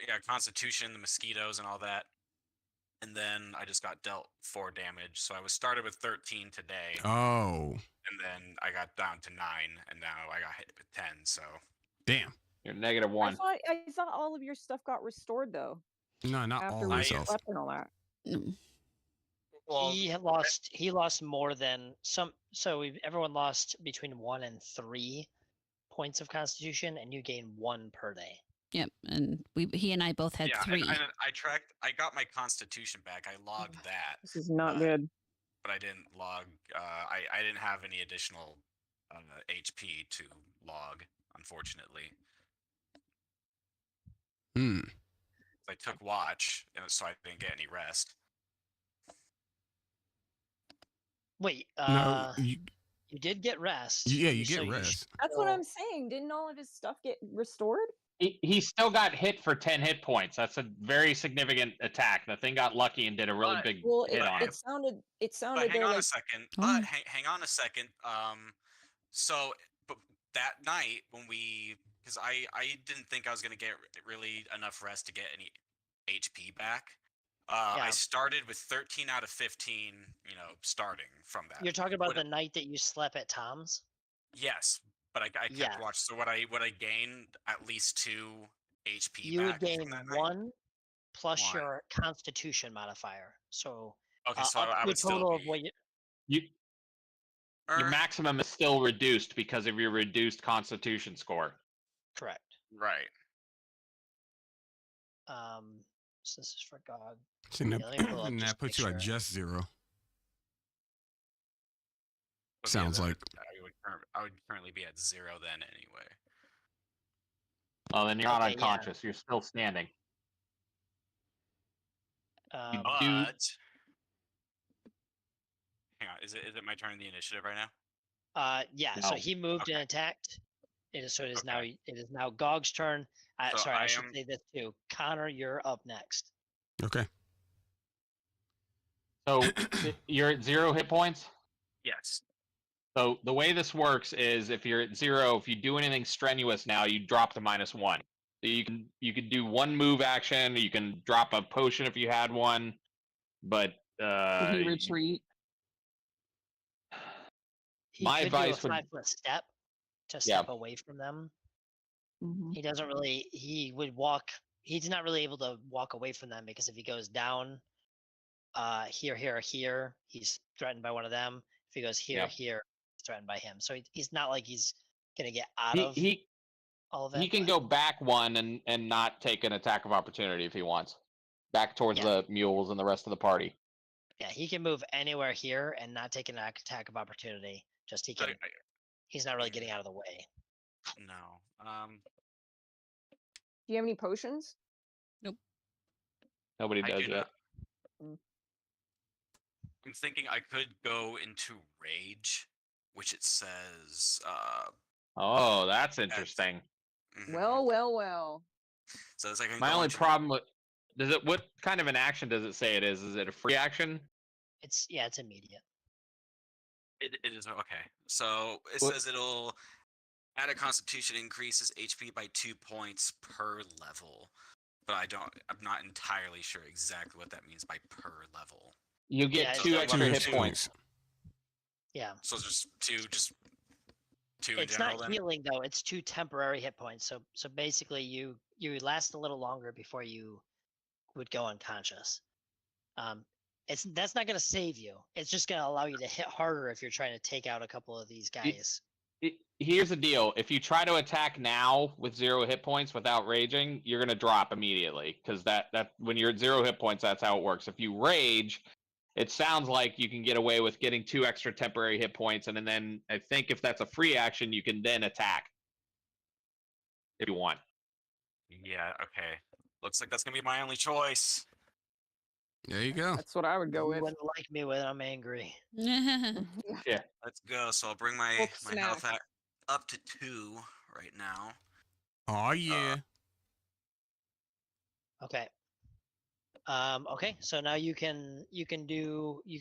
S7: yeah, Constitution, the mosquitoes, and all that. And then I just got dealt 4 damage. So I was started with 13 today,
S4: Oh,
S7: and then I got down to 9, and now I got hit with 10. So
S4: damn.
S2: You're -1.
S6: I thought all of your stuff got restored though
S4: No, not
S6: after
S4: all
S6: we
S4: his health.
S6: slept and all that.
S1: Mm.
S7: well,
S3: He lost more than some. So everyone lost between 1 and 3 points of Constitution, and you gain 1 per day.
S1: Yep. And he and I both had
S7: yeah,
S1: 3.
S7: and I got my Constitution back. I logged that,
S6: This is not
S7: Uh,
S6: good.
S7: but I didn't log. I didn't have any additional HP to log, unfortunately.
S4: Hmm.
S7: I took watch, so I didn't get any rest.
S3: Wait,
S4: No,
S3: you did get rest.
S4: yeah, you
S3: so
S4: get
S3: you
S4: rest.
S6: That's what
S3: still-
S6: I'm saying. Didn't all of his stuff get restored?
S2: He still got hit for 10 hit points. That's a very significant attack. The thing got lucky and did a really
S7: But-
S2: big
S6: Well,
S2: hit on him.
S6: it sounded
S7: But hang
S6: there
S7: on
S6: like
S7: a second.
S1: Oh.
S7: But hang on a second. So but that night when because I didn't think I was gonna get really enough rest to get any HP back.
S3: Yeah.
S7: I started with 13 out of 15. Starting from that.
S3: You're talking about
S7: What-
S3: the night that you slept at Tom's?
S7: Yes, but I kept
S3: Yeah.
S7: watch. So what I gained at least 2 HP.
S3: You would
S7: back
S3: gain
S7: from that night.
S3: 1 plus
S7: One.
S3: your Constitution modifier. So
S7: Okay, so
S3: up
S7: I
S3: to a
S7: would still
S3: total of
S7: be.
S3: what you.
S2: Your maximum is still reduced because of your reduced Constitution score.
S3: Correct.
S7: Right.
S3: So this is for God.
S4: So that,
S3: Yeah, let me pull up
S4: and
S3: just
S4: that puts
S3: make
S4: you
S3: sure.
S4: at just 0.
S7: But
S4: Sounds
S7: then
S4: like-
S7: I would currently be at 0 then anyway.
S2: Well, then you're not
S3: Okay, yeah.
S2: unconscious. You're still standing.
S3: Um,
S7: But hang on, is it my turn in the initiative right now?
S3: yeah. So
S2: No.
S3: he moved and
S7: Okay.
S3: attacked. So it is
S7: Okay.
S3: now Gog's turn.
S7: So
S3: Sorry, I
S7: I
S3: should
S7: am-
S3: say this too. Connor, you're up next.
S4: Okay.
S2: So you're at 0 hit points.
S7: Yes.
S2: So the way this works is if you're at 0, if you do anything strenuous now, you drop to -1. So you can do 1 move action. You can drop a potion if you had one, but
S5: Did he retreat?
S3: He
S2: My
S3: could
S2: advice
S3: do a
S2: would-
S3: 5-foot step to
S2: Yeah.
S3: step away from them.
S5: Mm-hmm.
S3: He doesn't really. He would walk. He's not really able to walk away from them because if he goes down, here, he's threatened by one of them. If he goes here,
S2: Yeah.
S3: here, he's threatened by him. So he's not like he's gonna get out
S2: he
S3: of
S2: he,
S3: all of it.
S2: he can
S3: but-
S2: go back 1 and not take an attack of opportunity if he wants. Back towards
S3: Yeah.
S2: the mules and the rest of the party.
S3: Yeah, he can move anywhere here and not take an attack of opportunity. Just he can. He's not really getting out of the way.
S7: No.
S6: Do you have any potions?
S2: Nobody
S7: I
S2: does
S7: do
S2: yet.
S7: not. I'm thinking I could go into rage, which it says.
S2: Oh, that's interesting.
S7: Mhm.
S6: Well.
S7: So it's like I can
S2: My
S7: go
S2: only
S7: into-
S2: problem with what kind of an action does it say it is? Is it a free action?
S3: It's immediate.
S7: It is okay. So it
S2: What-
S7: says it'll Added Constitution increases HP by 2 points per level, but I'm not entirely sure exactly what that means by per level.
S2: You get
S3: Yeah,
S2: two
S3: it's
S2: extra
S4: Two
S2: hit
S4: extra
S2: points.
S3: Yeah.
S7: So just two in
S3: It's
S7: general
S3: not
S7: then?
S3: healing though. It's 2 temporary hit points. So basically, you last a little longer before you would go unconscious. That's not going to save you. It's just going to allow you to hit harder if you're trying to take out a couple of these guys.
S2: Here's the deal: if you try to attack now with 0 hit points without raging, you're gonna drop immediately because that when you're at 0 hit points, that's how it works. If you rage, it sounds like you can get away with getting 2 extra temporary hit points, and then I think if that's a free action, you can then attack if you want.
S7: Yeah, okay. Looks like that's gonna be my only choice.
S4: There you go.
S6: That's what I would go
S3: You
S6: with.
S3: wouldn't like me when I'm angry.
S2: Yeah.
S7: Let's go. So I'll bring my
S6: Book
S7: health
S6: smack.
S7: up to 2 right now.
S4: Oh yeah.
S3: Okay. Okay. So now you can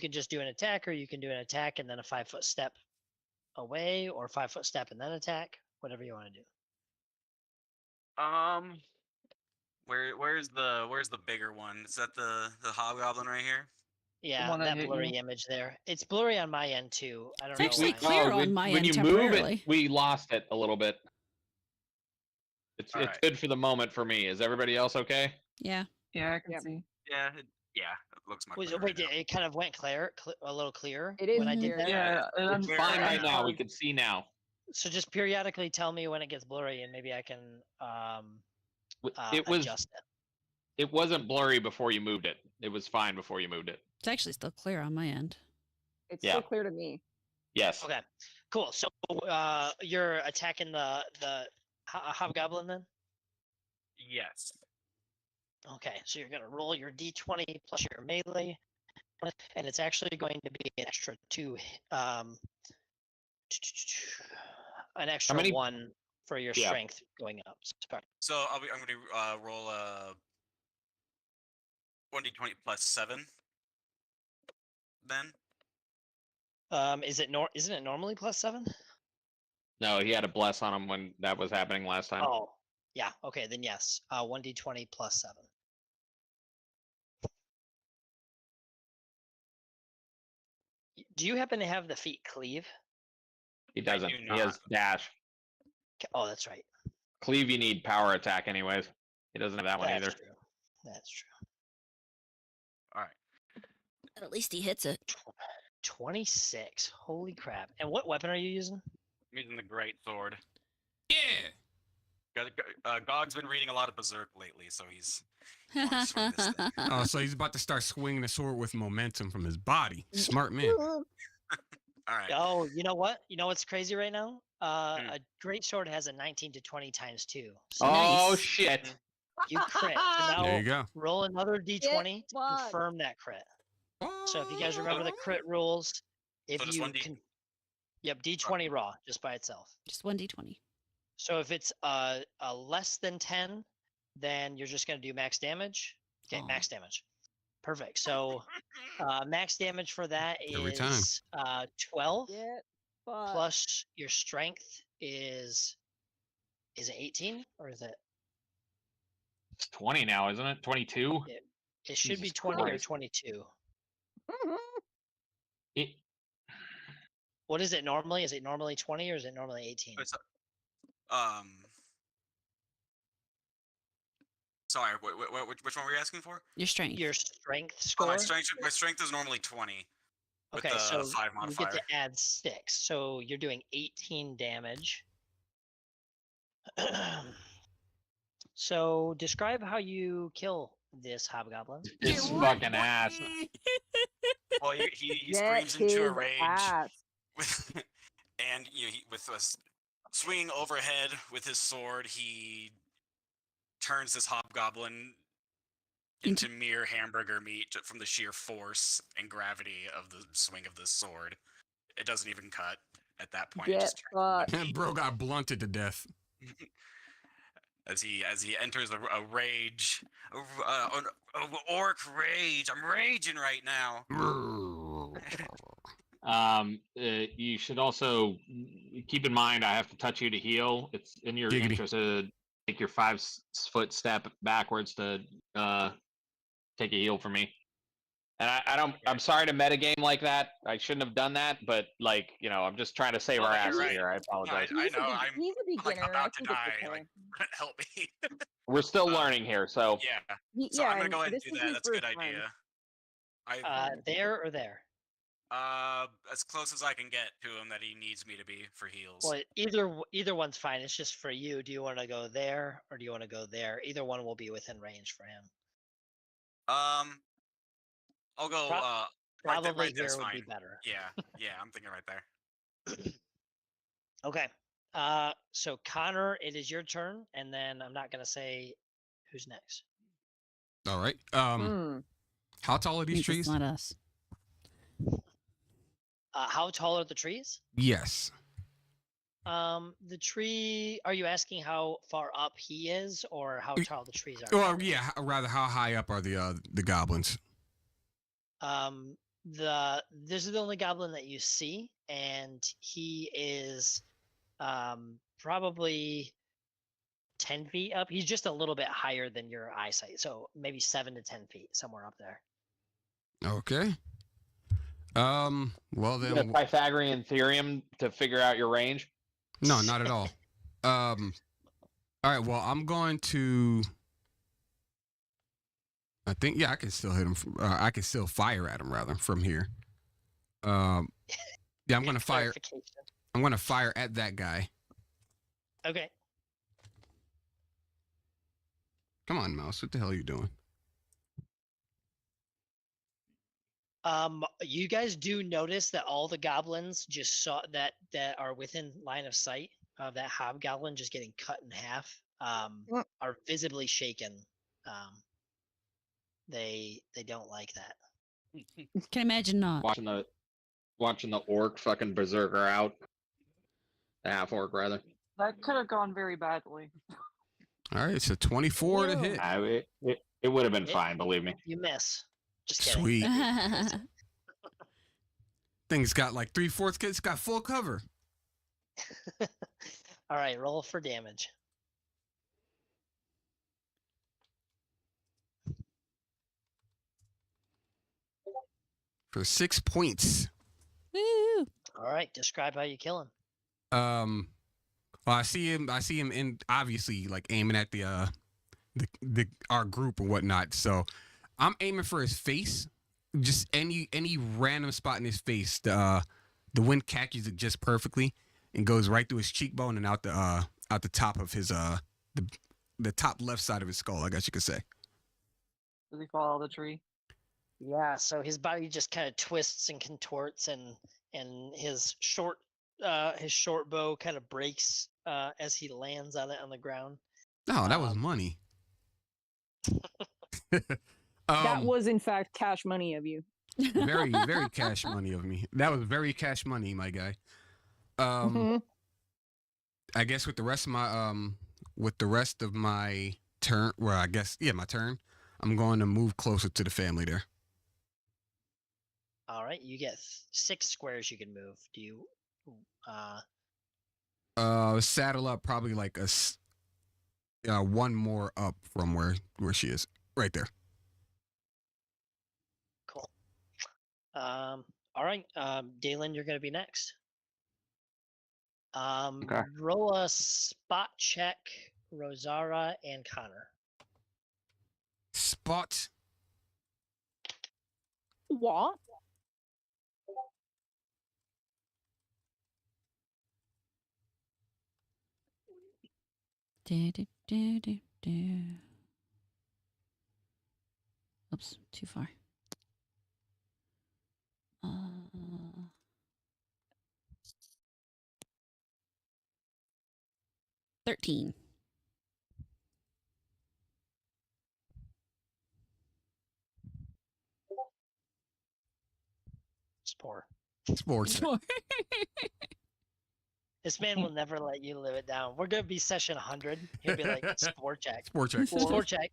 S3: just do an attack, or you can do an attack and then a 5-foot step away, or 5-foot step and then attack. Whatever you want to do.
S7: Where's the bigger one? Is that the hobgoblin right here?
S3: Yeah,
S5: one that
S3: that
S5: hit
S3: blurry
S5: you.
S3: image there. It's blurry on my end too. I don't
S1: It's
S3: know
S1: actually
S3: why.
S1: clear on my
S2: when
S1: end
S2: you move it,
S1: temporarily.
S2: we lost it a little bit. It's
S7: Alright.
S2: good for the moment for me. Is everybody else okay?
S1: Yeah.
S5: Yeah, I can
S6: Yep.
S5: see.
S7: Yeah, it looks much
S3: Wait,
S7: better.
S3: wait,
S7: right now.
S3: it kind of went a little clearer
S6: It is
S3: when I did
S6: clear,
S3: that.
S5: Yeah, and I'm
S2: It's fine right now. We
S5: like,
S2: can see now.
S3: So just periodically tell me when it gets blurry, and maybe I can
S2: It was
S3: adjust it.
S2: it wasn't blurry before you moved it. It was fine before you moved it.
S1: It's actually still clear on my end.
S6: It's
S2: Yeah.
S6: still clear to me.
S2: Yes.
S3: Okay, cool. So you're attacking the hobgoblin then?
S7: Yes.
S3: Okay, so you're gonna roll your d20 plus your melee, and it's actually going to be an extra 2, an extra
S2: many-
S3: 1 for your
S2: Yeah.
S3: strength going up. Sorry.
S7: So I'm gonna roll a 1d20 plus 7. Then.
S3: Isn't it normally plus 7?
S2: No, he had a bless on him when that was happening last time.
S3: Oh, yeah. Okay, then yes. 1d20 plus 7. Do you happen to have the feat cleave?
S2: He doesn't.
S7: do
S2: He has dash.
S3: Oh, that's right.
S2: Cleave, you need power attack anyways. He doesn't have that one
S3: That's
S2: either.
S3: true. That's true.
S7: All right.
S1: At least he hits it.
S3: 26. Holy crap. And what weapon are you using?
S7: I'm using the great sword.
S4: Yeah.
S7: Gog's been reading a lot of Berserk lately, so he's. wanna swing this thing.
S4: Oh, so he's about to start swinging the sword with momentum from his body. Smart man.
S7: All right.
S3: Oh, you know what? You know what's crazy right now?
S7: Hmm.
S3: A great sword has a 19 to 20 times 2. So
S2: Oh
S1: Nice.
S2: shit!
S3: you crit. So now
S4: There you go.
S3: roll another d20 to
S6: fucked.
S3: confirm that crit. So if you guys remember the
S7: Oh.
S3: crit rules, if
S7: So just
S3: you
S7: 1d
S3: can, yep, d20 raw just by itself.
S1: Just 1d20.
S3: So if it's a less than 10, then you're just gonna do max damage. Okay,
S1: Aw.
S3: max damage. Perfect. So max damage for that
S4: Every time.
S3: is 12
S6: Get fucked.
S3: plus your strength is it 18 or is it?
S2: It's 20 now, isn't it? 22.
S3: It should be
S2: Jesus
S3: 20 or
S2: Christ.
S3: 22.
S2: It,
S3: What is it normally? Is it normally 20 or is it normally 18?
S7: It's, Sorry, which one were you asking for?
S1: Your strength.
S3: Your strength
S7: Oh,
S3: score.
S7: my strength is normally 20. With
S3: Okay,
S7: the
S3: so
S7: 5
S3: you
S7: modifier.
S3: get to add 6. So you're doing 18 damage. So describe how you kill this hobgoblin.
S2: this fucking ass.
S7: Well, he
S6: Get
S7: screams into a
S6: his
S7: rage,
S6: ass.
S7: and with a swinging overhead with his sword, he turns this hobgoblin into mere hamburger meat from the sheer force and gravity of the swing of the sword. It doesn't even cut at that point. It
S6: Get
S7: just turns into
S6: fucked.
S7: meat.
S4: Bro got blunted to death.
S7: As he enters a rage, an orc rage. I'm raging right now.
S2: You should also keep in mind I have to touch you to heal. It's in your
S4: Giggity.
S2: interest to take your 5-foot step backwards to take a heal for me. And I don't. I'm sorry to metagame like that. I shouldn't have done that. But like, I'm just trying to save our
S7: you're
S2: asses
S7: right.
S2: here. I apologize.
S7: I know.
S6: He's a
S7: I'm like
S6: beginner.
S7: about
S6: I
S7: to
S6: think it's
S7: die.
S6: okay.
S7: Like, help me.
S2: We're still learning here, so
S7: Yeah.
S6: He-
S7: So
S6: yeah,
S7: I'm gonna
S6: and
S7: go ahead and
S6: this
S7: do
S6: is
S7: that.
S6: his
S7: That's a good
S6: first run.
S7: idea.
S3: There or there?
S7: As close as I can get to him that he needs me to be for heals.
S3: Well, either one's fine. It's just for you. Do you want to go there or do you want to go there? Either one will be within range for him.
S7: I'll go.
S3: Probably
S7: right there's
S3: here would
S7: fine.
S3: be better.
S7: Yeah, I'm thinking right there.
S3: Okay. So Connor, it is your turn, and then I'm not gonna say who's next.
S4: All right. How tall are these
S1: Means
S4: trees?
S1: It's not us.
S3: How tall are the trees?
S4: Yes.
S3: The tree. Are you asking how far up he is, or how tall the trees are?
S4: Or yeah, rather, how high up are the goblins?
S3: This is the only goblin that you see, and he is probably 10 feet up. He's just a little bit higher than your eyesight, so maybe 7 to 10 feet, somewhere up there.
S4: Okay. Well
S2: you
S4: then.
S2: a Pythagorean theorem to figure out your range.
S4: No, not at all. All right. Well, I'm going to. I think I can still hit him. I can still fire at him rather from here. Yeah, I'm gonna fire.
S3: Clarification.
S4: I'm gonna fire at that guy.
S3: Okay.
S4: Come on, mouse. What the hell are you doing?
S3: You guys do notice that all the goblins just saw that are within line of sight of that hobgoblin just getting cut in half. Are visibly shaken. They don't like that.
S1: Can imagine not.
S2: Watching the orc fucking berserker out. The half orc rather.
S5: That could have gone very badly.
S4: All right, so 24 to hit.
S2: It would have been fine, believe me.
S3: You miss. Just kidding.
S4: Sweet. Thing's got like 3/4. It's got full cover.
S3: All right, roll for damage.
S4: For 6 points.
S1: Woo!
S3: All right, describe how you kill him.
S4: Well, I see him in obviously like aiming at the our group or whatnot. So I'm aiming for his face. Just any random spot in his face. The wind catches it just perfectly and goes right through his cheekbone and out the top of his the top left side of his skull, I guess you could say.
S5: Does he fall out of the tree?
S3: Yeah, so his body just kind of twists and contorts, and his short bow kind of breaks as he lands on it on the ground.
S4: Oh, that was money.
S9: That was in fact cash money of you.
S4: Very, very cash money of me. That was very cash money, my guy. I guess with the rest of my turn, well, I guess my turn. I'm going to move closer to the family there.
S3: All right, you get 6 squares you can move. Do you?
S4: Saddle up probably like one more up from where she is, right there.
S3: Cool. All right, Dalen, you're gonna be next.
S2: Okay.
S3: Roll a spot check, Rosara and Connor.
S4: Spot.
S9: What?
S1: Oops, too far. 13.
S3: Spore.
S4: Sports.
S3: This man will never let you live it down. We're gonna be session 100. He'll be like, spore check.
S4: Sport check.
S3: Spore check.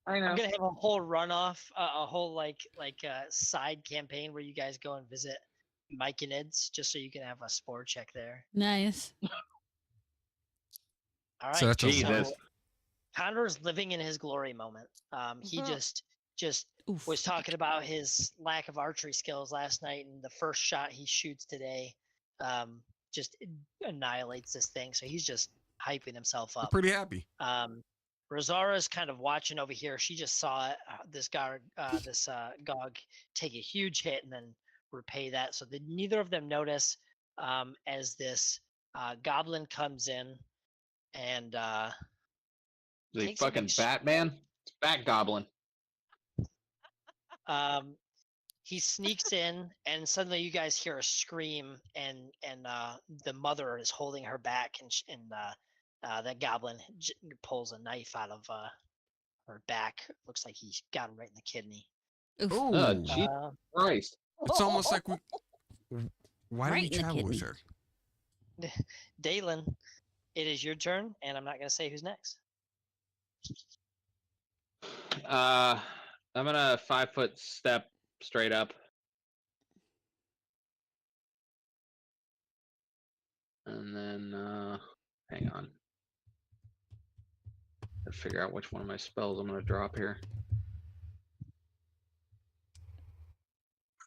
S5: I know.
S3: I'm gonna have a whole runoff, a whole like side campaign where you guys go and visit myconids, just so you can have a spore check there.
S1: Nice.
S3: All right.
S4: So that's a
S2: Jesus.
S3: Condor's living in his glory moment. He just
S1: Oof.
S3: was talking about his lack of archery skills last night, and the first shot he shoots today just annihilates this thing. So he's just hyping himself
S4: I'm
S3: up.
S4: pretty happy.
S3: Rosara's kind of watching over here. She just saw this Gog take a huge hit and then repay that. So neither of them notice as this goblin comes in and
S2: Is he
S3: takes a
S2: fucking
S3: big
S2: Batman? It's Bat Goblin.
S3: he sneaks in, and suddenly you guys hear a scream, and the mother is holding her back, and that goblin pulls a knife out of her back. Looks like he got him right in the kidney.
S1: Oof.
S2: Oh,
S4: Ooh.
S2: Jesus Christ.
S4: It's almost like we. Why
S1: Right
S4: did
S1: in
S4: we
S1: the
S4: travel with
S1: kidney.
S4: her?
S3: Dalen, it is your turn, and I'm not going to say who's next.
S2: I'm gonna 5-foot step straight up. And then, hang on. Gotta figure out which one of my spells I'm gonna drop here.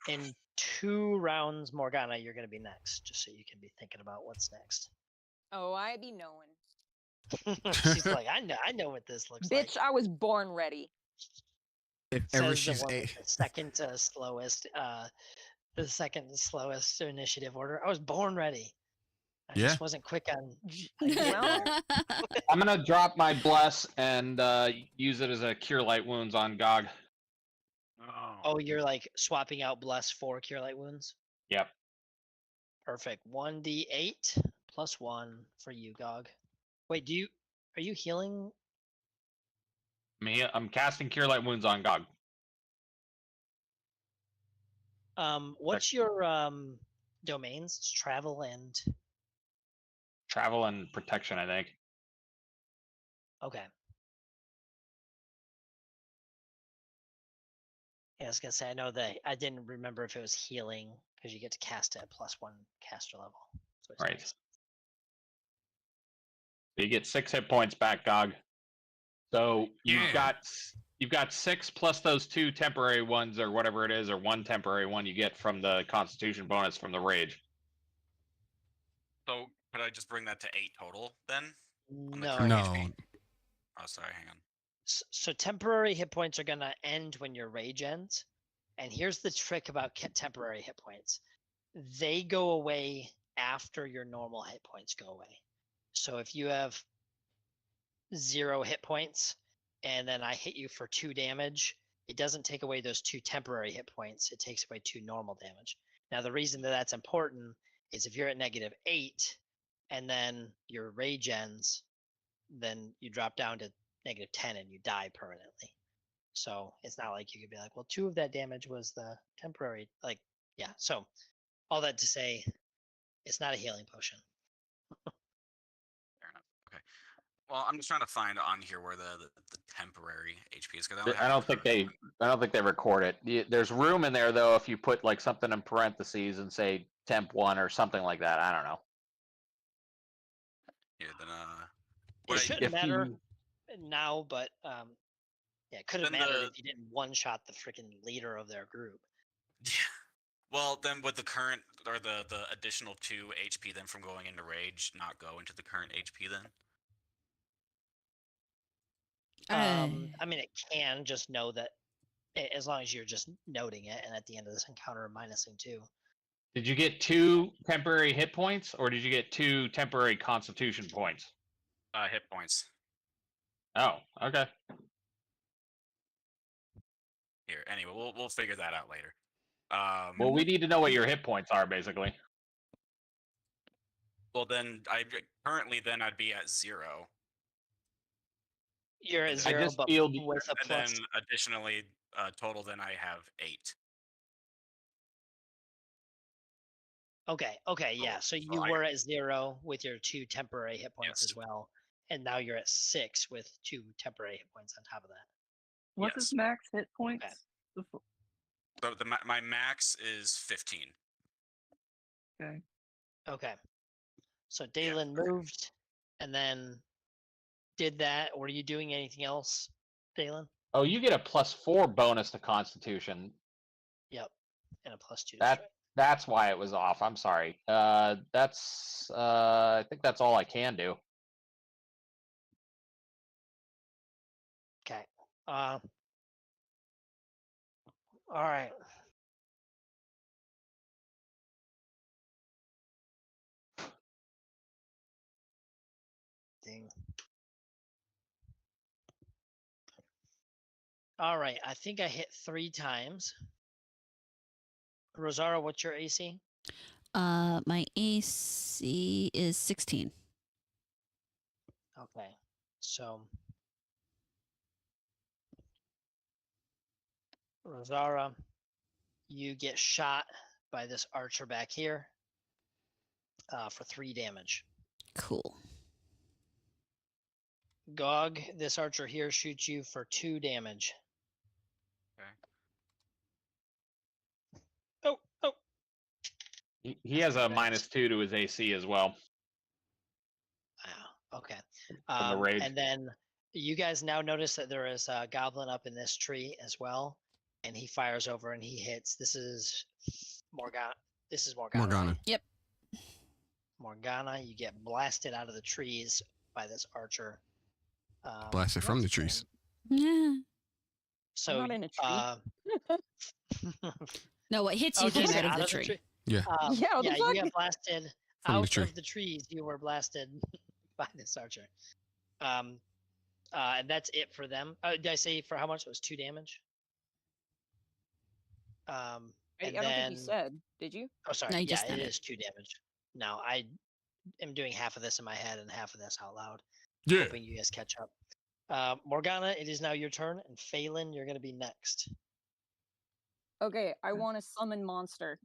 S3: In 2 rounds, Morgana, you're going to be next, just so you can be thinking about what's next.
S6: Oh, I be knowing.
S3: She's like, I know what this looks
S6: Bitch,
S3: like.
S6: I was born ready.
S4: If ever
S3: Says the
S4: she's
S3: one
S4: a.
S3: with the second slowest initiative order. I was born ready. I
S4: Yeah.
S3: just wasn't quick on.
S6: Well,
S2: I'm gonna drop my bless and use it as a cure light wounds on Gog.
S3: Oh, you're like swapping out bless for cure light wounds.
S2: Yep.
S3: Perfect. 1d8 plus 1 for you, Gog. Wait, are you healing?
S2: I'm casting cure light wounds on Gog.
S3: What's your domains? It's travel and
S2: Travel and protection, I think.
S3: okay. Yeah, I was gonna say I know that I didn't remember if it was healing because you get to cast it at +1 caster level. So it's
S2: Right.
S3: nice.
S2: So you get 6 hit points back, Gog. So you've got 6 plus those 2 temporary ones or whatever it is, or 1 temporary one you get from the Constitution bonus from the rage.
S7: So could I just bring that to 8 total then? On the
S3: No.
S7: current
S4: No.
S7: HP? Oh, sorry, hang on.
S3: So temporary hit points are gonna end when your rage ends. And here's the trick about temporary hit points. They go away after your normal hit points go away. So if you have 0 hit points and then I hit you for 2 damage, it doesn't take away those 2 temporary hit points. It takes away 2 normal damage. Now, the reason that that's important is if you're at -8 and then your rage ends, then you drop down to -10 and you die permanently. So it's not like you could be like, well, 2 of that damage was the temporary. Like, yeah. So all that to say, it's not a healing potion.
S7: Fair enough. Okay. Well, I'm just trying to find on here where the temporary HP is.
S2: I don't think they record it. There's room in there though if you put like something in parentheses and say temp 1 or something like that. I don't know.
S7: Yeah, then
S3: It shouldn't
S2: if
S3: matter
S2: you-
S3: now, but yeah, it could have
S7: Then
S3: mattered
S7: the-
S3: if you didn't one-shot the freaking leader of their group.
S7: well, then would the current or the additional 2 HP then from going into rage not go into the current HP then?
S3: I mean, it can, just know that as long as you're just noting it, and at the end of this encounter, minusing 2.
S2: Did you get 2 temporary hit points or did you get 2 temporary constitution points?
S7: Hit points.
S2: Oh, okay.
S7: Here, anyway, we'll figure that out later.
S2: Well, we need to know what your hit points are, basically.
S7: Well, then I'd be at 0.
S3: You're at
S7: I
S3: 0,
S2: just
S3: but
S2: feel-
S3: with a
S7: And
S3: plus.
S7: then additionally, total, then I have 8.
S3: Okay, yeah. So you were at 0 with your 2 temporary hit points as well, and now you're at 6 with 2 temporary hit points on top of that.
S5: What's his max hit points?
S7: So my max is 15.
S5: Okay.
S3: Okay. So Dalen moved and then did that. Were you doing anything else, Dalen?
S2: Oh, you get a +4 bonus to Constitution.
S3: Yep. And a +2.
S2: That's why it was off. I'm sorry. That's I think that's all I can do.
S3: Okay. All right. Ding. All right. I think I hit 3 times. Rosario, what's your AC?
S1: My AC is 16.
S3: Okay. So Rosara, you get shot by this archer back here for 3 damage.
S1: Cool.
S3: Gog, this archer here shoots you for 2 damage.
S7: Okay.
S3: Oh.
S2: He has a -2 to his AC as well.
S3: Wow. Okay.
S2: From the rage.
S3: And then you guys now notice that there is a goblin up in this tree as well, and he fires over and he hits. This is Morgana.
S4: Morgana.
S3: Right?
S1: Yep.
S3: Morgana, you get blasted out of the trees by this archer.
S4: Blasted from the trees.
S1: Yeah.
S3: So
S6: not in a tree.
S1: No, what hits you
S3: did
S1: came
S3: you
S1: out
S3: say
S1: of the tree.
S4: Yeah.
S6: Yeah, what the
S3: yeah,
S6: fuck?
S3: you got blasted
S4: From the
S3: out
S4: tree.
S3: of the trees. You were blasted by this archer. And that's it for them. Did I say for how much? It was 2 damage.
S6: I
S3: And
S6: don't think
S3: then,
S6: you said. Did you?
S3: oh, sorry.
S1: No, you
S3: Yeah,
S1: just
S3: it
S1: did it.
S3: is 2 damage. Now I am doing half of this in my head and half of this out loud.
S4: Yeah.
S3: Hoping you guys catch up. Morgana, it is now your turn, and Phelan, you're going to be next.
S6: Okay, I want to summon monster.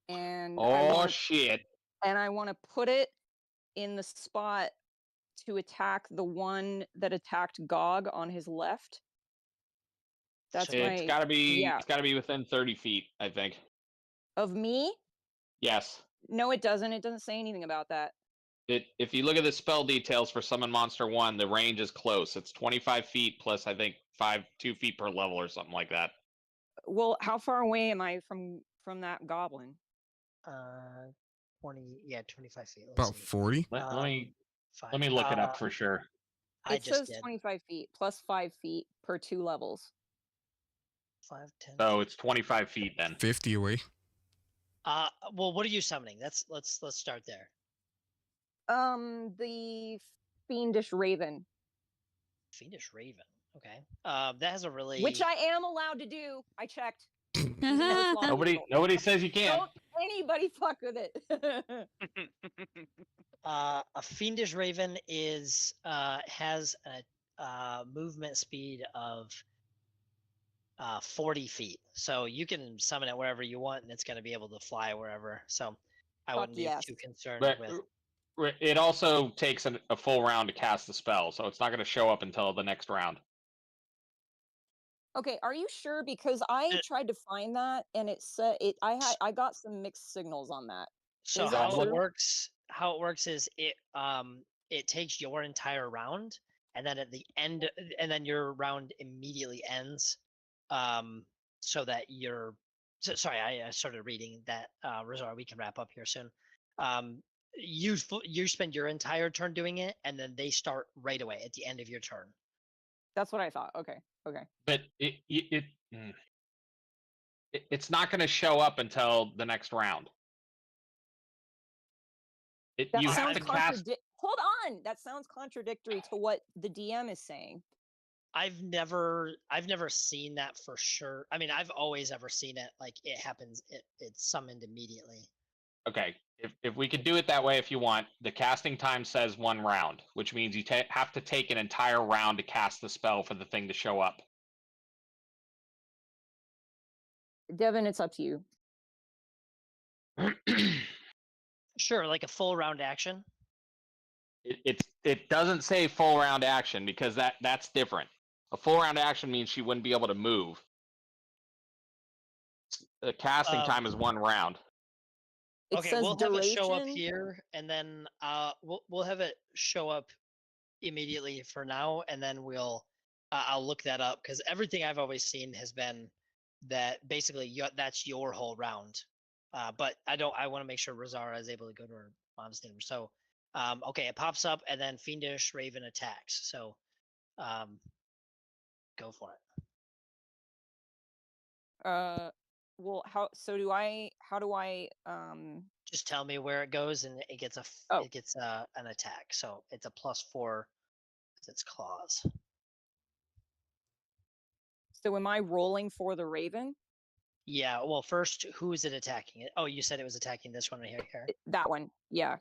S6: And
S2: Oh shit!
S6: I want to put it in the spot to attack the one that attacked Gog on his left. That's
S2: It's gotta be.
S6: yeah.
S2: It's gotta be within 30 feet, I think.
S6: Of me?
S2: Yes.
S6: No, it doesn't. It doesn't say anything about that.
S2: If you look at the spell details for Summon Monster 1, the range is close. It's 25 feet plus, I think, 2 feet per level or something like that.
S6: Well, how far away am I from that goblin?
S3: 25 feet. Let's
S4: About
S3: see.
S4: 40.
S2: Let me
S3: Fine.
S2: let me look it up for sure.
S3: I
S6: It
S3: just
S6: says
S3: did.
S6: 25 feet plus 5 feet per 2 levels.
S3: 5, 10.
S2: So it's 25 feet then.
S4: 50 away.
S3: Well, what are you summoning? Let's start there.
S6: The fiendish raven,
S3: Fiendish Raven. Okay. That has a really
S6: which I am allowed to do. I checked.
S2: Nobody says you can't.
S6: Don't anybody fuck with it.
S3: a Fiendish Raven is has a movement speed of 40 feet. So you can summon it wherever you want, and it's going to be able to fly wherever. So I
S6: Fuck
S3: wouldn't be
S6: yes.
S3: too concerned
S2: But
S3: with.
S2: it also takes a full round to cast the spell, so it's not going to show up until the next round.
S6: Okay, are you sure? Because I tried to find that, and it said it. I got some mixed signals on that.
S3: So
S6: Is that
S3: how it
S6: true?
S3: works? How it works is it takes your entire round, and then at the end, and then your round immediately ends. So that you're. Sorry, I started reading that. Rosario, we can wrap up here soon. You spend your entire turn doing it, and then they start right away at the end of your turn.
S6: That's what I thought. Okay.
S2: But it's not going to show up until the next round.
S6: That
S2: You have
S6: sounds
S2: to cast.
S6: Hold on. That sounds contradictory to what the DM is saying.
S3: I've never seen that for sure. I mean, I've always ever seen it like it happens. It's summoned immediately.
S2: Okay, if we could do it that way, if you want, the casting time says 1 round, which means you have to take an entire round to cast the spell for the thing to show up.
S6: Devin, it's up to you.
S3: Sure, like a full round action.
S2: It doesn't say full round action because that's different. A full round action means she wouldn't be able to move. The casting time is 1 round.
S6: It
S3: Okay,
S6: says
S3: we'll have it show up
S6: duration.
S3: here, and then we'll have it show up immediately for now, and then I'll look that up because everything I've always seen has been that basically that's your whole round. But I want to make sure Rosara is able to go to her mom's name. So, okay, it pops up, and then Fiendish Raven attacks. So, go for it.
S6: Well, how do I
S3: Just tell me where it goes, and it gets an attack. So it's a +4 with its claws.
S6: so am I rolling for the Raven?
S3: Yeah. Well, first, who is it attacking? Oh, you said it was attacking this one right here.
S6: That one. Yeah.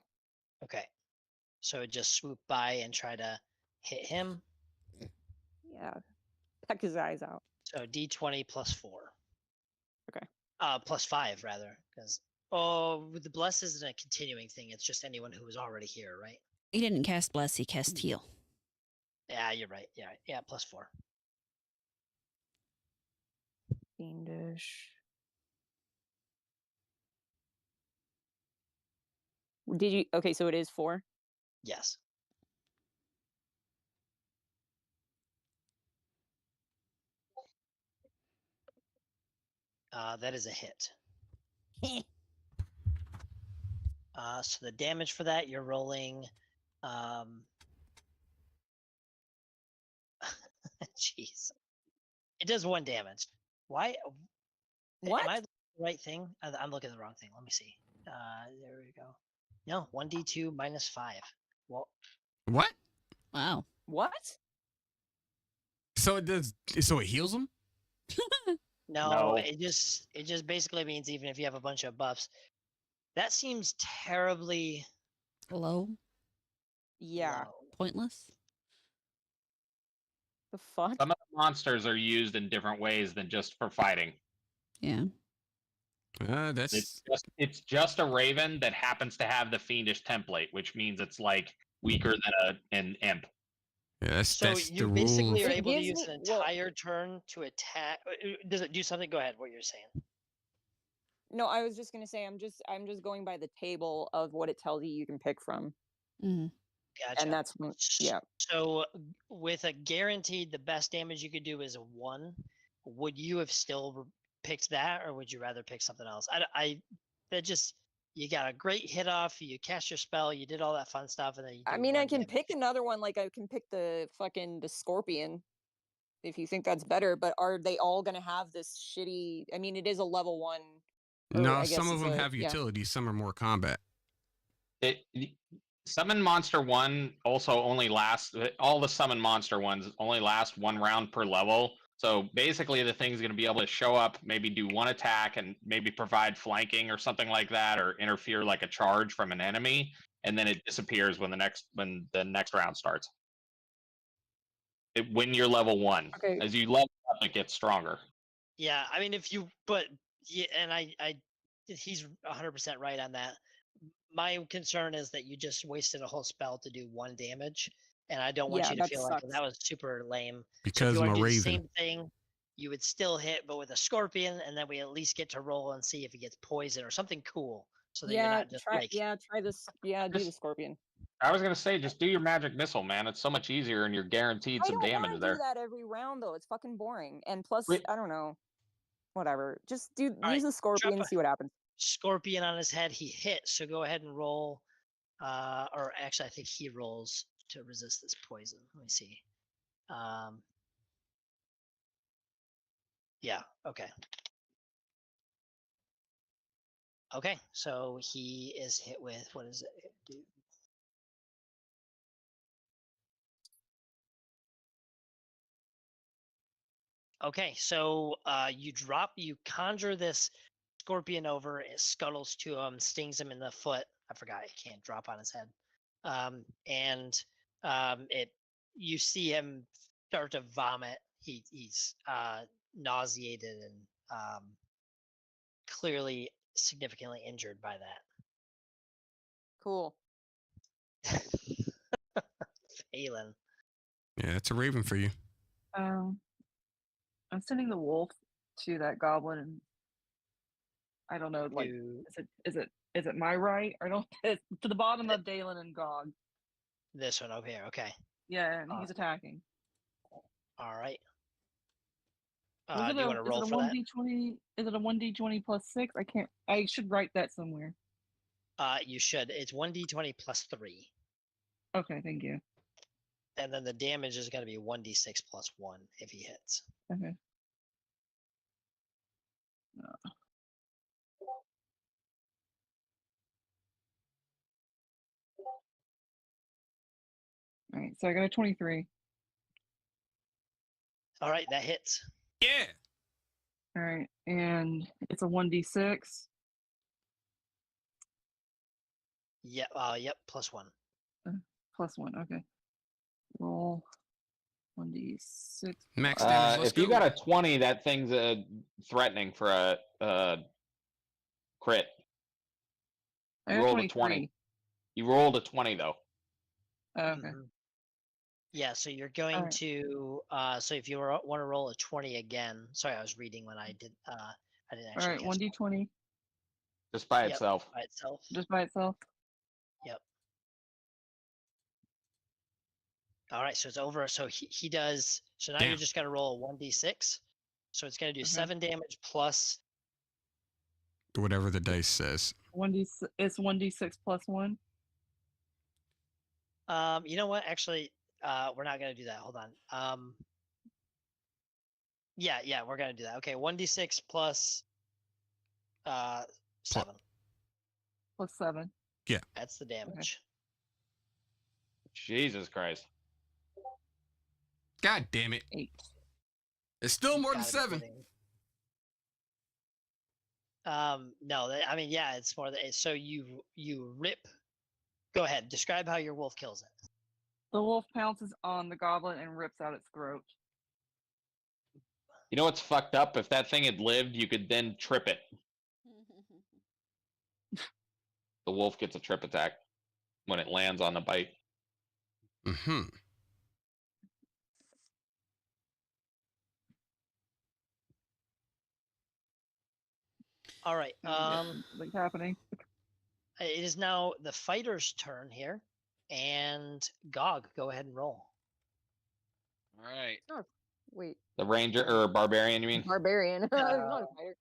S3: Okay. So just swoop by and try to hit him.
S6: Yeah. Peck his eyes out.
S3: So D20 +4.
S6: Okay.
S3: +5 rather, because with the bless isn't a continuing thing. It's just anyone who was already here, right?
S1: He didn't cast bless, he cast heal.
S3: Yeah, you're right. Yeah, +4.
S6: Fiendish. Did you? Okay, so it is 4.
S3: Yes. That is a hit. So the damage for that, you're rolling. Jeez, it does 1 damage. Why?
S6: What?
S3: Am I the right thing? I'm looking at the wrong thing. Let me see. There we go. No, 1d2 -5. Well,
S4: What?
S1: Wow.
S6: What?
S4: So it does. So it heals him.
S3: no, it just basically means even if you have a bunch of buffs, that seems terribly
S1: Low.
S6: Yeah.
S3: low.
S1: Pointless.
S6: The fuck?
S2: Some of the monsters are used in different ways than just for fighting.
S1: Yeah.
S4: That's
S2: It's just a raven that happens to have the fiendish template, which means it's like weaker than an imp.
S3: So
S4: that's
S3: you
S4: the
S3: basically
S4: rule.
S3: are
S6: It
S3: able to
S6: gives
S3: use
S6: me-
S3: an
S6: well-
S3: entire turn to attack. Does it do something? Go ahead. What you're saying.
S6: No, I was just gonna say I'm just going by the table of what it tells you can pick from,
S1: Mm-hmm.
S3: Gotcha.
S6: and that's yeah.
S3: So with a guaranteed, the best damage you could do is a 1. Would you have still picked that, or would you rather pick something else? You got a great hit off. You cast your spell. You did all that fun stuff, and then you.
S6: I
S3: do
S6: mean, I
S3: 1
S6: can
S3: damage.
S6: pick another one. Like I can pick the scorpion, if you think that's better. But are they all gonna have this shitty? I mean, it is a level 1. or
S4: No,
S6: I guess
S4: some of
S6: it's
S4: them
S6: a-
S4: have
S6: yeah.
S4: utility. Some are more combat.
S2: Summon Monster 1 also only lasts. All the Summon Monster ones only last 1 round per level. So basically, the thing's going to be able to show up, maybe do 1 attack, and maybe provide flanking or something like that, or interfere like a charge from an enemy, and then it disappears when the next round starts. When you're level 1,
S6: Okay.
S2: as you level up, it gets stronger.
S3: Yeah, I mean, he's 100% right on that. My concern is that you just wasted a whole spell to do 1 damage, and I don't want
S6: Yeah,
S3: you to
S6: that
S3: feel like
S6: sucks.
S3: that was super lame. So if
S4: Because
S3: you
S4: I'm
S3: want
S4: a
S3: to do the
S4: raven.
S3: same thing, you would still hit, but with a scorpion, and then we at least get to roll and see if he gets poison or something cool, so that you're
S6: Yeah,
S3: not just like.
S6: try this. Yeah, do the scorpion.
S2: I was going to say, just do your magic missile, man. It's so much easier, and you're guaranteed
S6: I
S2: some
S6: don't
S2: damage
S6: want to
S2: there.
S6: do that every round though. It's fucking boring. And plus,
S2: Wait.
S6: I don't know. Whatever. Just
S3: All right,
S6: use the scorpion and
S3: a-
S6: see what happens.
S3: Scorpion on his head, he hits. So go ahead and roll. Or actually, I think he rolls to resist this poison. Let me see. Yeah. Okay. Okay. So he is hit with, what does it do? Okay. So you conjure this scorpion over. It scuttles to him, stings him in the foot. I forgot it can't drop on his head. You see him start to vomit. He's nauseated and clearly significantly injured by
S6: Cool.
S3: that. Phelan.
S4: Yeah, it's a raven for you.
S5: I'm sending the wolf to that goblin, and I don't know, like,
S3: To-
S5: is it Is it my right? Or don't it's to the bottom of Dalen and Gog.
S3: This one over here. Okay.
S5: Yeah, and he's attacking.
S3: All right.
S5: Was it
S3: Do you want to roll
S5: is it a
S3: for that?
S5: 1d20? Is it a 1d20 plus 6? I can't. I should write that somewhere.
S3: You should. It's 1d20 plus 3.
S5: Okay, thank you.
S3: And then the damage is going to be 1d6 plus 1 if he hits.
S5: Okay. All right, so I got a 23.
S3: All right, that hits.
S4: Yeah.
S5: All right, and it's a 1d6.
S3: Yeah. Yep. Plus 1.
S5: Plus 1. Okay. Roll 1d6.
S4: Max damage. Let's
S2: If you
S4: go.
S2: got a 20, that thing's threatening for a crit.
S5: I
S2: You
S5: got
S2: rolled
S5: 23.
S2: a 20. You rolled a 20 though.
S5: Okay.
S3: Mhm. Yeah. So you're going
S5: Alright.
S3: to. So if you want to roll a 20 again. Sorry, I was reading when I did. I didn't
S5: All
S3: actually.
S5: right,
S3: catch it
S5: 1d20
S2: Just by
S3: Yep.
S2: itself.
S3: by itself.
S5: just by itself.
S3: Yep. All right. So it's over. So he does. So now
S4: Damn.
S3: you just got to roll a 1d6. So it's going to do
S5: Okay.
S3: 7 damage plus.
S4: Whatever the dice says.
S5: 1d. It's 1d6 plus 1.
S3: You know what? Actually, we're not gonna do that. Hold on. Yeah, we're gonna do that. Okay, 1d6 plus 7.
S5: Plus 7.
S3: That's the damage.
S2: Jesus Christ.
S4: God damn it.
S5: 8.
S4: It's still
S3: You
S4: more than
S3: gotta be
S4: 7.
S3: kidding. No, I mean, yeah, it's more than so you rip. Go ahead. Describe how your wolf kills it.
S5: The wolf pounces on the goblin and rips out its throat.
S2: You know what's fucked up? If that thing had lived, you could then trip it. The wolf gets a trip attack when it lands on the bite.
S4: Mm-hmm.
S3: All right.
S5: What's happening?
S3: It is now the fighter's turn here, and Gog, go ahead and roll.
S7: All right.
S6: Oh, wait.
S2: The ranger or barbarian, you mean?
S6: Barbarian. Not a fighter.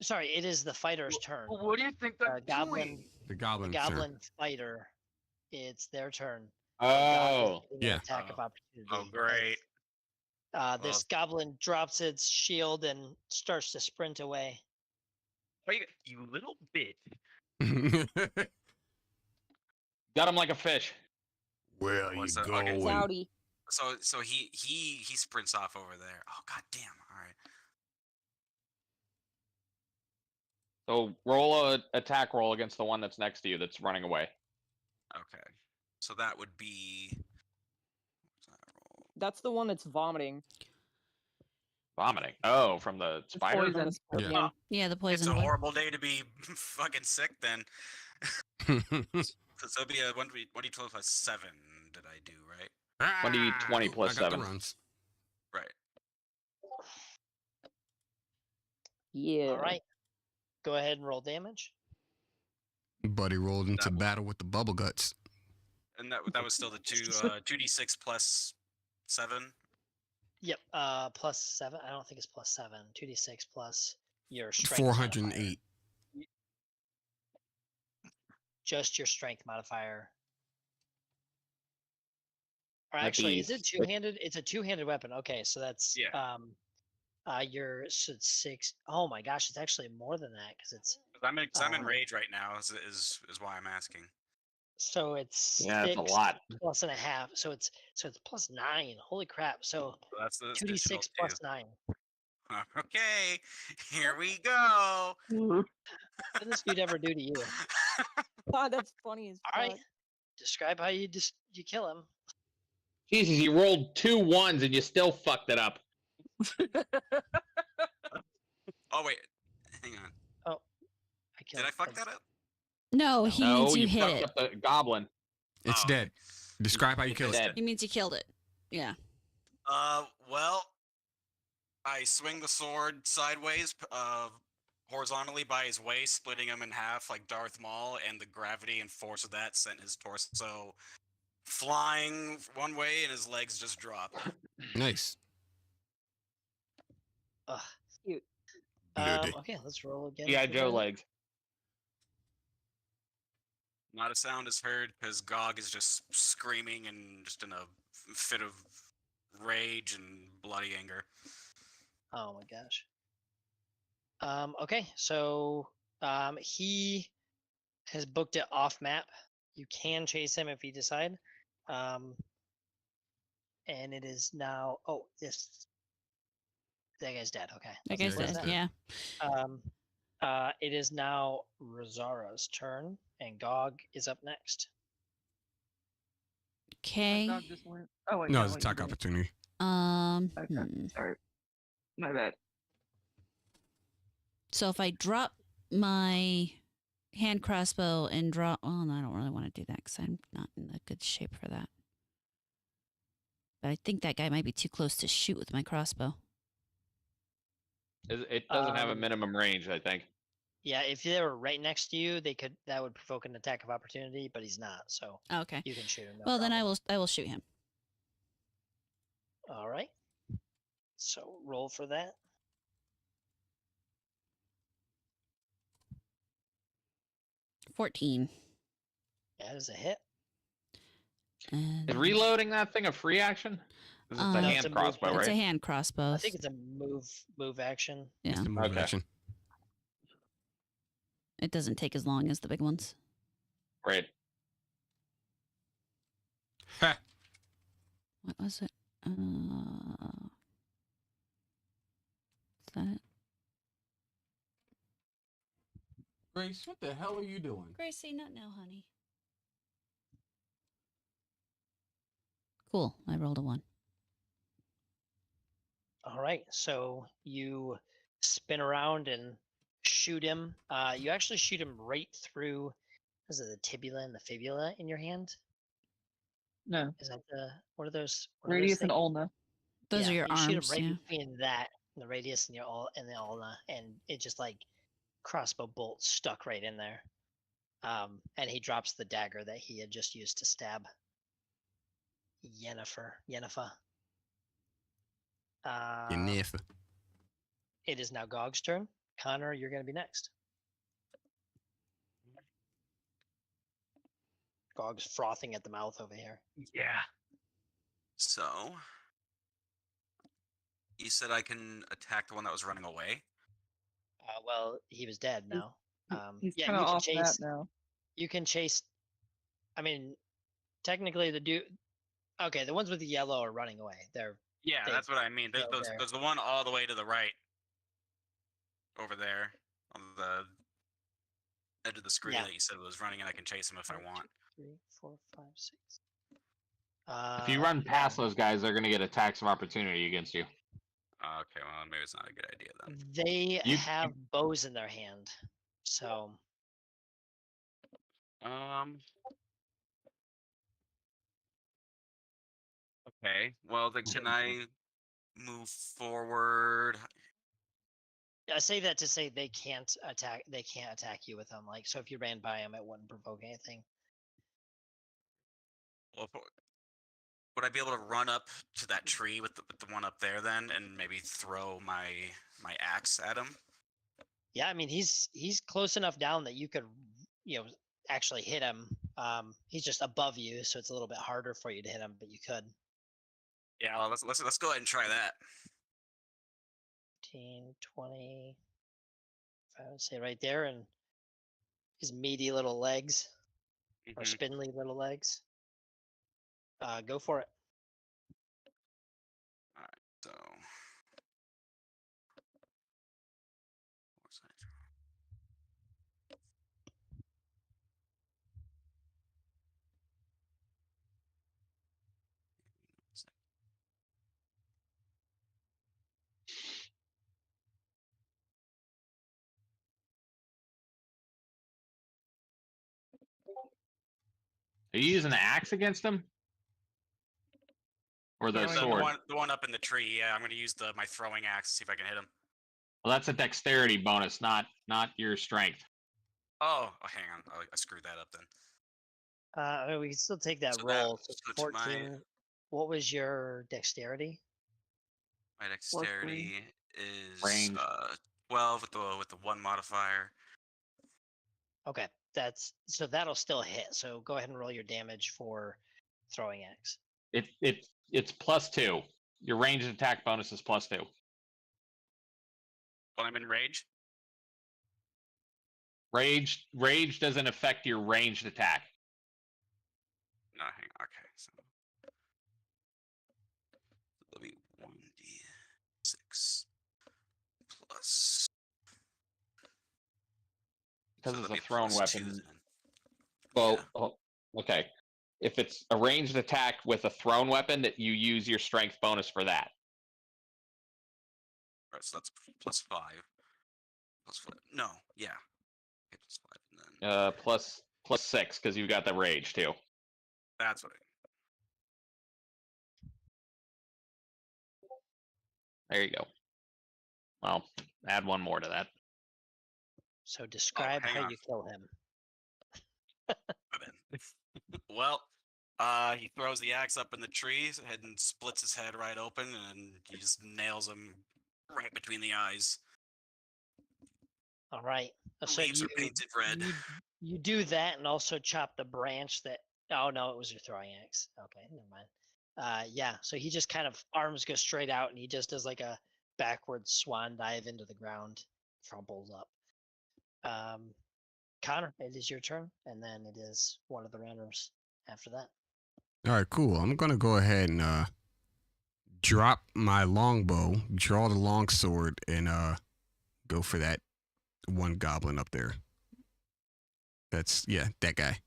S3: Sorry, it is the fighter's turn.
S7: What do you think they're
S3: Goblin.
S4: The goblin.
S3: The
S4: sir.
S3: goblin fighter. It's their turn.
S2: Oh.
S3: Yeah.
S4: Yeah.
S3: Attack of opportunity.
S7: Oh, great.
S3: This goblin drops its shield and starts to sprint away.
S8: Oh, you little bitch.
S2: Got him like a fish.
S4: Where you
S7: What's that?
S4: going?
S7: Okay.
S6: Saudi.
S7: So he sprints off over there. Oh god damn. All right.
S2: So roll a attack roll against the one that's next to you that's running away.
S7: Okay. So that would be what's that roll?
S6: That's the one that's vomiting.
S2: Vomiting. Oh, from the spider?
S5: poison.
S6: From the
S4: Yeah.
S6: scorpion.
S1: Yeah, the
S7: It's
S1: poison
S7: a
S1: one.
S7: horrible day to be fucking sick then. So it'll be a 1d12 plus 7 did I do, right?
S2: 1d20
S4: Ooh,
S2: plus
S4: I got the
S2: 7.
S4: runs.
S7: Right.
S6: Yeah.
S3: All right. Go ahead and roll damage.
S4: Buddy rolled into
S7: That-
S4: battle with the bubble guts.
S7: And that was still the 2d6 plus 7.
S3: Yep. Plus 7. I don't think it's plus 7. 2d6 plus your strength.
S4: 408.
S3: modifier. Just your strength modifier. Or
S2: That'd
S3: actually,
S2: be
S3: is it
S2: six.
S3: two-handed? It's a two-handed weapon. Okay, so that's
S7: Yeah.
S3: your so it's 6. Oh my gosh, it's actually more than that because it's
S7: 'Cause I'm in
S3: Um,
S7: rage right now is why I'm asking.
S3: so it's
S2: Yeah, that's
S3: 6
S2: a lot.
S3: plus and a half. So it's plus 9. Holy crap! So
S7: So that's the
S3: 2d6 plus 9.
S7: Okay, here we go.
S3: What did this dude ever do to you?
S6: God, that's funny as
S3: All right,
S6: fuck.
S3: describe how you kill him.
S2: Jesus, you rolled 2 1s and you still fucked it up.
S7: Oh wait, hang on.
S3: I killed.
S7: Did I fuck that up?
S1: No, he
S2: No,
S1: means you
S2: you
S1: hit
S2: fucked
S1: it.
S2: up the goblin.
S4: It's
S7: Oh,
S4: dead. Describe how you kill
S2: It's
S4: it.
S2: dead.
S1: He means you killed it. Yeah.
S7: Well, I swing the sword sideways, horizontally by his waist, splitting him in half like Darth Maul, and the gravity and force of that sent his torso flying one way, and his legs just dropped.
S4: Nice.
S3: Ugh.
S9: Cute.
S4: Nudie.
S3: Okay, let's roll again.
S2: G.I.
S3: for
S2: Joe
S3: that.
S2: legs.
S7: Not a sound is heard because Gog is just screaming and just in a fit of rage and bloody anger.
S3: Oh my gosh. Okay, so he has booked it off map. You can chase him if you decide. And it is now. Oh, this. That guy's dead. Okay.
S1: That
S3: That's
S1: guy's
S3: what
S1: dead.
S3: it is.
S1: Yeah.
S3: It is now Rosara's turn, and Gog is up next.
S1: Okay.
S5: Dog just went. Oh wait,
S4: No,
S5: yeah,
S4: it's
S5: wait,
S4: attack
S5: you did.
S4: opportunity.
S5: Okay. Sorry, my bad.
S1: So if I drop my hand crossbow and draw, well, no, I don't really want to do that because I'm not in a good shape for that. But I think that guy might be too close to shoot with my crossbow.
S2: It doesn't have a minimum range, I think.
S3: Yeah, if they were right next to you, that would provoke an attack of opportunity, but he's not, so
S1: Okay.
S3: you can shoot him. No
S1: Well, then
S3: problem.
S1: I will shoot him.
S3: All right. So roll for that.
S1: $14.
S3: That is a hit.
S1: And
S2: Is reloading that thing a free action? 'Cause it's a
S1: No,
S3: it's
S2: hand
S3: a move
S2: crossbow,
S3: action.
S1: it's
S2: right?
S1: a hand crossbow.
S3: I think it's a move action.
S1: Yeah.
S4: It's the move
S2: Okay.
S4: action.
S1: It doesn't take as long as the big ones.
S2: Right.
S4: Ha!
S1: What was it? Is that it?
S4: Grace, what the hell are you doing?
S1: Gracie, not now, honey. Cool. I rolled a 1.
S3: All right. So you spin around and shoot him. You actually shoot him right through. Is it the tibula and the fibula in your hand?
S5: No,
S3: Is that the what are those? What are those
S5: radius and
S3: things?
S5: ulna.
S1: Those
S3: Yeah,
S1: are your
S3: you shoot him
S1: arms.
S3: right
S1: Yeah.
S3: between that, the radius, and the ulna, and it just like crossbow bolt stuck right in there. And he drops the dagger that he had just used to stab Yennefer.
S4: Enough.
S3: It is now Gog's turn. Connor, you're going to be next. Gog's frothing at the mouth over here.
S7: Yeah. So, you said I can attack the one that was running away?
S3: Well, he was dead now.
S5: He's
S3: Yeah,
S5: kind
S3: you
S5: of
S3: can
S5: off
S3: chase.
S5: that now.
S3: You can chase. I mean, technically, the dude. Okay, the ones with the yellow are running away.
S7: Yeah,
S3: They
S7: that's what I mean.
S3: killed there.
S7: There's the one all the way to the right. Over there. On the edge of the screen
S3: Yeah.
S7: that you said was running, and I can chase him if I want.
S3: 3, 4, 5, 6.
S2: If you run past those guys, they're going to get attacks of opportunity against you.
S7: Okay, well, maybe it's not a good idea then.
S3: They
S2: You-
S3: have bows in their hand, so
S7: Okay, well, then can I move forward?
S3: I say that to say they can't attack. They can't attack you with them. Like, so if you ran by them, it wouldn't provoke anything.
S7: Well, would I be able to run up to that tree with the one up there then, and maybe throw my axe at him?
S3: Yeah, I mean he's close enough down that you could, actually hit him. He's just above you, so it's a little bit harder for you to hit him, but you could.
S7: Yeah, well, let's go ahead and try that.
S3: 15, 20. I would say right there, and his meaty little legs or
S7: Mhm.
S3: spindly little legs. Go for it.
S7: So, what's that?
S2: Are you using the axe against them? Or the
S7: The
S2: sword?
S7: one up in the tree. Yeah, I'm going to use my throwing axe to see if I can hit him.
S2: Well, that's a dexterity bonus, not your strength.
S7: Oh, hang on. Oh, I screwed that up then.
S3: We can still take that
S7: So
S3: roll.
S7: that-
S3: So
S7: so to
S3: 14. What was your dexterity?
S7: My dexterity is
S2: Range.
S7: 12 with the 1 modifier.
S3: Okay, that'll still hit. So go ahead and roll your damage for throwing axe.
S2: It's +2. Your ranged attack bonus is +2.
S7: When I'm in rage.
S2: Rage doesn't affect your ranged attack.
S7: No, hang on. Okay, so it'll be 1d6 plus.
S2: Because
S7: So
S2: it's
S7: that'll
S2: a
S7: be
S2: thrown
S7: +2
S2: weapon.
S7: then.
S2: Well,
S7: Yeah.
S2: okay. If it's a ranged attack with a thrown weapon, that you use your strength bonus for that.
S7: Alright, so that's +5. +5. No, yeah. Okay, +5 and then
S2: +6 because you got the rage too.
S7: that's what.
S2: There you go. Well, add one more to that.
S3: So describe
S7: hang
S3: how
S7: on.
S3: you kill him.
S7: Well, he throws the axe up in the tree and splits his head right open, and he just nails him right between the eyes.
S3: All right.
S7: The
S3: So
S7: leaves are painted red.
S3: You do that and also chop the branch that. Oh no, it was your throwing axe. Okay, never mind. Yeah. So he just kind of arms go straight out and he just does like a backward swan dive into the ground, crumples up. Connor, it is your turn, and then it is one of the runners after that.
S4: All right, cool. I'm gonna go ahead and drop my longbow, draw the longsword, and go for that one goblin up there. That's that guy.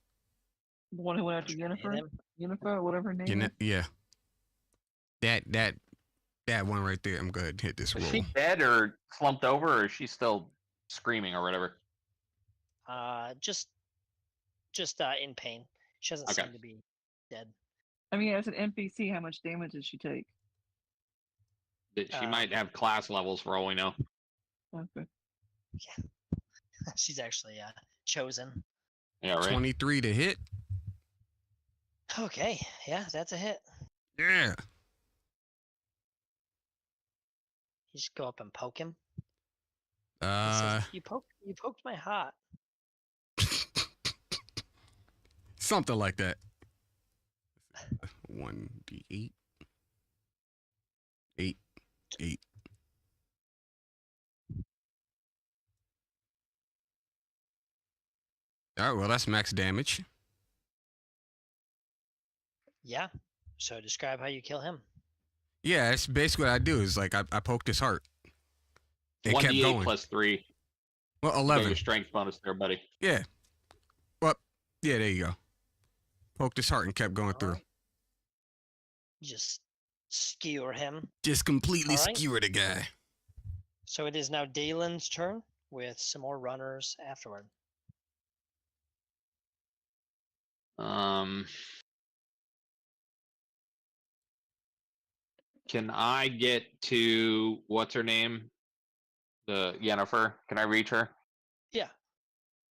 S5: The one who went after Unifa, whatever her name is.
S4: Yeah. That one right there. I'm gonna hit this
S2: Is
S4: roll.
S2: she dead or slumped over, or is she still screaming or whatever?
S3: Just in pain. She doesn't
S2: Okay.
S3: seem to be dead.
S5: I mean, as an NPC, how much damage did she take?
S2: She might have class levels for all we know.
S5: Okay.
S3: She's actually chosen.
S2: Yeah, right.
S4: 23 to hit.
S3: Okay, yeah, that's a hit.
S4: Yeah.
S3: You just go up and poke him. He says, you poked my heart.
S4: Something like that. 1d8. 8. All right, well, that's max damage.
S3: Yeah. So describe how you kill him.
S4: Yeah, that's basically what I do is like I poked his heart. It kept
S2: 1d8
S4: going.
S2: +3.
S4: Well,
S2: You got
S4: 11.
S2: your strength bonus there, buddy.
S4: Yeah. Well, yeah, there you go. Poked his heart and kept going through.
S3: Alright. Just skewer him.
S4: Just completely
S3: All right.
S4: skewer the guy.
S3: So it is now Dalen's turn with some more runners afterward.
S2: Can I get to what's her name? The Yennefer. Can I reach her?
S3: Yeah.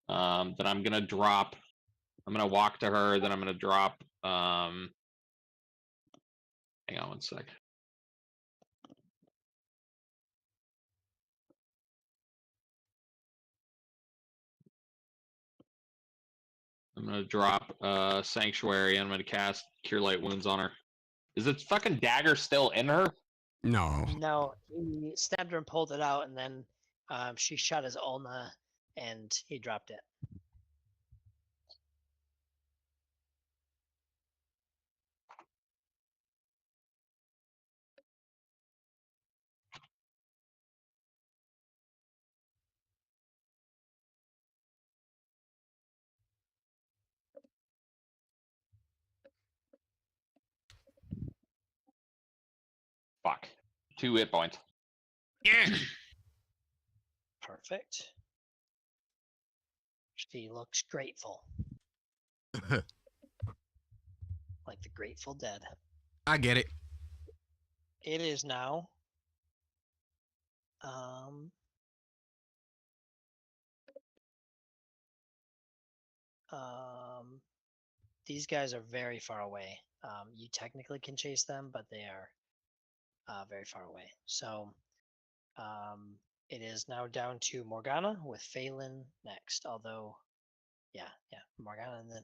S2: Then I'm gonna drop. I'm gonna walk to her. Then I'm gonna drop. Hang on one sec. I'm gonna drop Sanctuary. I'm gonna cast Cure Light Wounds on her. Is it fucking dagger still in her?
S4: No.
S3: No, he stabbed her and pulled it out, and then she shot his ulna, and he dropped it.
S2: Fuck. 2 hit points.
S4: Yeah.
S3: Perfect. She looks grateful, like the Grateful Dead.
S4: I get it.
S3: It is now These guys are very far away. You technically can chase them, but they are very far away. So it is now down to Morgana with Phelan next. Although, yeah, Morgana and then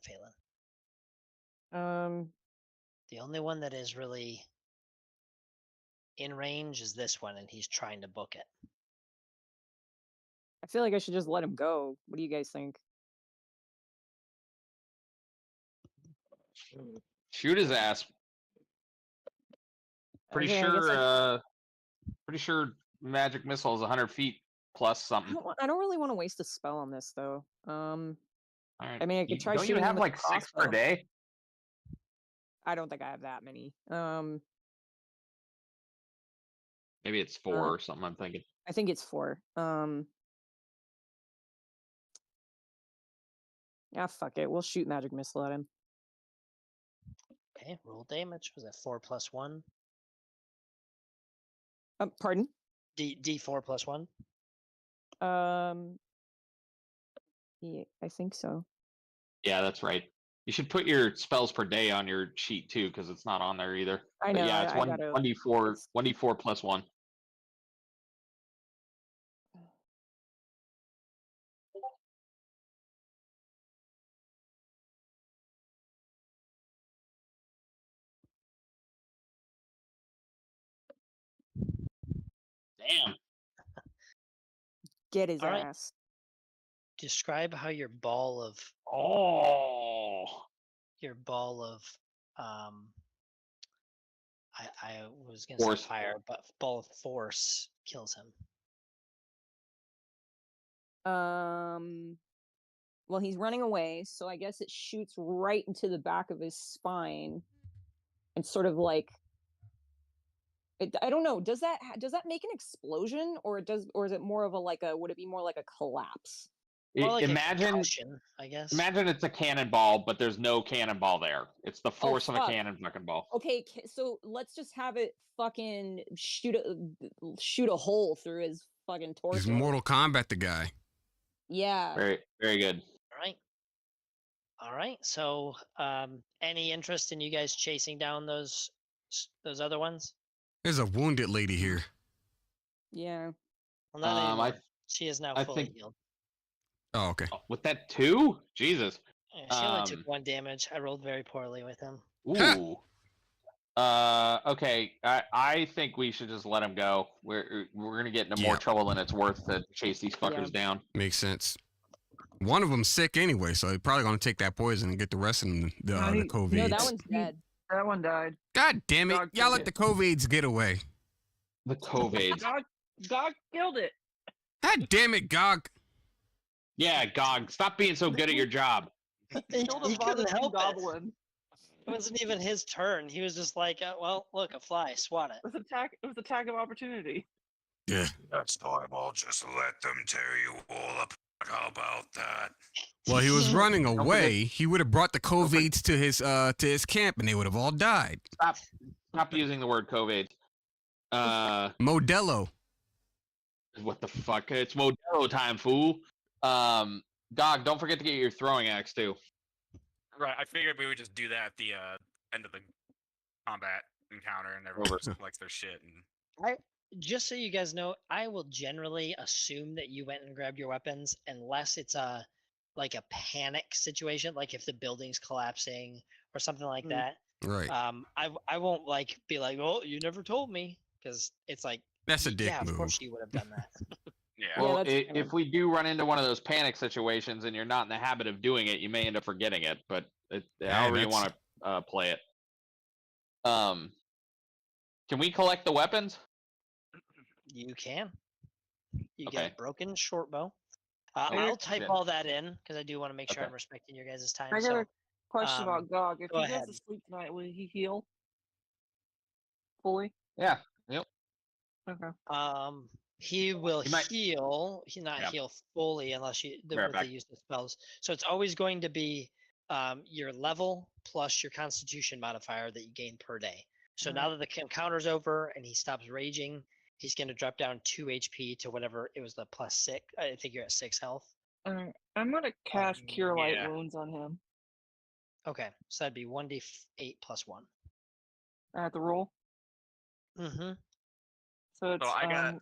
S3: Phelan. The only one that is really in range is this one, and he's trying to book it.
S9: I feel like I should just let him go. What do you guys think?
S2: Shoot his ass. Pretty
S9: Okay, I guess I
S2: pretty sure magic missile is 100 feet plus something.
S9: I don't really want to waste a spell on this though.
S2: All right.
S9: I mean, I could try
S2: Don't you
S9: shooting him
S2: have
S9: with a
S2: like 6 per
S9: crossbow.
S2: day?
S9: I don't think I have that many.
S2: Maybe it's 4 or something. I'm thinking.
S9: I think it's 4. Yeah, fuck it. We'll shoot magic missile at him.
S3: Okay, roll damage. Was that 4 plus 1?
S9: Pardon?
S3: D4 plus 1?
S9: Yeah, I think so.
S2: Yeah, that's right. You should put your spells per day on your sheet too, because it's not on there either.
S9: I
S2: But
S9: know.
S2: yeah, it's
S9: I
S2: one
S9: gotta.
S2: 1d4 1d4 plus 1. Damn.
S9: Get his
S3: All right.
S9: ass.
S3: Describe how your ball of I was gonna
S2: Force.
S3: say fire, but ball of force kills him.
S9: Well, he's running away, so I guess it shoots right into the back of his spine, and sort of like I don't know. Does that make an explosion, or is it more of a would it be more like a collapse?
S3: More like a
S2: Imagine,
S3: concussion, I guess.
S2: imagine it's a cannonball, but there's no cannonball there. It's the force of a
S9: fuck.
S2: cannon fucking ball.
S9: Okay, so let's just have it fucking shoot a hole through his fucking torso.
S4: He's Mortal Kombat the guy.
S9: Yeah.
S2: Very, very good.
S3: All right. So, any interest in you guys chasing down those other ones?
S4: There's a wounded lady here.
S9: Yeah.
S3: Well, not anymore. She is now fully healed.
S4: Oh, okay.
S2: With that 2? Jesus.
S3: Yeah, she only took 1 damage. I rolled very poorly with him.
S2: Ooh. Okay. I think we should just let him go. We're gonna get into more trouble than it's worth to chase these fuckers down.
S4: Makes sense. One of them's sick anyway, so they're probably gonna take that poison and get the rest of the COVID.
S9: No, that one's dead.
S5: That one died.
S4: God damn it!
S5: Gog
S4: Y'all
S5: killed
S4: let the COVIDs get away.
S2: The COVID.
S5: Gog killed it.
S4: God damn it, Gog.
S2: Yeah, Gog. Stop being so good at your job.
S3: He couldn't help
S5: goblin.
S3: It wasn't even his turn. He was just like, well, look, a fly, swat it.
S5: It was attack of opportunity.
S4: Yeah.
S7: That's time. I'll just let them tear you all apart. How about that?
S4: Well, he was running away. He would have brought the COVIDs to his camp, and they would have all died.
S2: Stop using the word COVID.
S4: Modelo.
S2: What the fuck? It's Modelo time, fool. Gog, don't forget to get your throwing axe too.
S7: Right. I figured we would just do that at the end of the combat encounter, and everyone just collects their shit. And
S3: just so you guys know, I will generally assume that you went and grabbed your weapons unless it's a panic situation, like if the building's collapsing or something like that.
S4: Right.
S3: I won't be like, oh, you never told me, because it's like
S4: that's a dick move.
S3: Of course you would have done that.
S7: Yeah.
S2: Well, if we do run into one of those panic situations and you're not in the habit of doing it, you may end up forgetting it. But however you want to play it. Can we collect the weapons?
S3: You can. You get a broken short bow. I'll type all that in because I do want to make sure I'm respecting your guys' time.
S5: I got a question about Gog. If
S3: go
S5: he
S3: ahead.
S5: goes to sleep tonight, will he heal fully?
S2: Yeah. Yep.
S5: Okay.
S3: He will heal. He not heal fully unless you use the spells. So it's always going to be your level plus your Constitution modifier that you gain per day. So now that the encounter's over and he stops raging, he's going to drop down 2 HP to whatever it was, the +6. I think you're at 6 health.
S5: I'm gonna cast Cure Light
S7: Yeah.
S5: Wounds on him.
S3: Okay, so that'd be 1d8 plus 1.
S5: I have to roll.
S3: Mm-hmm.
S5: So it's
S7: I got.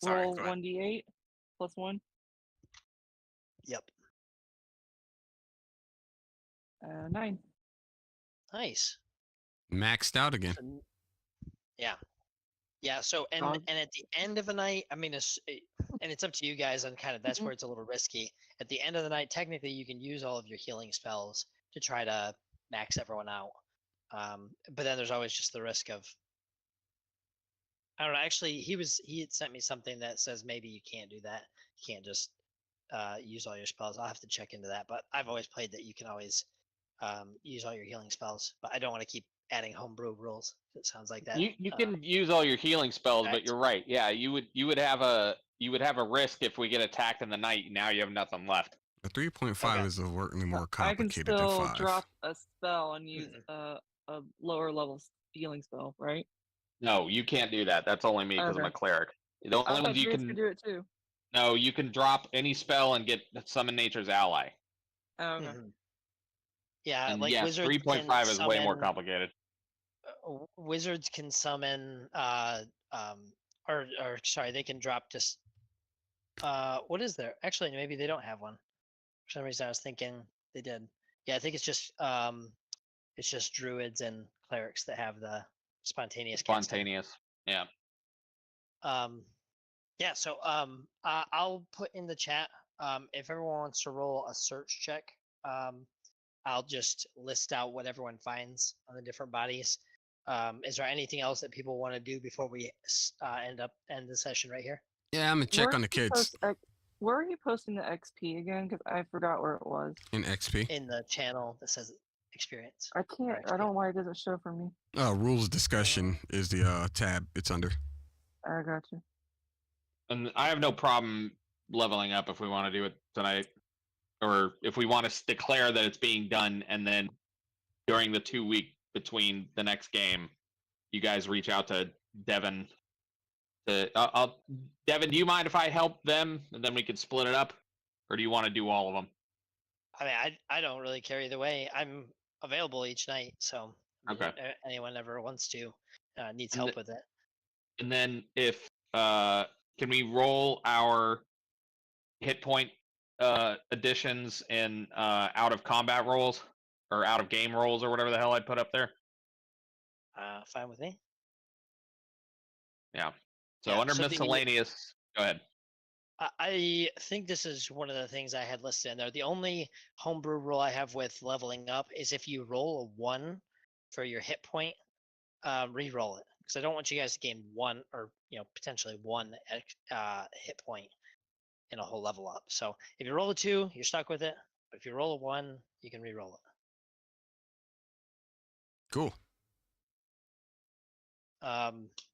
S7: Sorry,
S5: roll
S7: go ahead.
S5: 1d8 plus 1.
S3: Yep.
S5: 9.
S3: Nice.
S4: Maxed out again.
S3: So, yeah. Yeah. So
S5: Dog.
S3: and at the end of the night, I mean, and it's up to you guys on kind of that's where it's a little risky. At the end of the night, technically, you can use all of your healing spells to try to max everyone out. But then there's always just the risk of. I don't know. Actually, he had sent me something that says maybe you can't do that. You can't just use all your spells. I'll have to check into that. But I've always played that you can always use all your healing spells. But I don't want to keep adding homebrew rules. It sounds like that.
S2: You can use all your healing spells, but you're right. Yeah, you would have a risk if we get attacked in the night. Now you have nothing left.
S4: A 3.5 is overtly more
S5: I can
S4: complicated than
S5: still
S4: 5.
S5: drop a spell and use a lower level healing spell, right?
S2: No, you can't do that. That's only me because I'm a cleric. The
S5: I
S2: only
S5: thought
S2: ones you
S5: druids
S2: can
S5: could do it too.
S2: No, you can drop any spell and get summon nature's ally.
S5: Oh, okay.
S3: Yeah,
S2: And
S3: like
S2: yes,
S3: wizards
S2: 3.5
S3: can
S2: is way more
S3: summon-
S2: complicated.
S3: Wizards can summon or sorry, they can drop just what is there? Actually, maybe they don't have one. For some reason I was thinking they did. Yeah, I think it's just druids and clerics that have the spontaneous casting.
S2: Spontaneous. Yeah.
S3: Yeah, so I'll put in the chat if everyone wants to roll a search check, I'll just list out what everyone finds on the different bodies. Is there anything else that people want to do before we end the session right here?
S4: Yeah, I'm gonna check on the kids
S5: Where are you posting the XP again? Because I forgot where it was.
S4: in XP.
S3: In the channel that says experience.
S5: I can't. I don't know why it doesn't show for me.
S4: Rules discussion is the tab it's under.
S5: I got you.
S2: And I have no problem leveling up if we want to do it tonight, or if we want to declare that it's being done, and then during the 2 week between the next game, you guys reach out to Devin. Devin, do you mind if I help them, and then we can split it up, or do you want to do all of them?
S3: I mean, I don't really care either way. I'm available each night, so
S2: Okay.
S3: Anyone ever wants to needs help with it.
S2: And then if can we roll our hit point additions and out of combat rolls or out of game rolls or whatever the hell I put up there?
S3: Fine with me.
S2: Yeah. So
S3: Yeah,
S2: under
S3: so
S2: miscellaneous, go ahead.
S3: I think this is one of the things I had listed in there. The only homebrew rule I have with leveling up is if you roll a 1 for your hit point, re-roll it. Because I don't want you guys to gain 1 or potentially 1 hit point in a whole level up. So if you roll a 2, you're stuck with it. But if you roll a 1, you can re-roll it.
S4: Cool.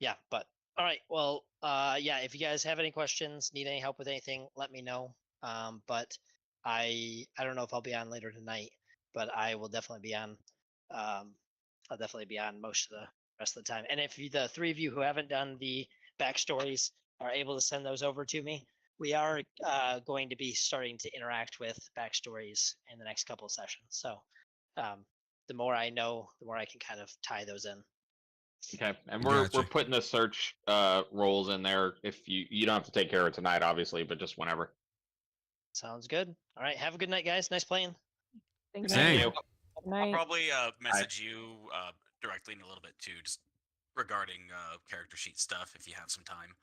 S3: Yeah, but all right. Well, yeah. If you guys have any questions, need any help with anything, let me know. But I don't know if I'll be on later tonight, but I will definitely be on. I'll definitely be on most of the rest of the time. And if the 3 of you who haven't done the backstories are able to send those over to me, we are going to be starting to interact with backstories in the next couple of sessions. So the more I know, the more I can kind of tie those in.
S2: Okay, and we're putting the search rolls in there. If you don't have to take care of it tonight, obviously, but just whenever.
S3: Sounds good. All right, have a good night, guys. Nice playing.
S9: Thanks.
S4: Same.
S9: Good
S7: I'll
S9: night.
S7: probably message you directly in a little bit too, just regarding character sheet stuff if you have some time.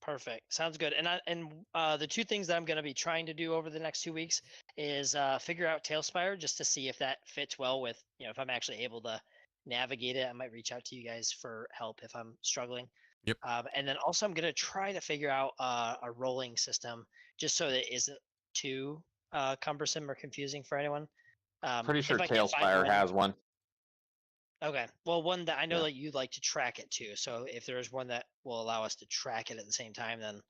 S3: Perfect. Sounds good. And the 2 things that I'm going to be trying to do over the next 2 weeks is figure out Tailspire just to see if that fits well with, if I'm actually able to navigate it. I might reach out to you guys for help if I'm struggling.
S4: Yep.
S3: And then also I'm going to try to figure out a rolling system just so that it isn't too cumbersome or confusing for anyone.
S2: Pretty sure
S3: if I can't find
S2: Tailspire
S3: one-
S2: has one.
S3: Okay. Well, one that I know
S2: Yeah.
S3: that you'd like to track it too. So if there's one that will allow us to track it at the same time, then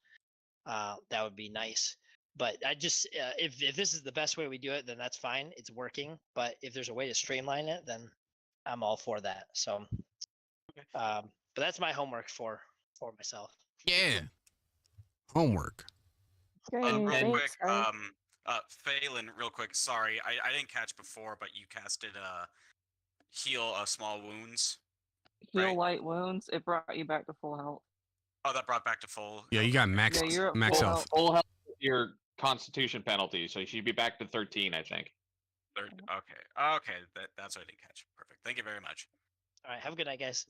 S3: that would be nice. But I just if this is the best way we do it, then that's fine. It's working. But if there's a way to streamline it, then I'm all for that. So, but that's my homework for myself.
S4: Yeah. Homework.
S9: Great.
S7: Real
S9: Thanks,
S7: quick,
S9: guys.
S7: Phelan, real quick. Sorry, I didn't catch before, but you casted heal small wounds.
S5: Heal
S7: Right.
S5: light wounds. It brought you back to full health.
S7: Oh, that brought back to full.
S4: Yeah, you got max
S5: Yeah, you're at
S4: max
S5: full
S4: health.
S2: Full health with your Constitution penalty, so you should be back to 13, I think.
S7: Okay, that's what I didn't catch. Perfect. Thank you very much.
S3: All right, have a good night, guys.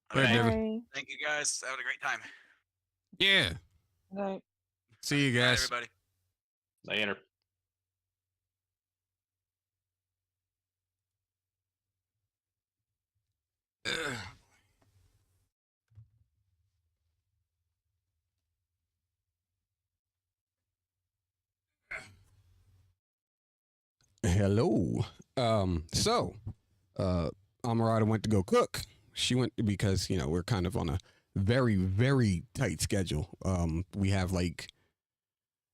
S4: Good,
S7: Okay,
S4: Devin.
S9: Bye.
S7: thank you guys. Have a great time.
S4: Yeah.
S5: Right.
S4: See you
S7: Good night,
S4: guys.
S7: everybody.
S2: Later.
S4: Hello. Amarada went to go cook. She went because, we're kind of on a very, very tight schedule. We have like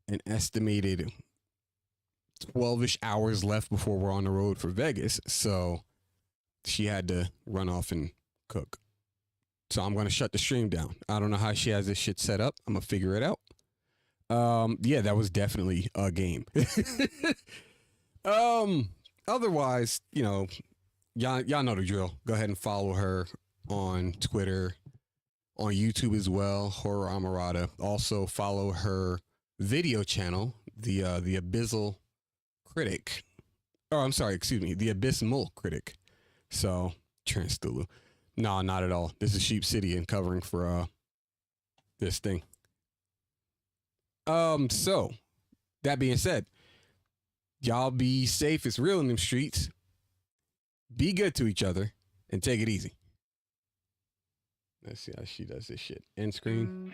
S4: an estimated 12-ish hours left before we're on the road for Vegas. So she had to run off and cook. So I'm going to shut the stream down. I don't know how she has this shit set up. I'm going to figure it out. Yeah, that was definitely a game. Otherwise, y'all know the drill. Go ahead and follow her on Twitter, on YouTube as well, Horror Amarada. Also follow her video channel, the Abyssal Critic. Oh, I'm sorry, excuse me, the Abysmal Critic. So, Trans Cthulhu. No, not at all. This is Sheep City and covering for this thing. So that being said, y'all be safe. It's real in them streets. Be good to each other and take it easy. Let's see how she does this shit. End screen.